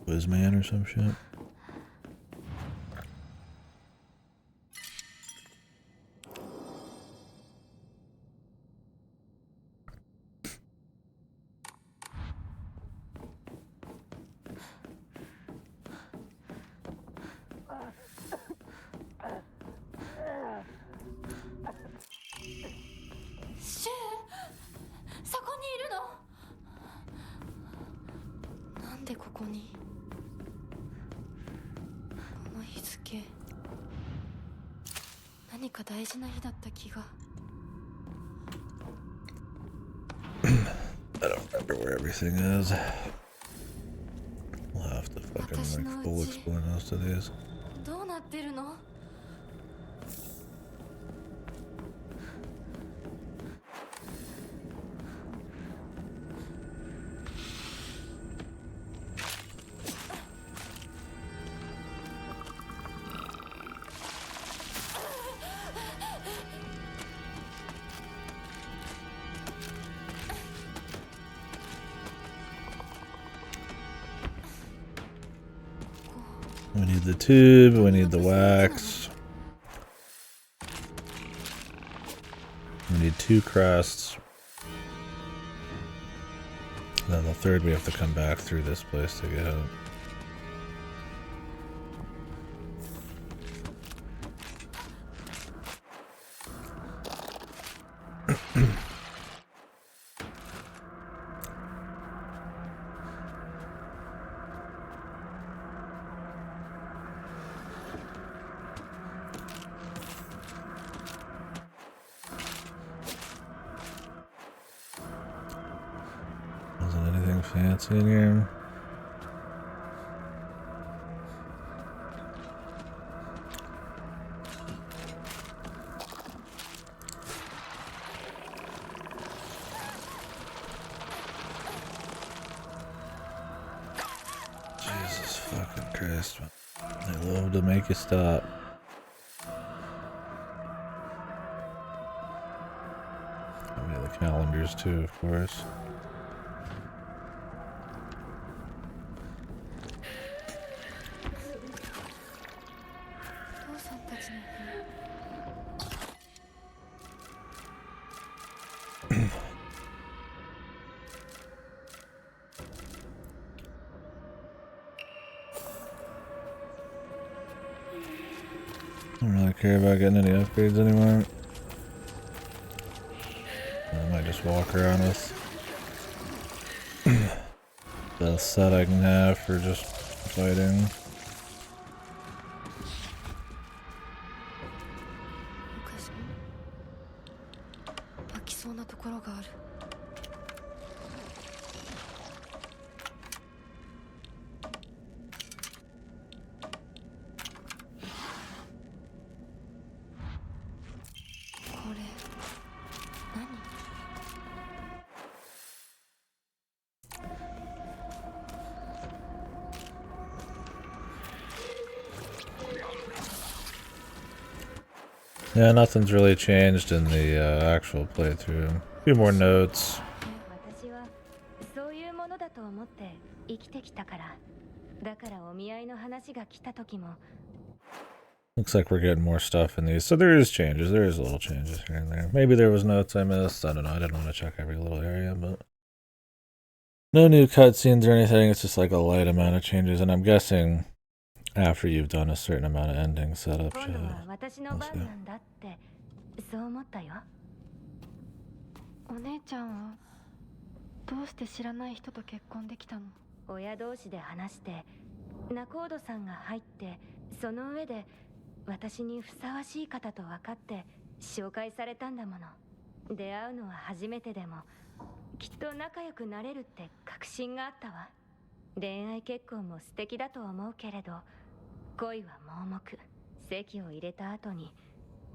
Whizman or some shit. 大事な日だった気が。 I don't remember where everything is. We'll have to fucking like full explain those to these. どうなってるの？ We need the tube, we need the wax. We need 2 crests. And then the third we have to come back through this place to get out. Isn't anything fancy in here? Jesus fucking Christ, man. They love to make you stop. I mean, the calendars too, of course. お父さんたちの部屋。 I don't really care about getting any upgrades anymore. I might just walk around with the set I can have for just fighting. 昔も湧きそうなところがある。 これ何？ Yeah, nothing's really changed in the actual playthrough. A few more notes. 私はそういうものだと思って生きてきたから。だからお見合いの話が来た時も Looks like we're getting more stuff in these. So there is changes. There is little changes here and there. Maybe there was notes I missed. I don't know. I didn't want to check every little area, but no new cutscenes or anything. It's just like a light amount of changes. And I'm guessing after you've done a certain amount of ending setup. 今度は私の番なんだってそう思ったよ。お姉ちゃんはどうして知らない人と結婚できたの？親同士で話して仲人さんが入ってその上で私にふさわしい方と分かって紹介されたんだもの。出会うのは初めてでもきっと仲良くなれるって確信があったわ。恋愛結婚も素敵だと思うけれど恋は盲目。籍を入れた後に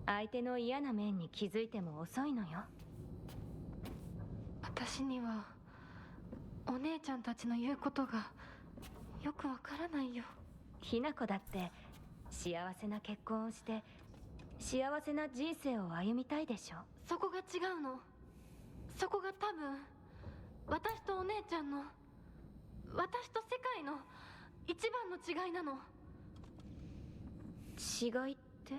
相手の嫌な面に気づいても遅いのよ。私にはお姉ちゃんたちの言うことがよくわからないよ。ひな子だって幸せな結婚をして幸せな人生を歩みたいでしょ。そこが違うの。そこが多分私とお姉ちゃんの私と世界の一番の違いなの。違いって？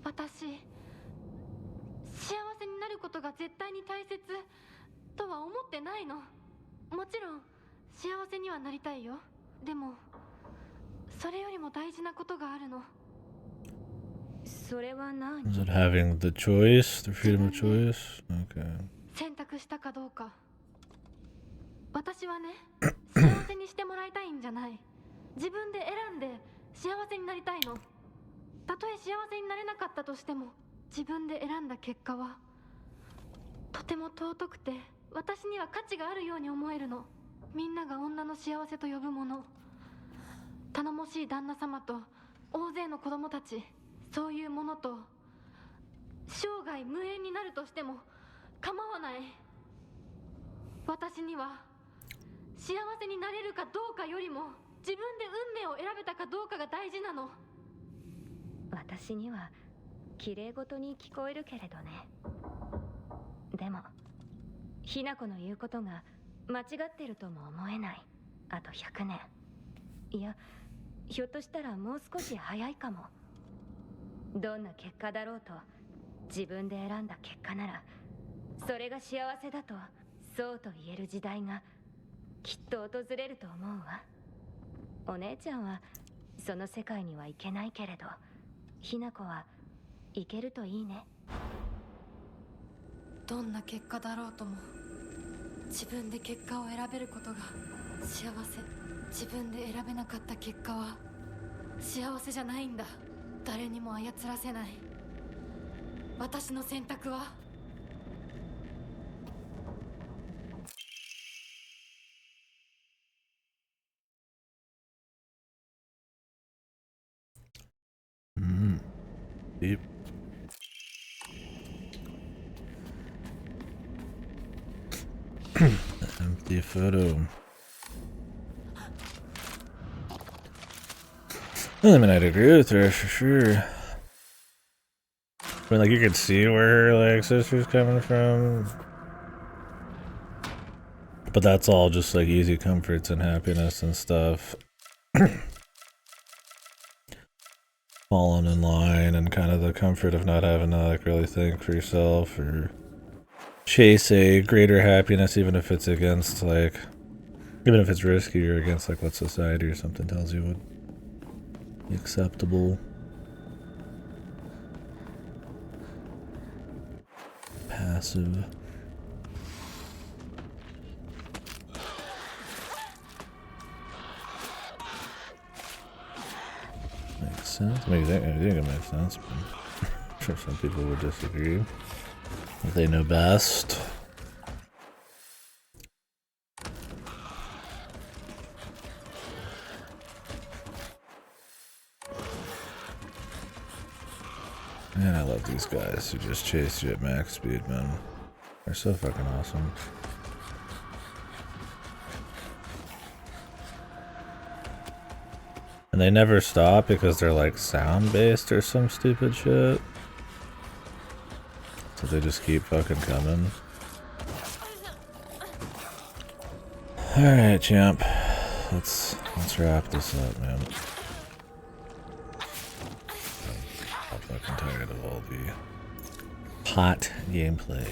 私幸せになることが絶対に大切とは思ってないの。もちろん幸せにはなりたいよ。でもそれよりも大事なことがあるの。それは何？ Is it having the choice? The freedom of choice? Okay. 選択したかどうか。私はね、幸せにしてもらいたいんじゃない。自分で選んで幸せになりたいの。たとえ幸せになれなかったとしても、自分で選んだ結果はとても尊くて、私には価値があるように思えるの。みんなが女の幸せと呼ぶもの、頼もしい旦那様と大勢の子供たち、そういうものと生涯無縁になるとしても構わない。私には幸せになれるかどうかよりも、自分で運命を選べたかどうかが大事なの。私には綺麗事に聞こえるけれどね。でもひな子の言うことが間違ってるとも思えない。あと100年、いやひょっとしたらもう少し早いかも。どんな結果だろうと、自分で選んだ結果ならそれが幸せだとそうと言える時代がきっと訪れると思うわ。お姉ちゃんはその世界には行けないけれど、ひな子は行けるといいね。どんな結果だろうとも、自分で結果を選べることが幸せ。自分で選べなかった結果は幸せじゃないんだ。誰にも操らせない。私の選択はDeep. Empty photo. Well, I mean, I'd agree with her for sure. I mean, like, you could see where her, like, sister's coming from. But that's all just, like, easy comforts and happiness and stuff. Falling in line and kind of the comfort of not having to, like, really think for yourself or chase a greater happiness, even if it's against, like, even if it's risky or against, like, what society or something tells you would be acceptable. Passive. Makes sense. I think it makes sense, but I'm sure some people would disagree. They know best. Man, I love these guys who just chase you at max speed, man. They're so fucking awesome. And they never stop because they're like sound-based or some stupid shit. So they just keep fucking coming. Alright, champ. Let's wrap this up, man. I'm fucking tired of all the hot gameplay.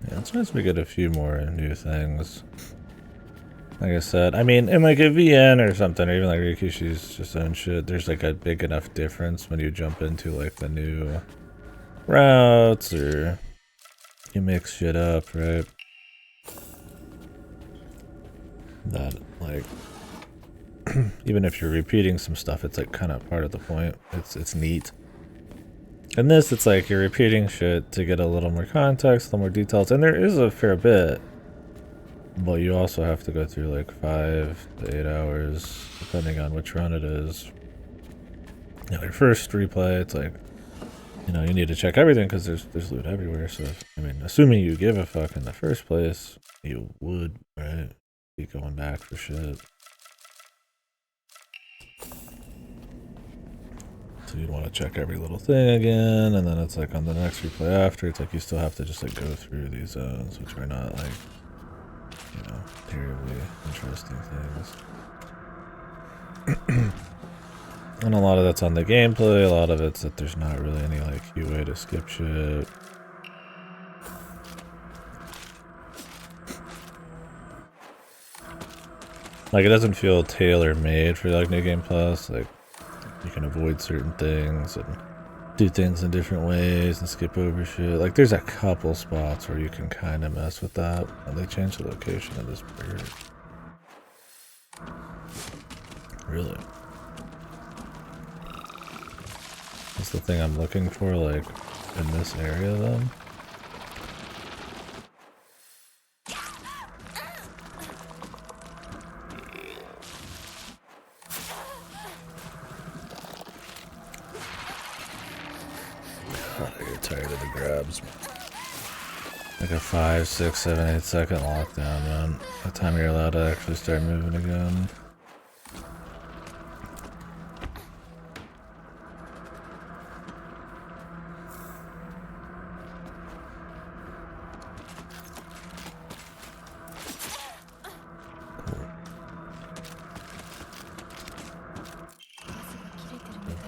Yeah, it's nice we get a few more new things. Like I said, I mean, in like a VN or something, or even like Rikishi's just own shit, there's like a big enough difference when you jump into like the new routes or you mix shit up, right? That like, even if you're repeating some stuff, it's like kind of part of the point. It's neat. In this, it's like you're repeating shit to get a little more context, a little more details, and there is a fair bit. But you also have to go through like 5 to 8 hours, depending on which run it is. You know, your first replay, it's like, you know, you need to check everything because there's loot everywhere. So, I mean, assuming you give a fuck in the first place, you would, right? Be going back for shit. So you'd want to check every little thing again, and then it's like on the next replay after, it's like you still have to just like go through these zones, which are not like, you know, terribly interesting things. And a lot of that's on the gameplay, a lot of it's that there's not really any like way to skip shit. Like, it doesn't feel tailor-made for, like, New Game Plus. Like, you can avoid certain things and do things in different ways and skip over shit. Like, there's a couple spots where you can kind of mess with that. And they changed the location of this bird. Really? That's the thing I'm looking for, like, in this area, then? God, I get tired of the grabs. Like a 5, 6, 7, 8 second lockdown, man. By the time you're allowed to actually start moving again.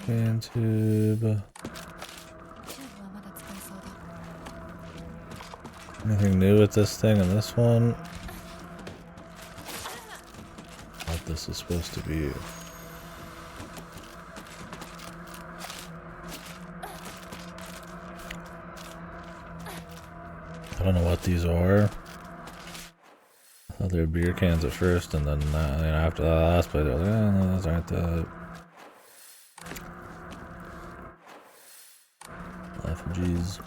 Fan tube. Anything new with this thing and this one? What this is supposed to be. I don't know what these are. I thought they were beer cans at first, and then after that last bit, I was like, oh, no, those aren't that. Effigies.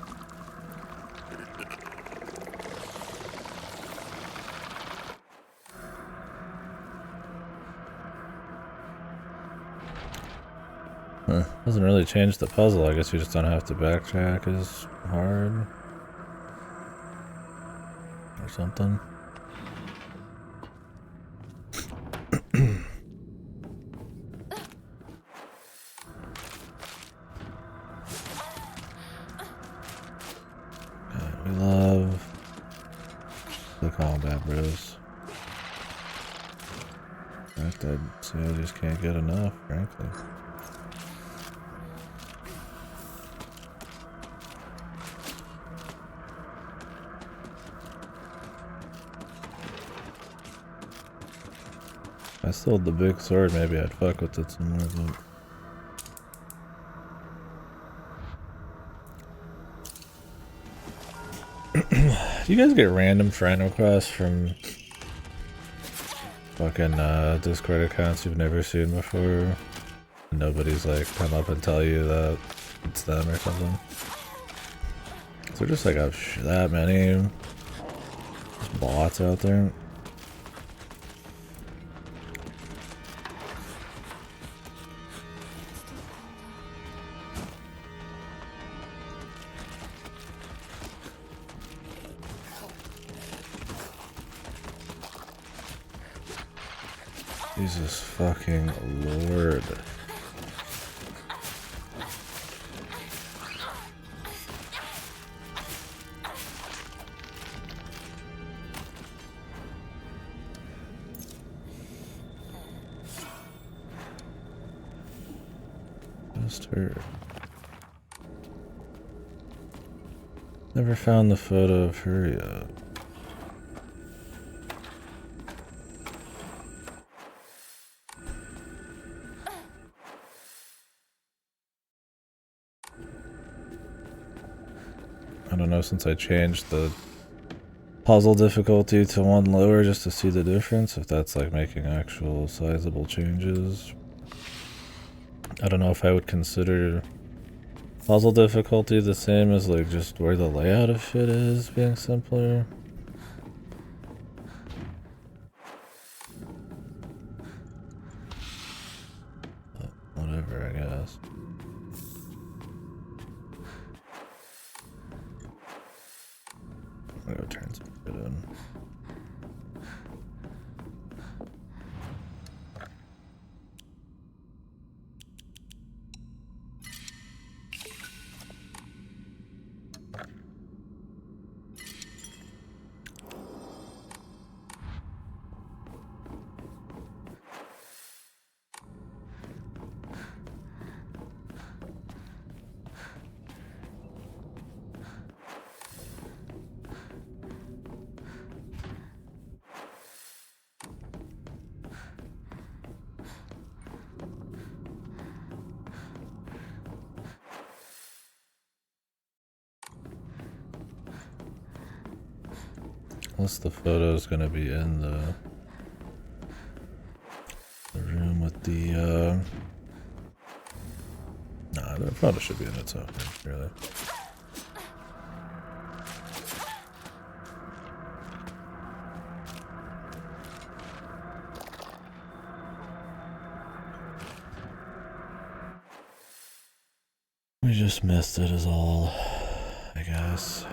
Huh. Doesn't really change the puzzle. I guess you just don't have to backtrack as hard. Or something. We love the combat bros. In fact, I'd say I just can't get enough, frankly. If I still had the big sword, maybe I'd fuck with it some more, but... Do you guys get random friend requests from fucking Discord accounts you've never seen before? Nobody's like come up and tell you that it's them or something? Is there just like that many just bots out there? Jesus fucking Lord. Just her. Never found the photo of her yet. I don't know, since I changed the puzzle difficulty to 1 lower just to see the difference, if that's like making actual sizable changes. I don't know if I would consider puzzle difficulty the same as like just where the layout of shit is being simpler. But whatever, I guess. I'm gonna go turn some shit in. Unless the photo's gonna be in the room with the nah, the photo should be in its own room, really. We just missed it is all, I guess.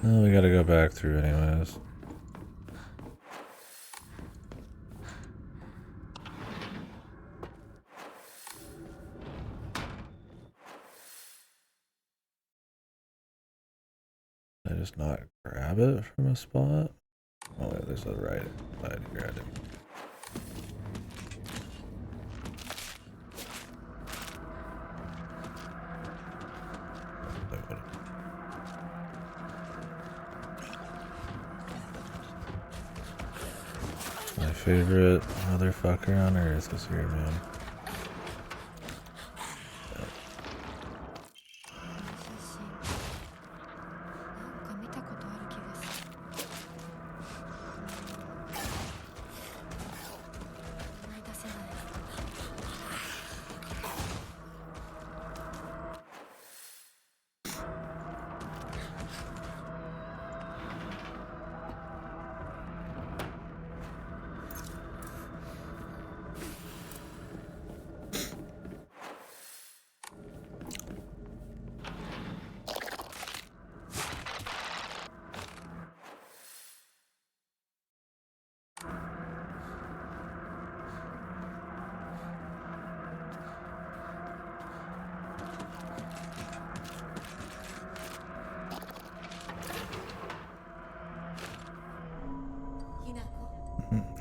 Well, we gotta go back through anyways. Did I just not grab it from a spot? Oh wait, there's a right side here. I didn't. My favorite motherfucker on earth is here, man.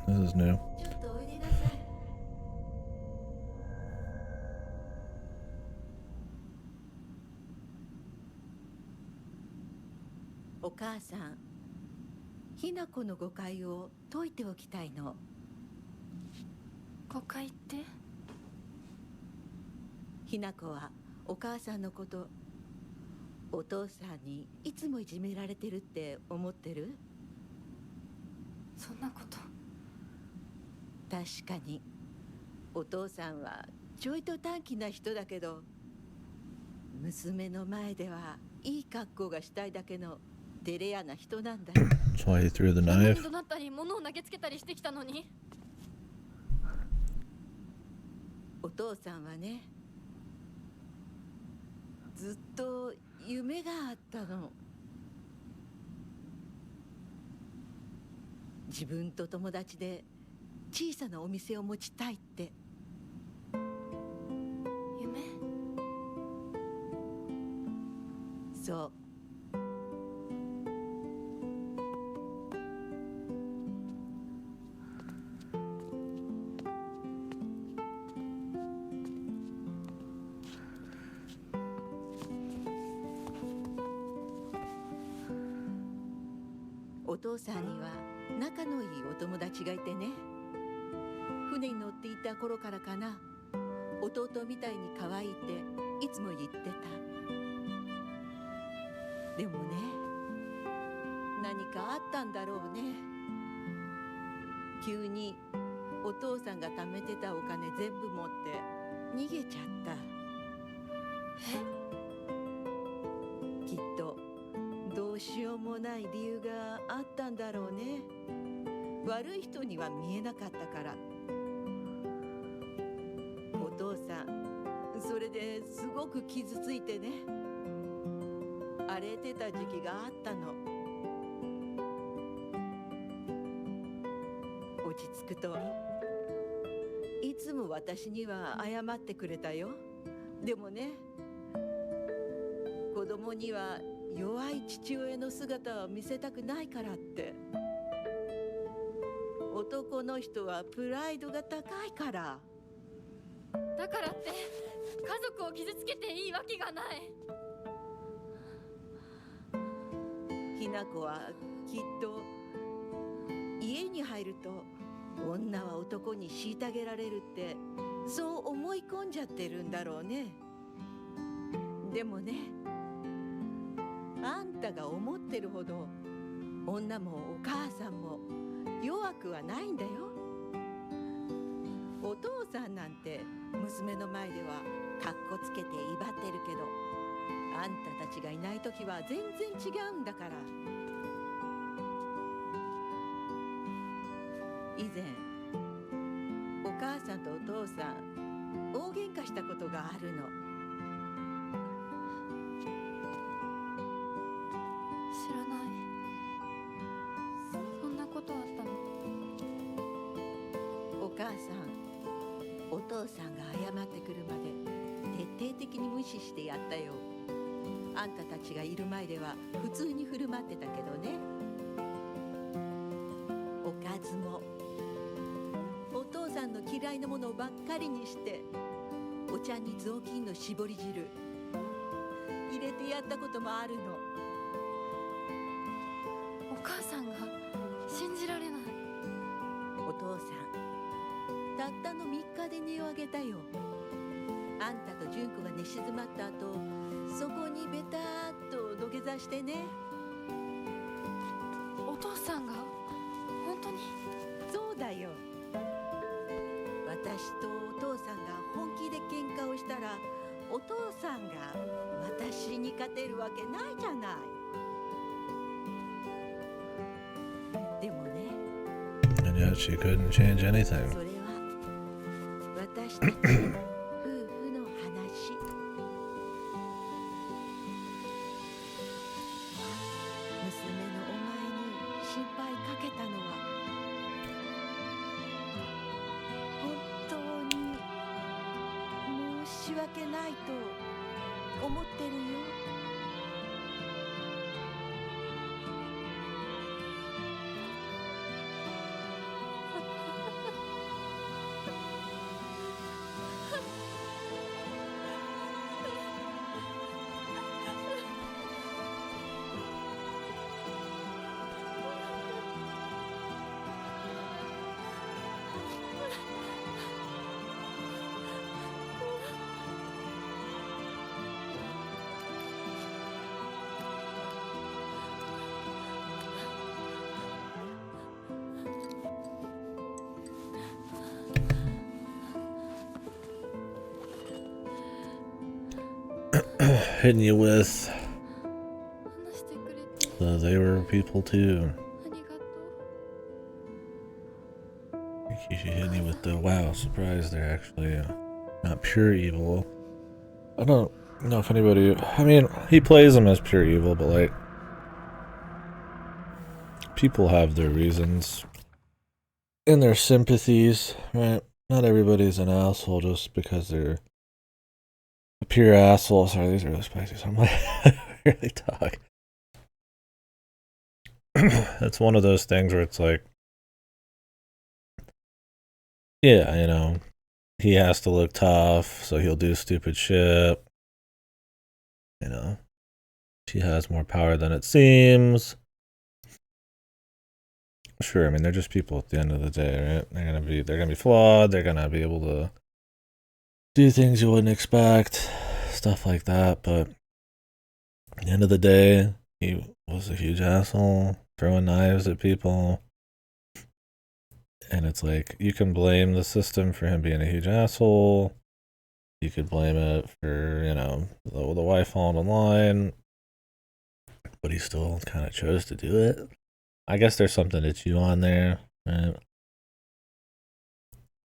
This is new. ちょっとおいでなさい。お母さん、ひな子の誤解を解いておきたいの。誤解って？ひな子はお母さんのこと、お父さんにいつもいじめられてるって思ってる？そんなこと。確かにお父さんはちょいと短気な人だけど、娘の前ではいい格好がしたいだけの照れ屋な人なんだよ。That's why he threw the 何 knife. 度なったり物を投げつけたりしてきたのに。お父さんはね、ずっと夢があったの。自分と友達で小さなお店を持ちたいって。夢？そう。お父さんには仲のいいお友達がいてね、船に乗っていた頃からかな、弟みたいに可愛いっていつも言ってた。でもね、何かあったんだろうね。急にお父さんが貯めてたお金全部持って逃げちゃった。きっとどうしようもない理由があったんだろうね。悪い人には見えなかったから。お父さん、それですごく傷ついてね、荒れてた時期があったの。落ち着くといつも私には謝ってくれたよ。でもね、子供には弱い父親の姿を見せたくないからって。男の人はプライドが高いから。だからって家族を傷つけていいわけがない。ひな子はきっと家に入ると女は男に虐げられるってそう思い込んじゃってるんだろうね。でもね、あんたが思ってるほど女もお母さんも弱くはないんだよ。お父さんなんて娘の前ではカッコつけて威張ってるけど、あんたたちがいない時は全然違うんだから。以前お母さんとお父さん大喧嘩したことがあるの。知らない。そんなことあったの？お母さんお父さんが謝ってくるまで徹底的に無視してやったよ。あんたたちがいる前では普通に振る舞ってたけどね。おかずもお父さんの嫌いなものばっかりにして、お茶に雑巾の絞り汁入れてやったこともあるの。お母さんが信じられない。お父さんたったの3日で音をあげたよ。あんたと純子が寝静まった後、そこにベターっと土下座してね。お父さんが本当に？そうだよ。私とお父さんが本気で喧嘩をしたら、お父さんが私に勝てるわけないじゃない。でもね、 And yet she couldn't change anything. それは私たち夫婦の話。娘のお前に心配かけたのは本当に申し訳ないと思ってるよ。Hitting you with 話してくれて they were people too. ありがとう。 She hitting you with the wow, surprise, they're actually not pure evil. I don't know if anybody, I mean, he plays them as pure evil, but like, people have their reasons and their sympathies, right? Not everybody's an asshole just because they're a pure asshole. Sorry, these are really spicy, so I'm like, really talk. It's one of those things where it's like, yeah, you know, he has to look tough, so he'll do stupid shit. You know, she has more power than it seems. Sure, I mean, they're just people at the end of the day, right? They're gonna be flawed. They're gonna be able to do things you wouldn't expect, stuff like that. But at the end of the day, he was a huge asshole, throwing knives at people. And it's like, you can blame the system for him being a huge asshole. You could blame it for, you know, the wife falling in line. But he still kind of chose to do it. I guess there's something to chew on there. Right?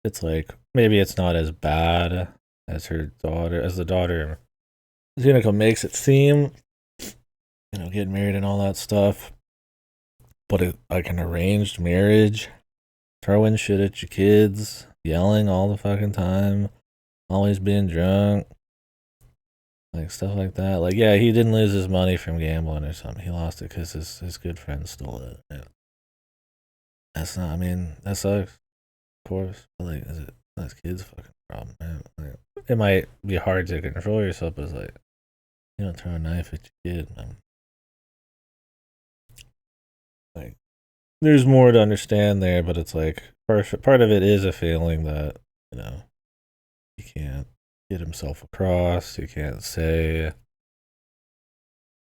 It's like, maybe it's not as bad as the daughter Zunico makes it seem, you know, getting married and all that stuff. But it, like an arranged marriage, throwing shit at your kids, yelling all the fucking time, always being drunk, like stuff like that. Like, yeah, he didn't lose his money from gambling or something. He lost it because his good friend stole it. Yeah. That's not, I mean, that sucks, of course. But like, is it that's kid's fucking problem, man? Like, it might be hard to control yourself, but it's like, you don't throw a knife at your kid, man. Like, there's more to understand there, but it's like part of it is a feeling that, you know, can't get himself across. He can't say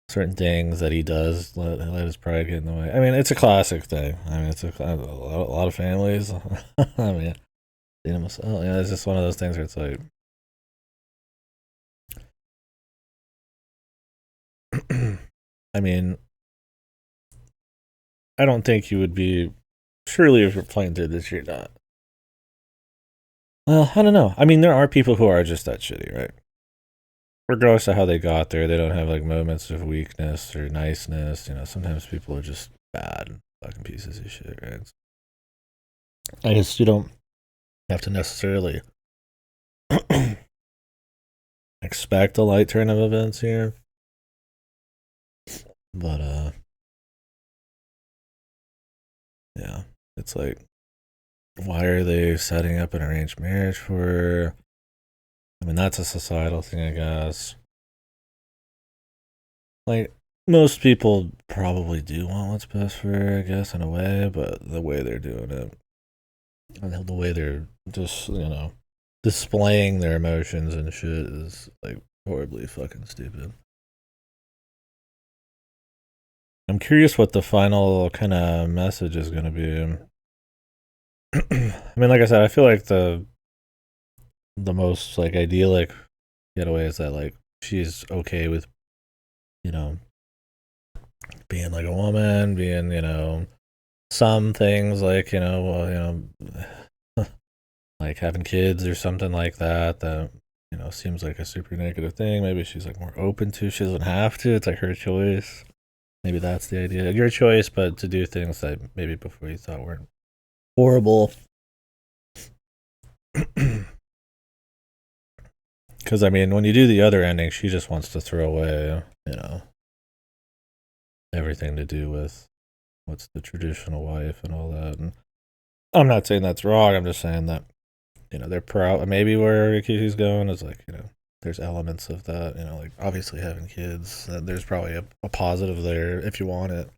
certain things that he does. Let his pride get in the way. I mean, it's a classic thing. I mean, it's a lot of families. I mean, you know, it's just one of those things where it's like, I mean, I don't think you would be. Surely, if you're playing through this, you're not. Well, I don't know. I mean, there are people who are just that shitty, right? Regardless of how they got there, they don't have like moments of weakness or niceness. You know, sometimes people are just bad fucking pieces of shit, right? I guess you don't have to necessarily expect a light turn of events here. But yeah, it's like, why are they setting up an arranged marriage for her? I mean, that's a societal thing, I guess. Like, most people probably do want what's best for her, I guess, in a way, but the way they're doing it, and the way they're just, you know, displaying their emotions and shit is, like, horribly fucking stupid. I'm curious what the final kind of message is going to be. I mean, like I said, I feel like the most like idyllic getaway is that like she's okay with, you know, being like a woman, being, you know, some things like, you know, like having kids or something like that, that, you know, seems like a super negative thing. Maybe she's like more open to, she doesn't have to, it's like her choice. Maybe that's the idea. Your choice, but to do things that maybe before you thought weren't horrible. Because, I mean, when you do the other ending, she just wants to throw away, you know, everything to do with what's the traditional wife and all that. And I'm not saying that's wrong. I'm just saying that, you know, they're proud. Maybe where Rikishi's going is like, you know, there's elements of that, you know, like obviously having kids. There's probably a positive there if you want it.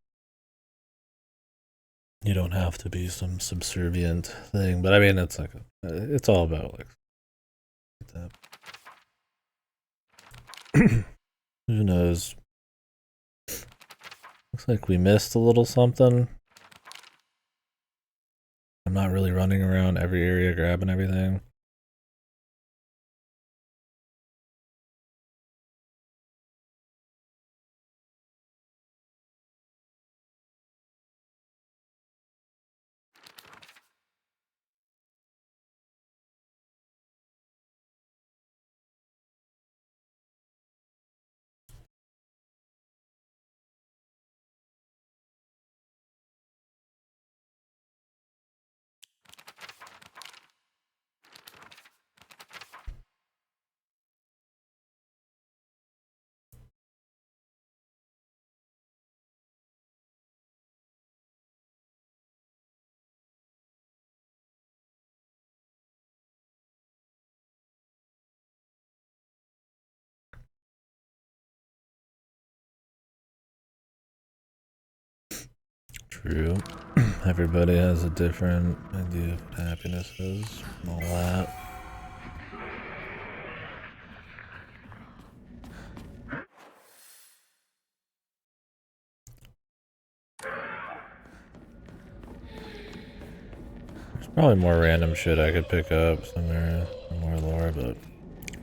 You don't have to be some subservient thing. But I mean, it's like, it's all about like that. Who knows? Looks like we missed a little something. I'm not really running around every area grabbing everything. True. Everybody has a different idea of what happiness is and all that. There's probably more random shit I could pick up somewhere, some more lore, but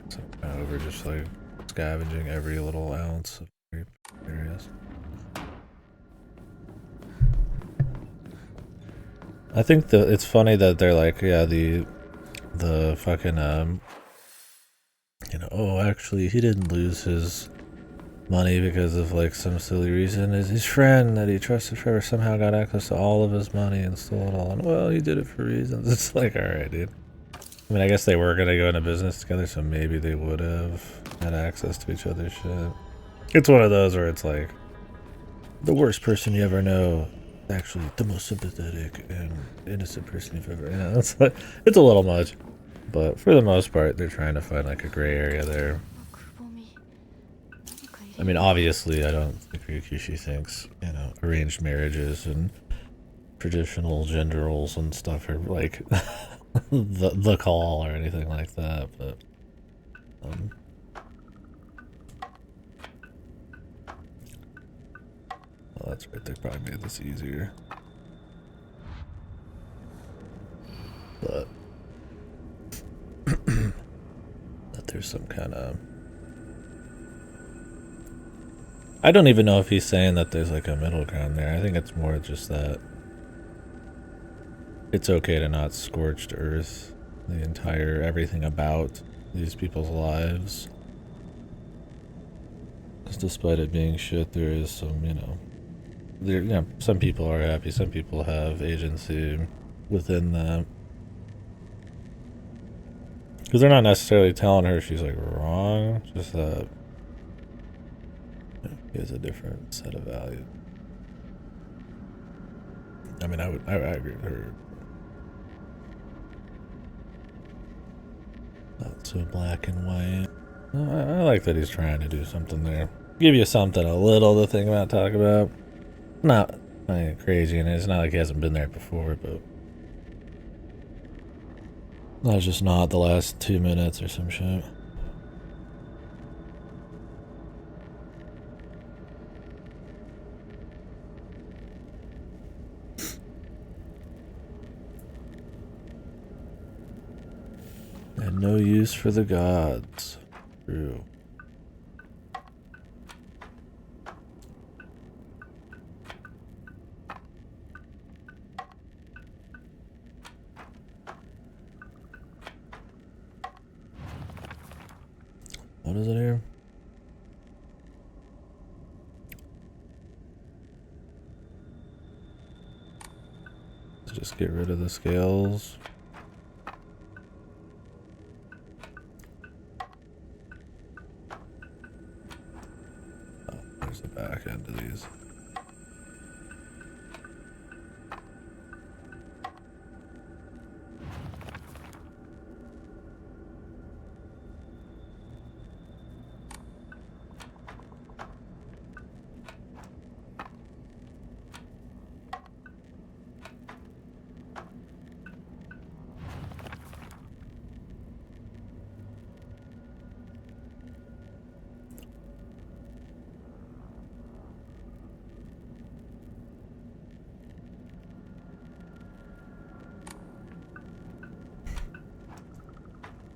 it's kind of over just like scavenging every little ounce of areas. I think it's funny that they're like, yeah, the fucking you know, oh, actually he didn't lose his money because of like some silly reason. His friend that he trusted forever somehow got access to all of his money and stole it all. And well, he did it for reasons. It's like, all right, dude. I mean, I guess they were gonna go into business together, so maybe they would have had access to each other's shit. It's one of those where it's like, the worst person you ever know, actually the most sympathetic and innocent person you've ever. Yeah, it's like, it's a little much, but for the most part, they're trying to find like a gray area there. I mean, obviously, I don't think Ryukishi thinks, you know, arranged marriages and traditional gender roles and stuff are like the call or anything like that, but Well, that's right. They probably made this easier. But that there's some kind of... I don't even know if he's saying that there's like a middle ground there. I think it's more just that it's okay to not scorched earth the entire everything about these people's lives. Because despite it being shit, there is some, some people are happy, some people have agency within that. Because they're not necessarily telling her she's like wrong, just that he has a different set of values. I mean, I agree with her. Not so black and white. I like that he's trying to do something there. Give you something a little to think about, talk about. Not crazy, and it's not like he hasn't been there before, but that's just not the last 2 minutes or some shit. And no use for the gods. True. What is it here? Let's just get rid of the scales. There's the back end of these.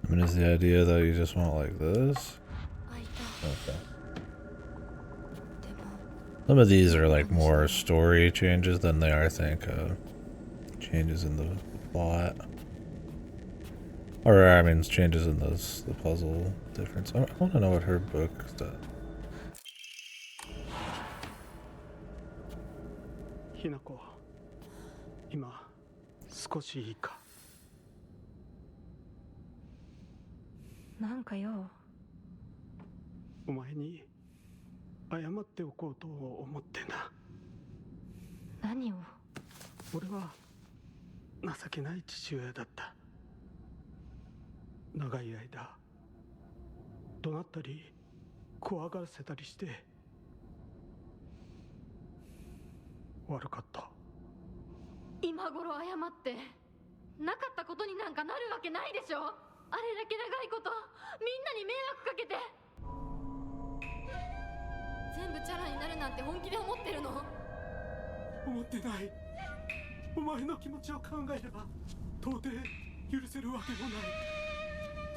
I mean, is the idea that you just want like this? Okay. Some of these are like more story changes than they are, I think, changes in the plot. Or, I mean, changes in the puzzle difference. I want to know what her book does. ひなこ、今少しいいか。なんかよ。お前に謝っておこうと思ってな。何を？俺は情けない父親だった。長い間怒鳴ったり怖がらせたりして悪かった。今頃謝ってなかったことになんかなるわけないでしょ。あれだけ長いことみんなに迷惑かけて全部チャラになるなんて本気で思ってるの？思ってない。お前の気持ちを考えれば到底許せるわけもない。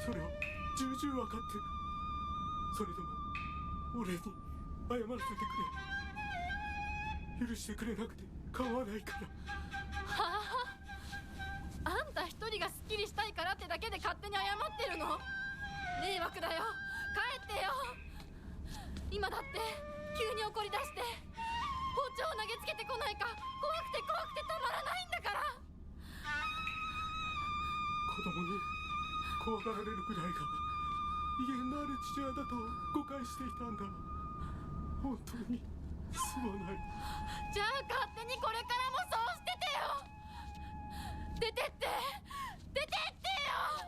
それを重々分かってる。それでも俺に謝らせてくれ。許してくれなくて構わないから。はあ、あんた一人がスッキリしたいからってだけで勝手に謝ってるの？迷惑だよ。帰ってよ。今だって急に怒り出して包丁を投げつけてこないか怖くてたまらないんだから。子供に怖がられるくらいが威厳のある父親だと誤解していたんだ。本当にすまない。じゃあ勝手にこれからもそうしててよ。出てって出てってよ。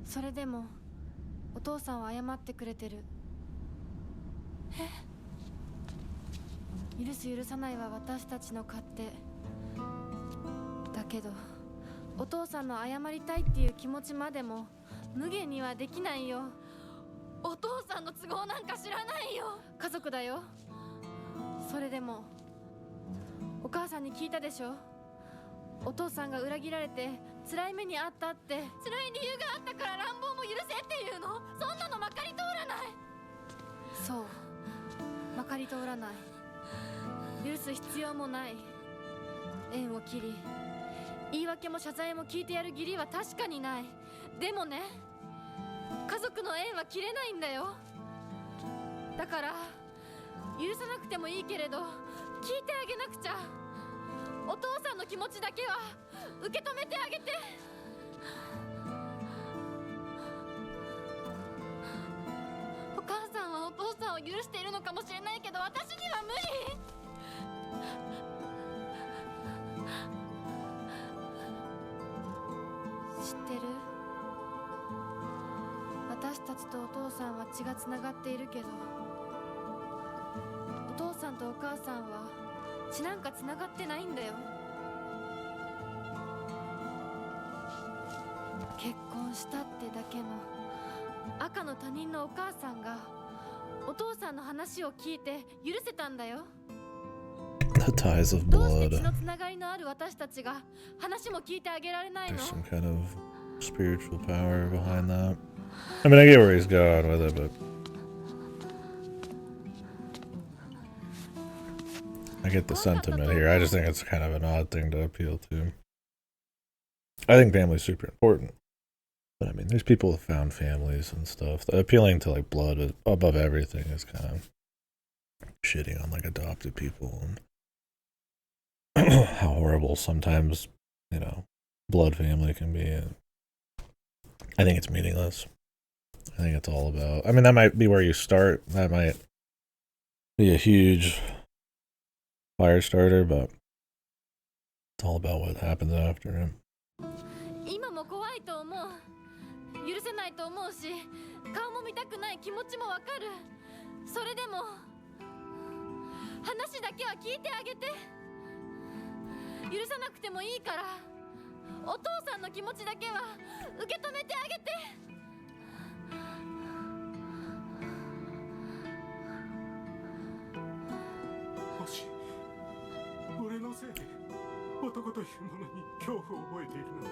それでもお父さんは謝ってくれてる。許す許さないは私たちの勝手だけどお父さんの謝りたいっていう気持ちまでも無限にはできないよ。お父さんの都合なんか知らないよ。家族だよ。それでもお母さんに聞いたでしょ。お父さんが裏切られて辛い目にあったって。辛い理由があったから乱暴も許せっていうの？そんなのまかり通らない。そう、まかり通らない。許す必要もない。縁を切り言い訳も謝罪も聞いてやる義理は確かにない。でもね、家族の縁は切れないんだよ。だから許さなくてもいいけれど聞いてあげなくちゃ。お父さんの気持ちだけは受け止めてあげて。お母さんはお父さんを許しているのかもしれないけど私には無理。知ってる？私たちとお父さんは血がつながっているけど、お父さんとお母さんは血なんかつながってないんだよ。結婚したってだけの赤の他人のお母さんがお父さんの話を聞いて許せたんだよ。 The ties of どうして blood. 血のつながりのある私たちが話も聞いてあげられないの？ There's some kind of spiritual power behind that. I mean, I get where he's going with it, but I get the sentiment here. I just think it's kind of an odd thing to appeal to. I think family's super important. But I mean, there's people with found families and stuff. Appealing to like blood above everything is kind of shitting on like adopted people and how horrible sometimes, you know, blood family can be. I think it's meaningless. I think it's all about, I mean, that might be where you start. That might be a huge fire starter, but it's all about what happens after him. 今も怖いと思う。許せないと思うし、顔も見たくない気持ちもわかる。それでも話だけは聞いてあげて。許さなくてもいいからお父さんの気持ちだけは受け止めてあげて。もし俺のせいで男というものに恐怖を覚えているなら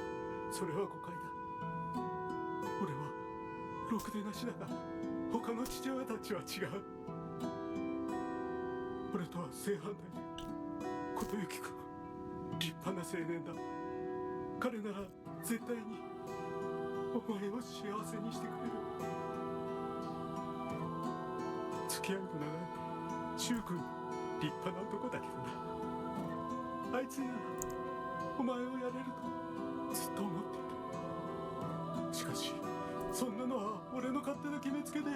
それは誤解だ。俺はろくでなしだが他の父親たちは違う。俺とは正反対で琴行くん立派な青年だ。彼なら絶対にお前を幸せにしてくれる。付き合いの長い柊君立派な男だけどな。あいつならお前をやれるとずっと思っている。しかしそんなのは俺の勝手な決めつけで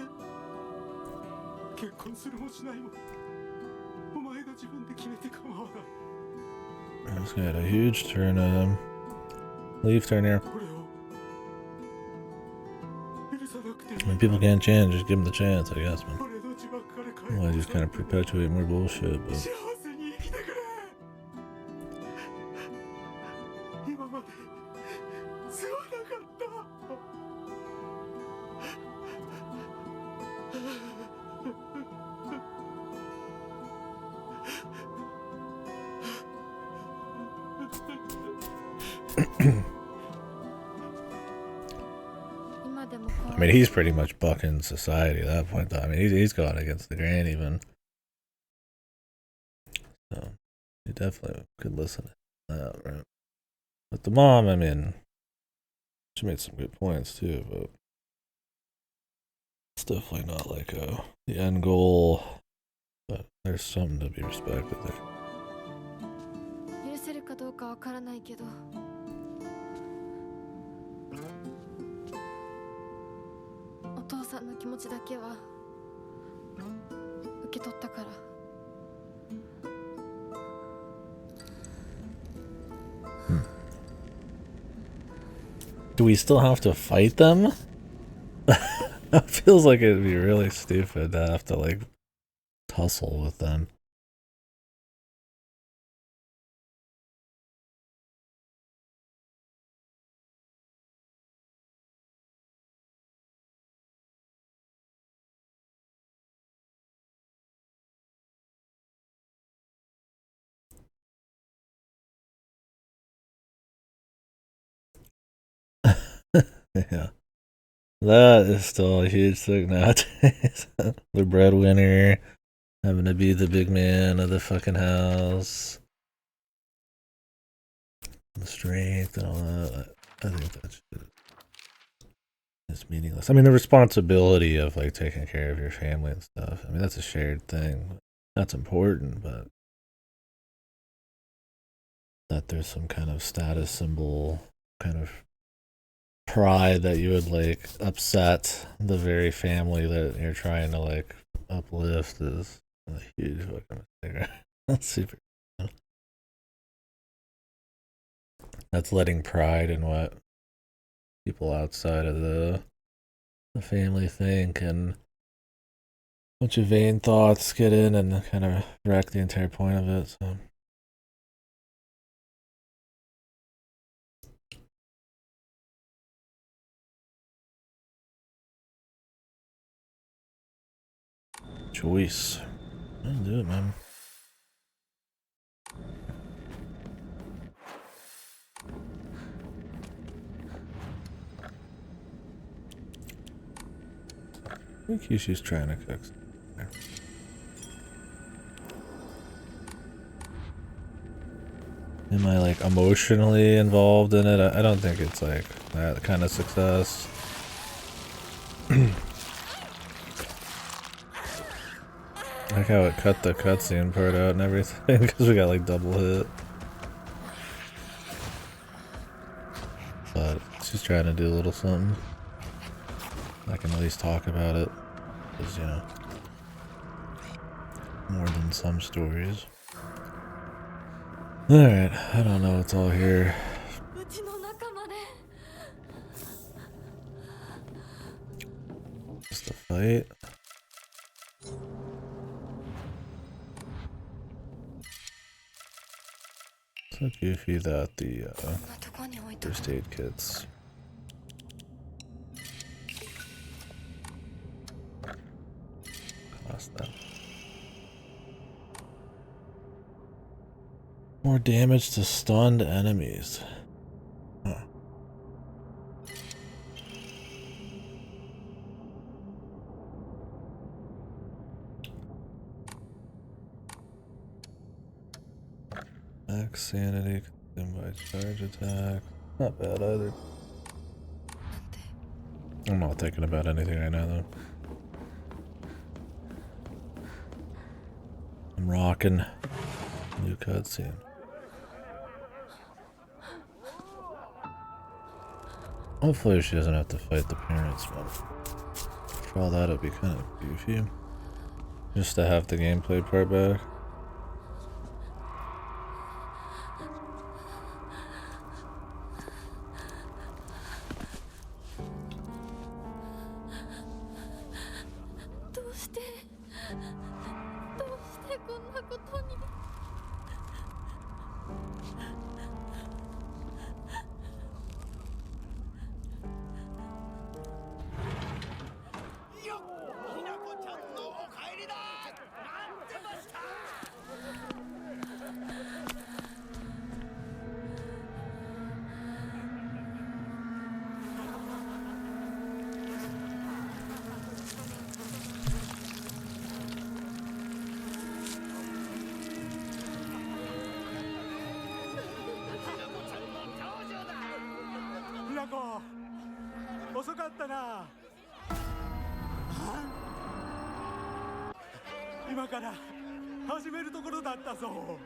結婚するもしないもお前が自分で決めて構わない。It's got a huge turn leaf turn here. I mean, people can't change, just give them the chance, I guess, man. Well, I just kind of perpetuate more bullshit, but... 今まで世話なかった。I mean, he's pretty much bucking society at that point, though. I mean, he's gone against the grain, even. So, you definitely could listen to that, right? But the mom, I mean, she made some good points, too, but it's definitely not like the end goal, but there's something to be respected there. 許せるかどうかわからないけど、お父さんの気持ちだけは受け取ったから。Do we still have to fight them? It feels like it'd be really stupid to have to, like, tussle with them. Yeah. That is still a huge thing nowadays. The breadwinner having to be the big man of the fucking house. The strength and all that. I think that shit is meaningless. I mean, the responsibility of like taking care of your family and stuff. I mean, that's a shared thing. That's important, but that there's some kind of status symbol, kind of pride that you would like upset the very family that you're trying to like uplift is a huge fucking mistake. That's super. That's letting pride in what people outside of the family think, and a bunch of vain thoughts get in and kind of wreck the entire point of it. So. Choice. I'll do it, man. I think Kishi's trying to cook. There. Am I like emotionally involved in it? I don't think it's like that kind of success. Like how it cut the cutscene part out and everything because we got like double hit. But she's trying to do a little something. I can at least talk about it. Because, you know, more than some stories. Alright, I don't know what's all here. Just a fight. So goofy that the first aid kits. Cost that. More damage to stunned enemies. Huh. Max sanity consumed by charge attack. Not bad either. I'm not thinking about anything right now though. I'm rocking. New cutscene. Hopefully she doesn't have to fight the parents, but for all that it'd be kind of goofy. Just to have the gameplay part back.遅かったな。今から始めるところだったぞ。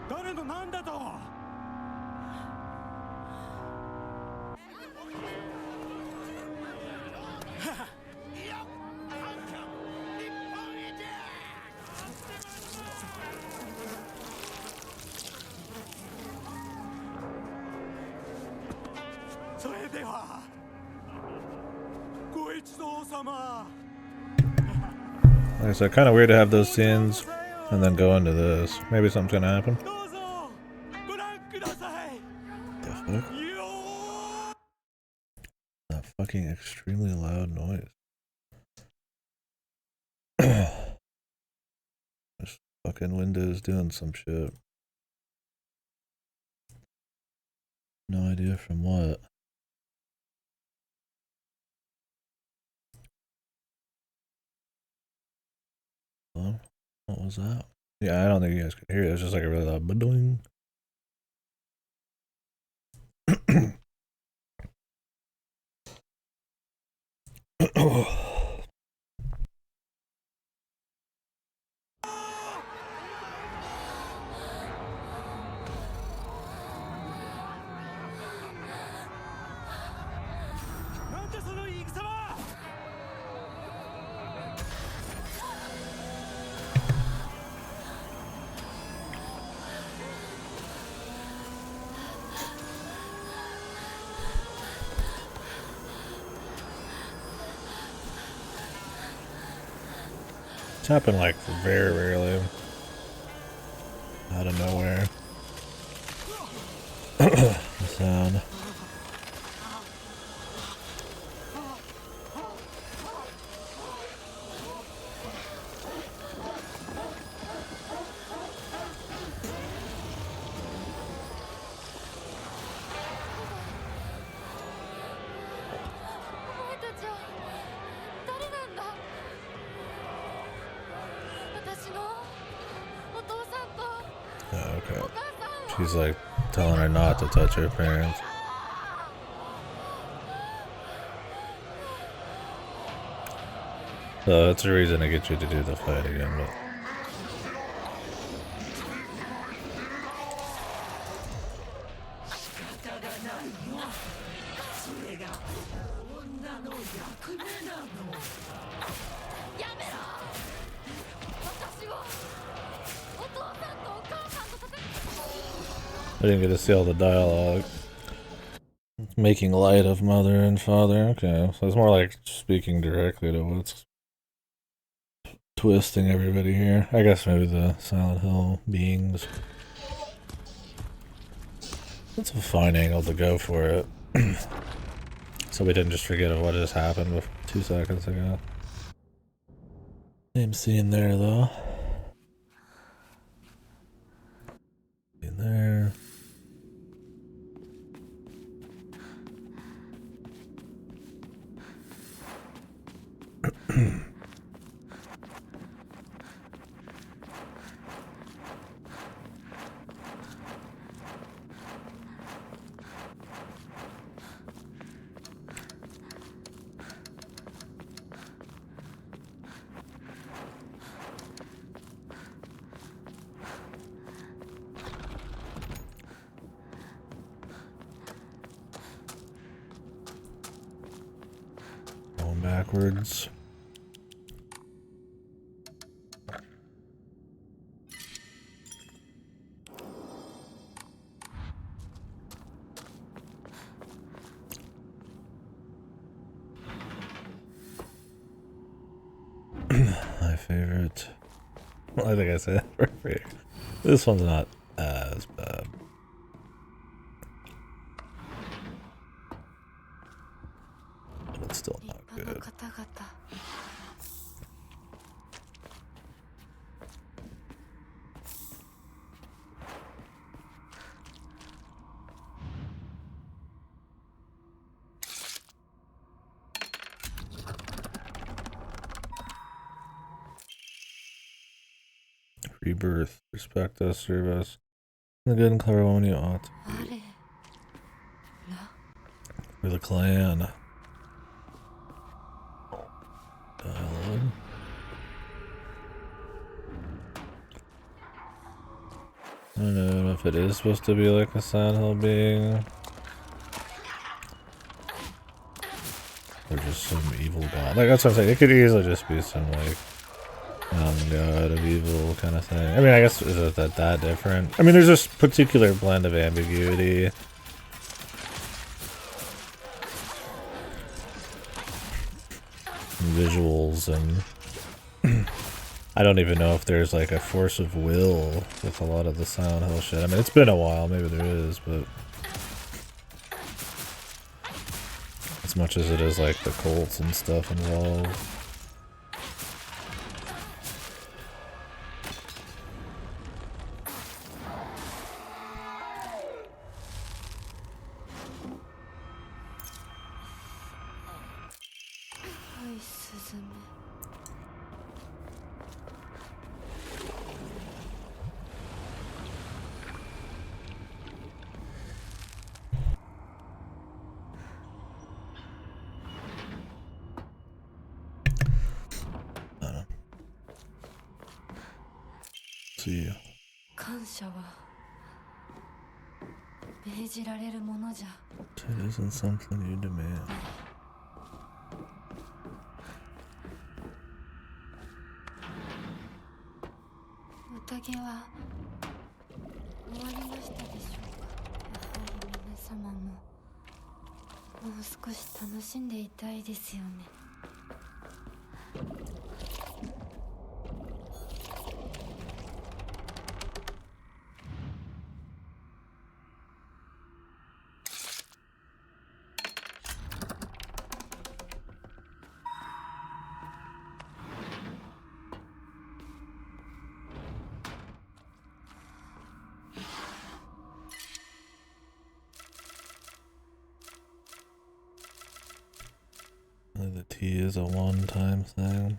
誰のなんだと。それではご一同様。 Like I said, kind of weird to have those scenes and then go into this. Maybe something's gonna happen. The fuck? That fucking extremely loud noise. This fucking Windows doing some shit. No idea from what. Hello? What was that? Yeah, I don't think you guys could hear it. It was just like a really loud ba-doing. It's happened like very rarely. Out of nowhere. The sound. Oh, okay. She's like telling her not to touch her parents. So that's a reason to get you to do the fight again, but I didn't get to see all the dialogue. Making light of mother and father. Okay, so it's more like speaking directly to what's twisting everybody here. I guess maybe the Silent Hill beings. That's a fine angle to go for it. So we didn't just forget of what just happened 2 seconds ago. Same scene there though. In there. Going backwards. My favorite. Well, I think I said perfect. This one's not as bad. But it's still not good. Rebirth. Respect us, serve us. The good and clever woman you ought to be. For the clan. Dialogue. I don't know if it is supposed to be like a Silent Hill being. Or just some evil god. Like, that's what I'm saying. It could easily just be some, like, god of evil kind of thing. I mean, I guess, is it that different? I mean, there's this particular blend of ambiguity. Visuals and I don't even know if there's like a force of will with a lot of the Silent Hill shit. I mean, it's been a while, maybe there is, but as much as it is like the cults and stuff involved. See. 感謝は命じられるものじゃ。 It isn't something you demand. 宴は終わりましたでしょうか。やはり皆様ももう少し楽しんでいたいですよね。The tea is a one-time thing.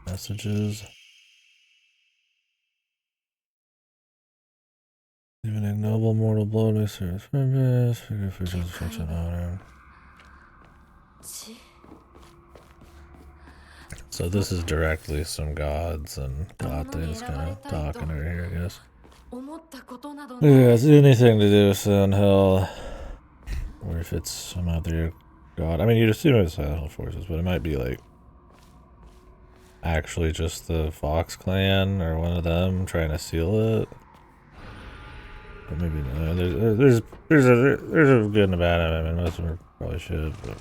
Messages. Even a noble mortal blow to serious purpose. Figure for just such an honor. So this is directly some gods and god things kind of talking right here, I guess. Yeah, it's anything to do with Silent Hill. Or if it's some other god. I mean, you'd assume it's Silent Hill forces, but it might be like actually just the Fox clan or one of them trying to seal it. But maybe no. There's a good and a bad. I mean, most of them probably should, but.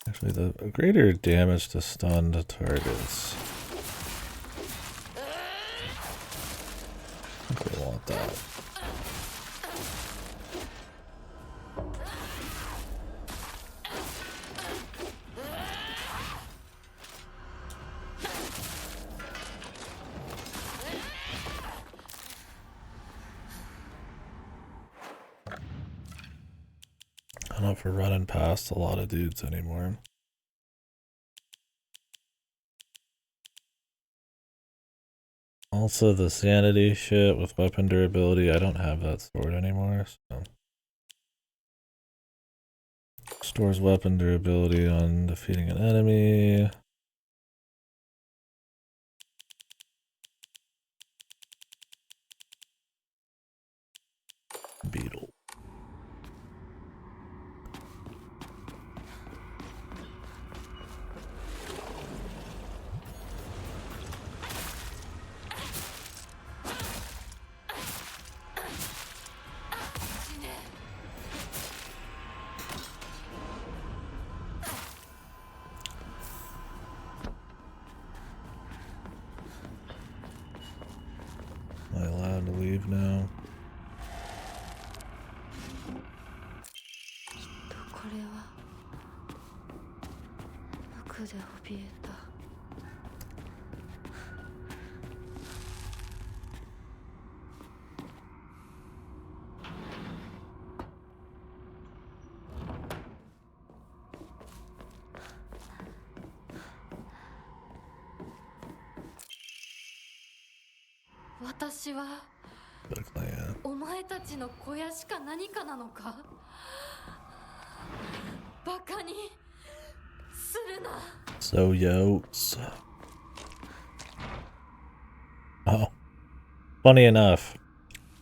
Actually, the greater damage to stunned targets. I think we want that. I don't know if we're running past a lot of dudes anymore. Also, the sanity shit with weapon durability, I don't have that stored anymore, so. Stores weapon durability on defeating an enemy. Beetle. Am I allowed to leave now? これは無垢で怯えた。私はお前たちの小屋しか何かなのか。バカにするな。 So yos. Oh. Funny enough,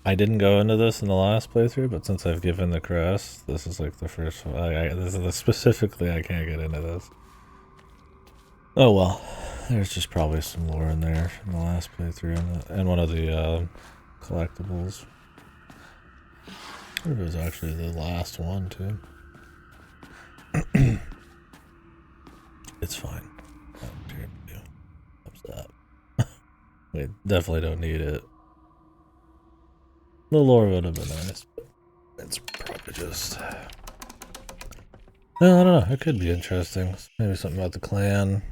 I didn't go into this in the last playthrough, but since I've given the crest, this is like the first one. This is specifically, I can't get into this. Oh well, there's just probably some lore in there from the last playthrough and one of the collectibles. It was actually the last one too. It's fine. We definitely don't need it. The lore would have been nice. But It's probably just... No, I don't know. It could be interesting. Maybe something about the clan.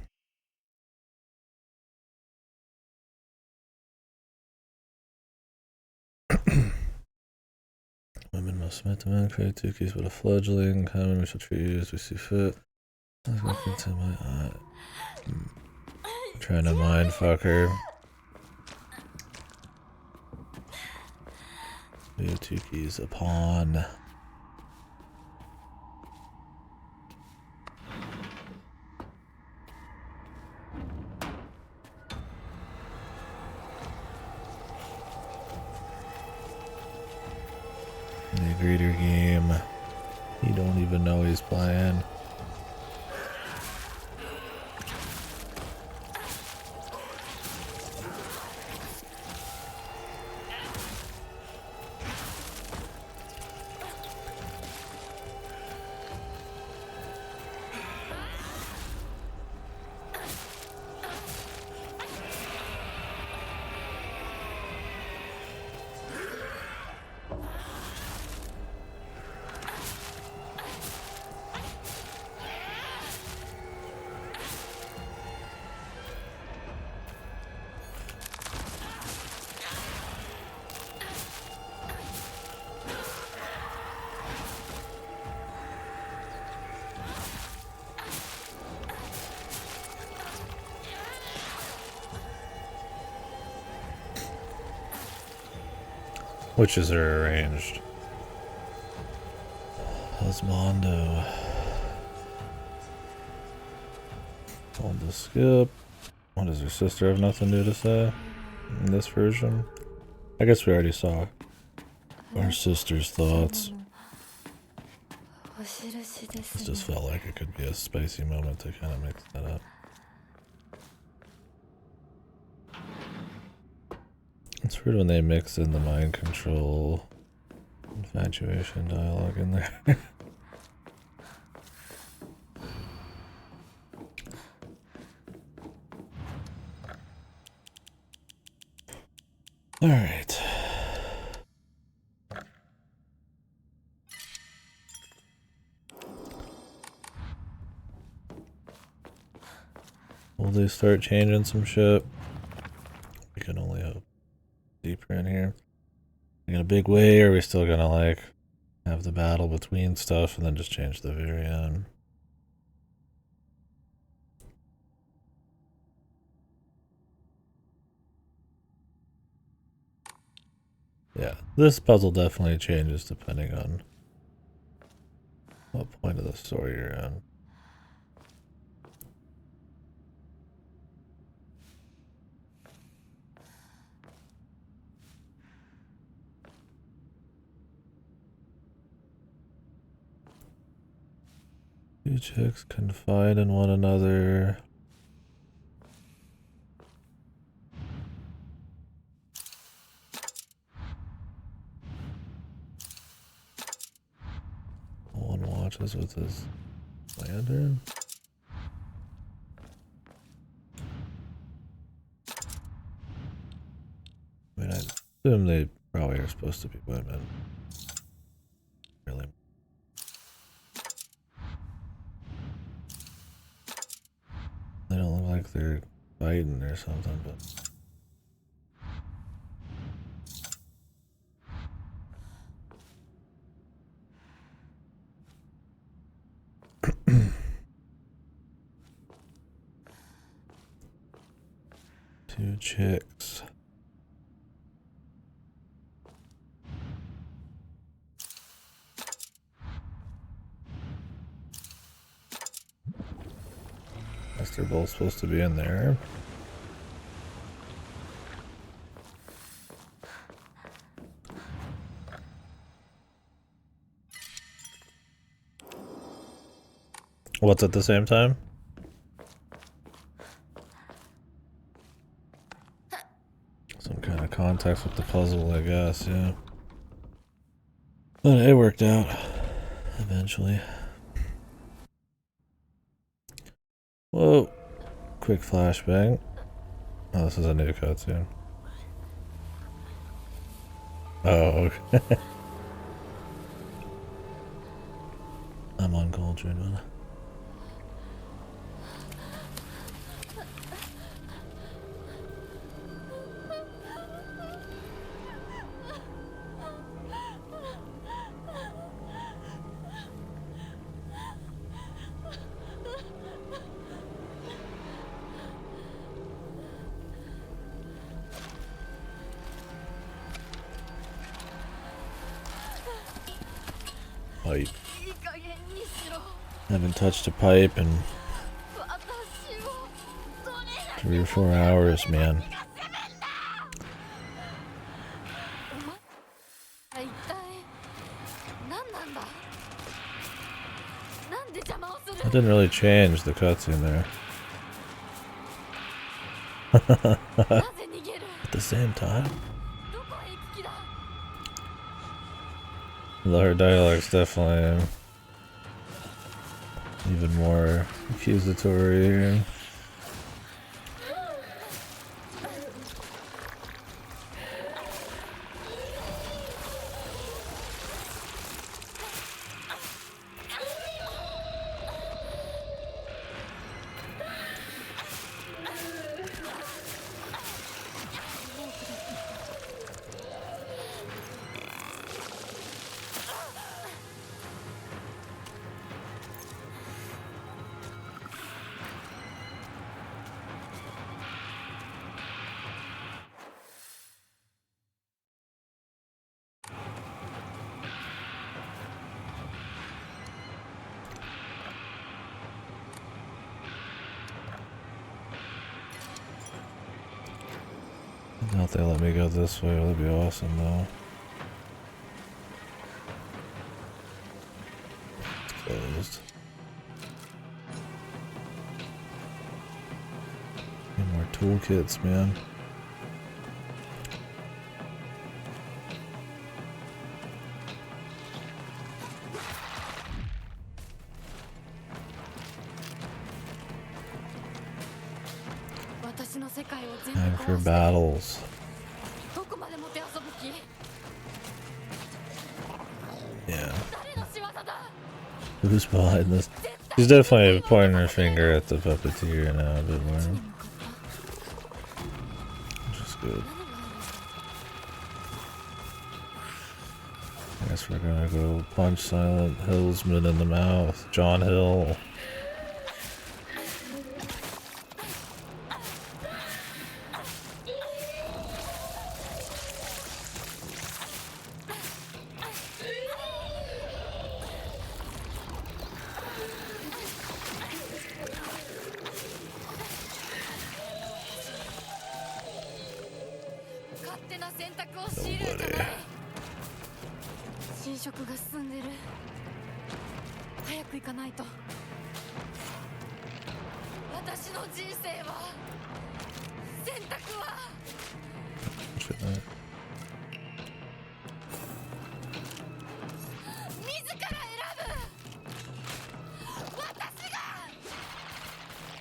Women must submit to men, create two keys with a fledgling. Common, we shall treat you as we see fit. Let's look into my eye. Trying to mind fuck her. We have two keys, a pawn. The greeter game. You don't even know he's playing. Witches are arranged. Osmondo. Hold the skip. What does her sister have nothing new to say in this version? I guess we already saw her sister's thoughts. It just felt like it could be a spicy moment to kind of mix that up. It's weird when they mix in the mind control infatuation dialogue in there. All right. Will they start changing some shit? We can only hope. Deeper in here. In a big way, or are we still gonna like have the battle between stuff and then just change the very end? Yeah, this puzzle definitely changes depending on what point of the story you're in. Two chicks confide in one another. One watches with his lantern. I mean, I assume they probably are supposed to be women. Really. They don't look like they're fighting or something, but... Two chicks. Guess they're both supposed to be in there. What's at the same time? Some kind of context with the puzzle, I guess, yeah. But it worked out. Eventually. Whoa. Quick flashbang. Oh, this is a new cutscene. Oh, okay. I'm on Cauldron. Pipe. いい加減にしろ。 Haven't touched a pipe in 私をどれだけ 3 or 4 hours, man. お前一体何なんだ。なんで邪魔をする。 That didn't really change the cutscene there. なぜ逃げる。 At the same time, どこへ行く気だ。 her dialogue's definitely even more accusatory. Now if they let me go this way, that'd be awesome though. It's closed. Need more toolkits, man. Time for battles. どこまでもてあそぶ気。 Yeah. 誰の仕業だ。 Who's behind this? She's definitely pointing her finger at the puppeteer now a bit more. Which is good. I guess we're gonna go punch Silent Hillsman in the mouth. John Hill.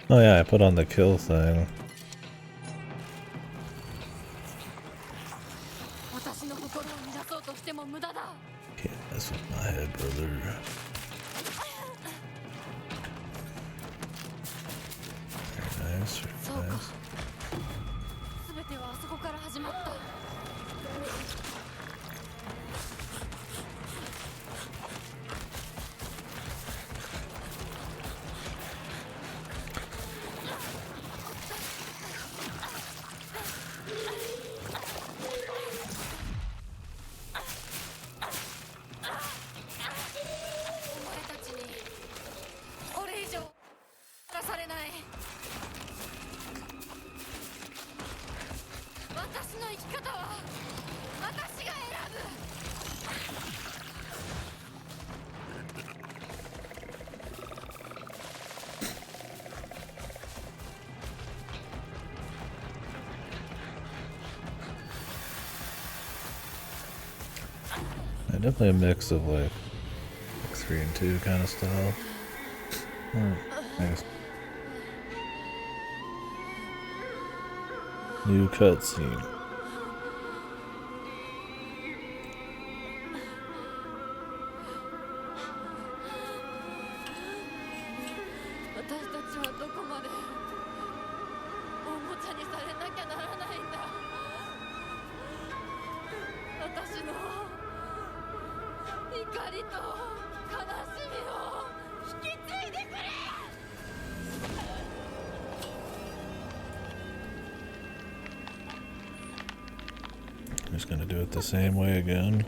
Oh yeah, I put on the kill thing. Can't mess with my head, brother. Very nice, very nice. 全てはあそこから始まった。 Definitely a mix of like 3 and 2 kind of style. Nice. New cutscene. I'm just gonna do it the same way again.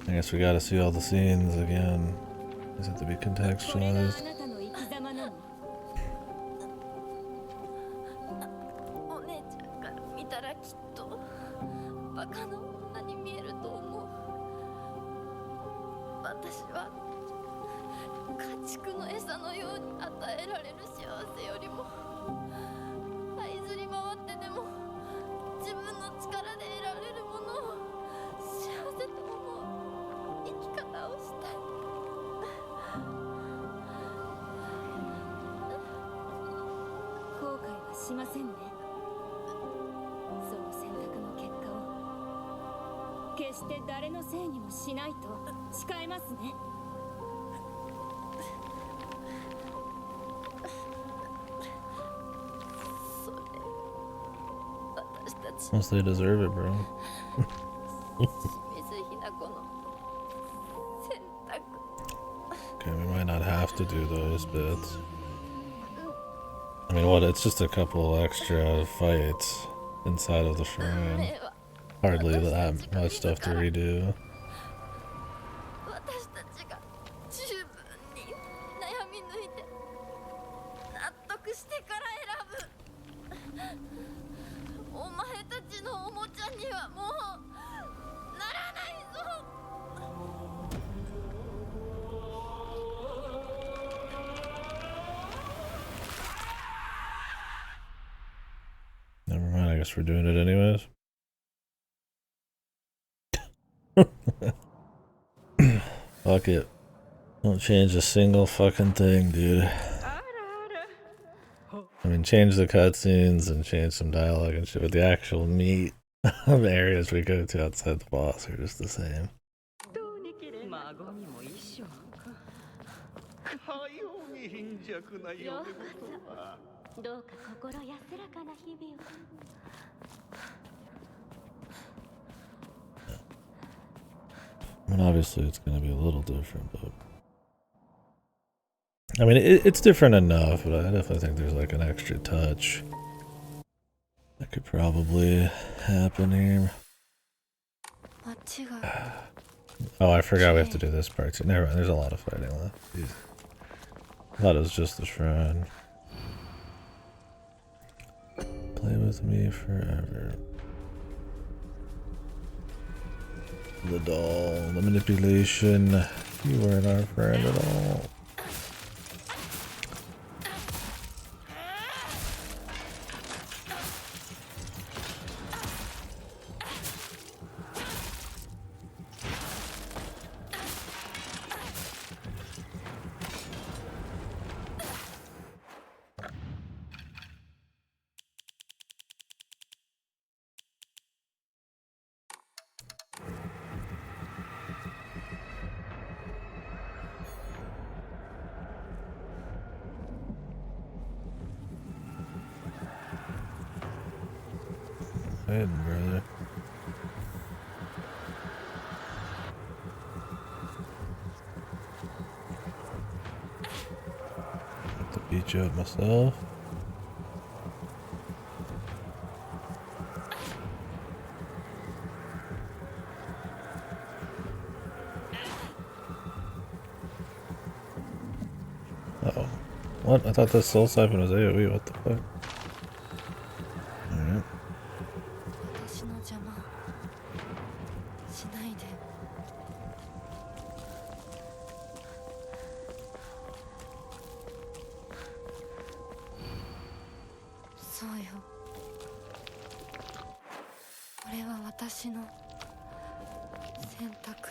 I guess we gotta see all the scenes again. Does it have to be contextualized? お姉ちゃんから見たらきっとバカな女に見えると思う。私は家畜の餌のように与えられる幸せよりも這いずり回ってでも自分の力で得られるものを幸せと思う生き方をしたい。後悔はしませんね。その選択の結果を決して誰のせいにもしないと誓えますね。それ私たち Unless they deserve it, bro. 清水ひな子の選択。 Okay, we might not have to do those bits. I mean, what? It's just a couple extra fights inside of the shrine. Hardly that much stuff to redo. 私たちが十分に悩み抜いて納得してから選ぶ。お前たちのおもちゃにはもうならないぞ。 Never mind, I guess we're doing it anyways. Fuck it. Don't change a single fucking thing, dude. I mean, change the cutscenes and change some dialogue and shit, but the actual meat of areas we go to outside the boss are just the same. 孫にも衣装か。かように貧弱な嫁ごとは。どうか心安らかな日々を。I mean, obviously it's gonna be a little different, but... I mean, it's different enough, but I definitely think there's like an extra touch that could probably happen here. Oh, I forgot we have to do this part too. Never mind, there's a lot of fighting left. Jeez. I thought it was just the shrine. Play with me forever. The doll, the manipulation. You weren't our friend at all. Hey, brother. Have to beat you up myself. Uh-oh. What? I thought the soul siphon was AoE. What the fuck? Alright. 私の邪魔しないで。そうよ。これは私の選択。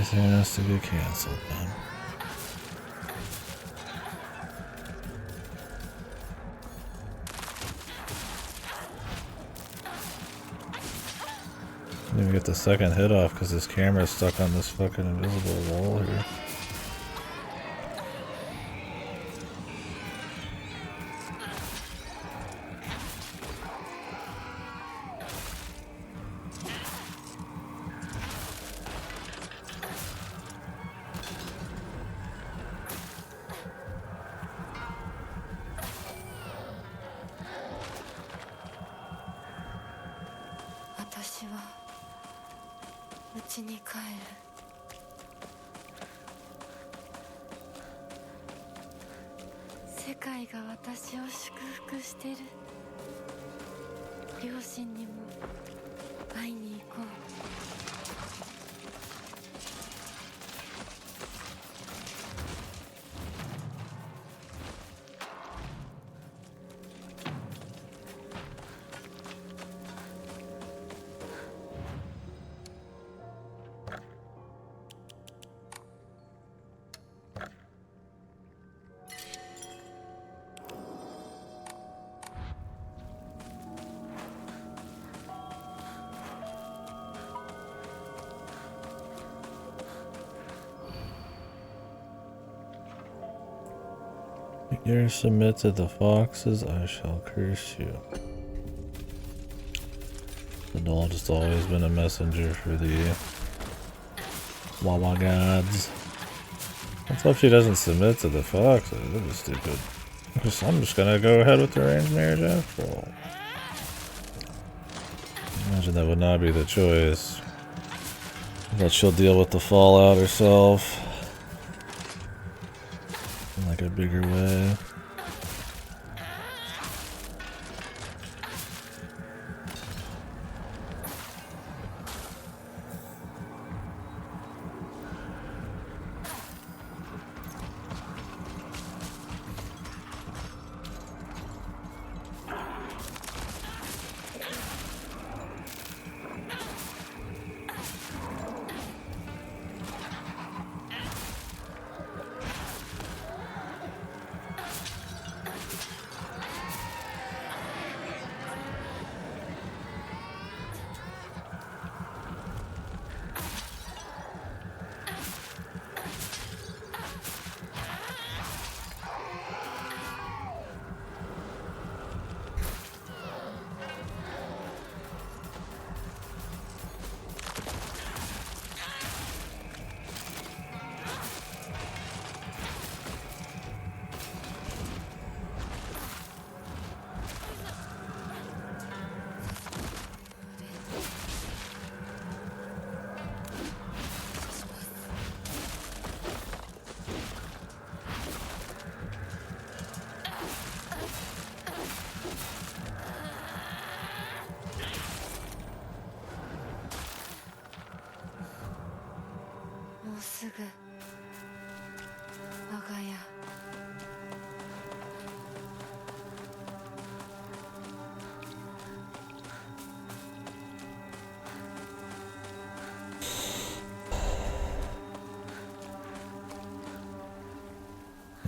Everything has to get canceled, man. Can't even get the second hit off because this camera's stuck on this fucking invisible wall here. If you submit to the foxes, I shall curse you. The doll just always been a messenger for the Wawa gods. That's if she doesn't submit to the foxes. That is stupid. I'm just gonna go ahead with the arranged marriage after all. Imagine that would not be the choice. That she'll deal with the fallout herself. In like a bigger way.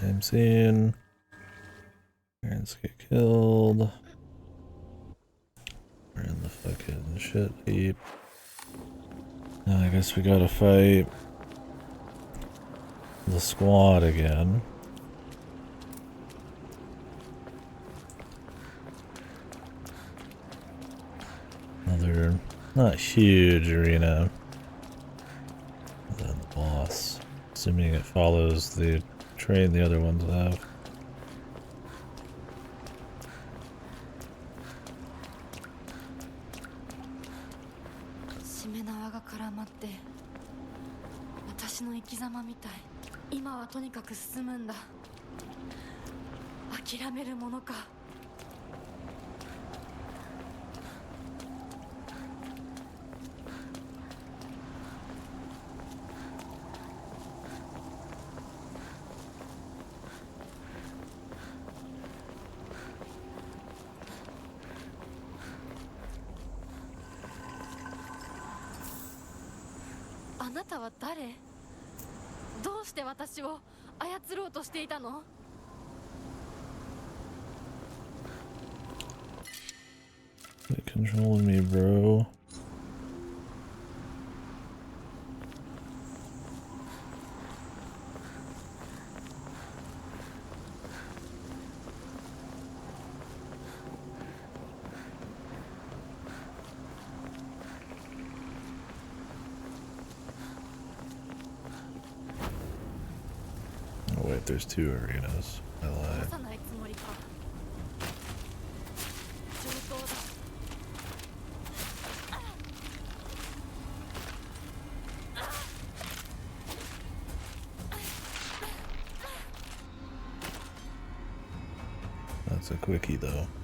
I'm seeing parents get killed. We're in the fucking shit heap. Now I guess we gotta fight the squad again. Another not huge arena. Then the boss. Assuming it follows the train the other ones have. あなたは誰？どうして私を操ろうとしていたのThey controlling me, bro. Oh wait, there's 2 arenas. I lied. 出さないつもりか。上等だ。That's a quickie though.「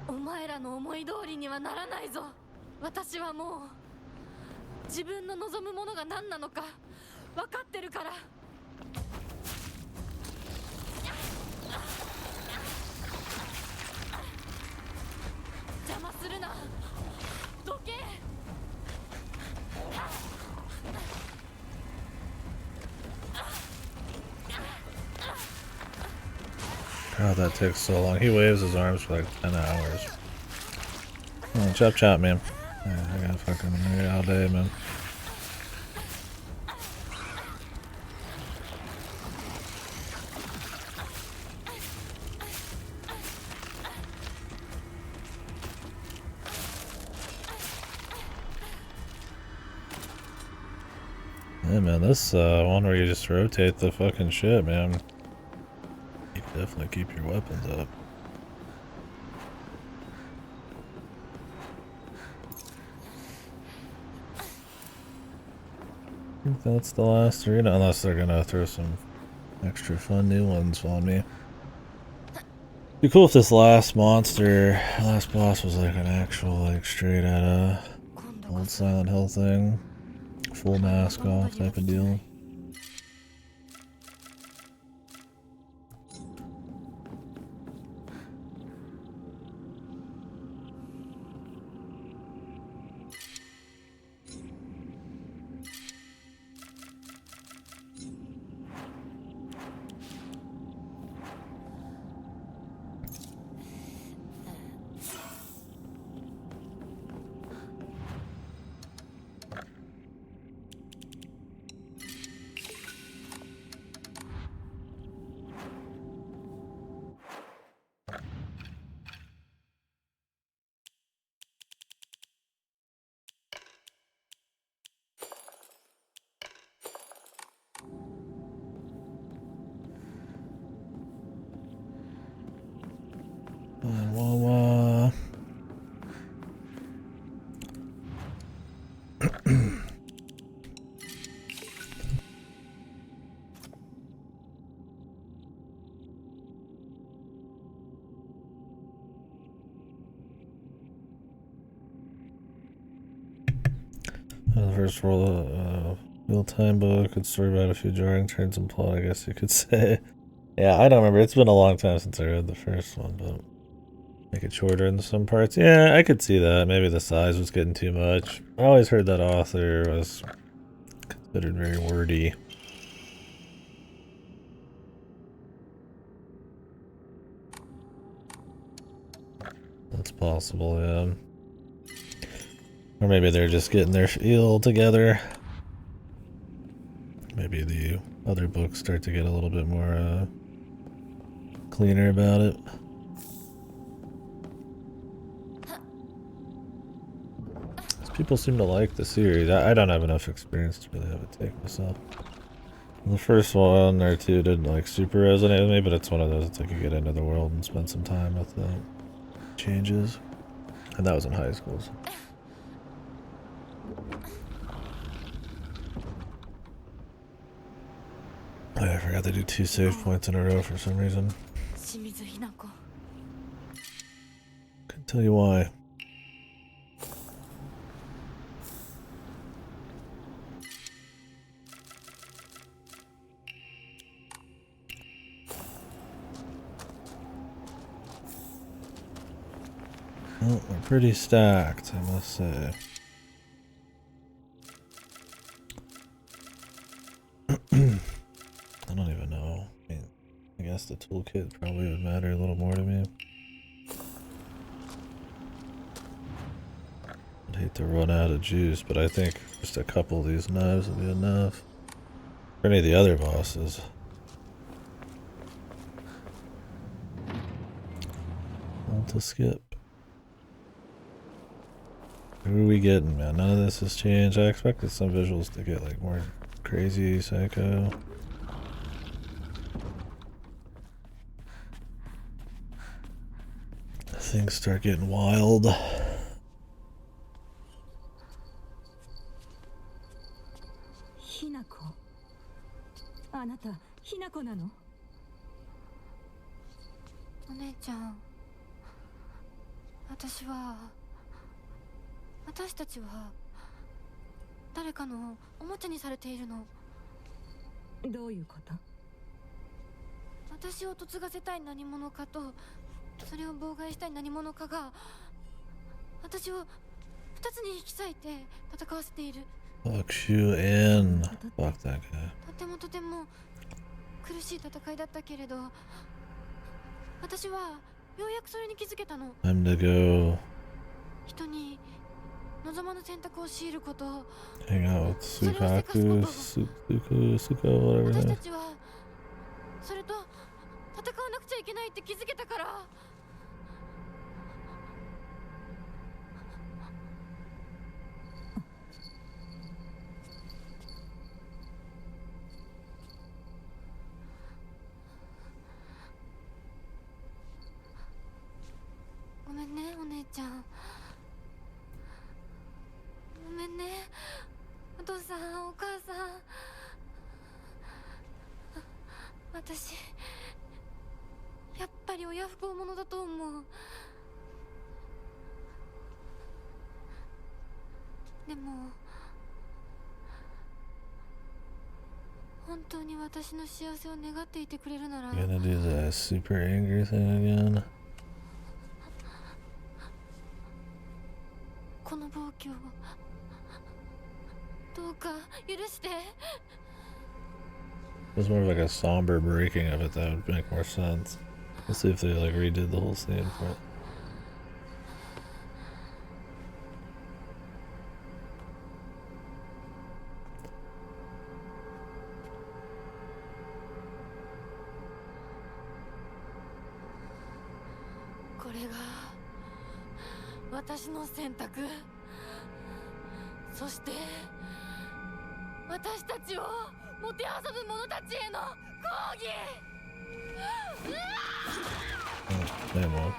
お前らの思い通りにはならないぞ。私はもう自分の望むものが何なのか分かってるから。邪魔するな。どけ。God, that takes so long. He waves his arms for like 10 hours. Oh, chop chop, man. Yeah, I got fucking all day, man. Yeah, man, this one where you just rotate the fucking shit, man. You can definitely keep your weapons up. I think that's the last arena, unless they're gonna throw some extra fun new ones on me. Be cool if this last boss was like an actual, like, straight out old Silent Hill thing. Full mask off type of deal. Wawa. The first real-time book, good story about a few jarring turns and plot, I guess you could say. Yeah, I don't remember. It's been a long time since I read the first one, but make it shorter in some parts. Yeah, I could see that. Maybe the size was getting too much. I always heard that author was considered very wordy. That's possible, yeah. Or maybe they're just getting their feel together. Maybe the other books start to get a little bit more cleaner about it. People seem to like the series. I don't have enough experience to really have a take myself. The first one or two didn't like super resonate with me, but it's one of those it's like you get into the world and spend some time with the changes. And that was in high school. So. I forgot to do 2 save points in a row for some reason. Couldn't tell you why. Well, we're pretty stacked, I must say. I don't even know. I mean, I guess the toolkit probably would matter a little more to me. I'd hate to run out of juice, but I think just a couple of these knives would be enough. For any of the other bosses. All to skip. Who are we getting, man? None of this has changed. I expected some visuals to get like more crazy, psycho. Things start getting wild. ひなこ。あなた、ひなこなの？お姉ちゃん、私たちは誰かのおもちゃにされているの。どういうこと？私を嫁がせたい何者かと、それを妨害したい何者かが私を2つに引き裂いて戦わせている。Fuck you and fuck that guy. とても苦しい戦いだったけれど、私はようやくそれに気づけたの。 Time to go 人に望まぬ選択を強いること、 hang out with Sukaku, Suka, whatever. 私たちはそれと戦わなくちゃいけないって気づけたから。ごめんね、お姉ちゃん。ごめんね、お父さん、お母さん。私やっぱり親不孝者だと思う。でも本当に私の幸せを願っていてくれるなら。 Gonna do that super angry thing again. この暴挙をどうか許して。 It was more of like a somber breaking of it that would make more sense. Let's see if they like redid the whole scene for it. これが私の選択。そして私たちをもてあそぶ者たちへの抗議。 Oh, damn well.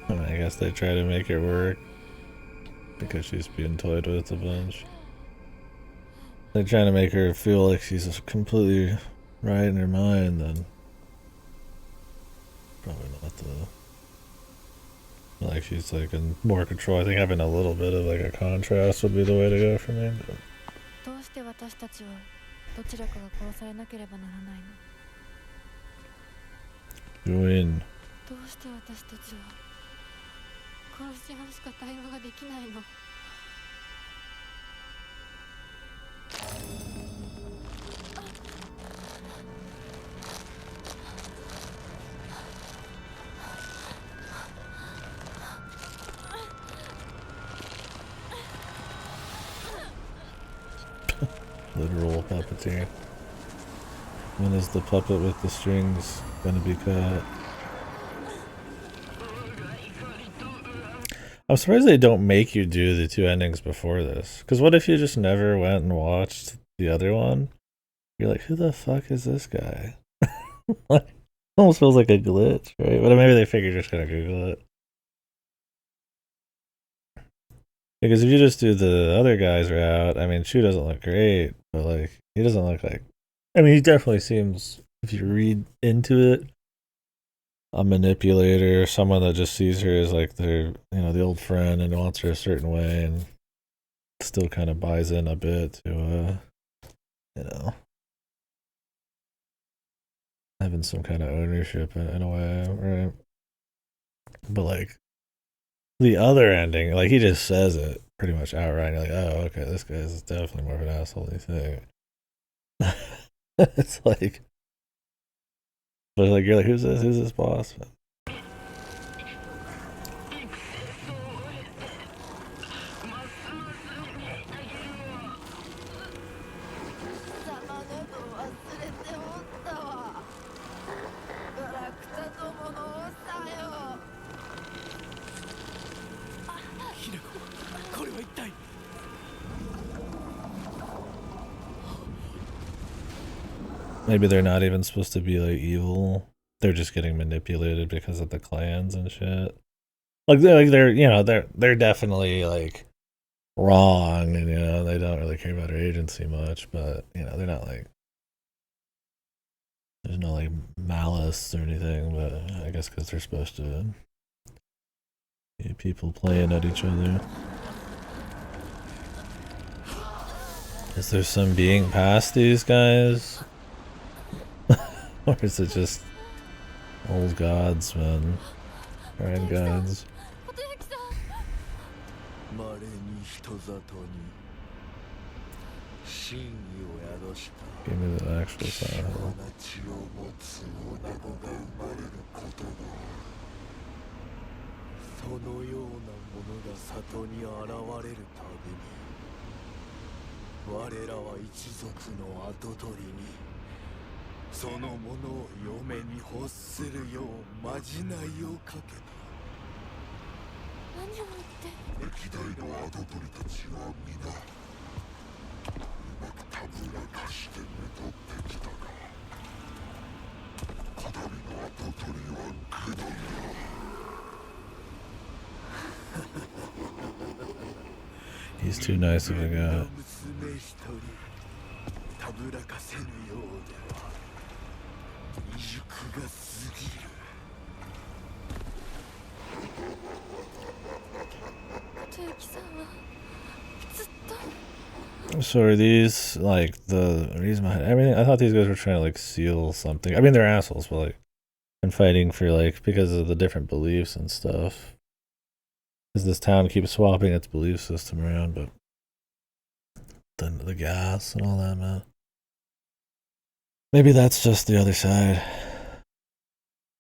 I mean, I guess they try to make it work because she's being toyed with a bunch. They're trying to make her feel like she's completely right in her mind, then probably not though. Like she's like in more control. I think having a little bit of like a contrast would be the way to go for me. But どうして私たちはどちらかが殺されなければならないの？ you win. どうして私たちは殺し合うしか対話ができないの？ Literal puppeteer. When is the puppet with the strings gonna be cut? I'm surprised they don't make you do the two endings before this. Because what if you just never went and watched the other one? You're like, who the fuck is this guy? Like, almost feels like a glitch, right? But maybe they figured you're just gonna Google it. Because if you just do the other guy's route, I mean, Shu doesn't look great, but like, he doesn't look like. I mean, he definitely seems, if you read into it, a manipulator, someone that just sees her as like their, you know, the old friend and wants her a certain way, and still kind of buys in a bit to, you know, having some kind of ownership in a way, right? But like the other ending, like he just says it pretty much outright. You're like, oh, okay, this guy's definitely more of an asshole than you think. It's like, but like you're like, who's this? Who's this boss? Maybe they're not even supposed to be like evil. They're just getting manipulated because of the clans and shit. Like they're you know they're definitely like wrong, and you know they don't really care about her agency much, but you know they're not like, there's no like malice or anything. But I guess because they're supposed to be people playing at each other. Is there some being past these guys? Or is it just old gods, man? Red gods. Give me the actual sound. そのようなものが里に現れるたびに我らは一族の跡取りにそのものを嫁に欲するようまじないをかけた。何を言って。歴代の跡取りたちは皆うまくたぶらかしてめとってきたが、こだわりの跡取りは愚鈍だ。He's too nice of a guy. たぶらかせぬようでは未熟が過ぎる。豊樹さんはずっと。So are these like the reason behind everything? I thought these guys were trying to like seal something. I mean, they're assholes, but like, and fighting for like because of the different beliefs and stuff. Because this town keeps swapping its belief system around, but the gas and all that, man. Maybe that's just the other side.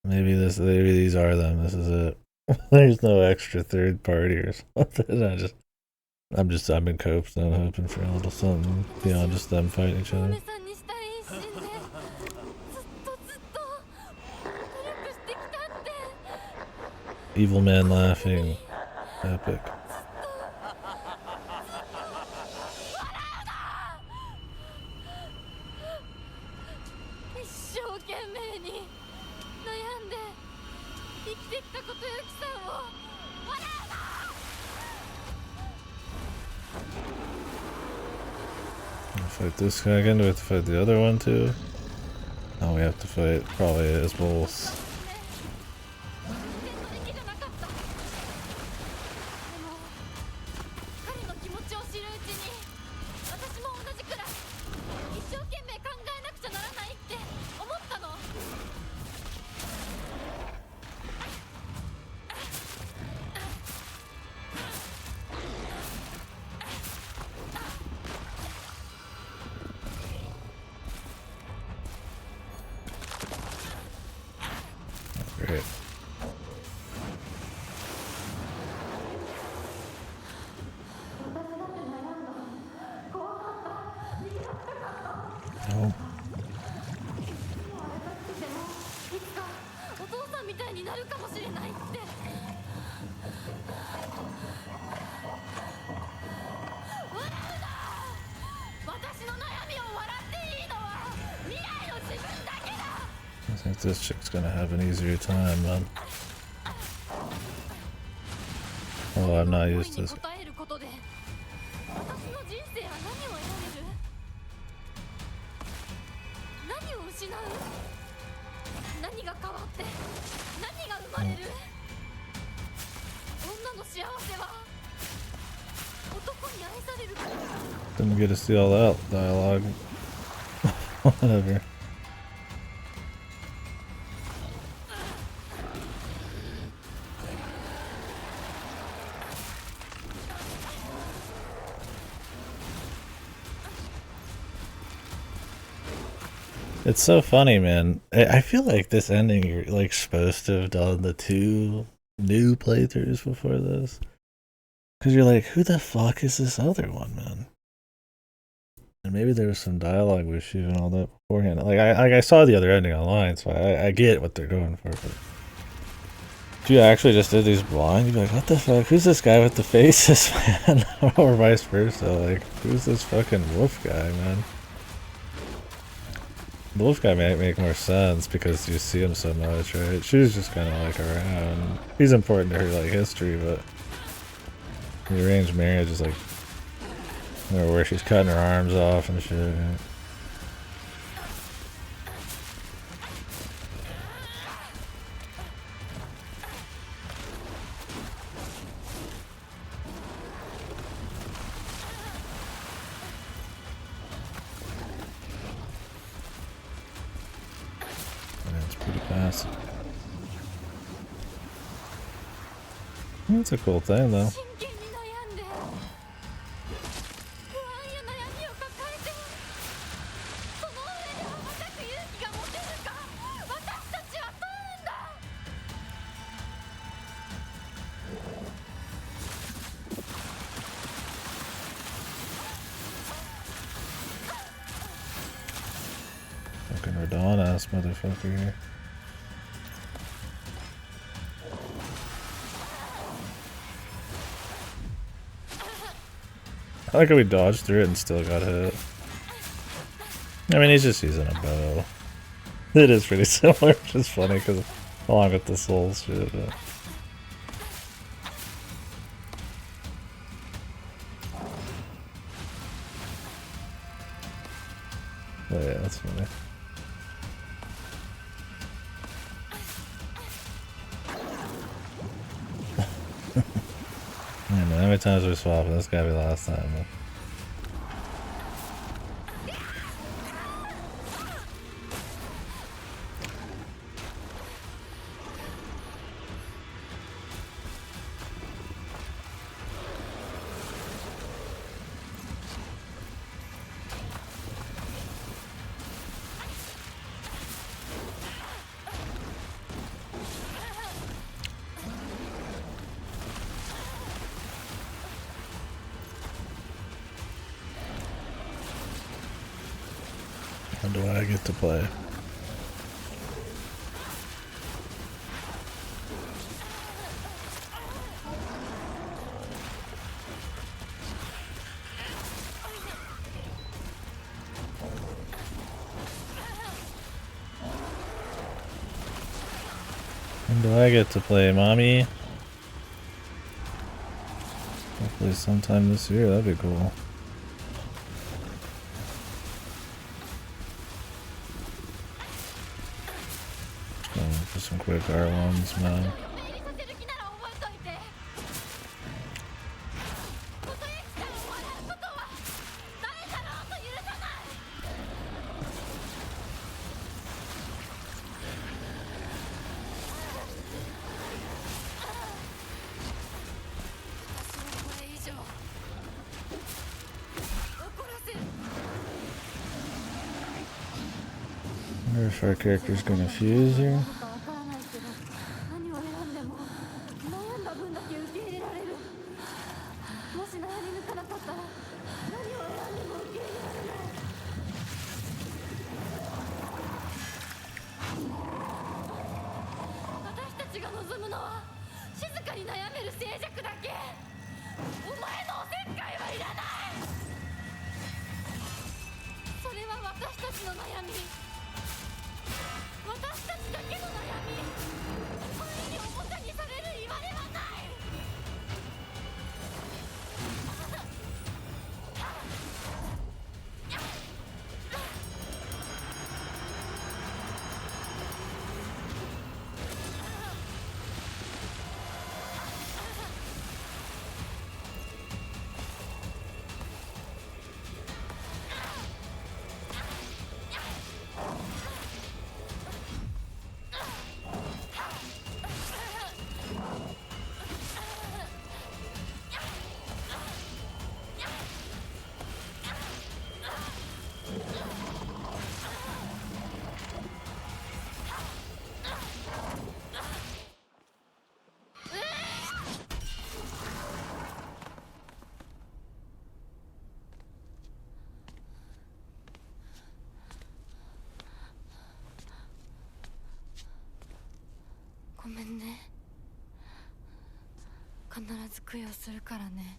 Maybe these are them. This is it. There's no extra third party or something. I've been coped and I'm hoping for a little something beyond just them fighting each other. Evil man laughing. Epic. Fight this guy again? Do we have to fight the other one too? Oh, we have to fight probably as both. Great. Oh. お父さんみたいになるかもしれないって。笑うな。私の悩みを笑っていいのは未来の自分だけだ。I think this chick's gonna have an easier time, man. Oh, I'm not used to this. 何が変わって何が生まれる。女の幸せは男に愛されるから。 Didn't get to see all that dialogue. Whatever. It's so funny, man. I feel like this ending you're like supposed to have done the 2 new playthroughs before this. Cause you're like, who the fuck is this other one, man? And maybe there was some dialogue with you and all that beforehand. Like I saw the other ending online, so I get what they're going for. But if you actually just did these blind, you'd be like, what the fuck? Who's this guy with the faces, man? Or vice versa. Like, who's this fucking wolf guy, man? The wolf guy might make more sense because you see him so much, right? She's just kind of like around. He's important to her like history, but the arranged marriage is like where she's cutting her arms off and shit. Right? That's a cool thing, though. Fucking Radon ass motherfucker here. I like how we dodged through it and still got hit. I mean, he's just using a bow. It is pretty similar, which is funny because along with the soul shit. Oh yeah, that's funny. Yeah, man, how many times are we swapping? This gotta be the last time, man. When do I get to play? When do I get to play, mommy? Hopefully sometime this year, that'd be cool. For some quick R1s, man. I wonder if our character's gonna fuse here. 必ず供養するからね。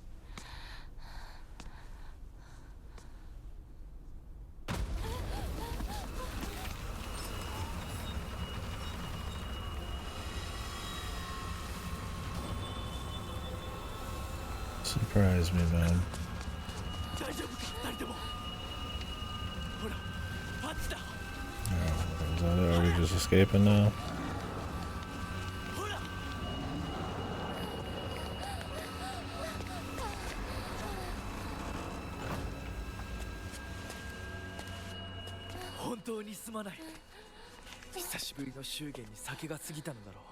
Surprise me, man. 大丈夫か二人とも。ほらパッチだ。 Oh, is that it? Are we just escaping now? ほら本当にすまない。久しぶりの祝言に酒が過ぎたのだろう。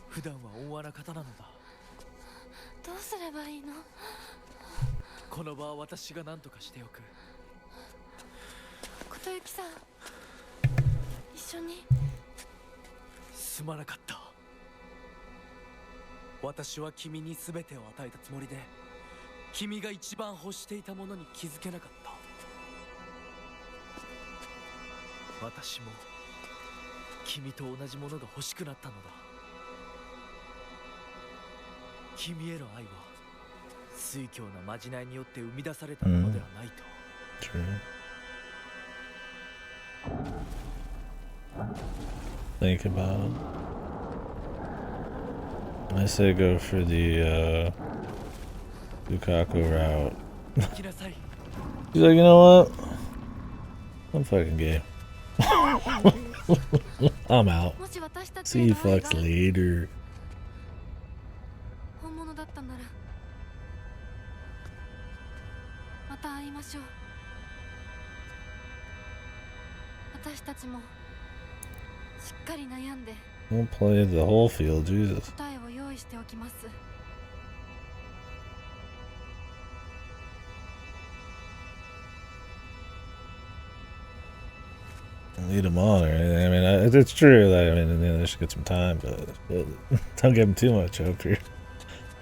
普段は温和な方なのだ。どうすればいいの？この場は私が何とかしておく。琴雪さん、一緒に。すまなかった。私は君に全てを与えたつもりで、君が一番欲していたものに気づけなかった。私も君と同じものが欲しくなったのだ。君への愛は酔狂なまじないによって生み出されたものではないと。True. Think about it. I say go for the Lukaku route. 行きなさい。 He's like, you know what? I'm fucking gay. I'm out. もし私たち See へ you の愛が fucks later. 本物だったなら、また会いましょう。私たちもしっかり悩んで Don't play the whole field, Jesus. 答えを用意しておきます。Lead him on or anything. I mean, it's true that, I mean, they should get some time, but don't give him too much hope here.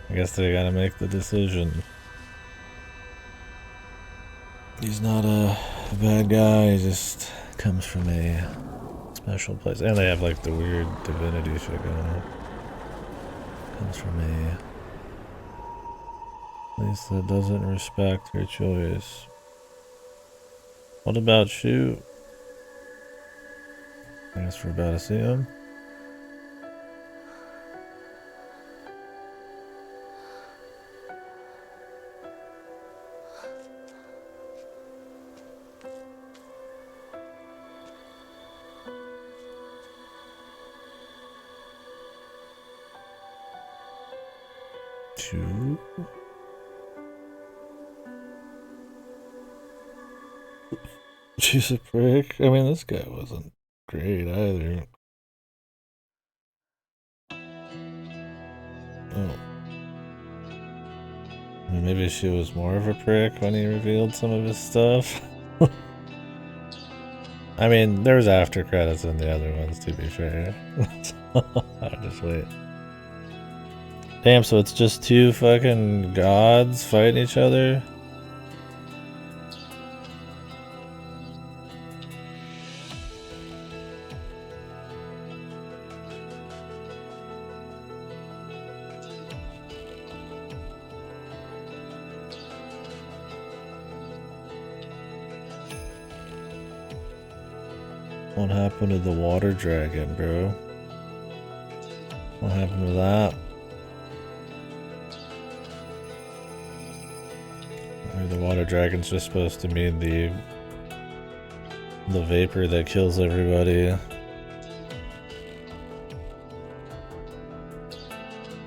I guess they gotta make the decision. He's not a bad guy, he just comes from a special place. And they have like the weird divinity shit going on. Comes from a place that doesn't respect your choice. What about shoot? I guess we're about to see him. Shoot. She's a prick. I mean, this guy wasn't great either. Oh. I mean, maybe she was more of a prick when he revealed some of his stuff. I mean, there was after credits in the other ones, to be fair. I'll just wait. Damn, so it's just two fucking gods fighting each other? What happened to the water dragon, bro? What happened to that? Or the water dragon's just supposed to mean the vapor that kills everybody.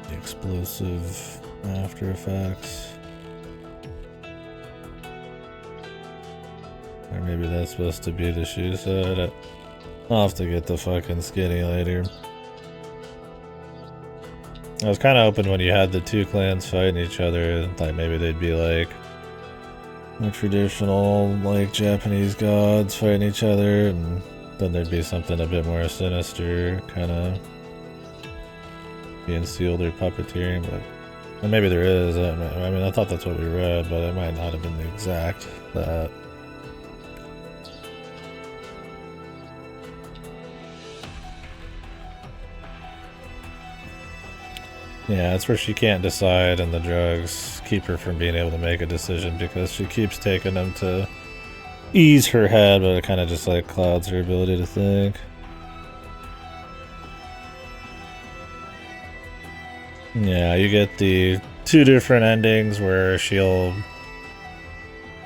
The explosive after effects. Or maybe that's supposed to be the shoe set. I'll have to get the fucking skinny later. I was kind of hoping when you had the two clans fighting each other, like maybe they'd be like more traditional, like Japanese gods fighting each other, and then there'd be something a bit more sinister, kind of being sealed or puppeteering. But and maybe there is. I mean, I thought that's what we read, but it might not have been the exact that. Yeah, it's where she can't decide, and the drugs keep her from being able to make a decision because she keeps taking them to ease her head, but it kind of just like clouds her ability to think. Yeah, you get the two different endings where she'll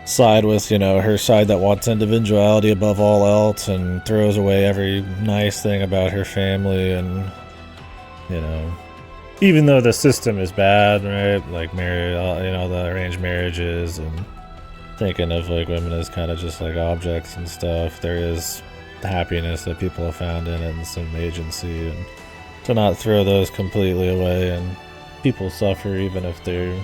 side with, you know, her side that wants individuality above all else and throws away every nice thing about her family, and, you know, even though the system is bad, right? Like, you know, the arranged marriages and thinking of like women as kind of just like objects and stuff, there is happiness that people have found in it and some agency, and to not throw those completely away, and people suffer even if they're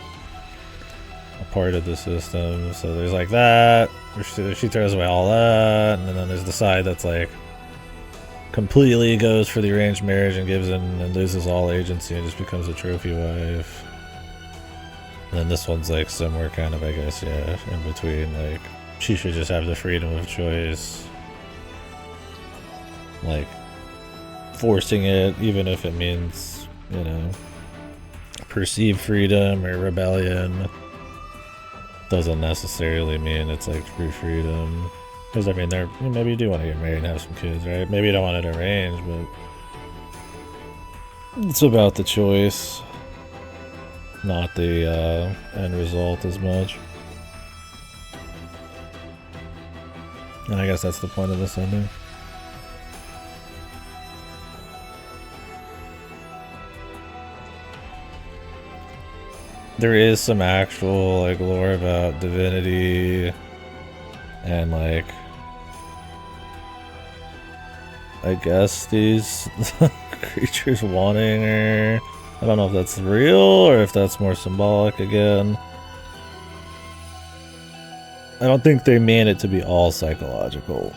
a part of the system. So there's like that, she throws away all that, and then there's the side that's like completely goes for the arranged marriage and gives in and loses all agency and just becomes a trophy wife. And then this one's like somewhere kind of, I guess, yeah, in between. Like, she should just have the freedom of choice. Like, forcing it, even if it means, you know, perceived freedom or rebellion, doesn't necessarily mean it's like true freedom. Because, I mean, maybe you do want to get married and have some kids, right? Maybe you don't want it arranged, but it's about the choice, not the end result as much. And I guess that's the point of this ending. There is some actual like lore about divinity and like, I guess these creatures wanting her. I don't know if that's real or if that's more symbolic again. I don't think they mean it to be all psychological.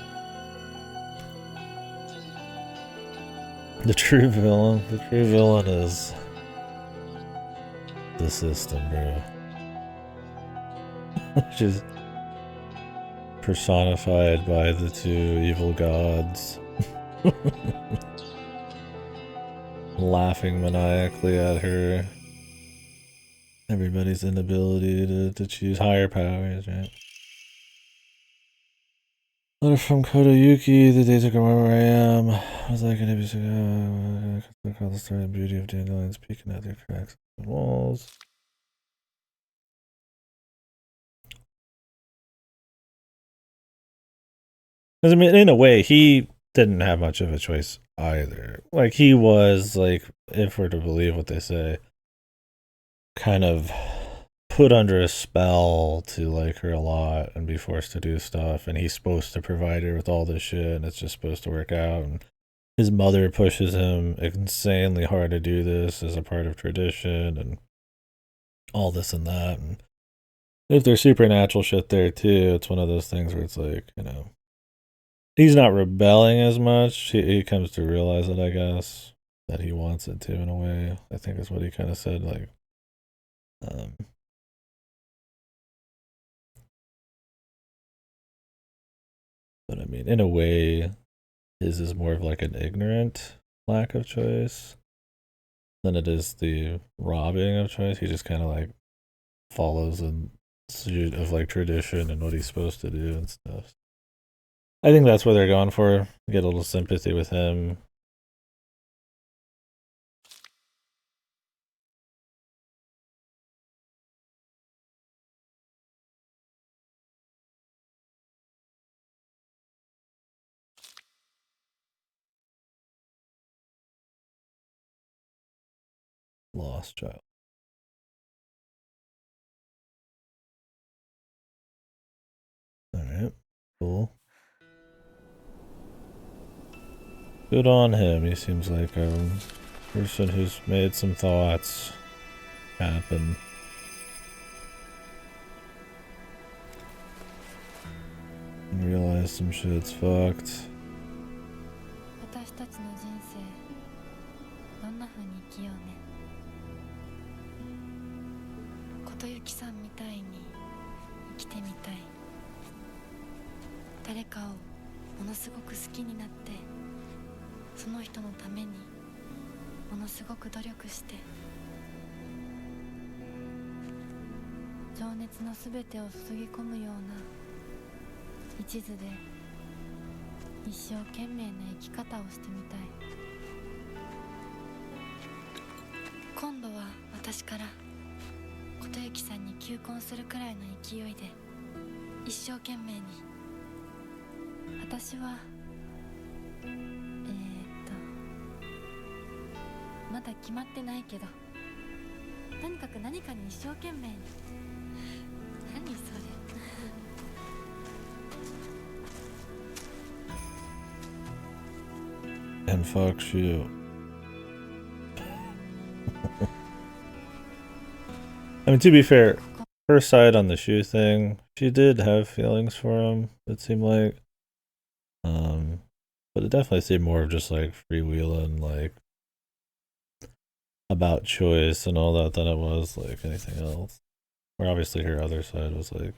The true villain is the system, bro. Which is personified by the two evil gods. Laughing maniacally at her. Everybody's inability to choose higher powers, right? Letter from Kodayuki, the days ago where I am. I was like an episode ago. Call the story and beauty of dandelions peeking out their cracks in the walls. I mean, in a way, he didn't have much of a choice either. Like, he was, like, if we're to believe what they say, kind of put under a spell to like her a lot and be forced to do stuff, and he's supposed to provide her with all this shit, and it's just supposed to work out, and his mother pushes him insanely hard to do this as a part of tradition and all this and that. And if there's supernatural shit there too, it's one of those things where it's like, you know, he's not rebelling as much. He comes to realize it, I guess, that he wants it to, in a way. I think is what he kind of said, like, but I mean, in a way, his is more of like an ignorant lack of choice than it is the robbing of choice. He just kind of like follows in suit of like tradition and what he's supposed to do and stuff. I think that's what they're going for. Get a little sympathy with him. Lost child. Alright, cool. Good on him. He seems like a person who's made some thoughts happen. And realized some shit's fucked. 私たちの人生どんな風に生きようね。琴雪さんみたいに生きてみたい。誰かをものすごく好きになって、その人のためにものすごく努力して情熱のすべてを注ぎ込むような一途で一生懸命な生き方をしてみたい。今度は私から琴幸さんに求婚するくらいの勢いで一生懸命に。私はまだ決まってないけど、とにかく何かに一生懸命に。何それ。 And fuck you. I mean, to be fair, her side on the shoe thing, she did have feelings for him, it seemed like. But it definitely seemed more of just like freewheeling, like about choice and all that than it was like anything else. Where obviously her other side was like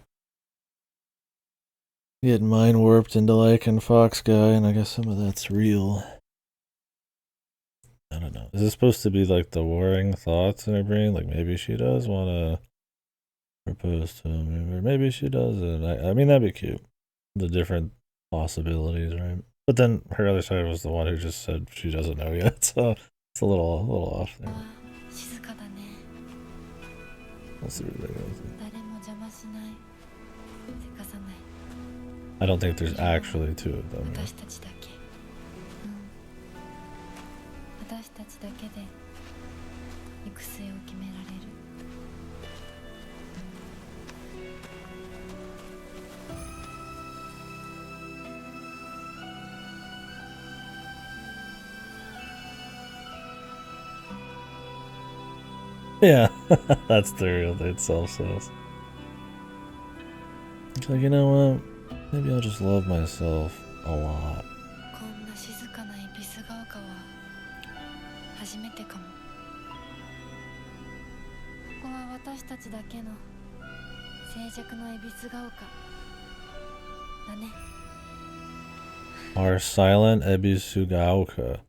getting mind warped into liking Fox Guy, and I guess some of that's real. I don't know. Is this supposed to be like the warring thoughts in her brain? Like maybe she does want to propose to him, or maybe she doesn't. I mean, that'd be cute. The different possibilities, right? But then her other side was the one who just said she doesn't know yet, so it's a little off there. We'll see where that goes. I don't think there's actually two of them. Right? 私たちだけで行く末を決められる。Yeah, that's the real thing. Self-says. It's like, you know what? Maybe I'll just love myself a lot. こんな静かな恵比寿ヶ丘は初めてかも。ここは私たちだけの静寂の恵比寿ヶ丘だね。Our silent Ebisugaoka.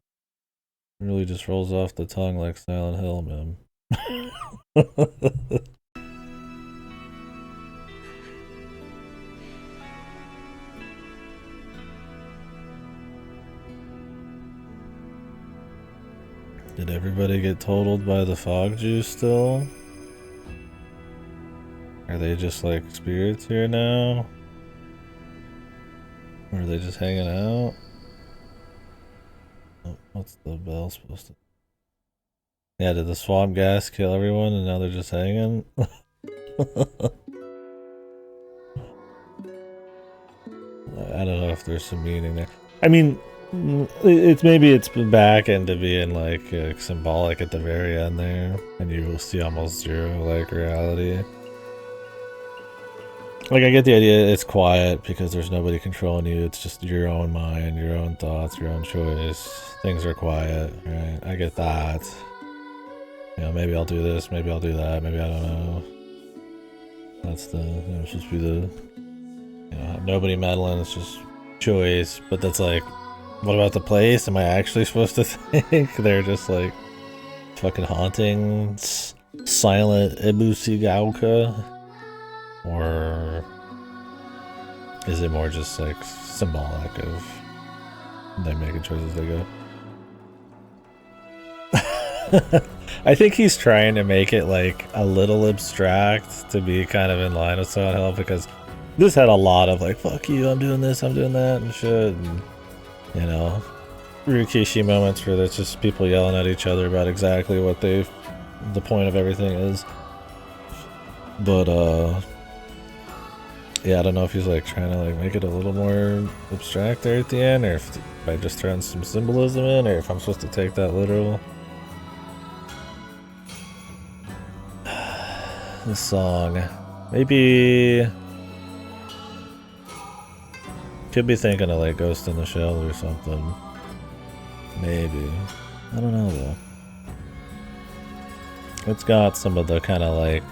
Really just rolls off the tongue like Silent Hill, man. Did everybody get totaled by the fog juice still? Are they just like spirits here now? Or are they just hanging out? Oh, what's the bell supposed to... Yeah, did the swamp gas kill everyone and now they're just hanging? I don't know if there's some meaning there. I mean, it's maybe it's back into being like symbolic at the very end there, and you will see almost zero like reality. Like, I get the idea it's quiet because there's nobody controlling you. It's just your own mind, your own thoughts, your own choice. Things are quiet, right? I get that. You know, maybe I'll do this, maybe I'll do that, maybe I don't know. That's the, you know, it's supposed to be the, you know, nobody meddling, it's just choice. But that's like, what about the place? Am I actually supposed to think they're just like fucking haunting silent Ibusigauka? Or is it more just like symbolic of them making choices they go? I think he's trying to make it like a little abstract to be kind of in line with Silent Hill, because this had a lot of like, fuck you, I'm doing this, I'm doing that and shit, and you know, Ryukishi moments where there's just people yelling at each other about exactly what the point of everything is. But yeah, I don't know if he's like trying to like make it a little more abstract there at the end, or if I just throwing some symbolism in, or if I'm supposed to take that literal. This song, maybe could be thinking of like Ghost in the Shell or something. Maybe, I don't know though. It's got some of the kind of like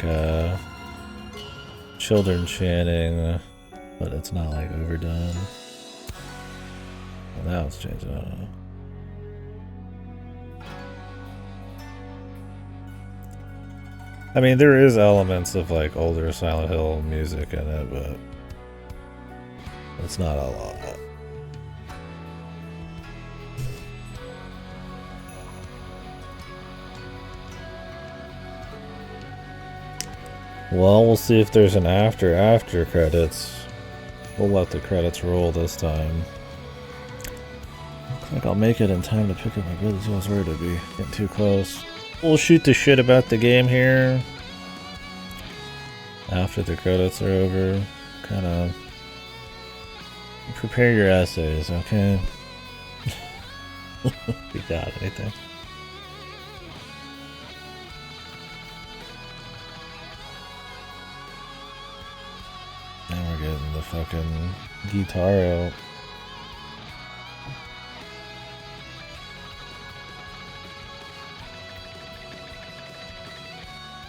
children chanting, but it's not like overdone. Well, now it's changing, I don't know. I mean, there is elements of like older Silent Hill music in it, but it's not a lot. Well, we'll see if there's an after credits. We'll let the credits roll this time. Looks like I'll make it in time to pick up my goods. I was worried to be getting too close. We'll shoot the shit about the game here after the credits are over. Kind of prepare your essays, okay? You got anything? Now we're getting the fucking guitar out.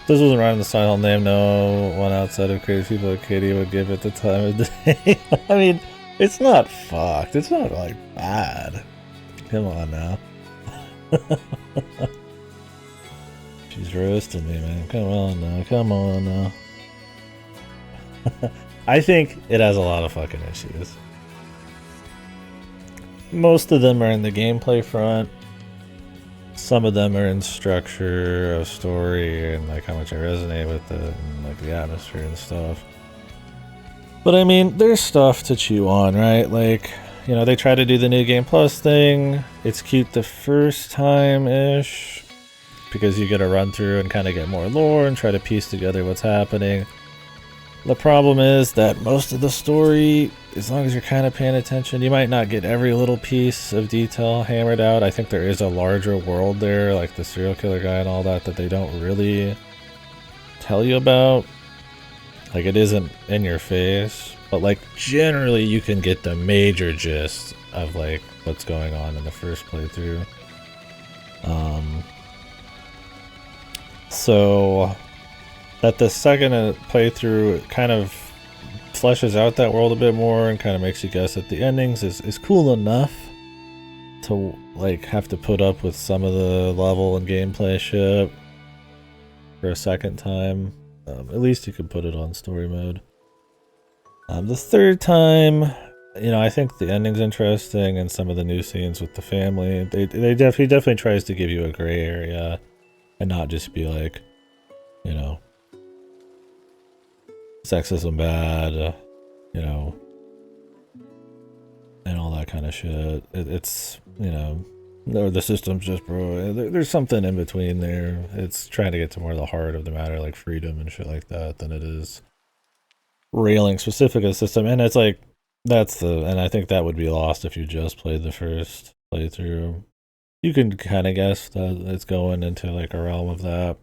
This wasn't right in the Silent Hill name. No one outside of crazy people like Katie would give it the time of day. I mean, it's not fucked. It's not like bad. Come on now. She's roasting me, man. Come on now. Come on now. I think it has a lot of fucking issues. Most of them are in the gameplay front. Some of them are in structure of story and like how much I resonate with it and like the atmosphere and stuff. But I mean, there's stuff to chew on, right? Like, you know, they try to do the New Game Plus thing. It's cute the first time-ish because you get to run through and kind of get more lore and try to piece together what's happening. The problem is that most of the story, as long as you're kind of paying attention, you might not get every little piece of detail hammered out. I think there is a larger world there, like the serial killer guy and all that they don't really tell you about. Like, it isn't in your face, but like generally you can get the major gist of like what's going on in the first playthrough. So that the second playthrough kind of fleshes out that world a bit more and kind of makes you guess at the endings is cool enough to like have to put up with some of the level and gameplay shit for a second time. At least you could put it on story mode. The third time, you know, I think the ending's interesting and some of the new scenes with the family. He definitely tries to give you a gray area and not just be like, you know, sexism bad, you know, and all that kind of shit. It's, you know, no, the system's just broke. There's something in between there. It's trying to get to more of the heart of the matter, like freedom and shit like that, than it is railing specific at the system. And it's like, and I think that would be lost if you just played the first playthrough. You can kind of guess that it's going into like a realm of that.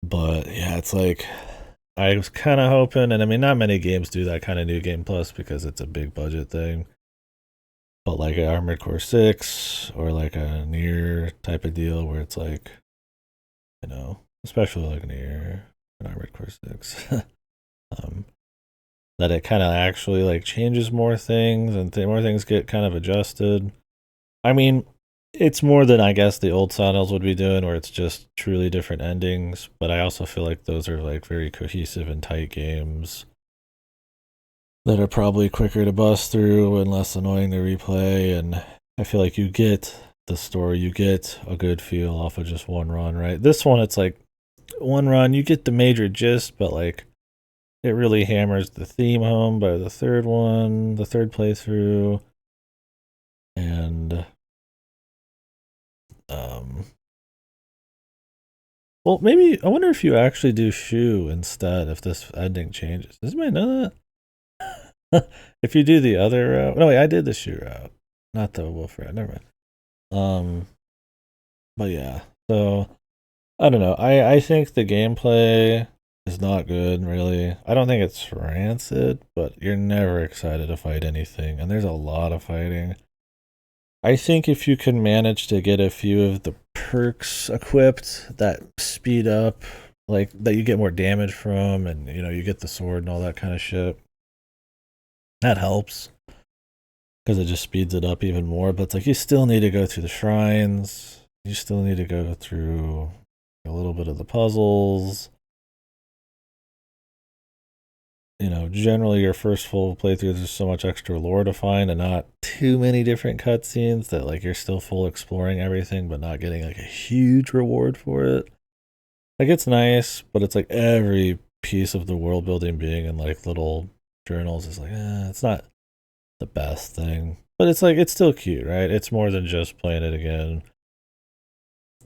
But yeah, it's like, I was kind of hoping, and I mean, not many games do that kind of New Game Plus because it's a big budget thing. But like an Armored Core 6 or like a Nier type of deal where it's like, you know, especially like Nier and Armored Core 6, that it kind of actually like changes more things and more things get kind of adjusted. I mean, it's more than I guess the old Silent Hills would be doing, where it's just truly different endings. But I also feel like those are like very cohesive and tight games that are probably quicker to bust through and less annoying to replay. And I feel like you get the story, you get a good feel off of just one run, right? This one, it's like one run, you get the major gist, but like it really hammers the theme home by the third playthrough. And well, maybe I wonder if you actually do Shu instead if this ending changes. Does anybody know that? If you do the other route, no wait, I did the Shu route, not the wolf route. Never mind. But yeah, so I don't know. I think the gameplay is not good, really. I don't think it's rancid, but you're never excited to fight anything, and there's a lot of fighting. I think if you can manage to get a few of the perks equipped that speed up, like that you get more damage from, and you know, you get the sword and all that kind of shit, that helps because it just speeds it up even more. But it's like you still need to go through the shrines, you still need to go through a little bit of the puzzles. You know, generally your first full playthrough, there's so much extra lore to find and not too many different cutscenes that like you're still full exploring everything, but not getting like a huge reward for it. Like it's nice, but it's like every piece of the world building being in like little journals is like, it's not the best thing. But it's like, it's still cute, right? It's more than just playing it again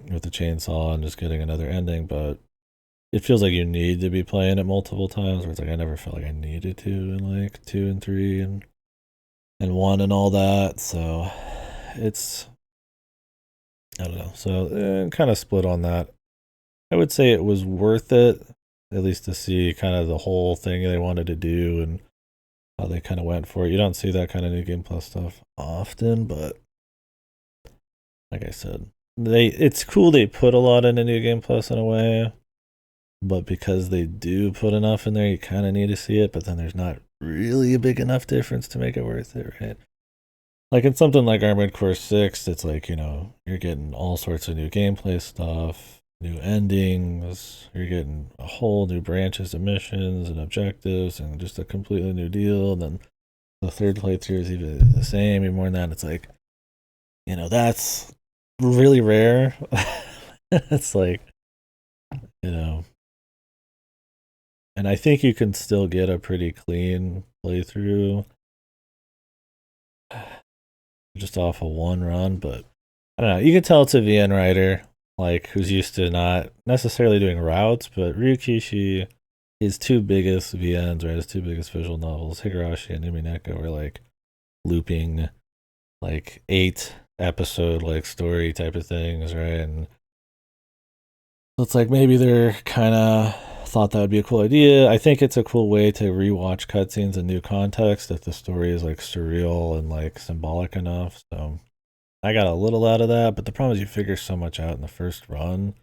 with the chainsaw and just getting another ending, but it feels like you need to be playing it multiple times, where it's like I never felt like I needed to in like 2 and 3 and 1 and all that. So it's, I don't know. So kind of split on that. I would say it was worth it, at least to see kind of the whole thing they wanted to do and how they kind of went for it. You don't see that kind of New Game Plus stuff often, but like I said, it's cool they put a lot into New Game Plus in a way. But because they do put enough in there, you kind of need to see it, but then there's not really a big enough difference to make it worth it, right? Like in something like Armored Core 6, it's like, you know, you're getting all sorts of new gameplay stuff, new endings, you're getting a whole new branches of missions and objectives and just a completely new deal. And then the third playthrough is even the same, even more than that. It's like, you know, that's really rare. It's like, you know, and I think you can still get a pretty clean playthrough just off of one run, but I don't know. You can tell it's a VN writer, like who's used to not necessarily doing routes, but Ryukishi, his two biggest VNs, right, his two biggest visual novels, Higurashi and Umineko, were like looping like 8 episode like story type of things, right? And it's like maybe they're kind of thought that would be a cool idea. I think it's a cool way to rewatch cutscenes in new context if the story is like surreal and like symbolic enough. So I got a little out of that, but the problem is you figure so much out in the first run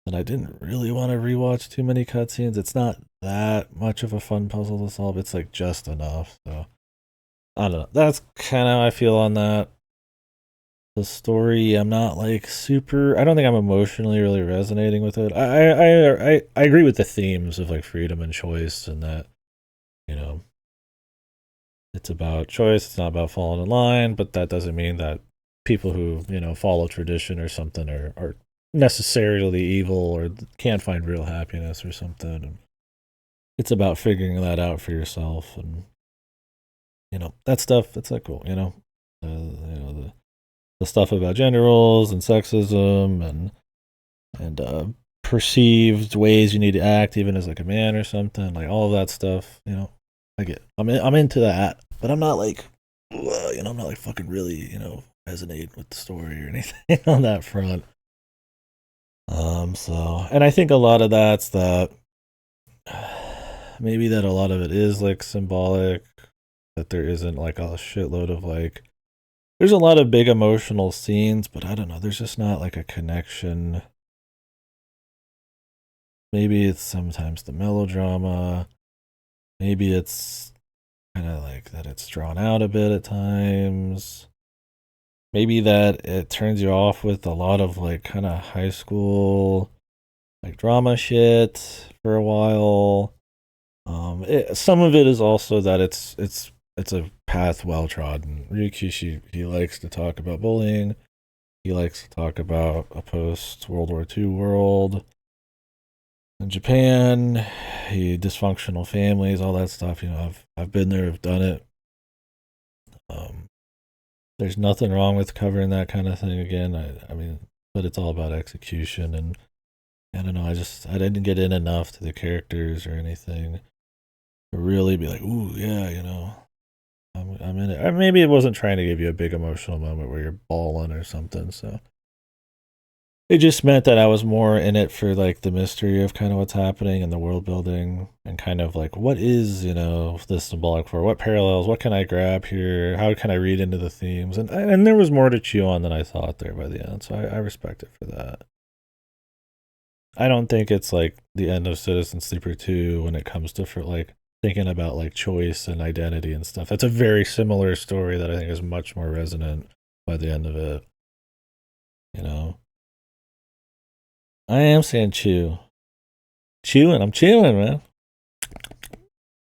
that I didn't really want to rewatch too many cutscenes. It's not that much of a fun puzzle to solve. It's like just enough. So I don't know. That's kind of how I feel on that. The story, I'm not like super, I don't think I'm emotionally really resonating with it. I agree with the themes of like freedom and choice, and that, you know, it's about choice, it's not about falling in line, but that doesn't mean that people who, you know, follow tradition or something are necessarily evil or can't find real happiness or something. And it's about figuring that out for yourself, and you know, that stuff, it's like cool, you know, the stuff about gender roles and sexism and perceived ways you need to act even as like a man or something, like all of that stuff, you know, I'm into that, but I'm not like, you know, I'm not like fucking really, you know, resonate with the story or anything on that front. So, and I think a lot of that's that maybe that a lot of it is like symbolic, that there isn't like a shitload of like, there's a lot of big emotional scenes, but I don't know, there's just not like a connection. Maybe it's sometimes the melodrama. Maybe it's kind of like that it's drawn out a bit at times. Maybe that it turns you off with a lot of like kind of high school like drama shit for a while. Some of it is also that it's a path well trodden. Ryukishi, he likes to talk about bullying. He likes to talk about a post World War II world in Japan, dysfunctional families, all that stuff. You know, I've been there, I've done it. There's nothing wrong with covering that kind of thing again. I mean, but it's all about execution, and I don't know. I didn't get in enough to the characters or anything to really be like, ooh, yeah, you know, I'm in it. Or maybe it wasn't trying to give you a big emotional moment where you're bawling or something. So it just meant that I was more in it for like the mystery of kind of what's happening and the world building and kind of like what is, you know, this symbolic for? What parallels? What can I grab here? How can I read into the themes? And there was more to chew on than I thought there by the end. So I respect it for that. I don't think it's like the end of Citizen Sleeper 2 when it comes to for like thinking about like choice and identity and stuff. That's a very similar story that I think is much more resonant by the end of it. You know? I am saying chew. Chewing. I'm chewing, man.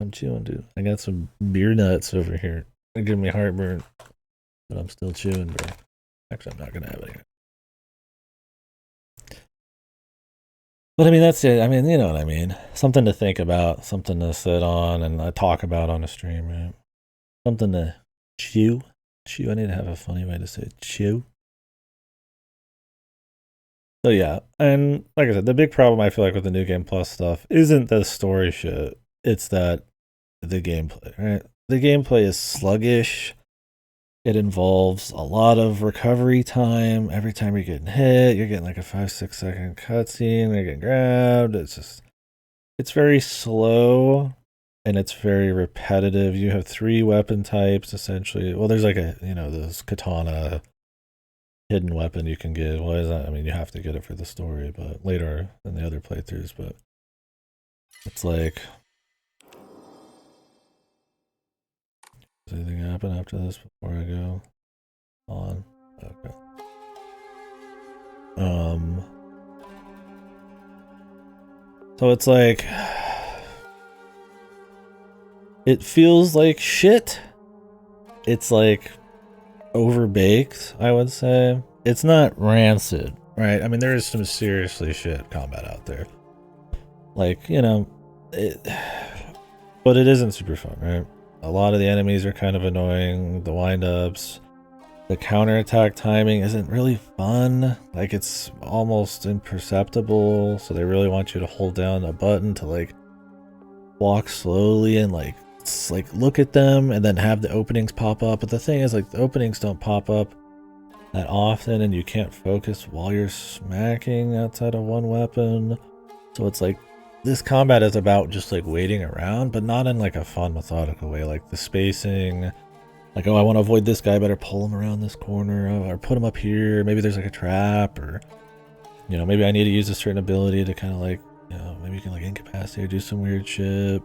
I'm chewing, dude. I got some beer nuts over here. They're giving me heartburn. But I'm still chewing, bro. Actually, I'm not going to have it here. But I mean, that's it. I mean, you know what I mean. Something to think about. Something to sit on and talk about on a stream, right? Something to chew. Chew. I need to have a funny way to say it. Chew. So yeah, and like I said, the big problem I feel like with the New Game Plus stuff isn't the story shit. It's that the gameplay, right? The gameplay is sluggish. It involves a lot of recovery time. Every time you're getting hit, you're getting like a 5-6 second cutscene. You're getting grabbed. It's very slow and it's very repetitive. You have 3 weapon types essentially. Well, there's like those katana hidden weapon you can get. Well, is that? I mean, you have to get it for the story, but later in the other playthroughs. But it's like, does anything happen after this before I go on? Okay. So it's like, it feels like shit. It's like overbaked, I would say. It's not rancid, right? I mean, there is some seriously shit combat out there. Like, but it isn't super fun, right? A lot of the enemies are kind of annoying. The wind-ups. The counterattack timing isn't really fun. Like, it's almost imperceptible. So they really want you to hold down a button to, like, walk slowly and, like, look at them and then have the openings pop up. But the thing is, like, the openings don't pop up that often and you can't focus while you're smacking outside of one weapon. So it's like, this combat is about just, like, waiting around, but not in, like, a fun, methodical way. Like, the spacing... Like, oh, I want to avoid this guy, better pull him around this corner, or put him up here. Maybe there's like a trap, or, maybe I need to use a certain ability to kind of like, maybe you can like incapacitate or do some weird shit.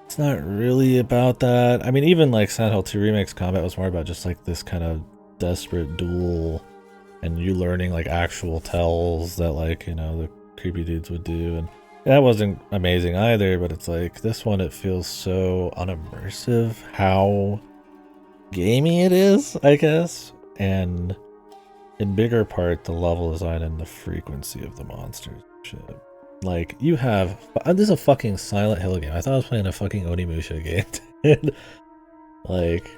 It's not really about that. I mean, even like Silent Hill 2 Remake's combat was more about just like this kind of desperate duel and you learning like actual tells that like, the creepy dudes would do. And that wasn't amazing either, but it's like this one, it feels so unimmersive how gamey it is, I guess, and in bigger part the level design and the frequency of the monsters shit. Like, you have this is a fucking Silent Hill game. I thought I was playing a fucking Onimusha game. Like,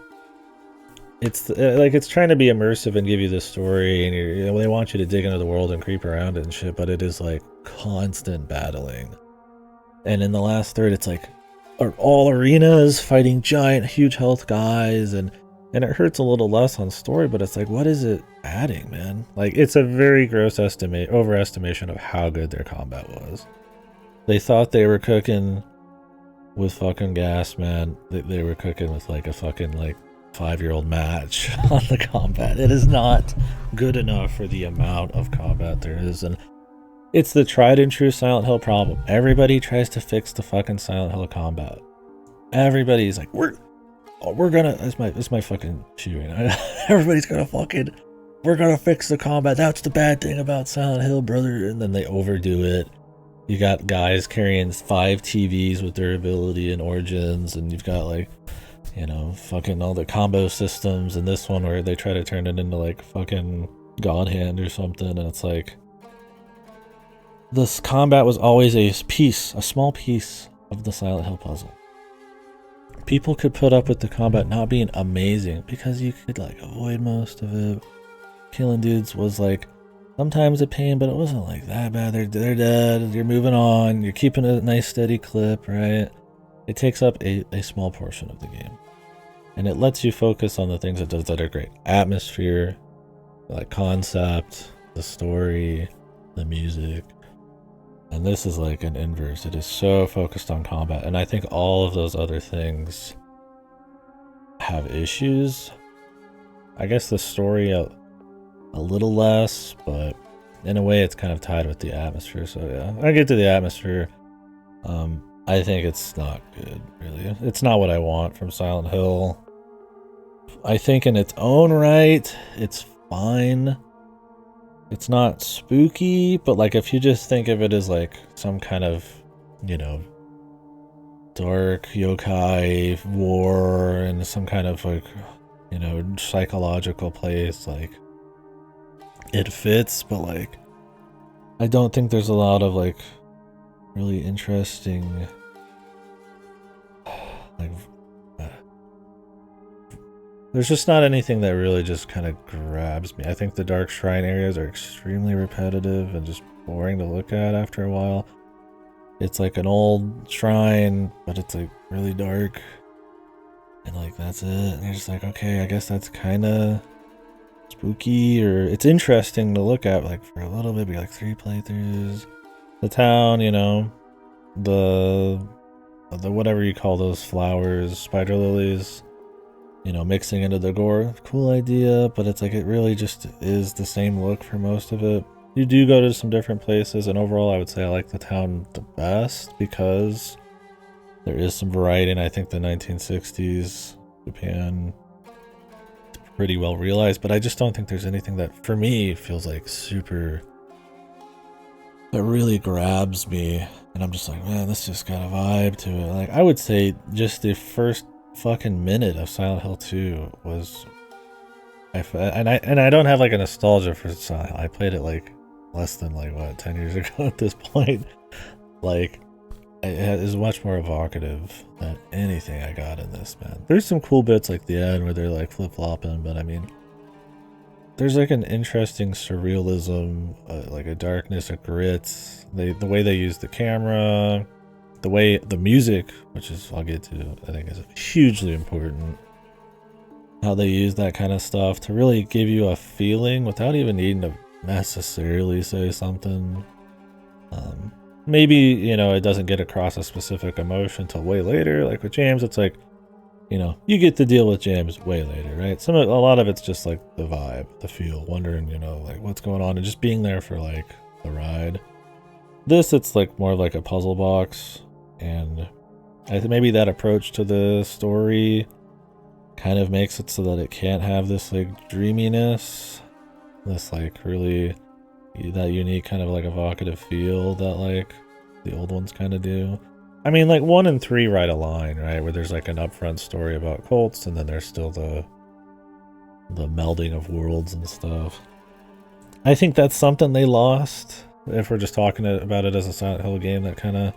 it's trying to be immersive and give you this story, and they want you to dig into the world and creep around it and shit, but it is like constant battling. And in the last third, it's like all arenas fighting giant huge health guys, and it hurts a little less on story, but it's like, what is it adding, man? Like, it's a very gross overestimation of how good their combat was. They thought they were cooking with fucking gas, man. They were cooking with like a fucking like 5-year-old match on the combat. It is not good enough for the amount of combat there is, and it's the tried and true Silent Hill problem. Everybody tries to fix the fucking Silent Hill combat. Everybody's like, we're gonna, it's my fucking chewing. Everybody's gonna we're gonna fix the combat. That's the bad thing about Silent Hill, brother. And then they overdo it. You got guys carrying 5 TVs with durability and origins, and you've got like, fucking all the combo systems, and this one where they try to turn it into like fucking God Hand or something, and it's like, this combat was always a small piece of the Silent Hill puzzle. People could put up with the combat not being amazing because you could like avoid most of it. Killing dudes was like sometimes a pain, but it wasn't like that bad. They're dead. You're moving on. You're keeping a nice steady clip, right? It takes up a small portion of the game, and it lets you focus on the things it does that are great: atmosphere, like concept, the story, the music. And this is like an inverse. It is so focused on combat. And I think all of those other things have issues. I guess the story a little less, but in a way it's kind of tied with the atmosphere. So yeah, I get to the atmosphere. I think it's not good, really. It's not what I want from Silent Hill. I think in its own right, it's fine. it's not spooky, but like if you just think of it as like some kind of, you know, dark yokai war and some kind of like, you know, psychological place, like it fits, but like I don't think there's a lot of like really interesting like there's just not anything that really just kind of grabs me. I think the dark shrine areas are extremely repetitive and just boring to look at after a while. It's like an old shrine, but it's like really dark. And like that's it. And you're just like, okay, I guess that's kind of spooky, or it's interesting to look at like for a little bit, be like 3 playthroughs. The town, you know, the whatever you call those flowers, spider lilies, you know, mixing into the gore. Cool idea, but it's like it really just is the same look for most of it. You do go to some different places, and overall I would say I like the town the best because there is some variety, and I think the 1960s Japan is pretty well realized, but I just don't think there's anything that for me feels like super that really grabs me, and I'm just like, man, this just got a vibe to it. Like I would say just the first fucking minute of Silent Hill 2 was and I don't have like a nostalgia for Silent Hill. I played it like less than like what 10 years ago at this point. Like it is much more evocative than anything I got in this, man. There's some cool bits like the end where they're like flip-flopping, but I mean there's like an interesting surrealism, like a darkness, a grit. The way they use the camera, the way the music, which is I'll get to, I think is hugely important. How they use that kind of stuff to really give you a feeling without even needing to necessarily say something. Maybe, you know, it doesn't get across a specific emotion till way later. Like with James, it's like, you know, you get to deal with James way later, right? A lot of it's just like the vibe, the feel, wondering, you know, like what's going on and just being there for like the ride. This, it's like more of like a puzzle box, and I think maybe that approach to the story kind of makes it so that it can't have this like dreaminess, this like really that unique kind of like evocative feel that like the old ones kind of do. I mean, like 1 and 3 ride a line, right, where there's like an upfront story about cults, and then there's still the melding of worlds and stuff. I think that's something they lost. If we're just talking about it as a Silent Hill game, that kind of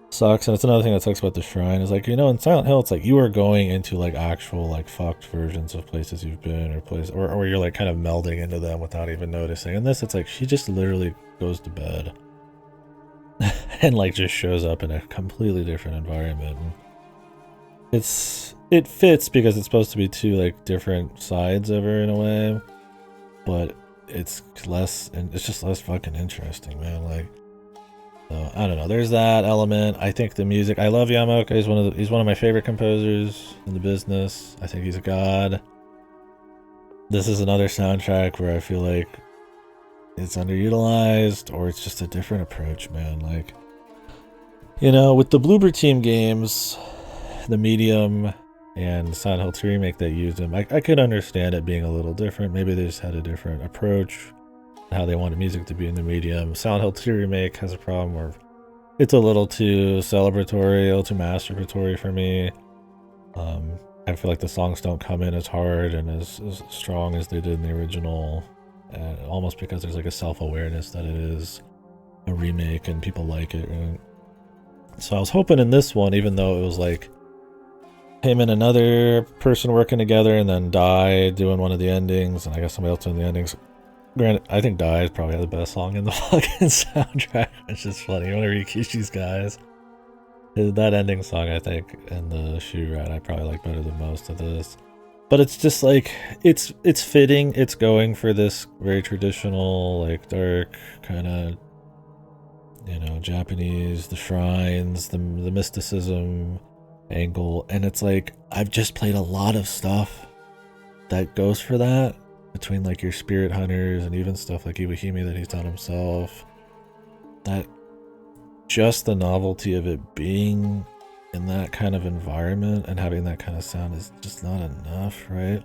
sucks. And it's another thing that sucks about the shrine is like, you know, in Silent Hill, it's like you are going into like actual like fucked versions of places you've been, or you're like kind of melding into them without even noticing. In this, it's like she just literally goes to bed and like just shows up in a completely different environment. It fits because it's supposed to be 2 like different sides of her in a way, but it's just less fucking interesting, man. Like, so I don't know. There's that element. I think the music. I love Yamaoka. He's one of my favorite composers in the business. I think he's a god. This is another soundtrack where I feel like it's underutilized, or it's just a different approach, man. Like, you know, with the Bloober Team games, the Medium and Silent Hill 2 remake that used them, I could understand it being a little different. Maybe they just had a different approach, how they wanted music to be in the Medium. Silent Hill 2 remake has a problem where it's a little too celebratory, a little too masturbatory for me. I feel like the songs don't come in as hard and as strong as they did in the original, almost because there's like a self-awareness that it is a remake and people like it, right? So I was hoping in this one, even though it was like him and another person working together, and then Die doing one of the endings, and I guess somebody else doing the endings. Granted, I think Die is probably the best song in the fucking soundtrack, which is funny. One of Rikishi's guys. That ending song, I think, and the Shoe Rat, I probably like better than most of this. But it's just like, it's fitting. It's going for this very traditional, like dark kind of, you know, Japanese, the shrines, the mysticism angle. And it's like, I've just played a lot of stuff that goes for that, between like your spirit hunters and even stuff like Iwahime that he's done himself. That just the novelty of it being in that kind of environment and having that kind of sound is just not enough, right?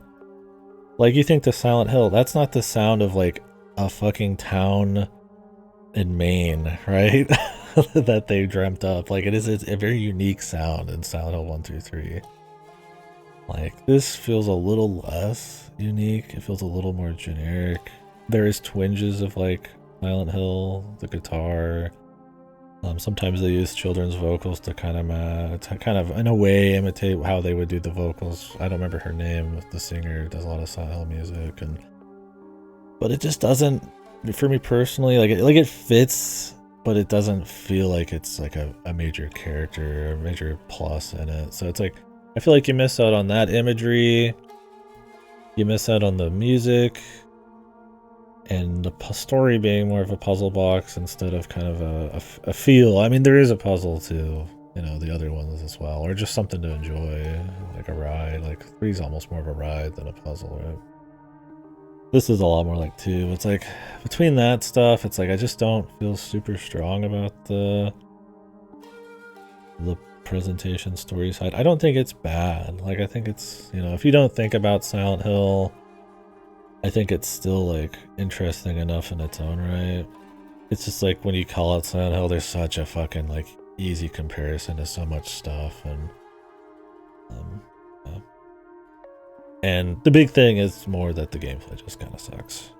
Like, you think the Silent Hill, that's not the sound of like a fucking town in Maine, right? That they dreamt up. Like it's a very unique sound in Silent Hill 1 through 3. Like this feels a little less unique. It feels a little more generic. There is twinges of like Silent Hill, the guitar. Sometimes they use children's vocals to kind of in a way imitate how they would do the vocals. I don't remember her name. The singer does a lot of Silent Hill music, but it just doesn't, for me personally, like it fits, but it doesn't feel like it's like a major character or a major plus in it. So it's like I feel like you miss out on that imagery. You miss out on the music. And the story being more of a puzzle box instead of kind of a feel. I mean, there is a puzzle to, you know, the other ones as well, or just something to enjoy, like a ride. Like 3 is almost more of a ride than a puzzle, right? This is a lot more like 2. It's like between that stuff, it's like I just don't feel super strong about the presentation story side. I don't think it's bad. Like I think it's, you know, if you don't think about Silent Hill, I think it's still like interesting enough in its own right. It's just like when you call it Silent Hill, there's such a fucking like easy comparison to so much stuff, and yeah. And the big thing is more that the gameplay just kind of sucks.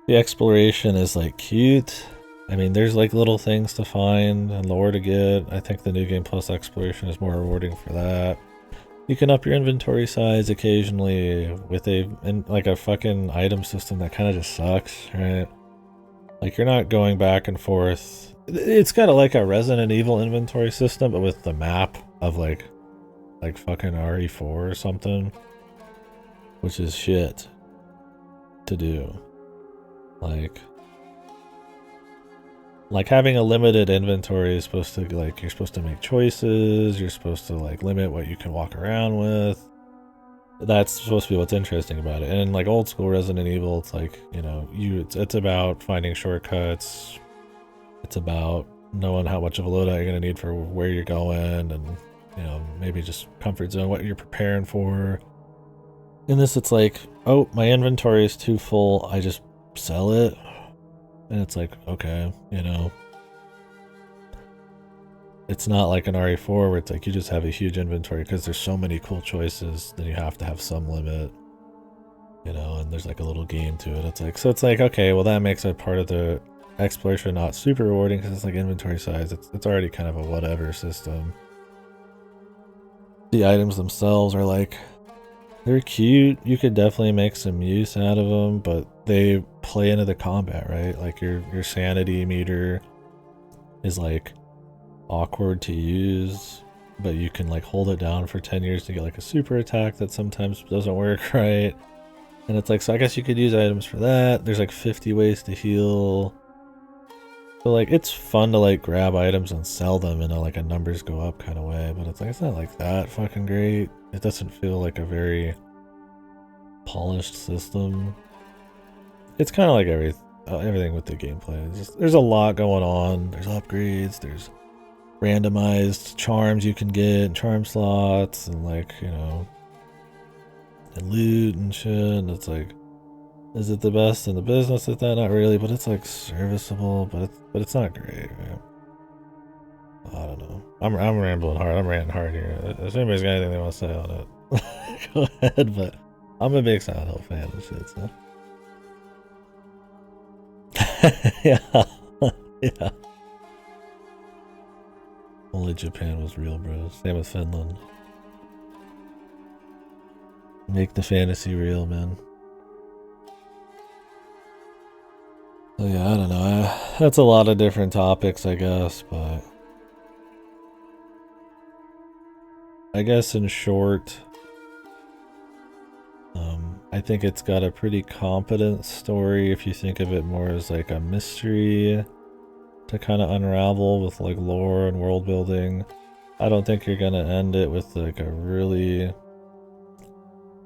The exploration is like cute. I mean, there's like little things to find and lore to get. I think the New Game Plus exploration is more rewarding for that. You can up your inventory size occasionally with like a fucking item system that kind of just sucks, right? Like you're not going back and forth. It's got like a Resident Evil inventory system, but with the map of like fucking RE4 or something, which is shit to do. Like having a limited inventory is supposed to, like, you're supposed to make choices, you're supposed to like limit what you can walk around with. That's supposed to be what's interesting about it. And in like old school Resident Evil, it's like, you know, it's about finding shortcuts. It's about knowing how much of a loadout you're gonna need for where you're going, and, you know, maybe just comfort zone, what you're preparing for. In this, it's like, oh, my inventory is too full, I just sell it. And it's like, okay, you know, it's not like an RE4 where it's like you just have a huge inventory because there's so many cool choices, then you have to have some limit, you know, and there's like a little game to it. It's like, so it's like, okay, well that makes it part of the exploration not super rewarding because it's like inventory size. It's already kind of a whatever system. The items themselves are like, they're cute. You could definitely make some use out of them, but they play into the combat, right? Like your sanity meter is like awkward to use, but you can like hold it down for 10 years to get like a super attack that sometimes doesn't work right. And it's like, so I guess you could use items for that. There's like 50 ways to heal. So like it's fun to like grab items and sell them in a like a numbers go up kind of way, but it's like it's not like that fucking great. It doesn't feel like a very polished system. It's kind of like everything with the gameplay. There's a lot going on. There's upgrades. There's randomized charms you can get, and charm slots, and like, you know, and loot and shit. And it's like, is it the best in the business at that? Not really, but it's like serviceable. But it's not great, man. I don't know. I'm rambling hard. I'm ranting hard here. If anybody's got anything they want to say on it, go ahead. But I'm a big Silent Hill fan and shit, so. Yeah. Yeah. Only Japan was real, bro. Same with Finland. Make the fantasy real, man. So yeah, I don't know. That's a lot of different topics, I guess, but I guess in short, I think it's got a pretty competent story if you think of it more as like a mystery to kind of unravel with like lore and world building. I don't think you're gonna end it with like a really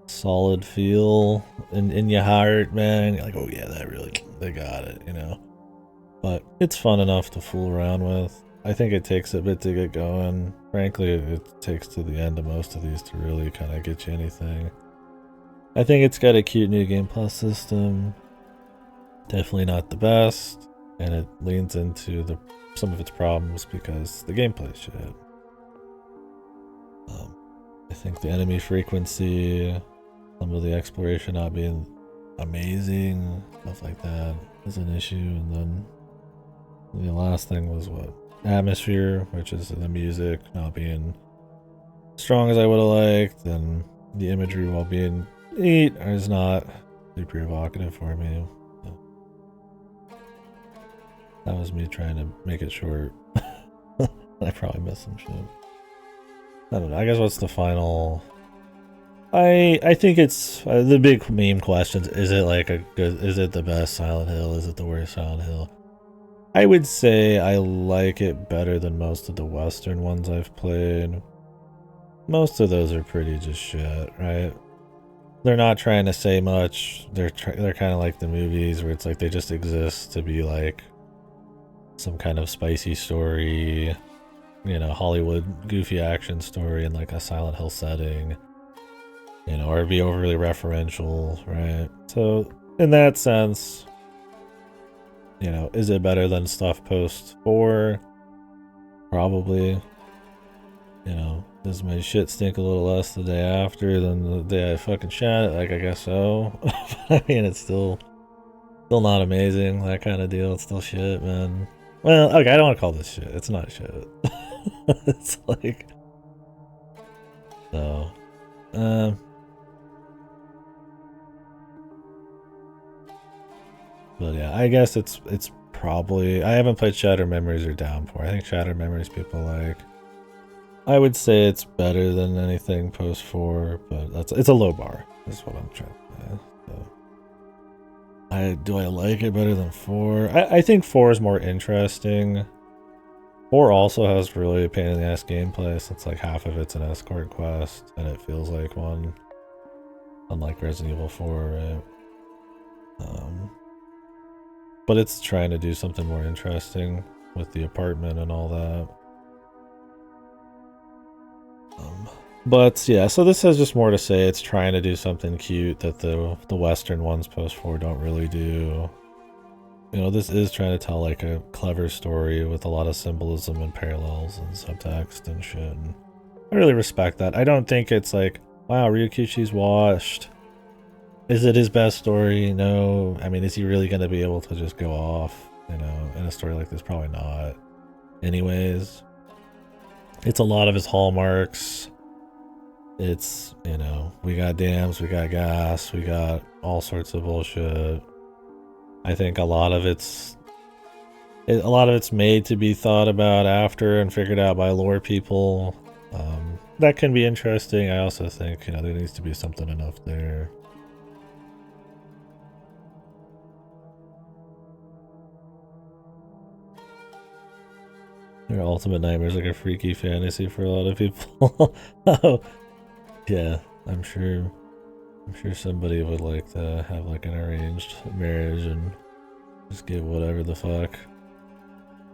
solid feel in your heart, man. You're like, oh yeah, they got it, you know. But it's fun enough to fool around with. I think it takes a bit to get going. Frankly, it takes to the end of most of these to really kind of get you anything. I think it's got a cute New Game Plus system. Definitely not the best, and it leans into some of its problems because the gameplay shit. I think the enemy frequency, some of the exploration not being amazing, stuff like that is an issue. And then the last thing was what? Atmosphere, which is the music not being strong as I would have liked, and the imagery, while being neat, is not super evocative for me. So that was me trying to make it short. I probably missed some shit. I don't know. I guess what's the final? I think it's the big meme questions. Is it like a good? Is it the best Silent Hill? Is it the worst Silent Hill? I would say I like it better than most of the Western ones I've played. Most of those are pretty just shit, right? They're not trying to say much. They're kind of like the movies where it's like they just exist to be like some kind of spicy story, you know, Hollywood goofy action story in like a Silent Hill setting, you know, or be overly referential, right? So in that sense, you know, is it better than stuff post 4? Probably. You know, does my shit stink a little less the day after than the day I fucking shot it? Like, I guess so. I mean, it's still not amazing, that kind of deal. It's still shit, man. Well, okay, I don't want to call this shit. It's not shit. It's like, so, but yeah, I guess it's probably, I haven't played Shattered Memories or Downpour. I think Shattered Memories people like. I would say it's better than anything post 4, but it's a low bar. That's what I'm trying to say. So. Do I like it better than 4? I think 4 is more interesting. 4 also has really a pain in the ass gameplay, since like half of it's an escort quest, and it feels like one. Unlike Resident Evil 4, right? But it's trying to do something more interesting with the apartment and all that. But yeah, so this has just more to say. It's trying to do something cute that the Western ones post 4 don't really do. You know, this is trying to tell like a clever story with a lot of symbolism and parallels and subtext and shit. And I really respect that. I don't think it's like, wow, Ryukichi's washed. Is it his best story? No. I mean, is he really going to be able to just go off, you know, in a story like this? Probably not. Anyways, it's a lot of his hallmarks. It's, you know, we got dams, we got gas, we got all sorts of bullshit. I think a lot of it's made to be thought about after and figured out by lore people. That can be interesting. I also think, you know, there needs to be something enough there. Your ultimate nightmare is like a freaky fantasy for a lot of people. Oh, yeah, I'm sure somebody would like to have like an arranged marriage and just get whatever the fuck.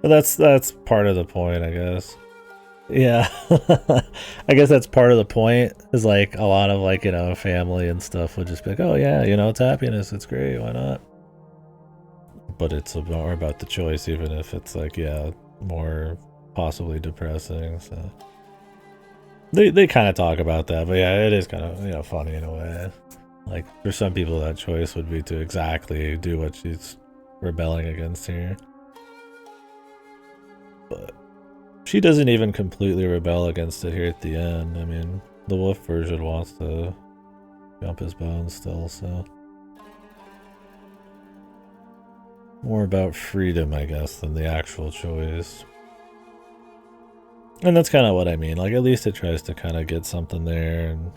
But that's part of the point, I guess. Yeah. I guess that's part of the point, is like a lot of like, you know, family and stuff would just be like, oh yeah, you know, it's happiness, it's great, why not? But it's more about the choice, even if it's like, yeah, more possibly depressing. So they kind of talk about that, but yeah, it is kind of, you know, funny in a way. Like, for some people that choice would be to exactly do what she's rebelling against here, but she doesn't even completely rebel against it here at the end. I mean, the wolf version wants to jump his bones still, so more about freedom, I guess, than the actual choice. And that's kind of what I mean. Like, at least it tries to kind of get something there and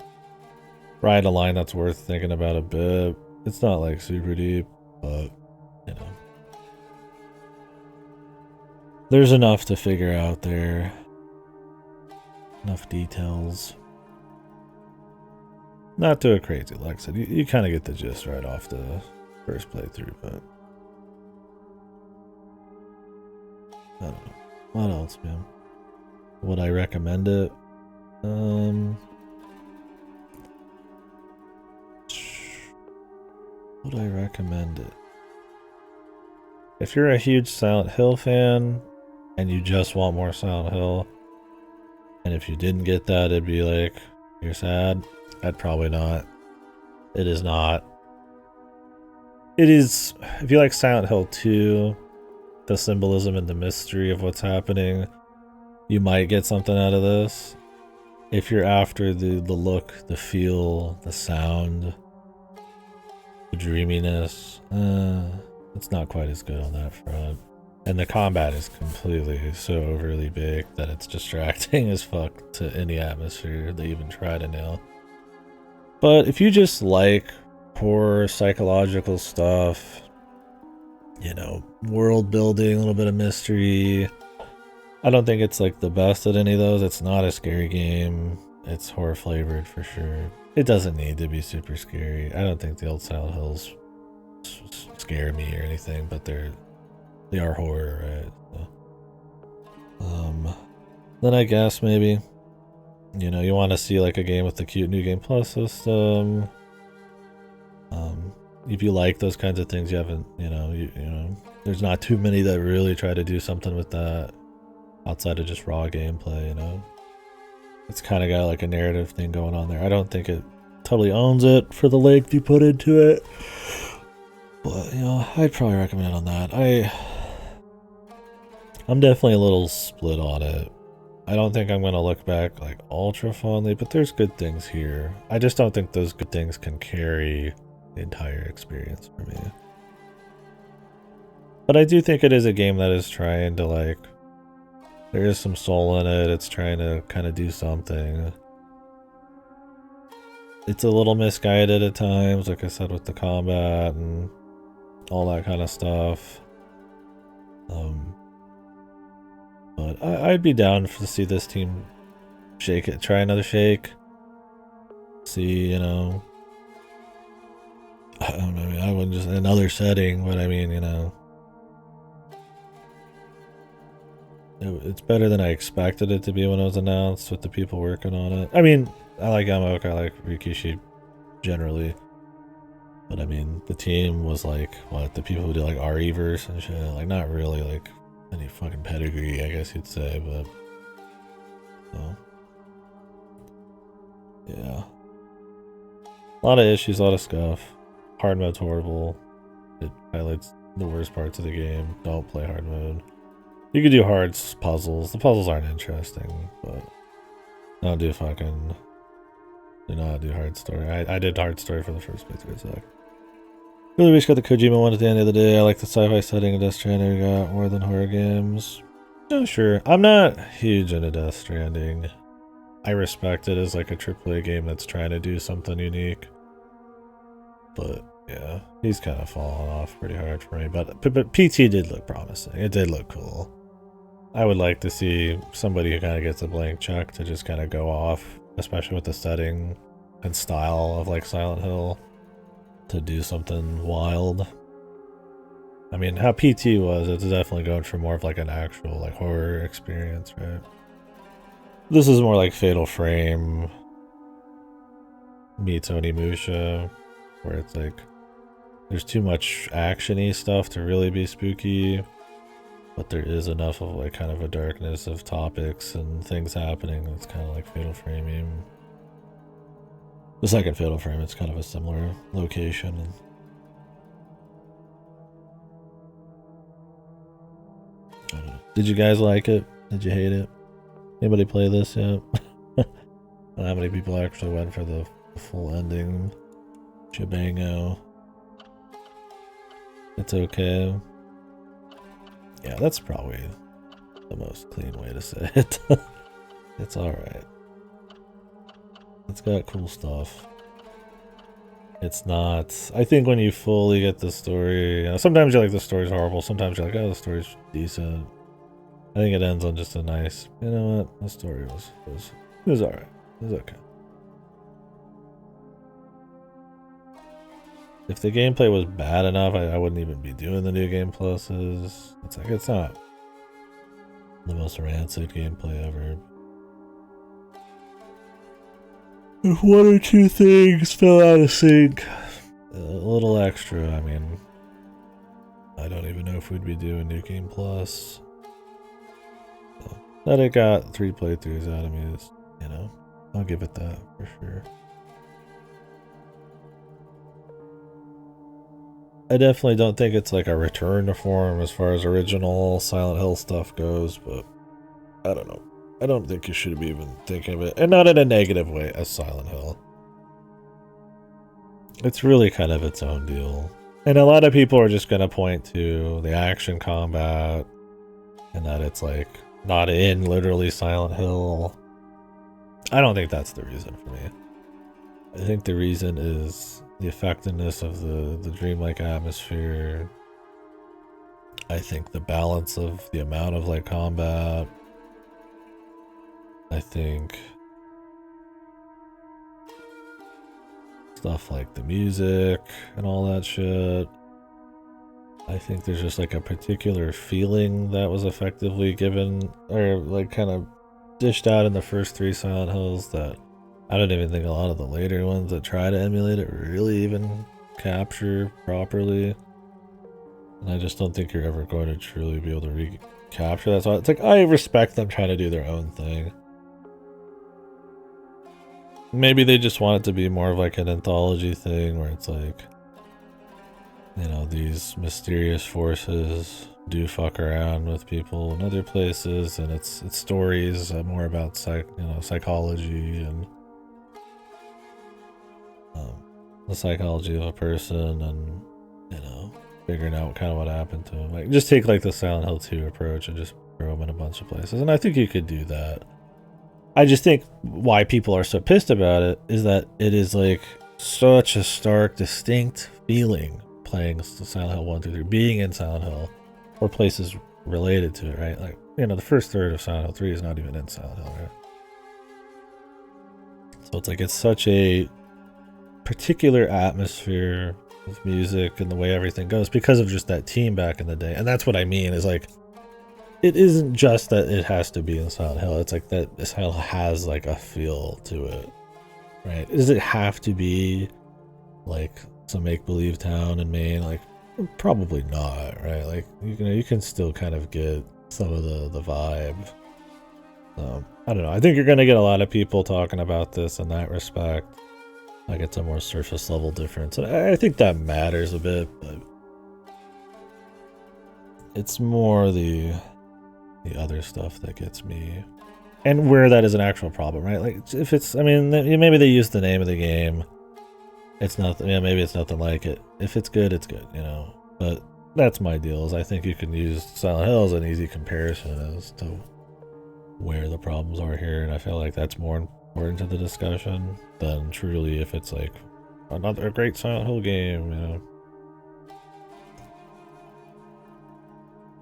ride a line that's worth thinking about a bit. It's not like super deep, but, you know, there's enough to figure out there. Enough details. Not too crazy, like I said. You kind of get the gist right off the first playthrough, but I don't know. What else, man? Would I recommend it? Would I recommend it? if you're a huge Silent Hill fan and you just want more Silent Hill, and if you didn't get that, it'd be like, you're sad. I'd probably not. It is not. It is, if you like Silent Hill 2, the symbolism and the mystery of what's happening, you might get something out of this. If you're after the look, the feel, the sound, the dreaminess, it's not quite as good on that front. And the combat is completely so overly big that it's distracting as fuck to any atmosphere they even try to nail. But if you just like horror, psychological stuff, you know, world building, a little bit of mystery, I don't think it's like the best at any of those. It's not a scary game. It's horror flavored for sure. It doesn't need to be super scary. I don't think the old Silent Hills scare me or anything, but they are horror, right? So, then I guess maybe, you know, you want to see like a game with the cute New Game Plus system. If you like those kinds of things, you haven't, you know, there's not too many that really try to do something with that outside of just raw gameplay, you know. It's kind of got like a narrative thing going on there. I don't think it totally owns it for the length you put into it, but you know, I'd probably recommend on that. I'm definitely a little split on it. I don't think I'm gonna look back like ultra fondly, but there's good things here. I just don't think those good things can carry the entire experience for me. But I do think it is a game that is trying to like, there is some soul in it. It's trying to kind of do something. It's a little misguided at times, like I said, with the combat and all that kind of stuff. But I'd be down to see this team shake it, try another shake. See, you know, I don't know, I mean, I wouldn't just another setting, but I mean, you know, it's better than I expected it to be when it was announced with the people working on it. I mean, I like Yamaoka, I like Rikishi generally, but I mean, the team was like, what, the people who did like RE-verse and shit, like not really like any fucking pedigree, I guess you'd say, but so, yeah. A lot of issues, a lot of scuff. Hard mode's horrible. It highlights the worst parts of the game. Don't play hard mode. You could do hard puzzles. The puzzles aren't interesting, but don't do fucking, do not do hard story. I did hard story for the first playthrough, so really wish got the Kojima one at the end of the day. I like the sci-fi setting of Death Stranding got more than horror games. Oh, sure. I'm not huge into Death Stranding. I respect it as like a AAA game that's trying to do something unique. But yeah, he's kind of fallen off pretty hard for me. But PT did look promising. It did look cool. I would like to see somebody who kind of gets a blank check to just kind of go off, especially with the setting and style of like Silent Hill, to do something wild. I mean, how PT was, it's definitely going for more of like an actual like horror experience, right? This is more like Fatal Frame meets Onimusha, where it's like there's too much action-y stuff to really be spooky, but there is enough of like kind of a darkness of topics and things happening that's kind of like Fatal Frame. The second Fatal Frame, it's kind of a similar location. I don't know. Did you guys like it? Did you hate it? Anybody play this yet? I don't know how many people actually went for the full ending. Shabango. It's okay. Yeah, that's probably the most clean way to say it. It's alright. It's got cool stuff. It's not... I think when you fully get the story... You know, sometimes you're like, the story's horrible. Sometimes you're like, oh, the story's decent. I think it ends on just a nice... You know what? The story was alright. It was okay. If the gameplay was bad enough, I wouldn't even be doing the new game pluses. It's like, it's not the most rancid gameplay ever. If one or two things fell out of sync, a little extra, I mean, I don't even know if we'd be doing New Game Plus. So, that it got 3 playthroughs out of me is, you know, I'll give it that for sure. I definitely don't think it's like a return to form as far as original Silent Hill stuff goes, but I don't know. I don't think you should be even thinking of it, and not in a negative way, as Silent Hill. It's really kind of its own deal. And a lot of people are just going to point to the action combat and that it's like not in literally Silent Hill. I don't think that's the reason for me. I think the reason is the effectiveness of the dreamlike atmosphere. I think the balance of the amount of like combat. I think stuff like the music and all that shit. I think there's just like a particular feeling that was effectively given or like kind of dished out in the first 3 Silent Hills that I don't even think a lot of the later ones that try to emulate it really even capture properly. And I just don't think you're ever going to truly be able to recapture that. So it's like I respect them trying to do their own thing. Maybe they just want it to be more of like an anthology thing where it's like, you know, these mysterious forces do fuck around with people in other places, and it's stories more about psychology and the psychology of a person, and you know, figuring out kind of what happened to him. Like, just take like the Silent Hill 2 approach and just throw them in a bunch of places, and I think you could do that. I just think why people are so pissed about it is that it is like such a stark, distinct feeling playing Silent Hill 1 through 3, being in Silent Hill or places related to it, right? Like, you know, the first third of Silent Hill 3 is not even in Silent Hill, right? So it's like it's such a particular atmosphere with music and the way everything goes because of just that team back in the day. And that's what I mean is like, it isn't just that it has to be in Silent Hill. It's like that Silent Hill has like a feel to it, right? Does it have to be like some make-believe town in Maine? Like, probably not, right? Like, you can still kind of get some of the vibe. I don't know. I think you're gonna get a lot of people talking about this in that respect. Like, it's a more surface level difference, and I think that matters a bit, but it's more the other stuff that gets me, and where that is an actual problem, right? Like, if it's, I mean, maybe they use the name of the game. It's nothing, yeah, maybe it's nothing like it. If it's good, it's good, you know? But that's my deal, is I think you can use Silent Hill as an easy comparison as to where the problems are here, and I feel like that's more important to the discussion than truly if it's like another great Silent Hill game, you know?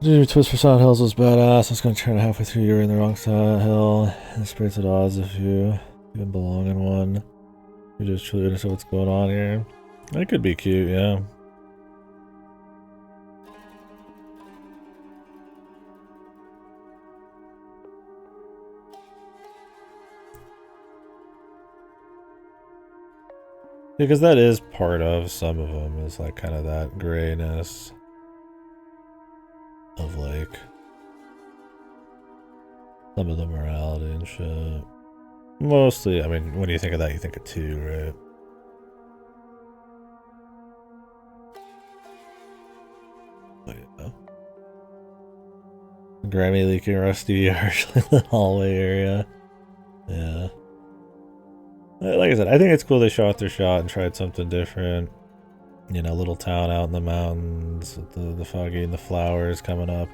Dude, Twist for Silent Hills was badass. I was gonna turn it halfway through, you were in the wrong Silent Hill. And the Spirits at odds if you even belong in one. You just truly understand what's going on here. That could be cute, yeah. Because that is part of some of them, is like kind of that grayness of like some of the morality and shit. Mostly, I mean, when you think of that, you think of 2, right? But yeah. Grammy leaking Rusty actually the hallway area. Yeah. Like I said, I think it's cool they shot their shot and tried something different. You know, little town out in the mountains, the foggy and the flowers coming up.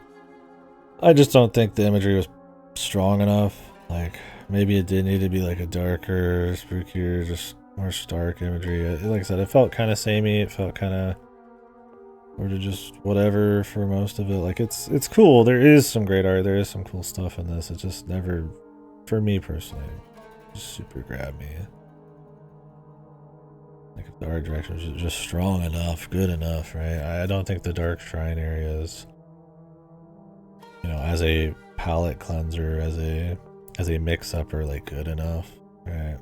I just don't think the imagery was strong enough. Like, maybe it did need to be like a darker, spookier, just more stark imagery. Like I said, it felt kind of samey. It felt kind of, or just whatever for most of it. Like, it's cool. There is some great art. There is some cool stuff in this. It just never, for me personally, just super grabbed me. Like, if the art direction was just strong enough, good enough, right? I don't think the Dark Shrine area is, you know, as a palette cleanser, as a mix-up, or like good enough, right?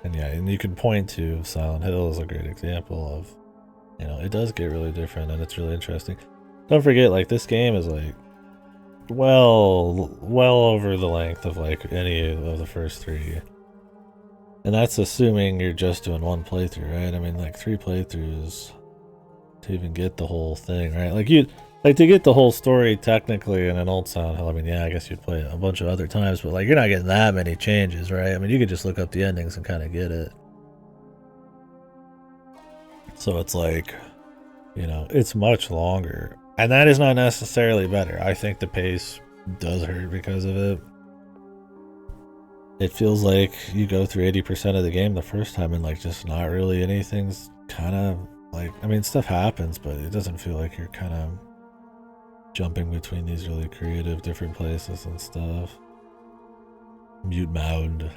And yeah, and you can point to Silent Hill as a great example of, you know, it does get really different and it's really interesting. don't forget, like, this game is like well over the length of like any of the first 3. And that's assuming you're just doing 1 playthrough, right? I mean, like 3 playthroughs to even get the whole thing, right? Like to get the whole story technically in an old Silent Hill, I mean, yeah, I guess you'd play it a bunch of other times, but like you're not getting that many changes, right? I mean, you could just look up the endings and kind of get it. So it's like, you know, it's much longer. And that is not necessarily better. I think the pace does hurt because of it. It feels like you go through 80% of the game the first time and like just not really anything's kind of like, I mean, stuff happens, but it doesn't feel like you're kind of jumping between these really creative different places and stuff. Mute Mound.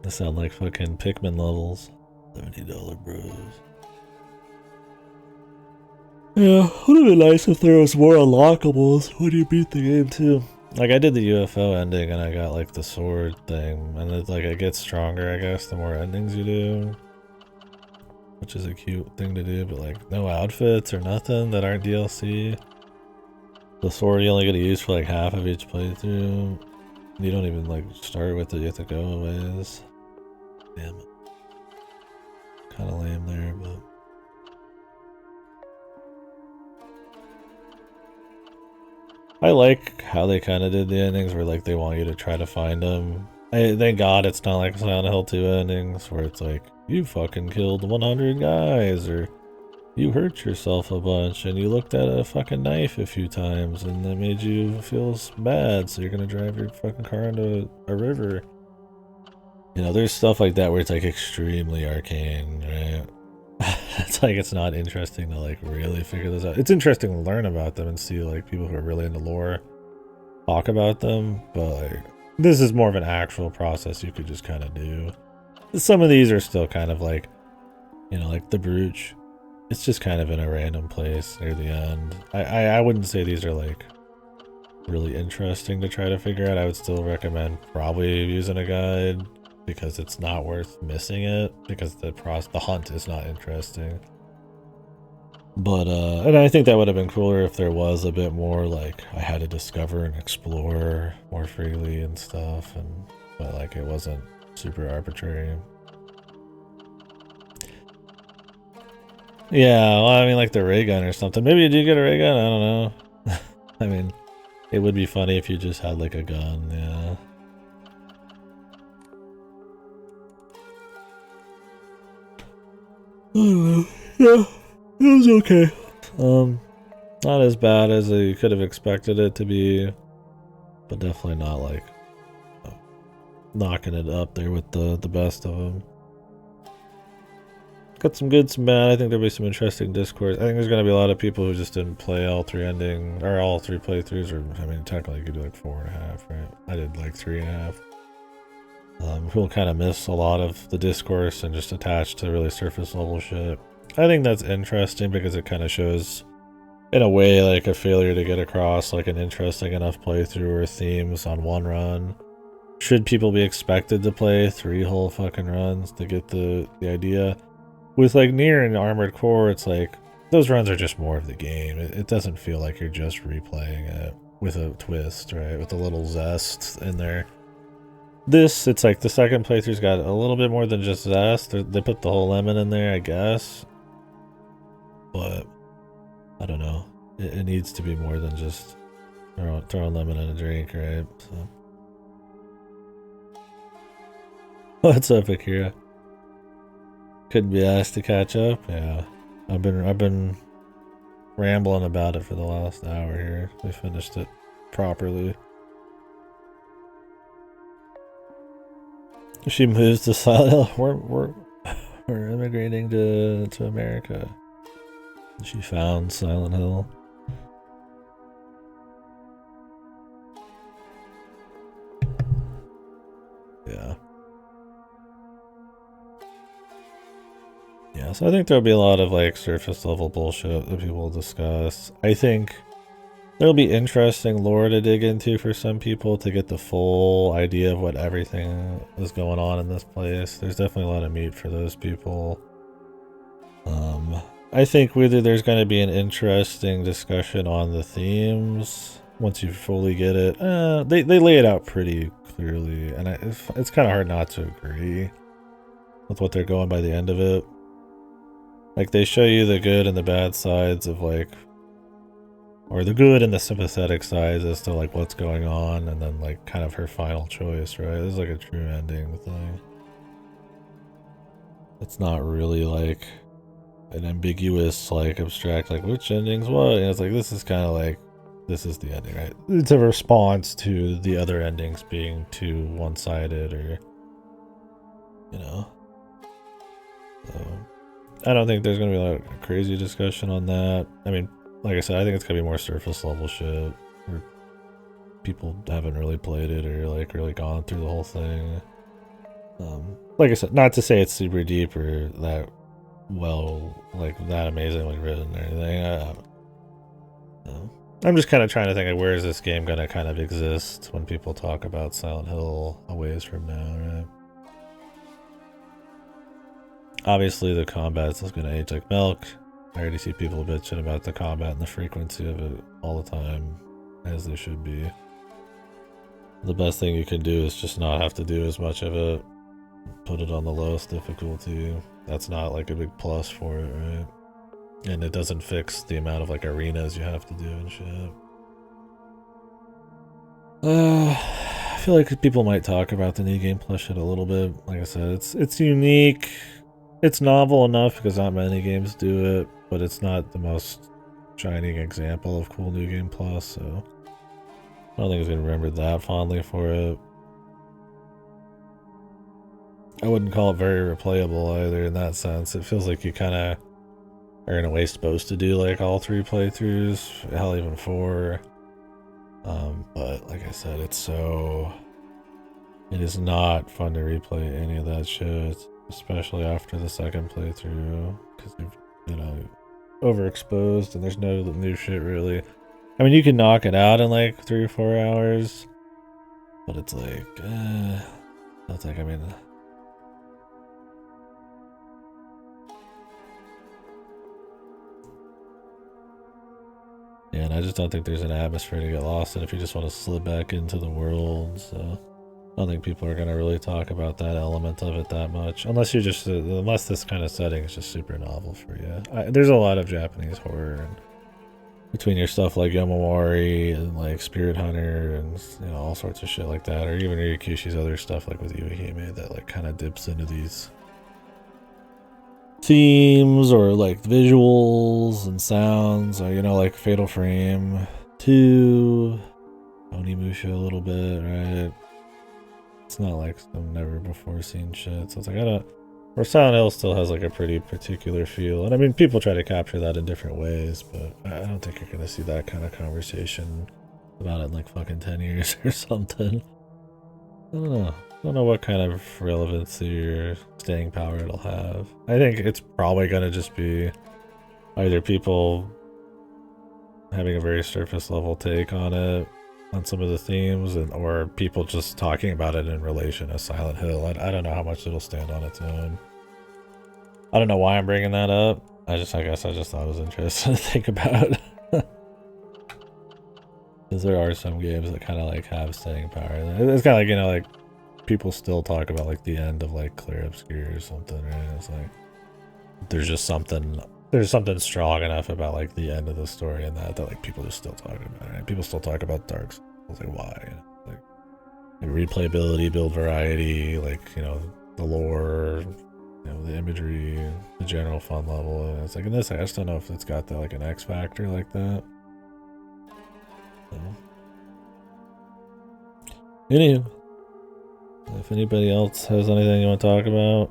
They sound like fucking Pikmin levels. $70 bros. Yeah, would have been nice if there was more unlockables when you beat the game too. Like I did the UFO ending and I got like the sword thing, and it's like it gets stronger, I guess, the more endings you do, which is a cute thing to do. But like no outfits or nothing that aren't DLC. The sword you only get to use for like half of each playthrough. You don't even like start with it. You have to go a ways. Damn it. Kind of lame there, but. I like how they kind of did the endings where like they want you to try to find them. Thank God it's not like Silent Hill 2 endings where it's like, you fucking killed 100 guys, or you hurt yourself a bunch and you looked at a fucking knife a few times and that made you feel bad, so you're gonna drive your fucking car into a river. You know, there's stuff like that where it's like extremely arcane, right? It's like it's not interesting to like really figure this out. It's interesting to learn about them and see like people who are really into lore talk about them, but like this is more of an actual process you could just kind of do. Some of these are still kind of like, you know, like the brooch. It's just kind of in a random place near the end. I wouldn't say these are like really interesting to try to figure out. I would still recommend probably using a guide, because it's not worth missing it, because the hunt is not interesting. But and I think that would have been cooler if there was a bit more like I had to discover and explore more freely and stuff, and but like it wasn't super arbitrary. Yeah, well, I mean like the ray gun or something. Maybe you do get a ray gun, I don't know. I mean, it would be funny if you just had like a gun, yeah. I don't know. Yeah, it was okay. Not as bad as you could have expected it to be, but definitely not like knocking it up there with the best of them. Got some good, some bad. I think there'll be some interesting discourse. I think there's gonna be a lot of people who just didn't play all 3 endings or all 3 playthroughs, or I mean, technically you could do like 4.5, right? I did like 3.5. Who'll kind of miss a lot of the discourse and just attach to really surface level shit. I think that's interesting because it kind of shows, in a way, like a failure to get across like an interesting enough playthrough or themes on 1 run. Should people be expected to play 3 whole fucking runs to get the idea? With like Nier and Armored Core, it's like those runs are just more of the game. It doesn't feel like you're just replaying it with a twist, right? With a little zest in there. This, it's like the second playthrough's got a little bit more than just zest. They put the whole lemon in there, I guess. But, I don't know. It needs to be more than just throw a lemon in a drink, right? So. What's up, Akira? Couldn't be asked to catch up? Yeah. I've been rambling about it for the last hour here. We finished it properly. She moves to Silent Hill. We're immigrating to America. She found Silent Hill. Yeah. Yeah, so I think there'll be a lot of like surface level bullshit that people will discuss. I think there'll be interesting lore to dig into for some people to get the full idea of what everything is going on in this place. There's definitely a lot of meat for those people. I think whether there's going to be an interesting discussion on the themes once you fully get it. They lay it out pretty clearly, and it's kind of hard not to agree with what they're going by the end of it. Like, they show you the good and the bad sides of, like, or the good and the sympathetic sides as to, like, what's going on, and then, like, kind of her final choice, right? This is like a true ending thing. It's not really like an ambiguous, like, abstract, like, which ending's what? And it's like, this is kind of like, this is the ending, right? It's a response to the other endings being too one-sided, or, you know. So, I don't think there's gonna be a lot of crazy discussion on that. I mean, like I said, I think it's gonna be more surface level shit, where people haven't really played it or, like, really gone through the whole thing. Like I said, not to say it's super deep or that well, like, that amazingly written or anything. I'm just kind of trying to think of where is this game gonna kind of exist when people talk about Silent Hill a ways from now, right? Obviously, the combat is gonna age like milk. I already see people bitching about the combat and the frequency of it all the time, as they should be. The best thing you can do is just not have to do as much of it. Put it on the lowest difficulty. That's not like a big plus for it, right? And it doesn't fix the amount of, like, arenas you have to do and shit. I feel like people might talk about the new game plus shit a little bit. Like I said, it's unique. It's novel enough because not many games do it, but it's not the most shining example of cool new game plus, so I don't think it's gonna remember that fondly for it. I wouldn't call it very replayable either in that sense. It feels like you kind of are in a way supposed to do, like, all 3 playthroughs, hell, even 4. But like I said, it is not fun to replay any of that shit, especially after the second playthrough, because you've, you know, overexposed and there's no new shit really. I mean, you can knock it out in like 3 or 4 hours, but it's like, that's like, I mean, yeah, and I just don't think there's an atmosphere to get lost in if you just want to slip back into the world. So I don't think people are going to really talk about that element of it that much, unless you're just, unless this kind of setting is just super novel for you. There's a lot of Japanese horror, and between your stuff like Yomawari and like Spirit Hunter and, you know, all sorts of shit like that, or even Ryukushi's other stuff like with Yuhime that like kind of dips into these themes or like visuals and sounds, or, you know, like Fatal Frame 2, Onimusha a little bit, right? It's not like some never before seen shit, so it's like, I don't, or Silent Hill still has like a pretty particular feel, and I mean, people try to capture that in different ways, but I don't think you're gonna see that kind of conversation about it in like fucking 10 years or something. I don't know what kind of relevancy or staying power it'll have. I think it's probably gonna just be either people having a very surface level take on it, on some of the themes, and or people just talking about it in relation to Silent Hill. I don't know how much it'll stand on its own. I don't know why I'm bringing that up. I guess I just thought it was interesting to think about. Because there are some games that kind of like have staying power. It's kind of like, you know, like people still talk about like the end of like Clear Obscure or something, right? It's like there's something strong enough about like the end of the story and that like people just still talk about it, right? People still talk about Dark Souls, like why? You know, like replayability, build variety, like, you know, the lore, you know, the imagery, the general fun level. And it's like in this, I just don't know if it's got that like an X factor like that. So. Anywho, if anybody else has anything you want to talk about,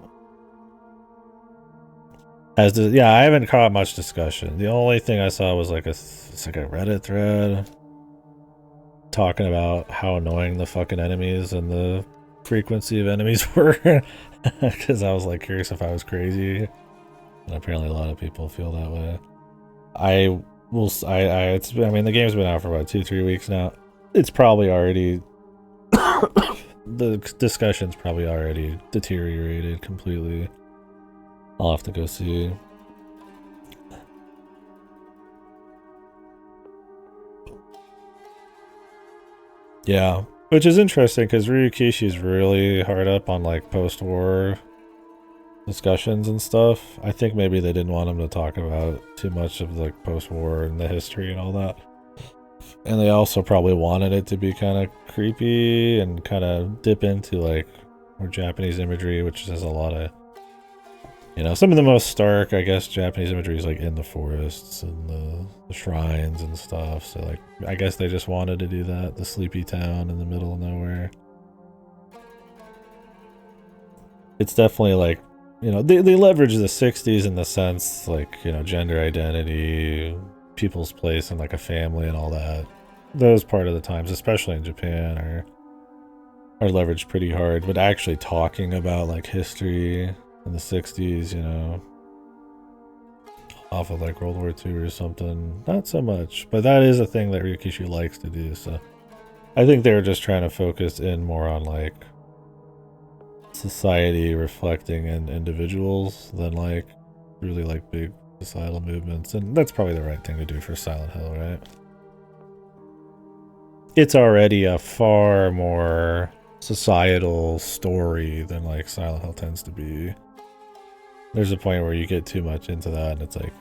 yeah, I haven't caught much discussion. The only thing I saw was like it's like a Reddit thread talking about how annoying the fucking enemies and the frequency of enemies were, because I was like curious if I was crazy, and apparently a lot of people feel that way. I mean, the game's been out for about 2-3 weeks now. It's probably already the discussion's probably already deteriorated completely. I'll have to go see. Yeah, which is interesting because Ryukishi's really hard up on like post-war discussions and stuff. I think maybe they didn't want him to talk about too much of the post-war and the history and all that. And they also probably wanted it to be kind of creepy and kind of dip into like more Japanese imagery, which has a lot of, you know, some of the most stark, I guess, Japanese imagery is like in the forests and the shrines and stuff. So like, I guess they just wanted to do that. The sleepy town in the middle of nowhere. It's definitely like, you know, they leverage the 60s in the sense like, you know, gender identity, people's place in like a family and all that. Those part of the times, especially in Japan, are leveraged pretty hard. But actually talking about like history in the 60s, you know, off of like World War II or something, not so much. But that is a thing that Ryukishi likes to do. So I think they were just trying to focus in more on like society reflecting in individuals than like really like big societal movements. And that's probably the right thing to do for Silent Hill, right? It's already a far more societal story than like Silent Hill tends to be. There's a point where you get too much into that and it's like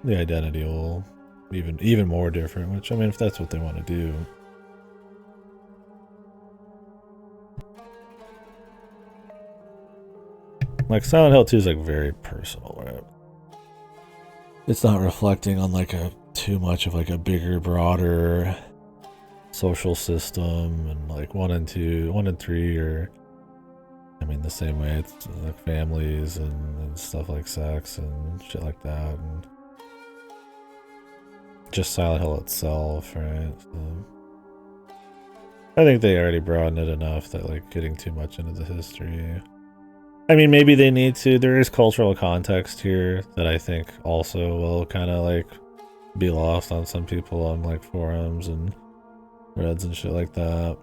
the identity will even more different, which I mean, if that's what they want to do. Like Silent Hill 2 is like very personal, right? It's not reflecting on like a too much of like a bigger, broader social system, and like 1 and 3 are, I mean, the same way. It's like families and stuff like sex and shit like that, and just Silent Hill itself, right? So I think they already broadened it enough that like getting too much into the history, I mean, maybe they need to. There is cultural context here that I think also will kind of like be lost on some people on like forums and threads and shit like that.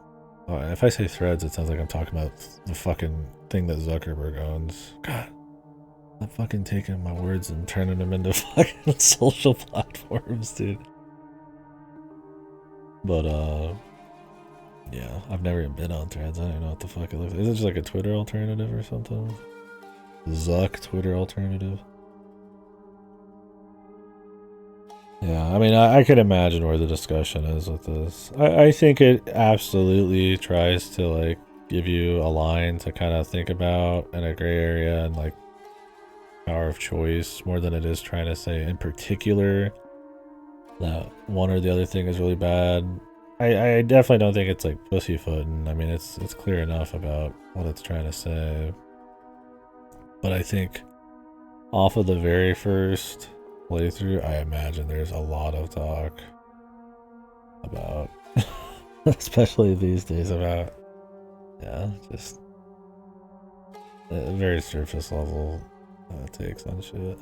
If I say threads, it sounds like I'm talking about the fucking thing that Zuckerberg owns. God, I'm fucking taking my words and turning them into fucking social platforms, dude. But yeah, I've never even been on threads. I don't know what the fuck it looks like. Is it just like a Twitter alternative or something? Zuck Twitter alternative? Yeah, I mean, I could imagine where the discussion is with this. I think it absolutely tries to like give you a line to kind of think about in a gray area and like power of choice more than it is trying to say in particular that one or the other thing is really bad. I definitely don't think it's like pussyfooting. I mean, it's clear enough about what it's trying to say. But I think off of the very first playthrough, I imagine there's a lot of talk about, especially these days, about, yeah, just very surface level takes on shit.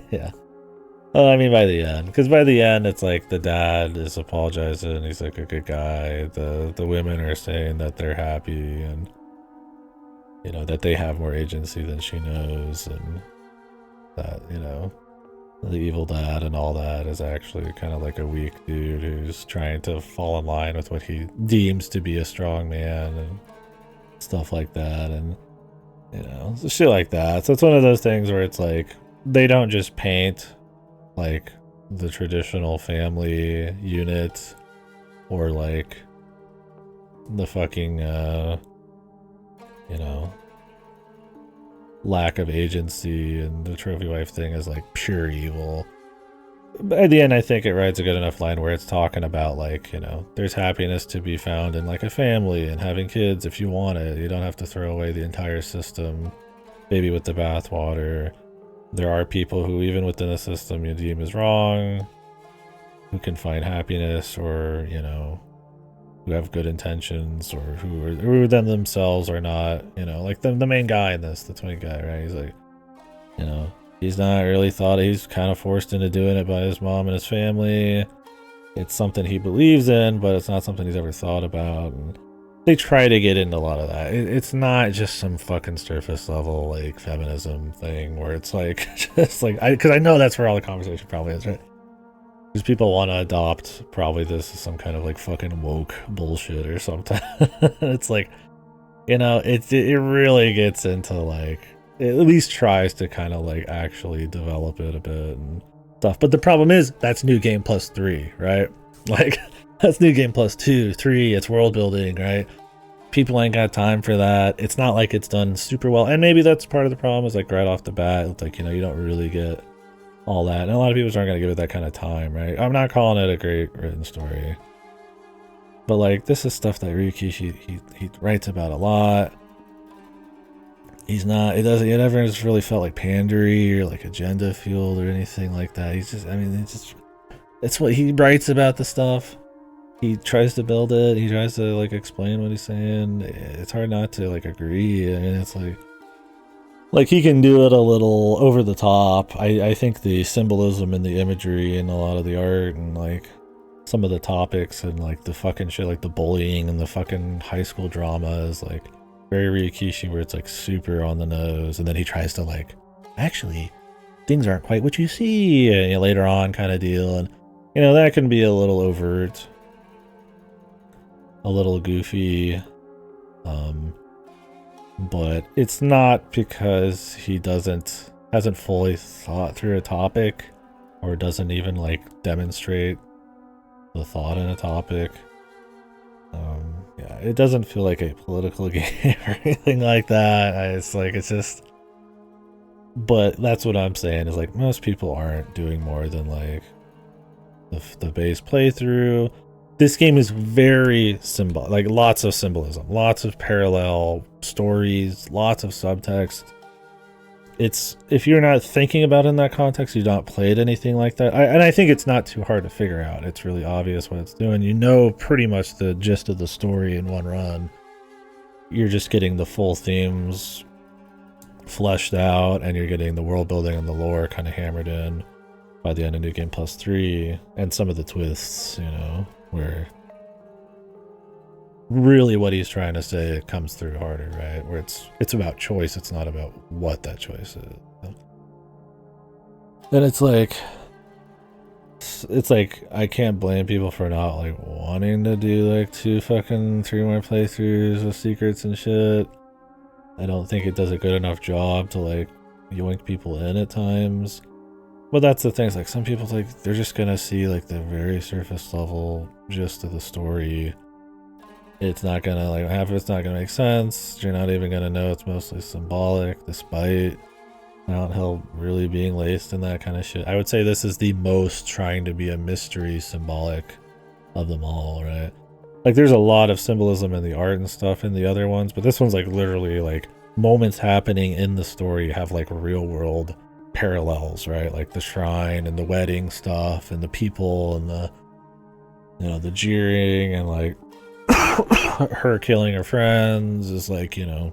Yeah. Well, I mean, by the end, because by the end, it's like the dad is apologizing. He's like a good guy. The women are saying that they're happy and, you know, that they have more agency than she knows, and that, you know, the evil dad and all that is actually kind of like a weak dude who's trying to fall in line with what he deems to be a strong man and stuff like that, and, you know, shit like that. So it's one of those things where it's like they don't just paint like the traditional family unit or like the fucking you know, lack of agency and the trophy wife thing is like pure evil. But at the end, I think it writes a good enough line where it's talking about like, you know, there's happiness to be found in like a family and having kids if you want it. You don't have to throw away the entire system, baby with the bathwater. There are people who, even within the system you deem is wrong, who can find happiness, or, you know, who have good intentions, or who then themselves are not, you know, like the main guy in this, the twin guy, right? He's like, you know, he's not really thought, he's kind of forced into doing it by his mom and his family. It's something he believes in, but it's not something he's ever thought about. And they try to get into a lot of that. It's not just some fucking surface level like feminism thing where it's like just like because I know that's where all the conversation probably is, right? Because people want to adopt probably this as some kind of like fucking woke bullshit or something. It's like, you know, it really gets into like, it at least tries to kind of like actually develop it a bit and stuff. But the problem is that's New Game Plus 3, right? Like that's New Game Plus 2, 3, it's world building, right? People ain't got time for that. It's not like it's done super well. And maybe that's part of the problem is like right off the bat, it's like, you know, you don't really get all that. And a lot of people aren't going to give it that kind of time, right? I'm not calling it a great written story. But like this is stuff that Ryukishi he writes about a lot. He's not, it never just really felt like pandery or like agenda fueled or anything like that. He's just, I mean, it's what he writes about the stuff. He tries to build it. He tries to like explain what he's saying. It's hard not to like agree. I mean, it's like he can do it a little over the top. I think the symbolism and the imagery and a lot of the art and like some of the topics and like the fucking shit, like the bullying and the fucking high school drama is like very Ryukishi, where it's like super on the nose, and then he tries to like, actually, things aren't quite what you see, and, you know, later on kind of deal, and you know that can be a little overt. A little goofy, but it's not because he hasn't fully thought through a topic or doesn't even like demonstrate the thought in a topic. Yeah, it doesn't feel like a political game or anything like that. It's just, but that's what I'm saying is like most people aren't doing more than like the base playthrough. This game is very symbolic, like lots of symbolism, lots of parallel stories, lots of subtext. It's, if you're not thinking about it in that context, you've not played anything like that. And I think it's not too hard to figure out. It's really obvious what it's doing. You know pretty much the gist of the story in one run. You're just getting the full themes fleshed out, and you're getting the world building and the lore kind of hammered in by the end of New Game Plus 3, and some of the twists, you know, where really what he's trying to say comes through harder, right? Where it's about choice, it's not about what that choice is. And it's like I can't blame people for not like wanting to do like 3 more playthroughs with secrets and shit. I don't think it does a good enough job to like yoink people in at times. But that's the thing, it's like some people like they're just gonna see like the very surface level gist of the story. It's not gonna like half of it's not gonna make sense. You're not even gonna know it's mostly symbolic, despite Mount Hell really being laced in that kind of shit. I would say this is the most trying to be a mystery symbolic of them all, right? Like there's a lot of symbolism in the art and stuff in the other ones, but this one's like literally like moments happening in the story have like real world parallels, right? Like the shrine and the wedding stuff and the people and the, you know, the jeering and like her killing her friends is like, you know,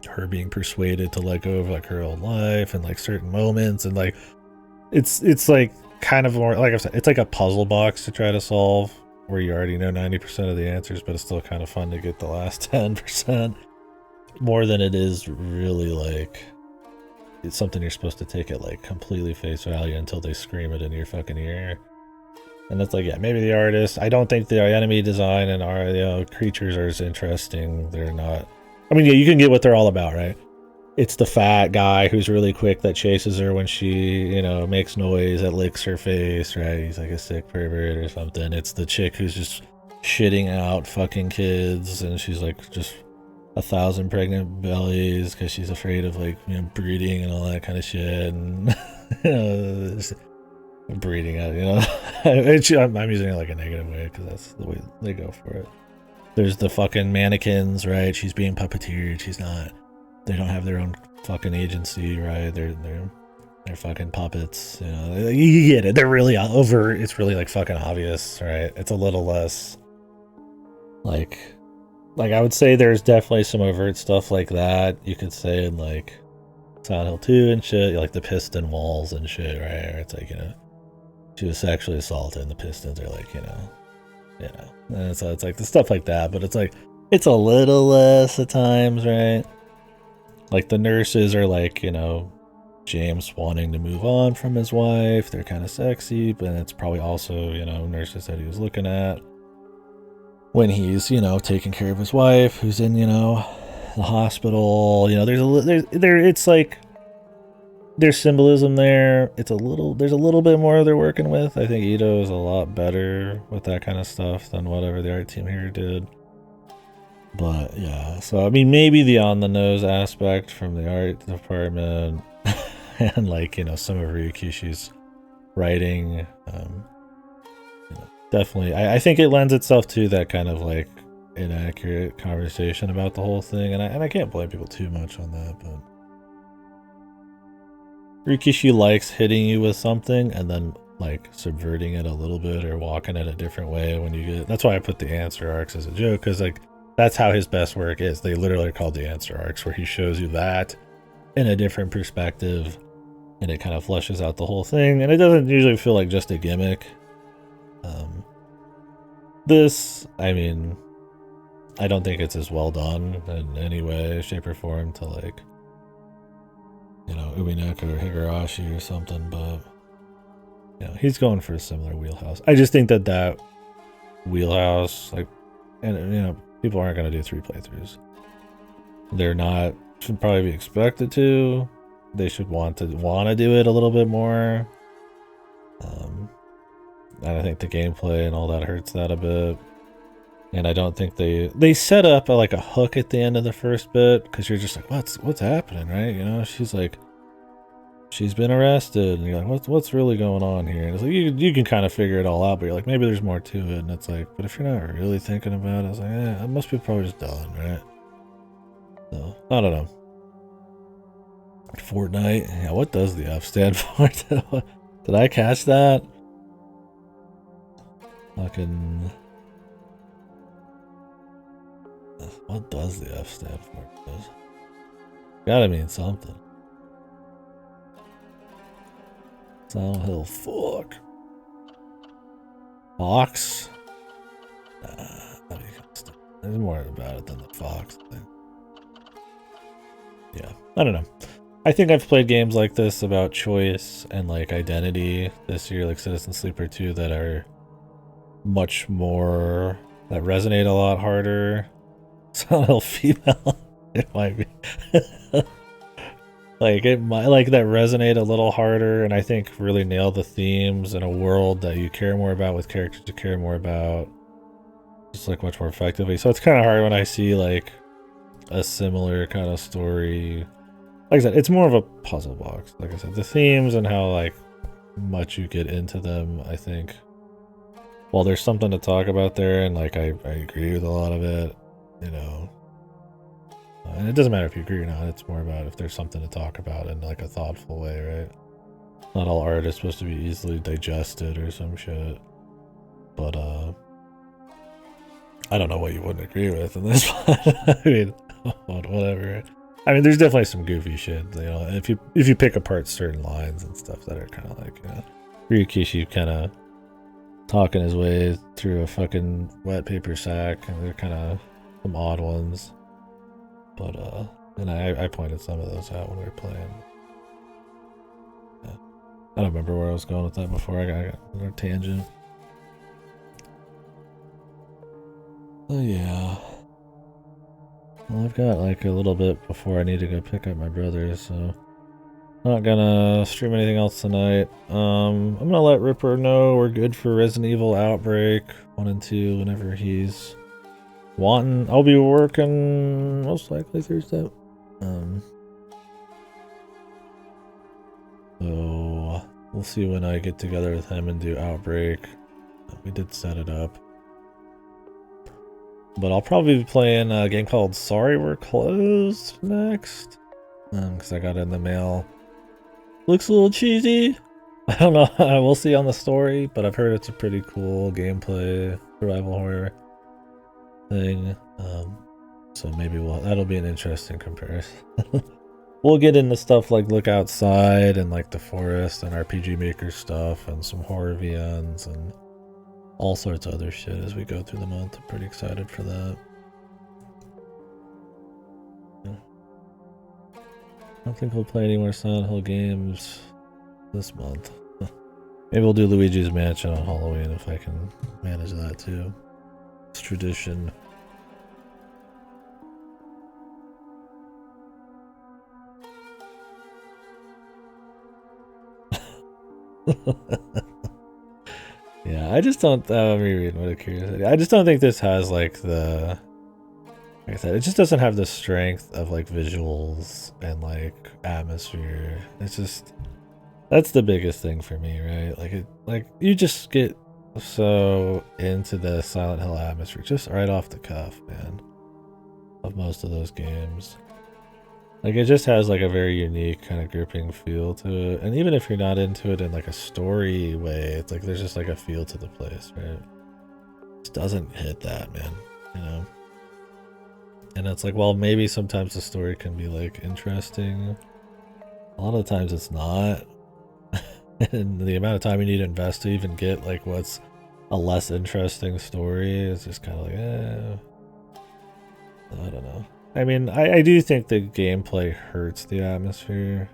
her being persuaded to let go of like her old life and like certain moments, and like it's like kind of more like I said, it's like a puzzle box to try to solve where you already know 90% of the answers, but it's still kind of fun to get the last 10% more than it is really like it's something you're supposed to take at like completely face value until they scream it in your fucking ear. And it's like, yeah, maybe the artist, I don't think the enemy design and our, you know, creatures are as interesting. They're not, I mean, yeah, you can get what they're all about, right? It's the fat guy who's really quick that chases her when she, you know, makes noise, that licks her face, right? He's like a sick pervert or something. It's the chick who's just shitting out fucking kids, and she's like just 1,000 pregnant bellies because she's afraid of like, you know, breeding and all that kind of shit. And you know, breeding out, you know. I'm using it like a negative way because that's the way they go for it. There's the fucking mannequins, right? She's being puppeteered. She's not. They don't have their own fucking agency, right? They're fucking puppets. You know, you get it. They're really over. It's really like fucking obvious, right? It's a little less like I would say there's definitely some overt stuff like that. You could say in like Silent Hill 2 and shit, like the piston walls and shit, right? Or it's like, you know, she was sexually assaulted and the pistons are like, you know. And so it's like the stuff like that, but it's like it's a little less at times, right? Like the nurses are like, you know, James wanting to move on from his wife. They're kind of sexy, but it's probably also, you know, nurses that he was looking at when he's, you know, taking care of his wife, who's in, you know, the hospital. You know, it's like there's symbolism there. There's a little bit more they're working with. I think Ito is a lot better with that kind of stuff than whatever the art team here did. But yeah, so I mean, maybe the on the nose aspect from the art department and like, you know, some of Ryukishi's writing, you know, definitely. I think it lends itself to that kind of like inaccurate conversation about the whole thing, and I can't blame people too much on that. But Ryukishi likes hitting you with something and then like subverting it a little bit or walking it a different way when you get. That's why I put the answer arcs as a joke, because like that's how his best work is. They literally are called the answer arcs, where he shows you that in a different perspective, and it kind of fleshes out the whole thing, and it doesn't usually feel like just a gimmick. This, I mean, I don't think it's as well done in any way, shape, or form to like, you know, Umineko or Higurashi or something, but you know, he's going for a similar wheelhouse. I just think that wheelhouse, like, and you know, people aren't going to do 3 playthroughs. They're not, should probably be expected to. They should want to do it a little bit more. And I think the gameplay and all that hurts that a bit. And I don't think they set up like a hook at the end of the first bit, because you're just like, what's happening, right? You know, she's like, she's been arrested, and you're like, what's really going on here? And it's like you can kind of figure it all out, but you're like, maybe there's more to it. And it's like, but if you're not really thinking about it, it's like, it must be probably just done, right? So I don't know. Fortnite, yeah. What does the F stand for? Did I catch that? Fucking. What does the F stand for? Gotta mean something. Silent Hill, fuck. Fox? Nah, there's more about it than the Fox thing. Yeah, I don't know. I think I've played games like this about choice and like identity this year, like Citizen Sleeper 2, that are much more, that resonate a lot harder. Silent Hill female, it might be. Like it might, like that resonate a little harder, and I think really nail the themes in a world that you care more about, with characters you care more about, just like much more effectively. So it's kind of hard when I see like a similar kind of story. Like I said, it's more of a puzzle box. Like I said, the themes and how like much you get into them, I think, while there's something to talk about there, and like I agree with a lot of it, you know. And it doesn't matter if you agree or not, it's more about if there's something to talk about in like a thoughtful way, right? Not all art is supposed to be easily digested or some shit. But I don't know what you wouldn't agree with in this one. I mean, whatever. I mean, there's definitely some goofy shit, you know, if you pick apart certain lines and stuff that are kind of like, you know, Ryukishi kind of talking his way through a fucking wet paper sack, and they're kind of some odd ones. But and I pointed some of those out when we were playing. Yeah. I don't remember where I was going with that before. I got another tangent. Oh yeah. Well, I've got like a little bit before I need to go pick up my brother, so not gonna stream anything else tonight. I'm gonna let Ripper know we're good for Resident Evil Outbreak 1 and 2 whenever he's wanting. I'll be working most likely Thursday. So we'll see when I get together with him and do Outbreak. We did set it up. But I'll probably be playing a game called Sorry We're Closed next. Because I got it in the mail. Looks a little cheesy. I don't know. We'll see on the story, but I've heard it's a pretty cool gameplay survival horror thing. So maybe that'll be an interesting comparison. We'll get into stuff like Look Outside and like the forest and RPG Maker stuff and some horror VNs and all sorts of other shit as we go through the month. I'm pretty excited for that. Yeah. don't think we'll play any more Silent Hill games this month. Maybe we'll do Luigi's Mansion on Halloween if I can manage that too. It's tradition. Yeah, I just don't. Let me read what a curiosity. I just don't think this has like the. Like I said, it just doesn't have the strength of like visuals and like atmosphere. It's just that's the biggest thing for me, right? Like you just get so into the Silent Hill atmosphere just right off the cuff, man. Of most of those games. Like it just has like a very unique kind of gripping feel to it. And even if you're not into it in like a story way, it's like there's just like a feel to the place, right? It just doesn't hit that, man. You know? And it's like, well, maybe sometimes the story can be like interesting. A lot of times it's not. And the amount of time you need to invest to even get like what's a less interesting story is just kind of like, I don't know. I mean, I do think the gameplay hurts the atmosphere,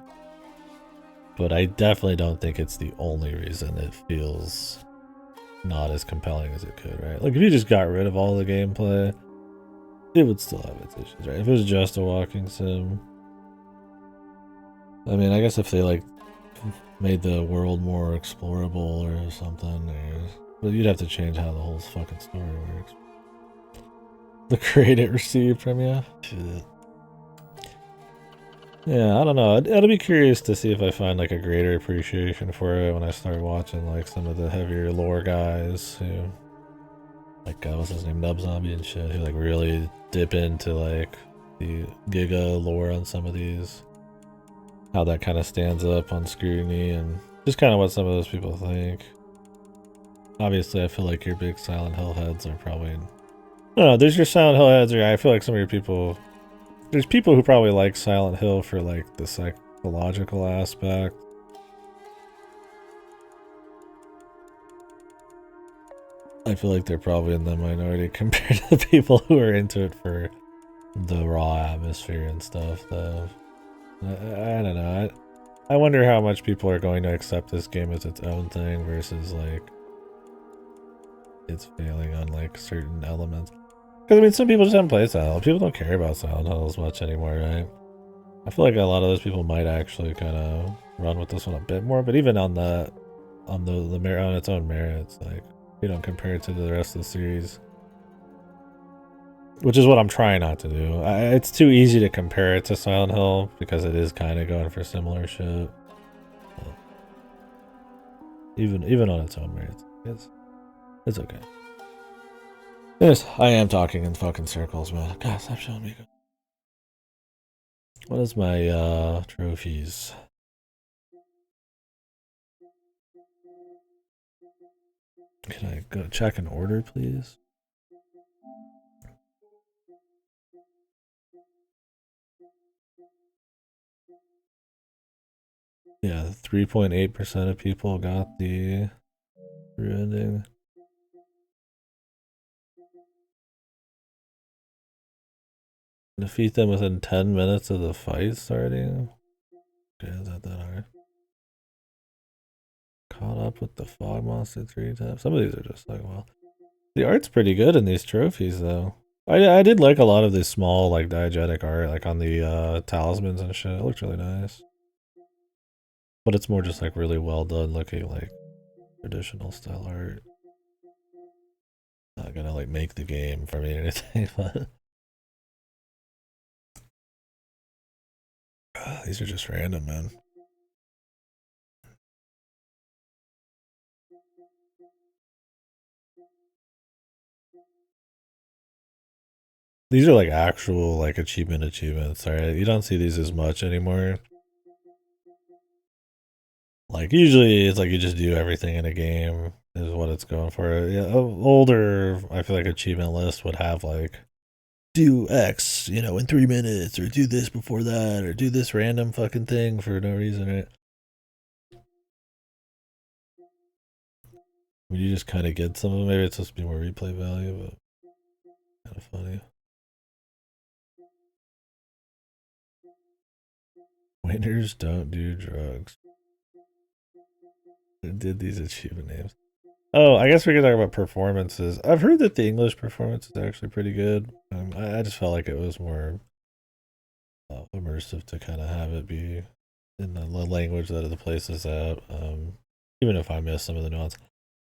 but I definitely don't think it's the only reason it feels not as compelling as it could, right? Like if you just got rid of all the gameplay, it would still have its issues, right? If it was just a walking sim. I mean, I guess if they like made the world more explorable or something, but you'd have to change how the whole fucking story works. The grade it received from you? Shit. Yeah, I don't know. I'd be curious to see if I find like a greater appreciation for it when I start watching like some of the heavier lore guys who, like, what's his name, Nub Zombie and shit, who like really dip into like the Giga lore on some of these. How that kind of stands up on scrutiny and just kind of what some of those people think. Obviously, I feel like your big Silent Hill heads are probably. No, there's your Silent Hill heads, or I feel like some of your people. There's people who probably like Silent Hill for like the psychological aspect. I feel like they're probably in the minority compared to the people who are into it for the raw atmosphere and stuff, though. I don't know. I wonder how much people are going to accept this game as its own thing versus like it's failing on like certain elements. Because I mean, some people just haven't played Silent Hill. People don't care about Silent Hill as much anymore, right? I feel like a lot of those people might actually kind of run with this one a bit more. But even on the on its own merits, like you don't compare it to the rest of the series, which is what I'm trying not to do. It's too easy to compare it to Silent Hill because it is kind of going for similar shit. But even on its own merits, it's okay. Yes, I am talking in fucking circles, man. God, stop showing me. What is my trophies? Can I go check an order, please? Yeah, 3.8% of people got the true ending. Defeat them within 10 minutes of the fight starting? Okay, is that hard? Caught up with the fog monster 3 times. Some of these are just like, well. The art's pretty good in these trophies, though. I did like a lot of this small, like, diegetic art, like on the talismans and shit. It looked really nice. But it's more just like really well done looking, like traditional style art. Not gonna like make the game for me or anything, but these are just random, man. These are like actual like achievements, right? You don't see these as much anymore. Like usually it's like you just do everything in a game is what it's going for. Yeah, older I feel like achievement list would have like do X, you know, in 3 minutes, or do this before that, or do this random fucking thing for no reason, right? I mean, you just kind of get some of them. Maybe it's supposed to be more replay value, but kind of funny. Winners don't do drugs. Who did these achievement names? Oh, I guess we could talk about performances. I've heard that the English performance is actually pretty good. I just felt like it was more immersive to kind of have it be in the language that the place is at. Even if I miss some of the nuance.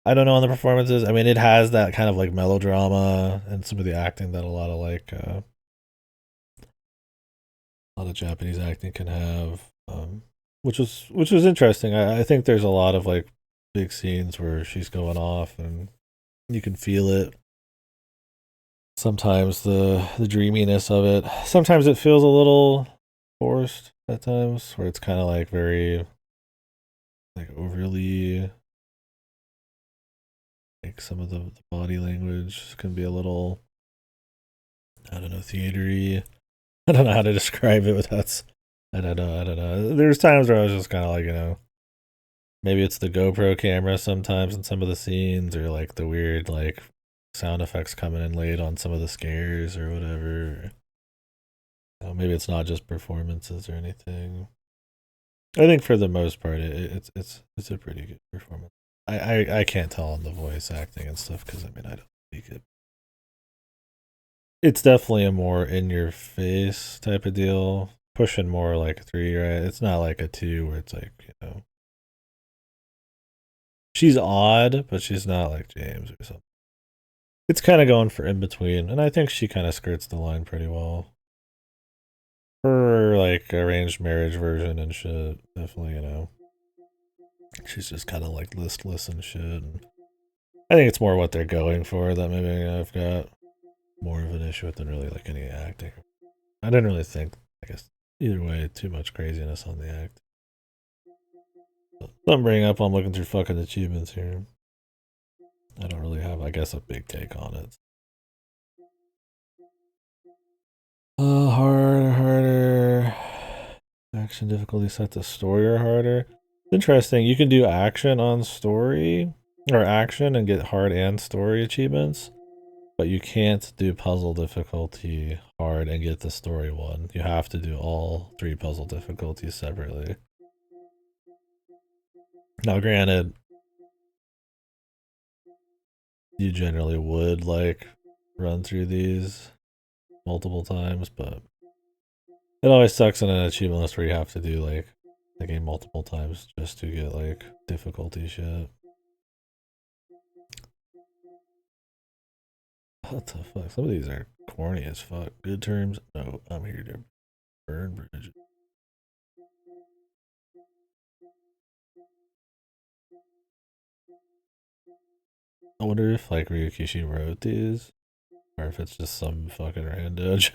I don't know on the performances. I mean, it has that kind of like melodrama and some of the acting that a lot of Japanese acting can have, which was interesting. I think there's a lot of like big scenes where she's going off and you can feel it. Sometimes the dreaminess of it. Sometimes it feels a little forced at times, where it's kind of like very like overly. Like some of the body language can be a little, I don't know, theatery. I don't know how to describe it without. I don't know. There's times where I was just kind of like, maybe it's the GoPro camera sometimes in some of the scenes, or like the weird like sound effects coming in late on some of the scares or whatever. Maybe it's not just performances or anything. I think for the most part, it's a pretty good performance. I can't tell on the voice acting and stuff because I mean I don't speak it. It's definitely a more in your face type of deal. Pushing more like a 3, right? It's not like a 2 where it's like, she's odd, but she's not like James or something. It's kind of going for in between, and I think she kind of skirts the line pretty well. Her like arranged marriage version and shit, definitely, she's just kind of like listless and shit. And I think it's more what they're going for that maybe I've got more of an issue with than really like any acting. I didn't really think, I guess, either way, too much craziness on the act. Something bring up, I'm looking through fucking achievements here. I don't really have, I guess, a big take on it. Harder. Action difficulty set to story or harder. Interesting. You can do action on story or action and get hard and story achievements, but you can't do puzzle difficulty hard and get the story one. You have to do all 3 puzzle difficulties separately. Now, granted, you generally would like run through these multiple times, but it always sucks in an achievement list where you have to do like the game multiple times just to get like difficulty shit. What the fuck? Some of these are corny as fuck. Good terms? No, I'm here to burn bridges. I wonder if like Ryukishi wrote these, or if it's just some fucking rando.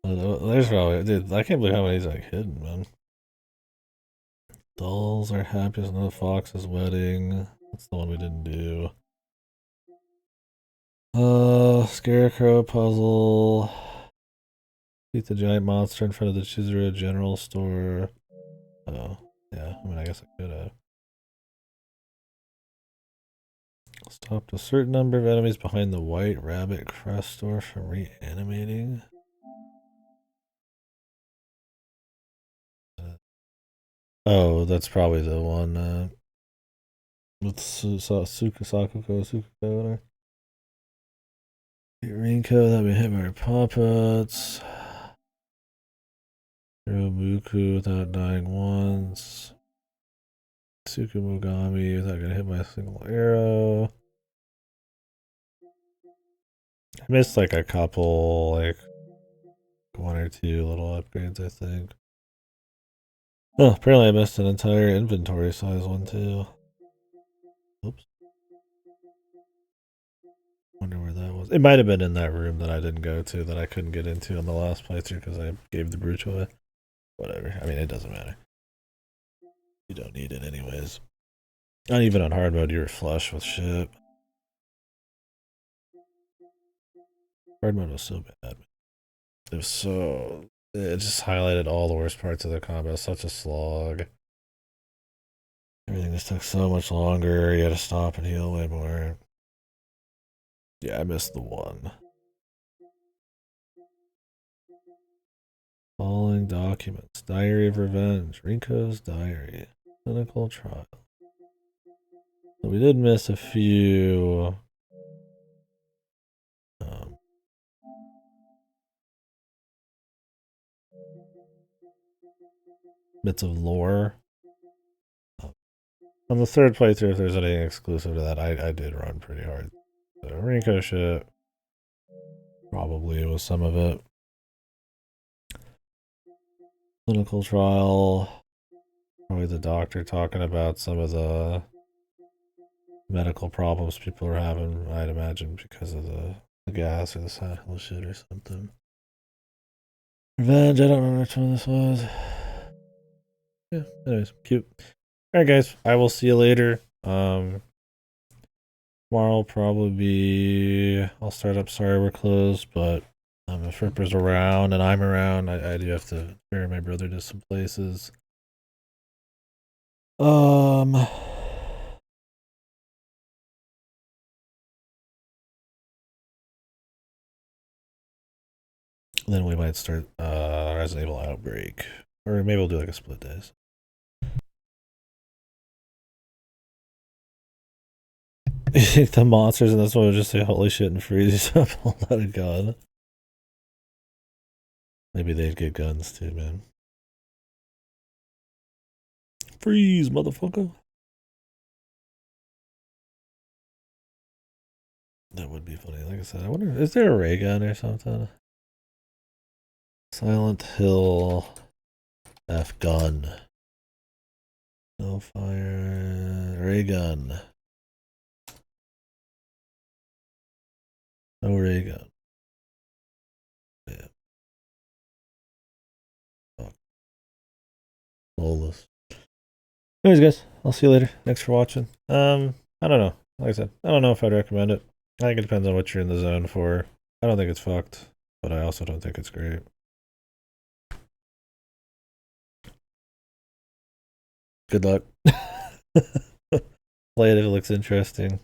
There's probably, dude, I can't believe how many's like hidden, man. Dolls are happy as no fox's wedding. That's the one we didn't do. Scarecrow puzzle. Beat the giant monster in front of the Chizuru general store. Oh, yeah. I mean, I guess I could have. Stopped a certain number of enemies behind the White Rabbit Crest store from reanimating. Oh, that's probably the one with Sakuko, whatever. Rinko that we hit by our puppets. Hiromuku without dying once. Tsukumogami without getting hit by a single arrow. I missed like a couple, like 1 or 2 little upgrades, I think. Oh, apparently I missed an entire inventory size one too. Oops. Wonder where that was. It might have been in that room that I didn't go to, that I couldn't get into in the last playthrough because I gave the brooch away. Whatever. I mean, it doesn't matter. You don't need it anyways. Not even on hard mode, you were flush with shit. Hard mode was so bad. It was so... It just highlighted all the worst parts of the combat. Such a slog. Everything just took so much longer. You had to stop and heal way more. Yeah, I missed the one. Falling Missing documents. Diary of Revenge. Rinko's diary. Clinical trial. So we did miss a few bits of lore. On the third playthrough, if there's anything exclusive to that, I did run pretty hard. So Rinko shit probably was some of it. Clinical trial. Probably the doctor talking about some of the medical problems people are having, I'd imagine, because of the gas or the saddle shit or something. Revenge, I don't remember which one this was. Yeah, anyways, cute. Alright guys, I will see you later. Tomorrow will probably be, I'll start up Sorry We're Closed, but if Ripper's around and I'm around, I do have to ferry my brother to some places. Then we might start Resident Evil Outbreak. Or maybe we'll do like a split days. You think the monsters in this one would just say holy shit and freeze up a lot of gun? Maybe they'd get guns too, man. Freeze, motherfucker. That would be funny. Like I said, I wonder, is there a ray gun or something? Silent Hill F gun. No fire. Ray gun. No ray gun. Yeah. Fuck. Lawless. Anyways, guys, I'll see you later. Thanks for watching. I don't know. Like I said, I don't know if I'd recommend it. I think it depends on what you're in the zone for. I don't think it's fucked, but I also don't think it's great. Good luck. Play it if it looks interesting.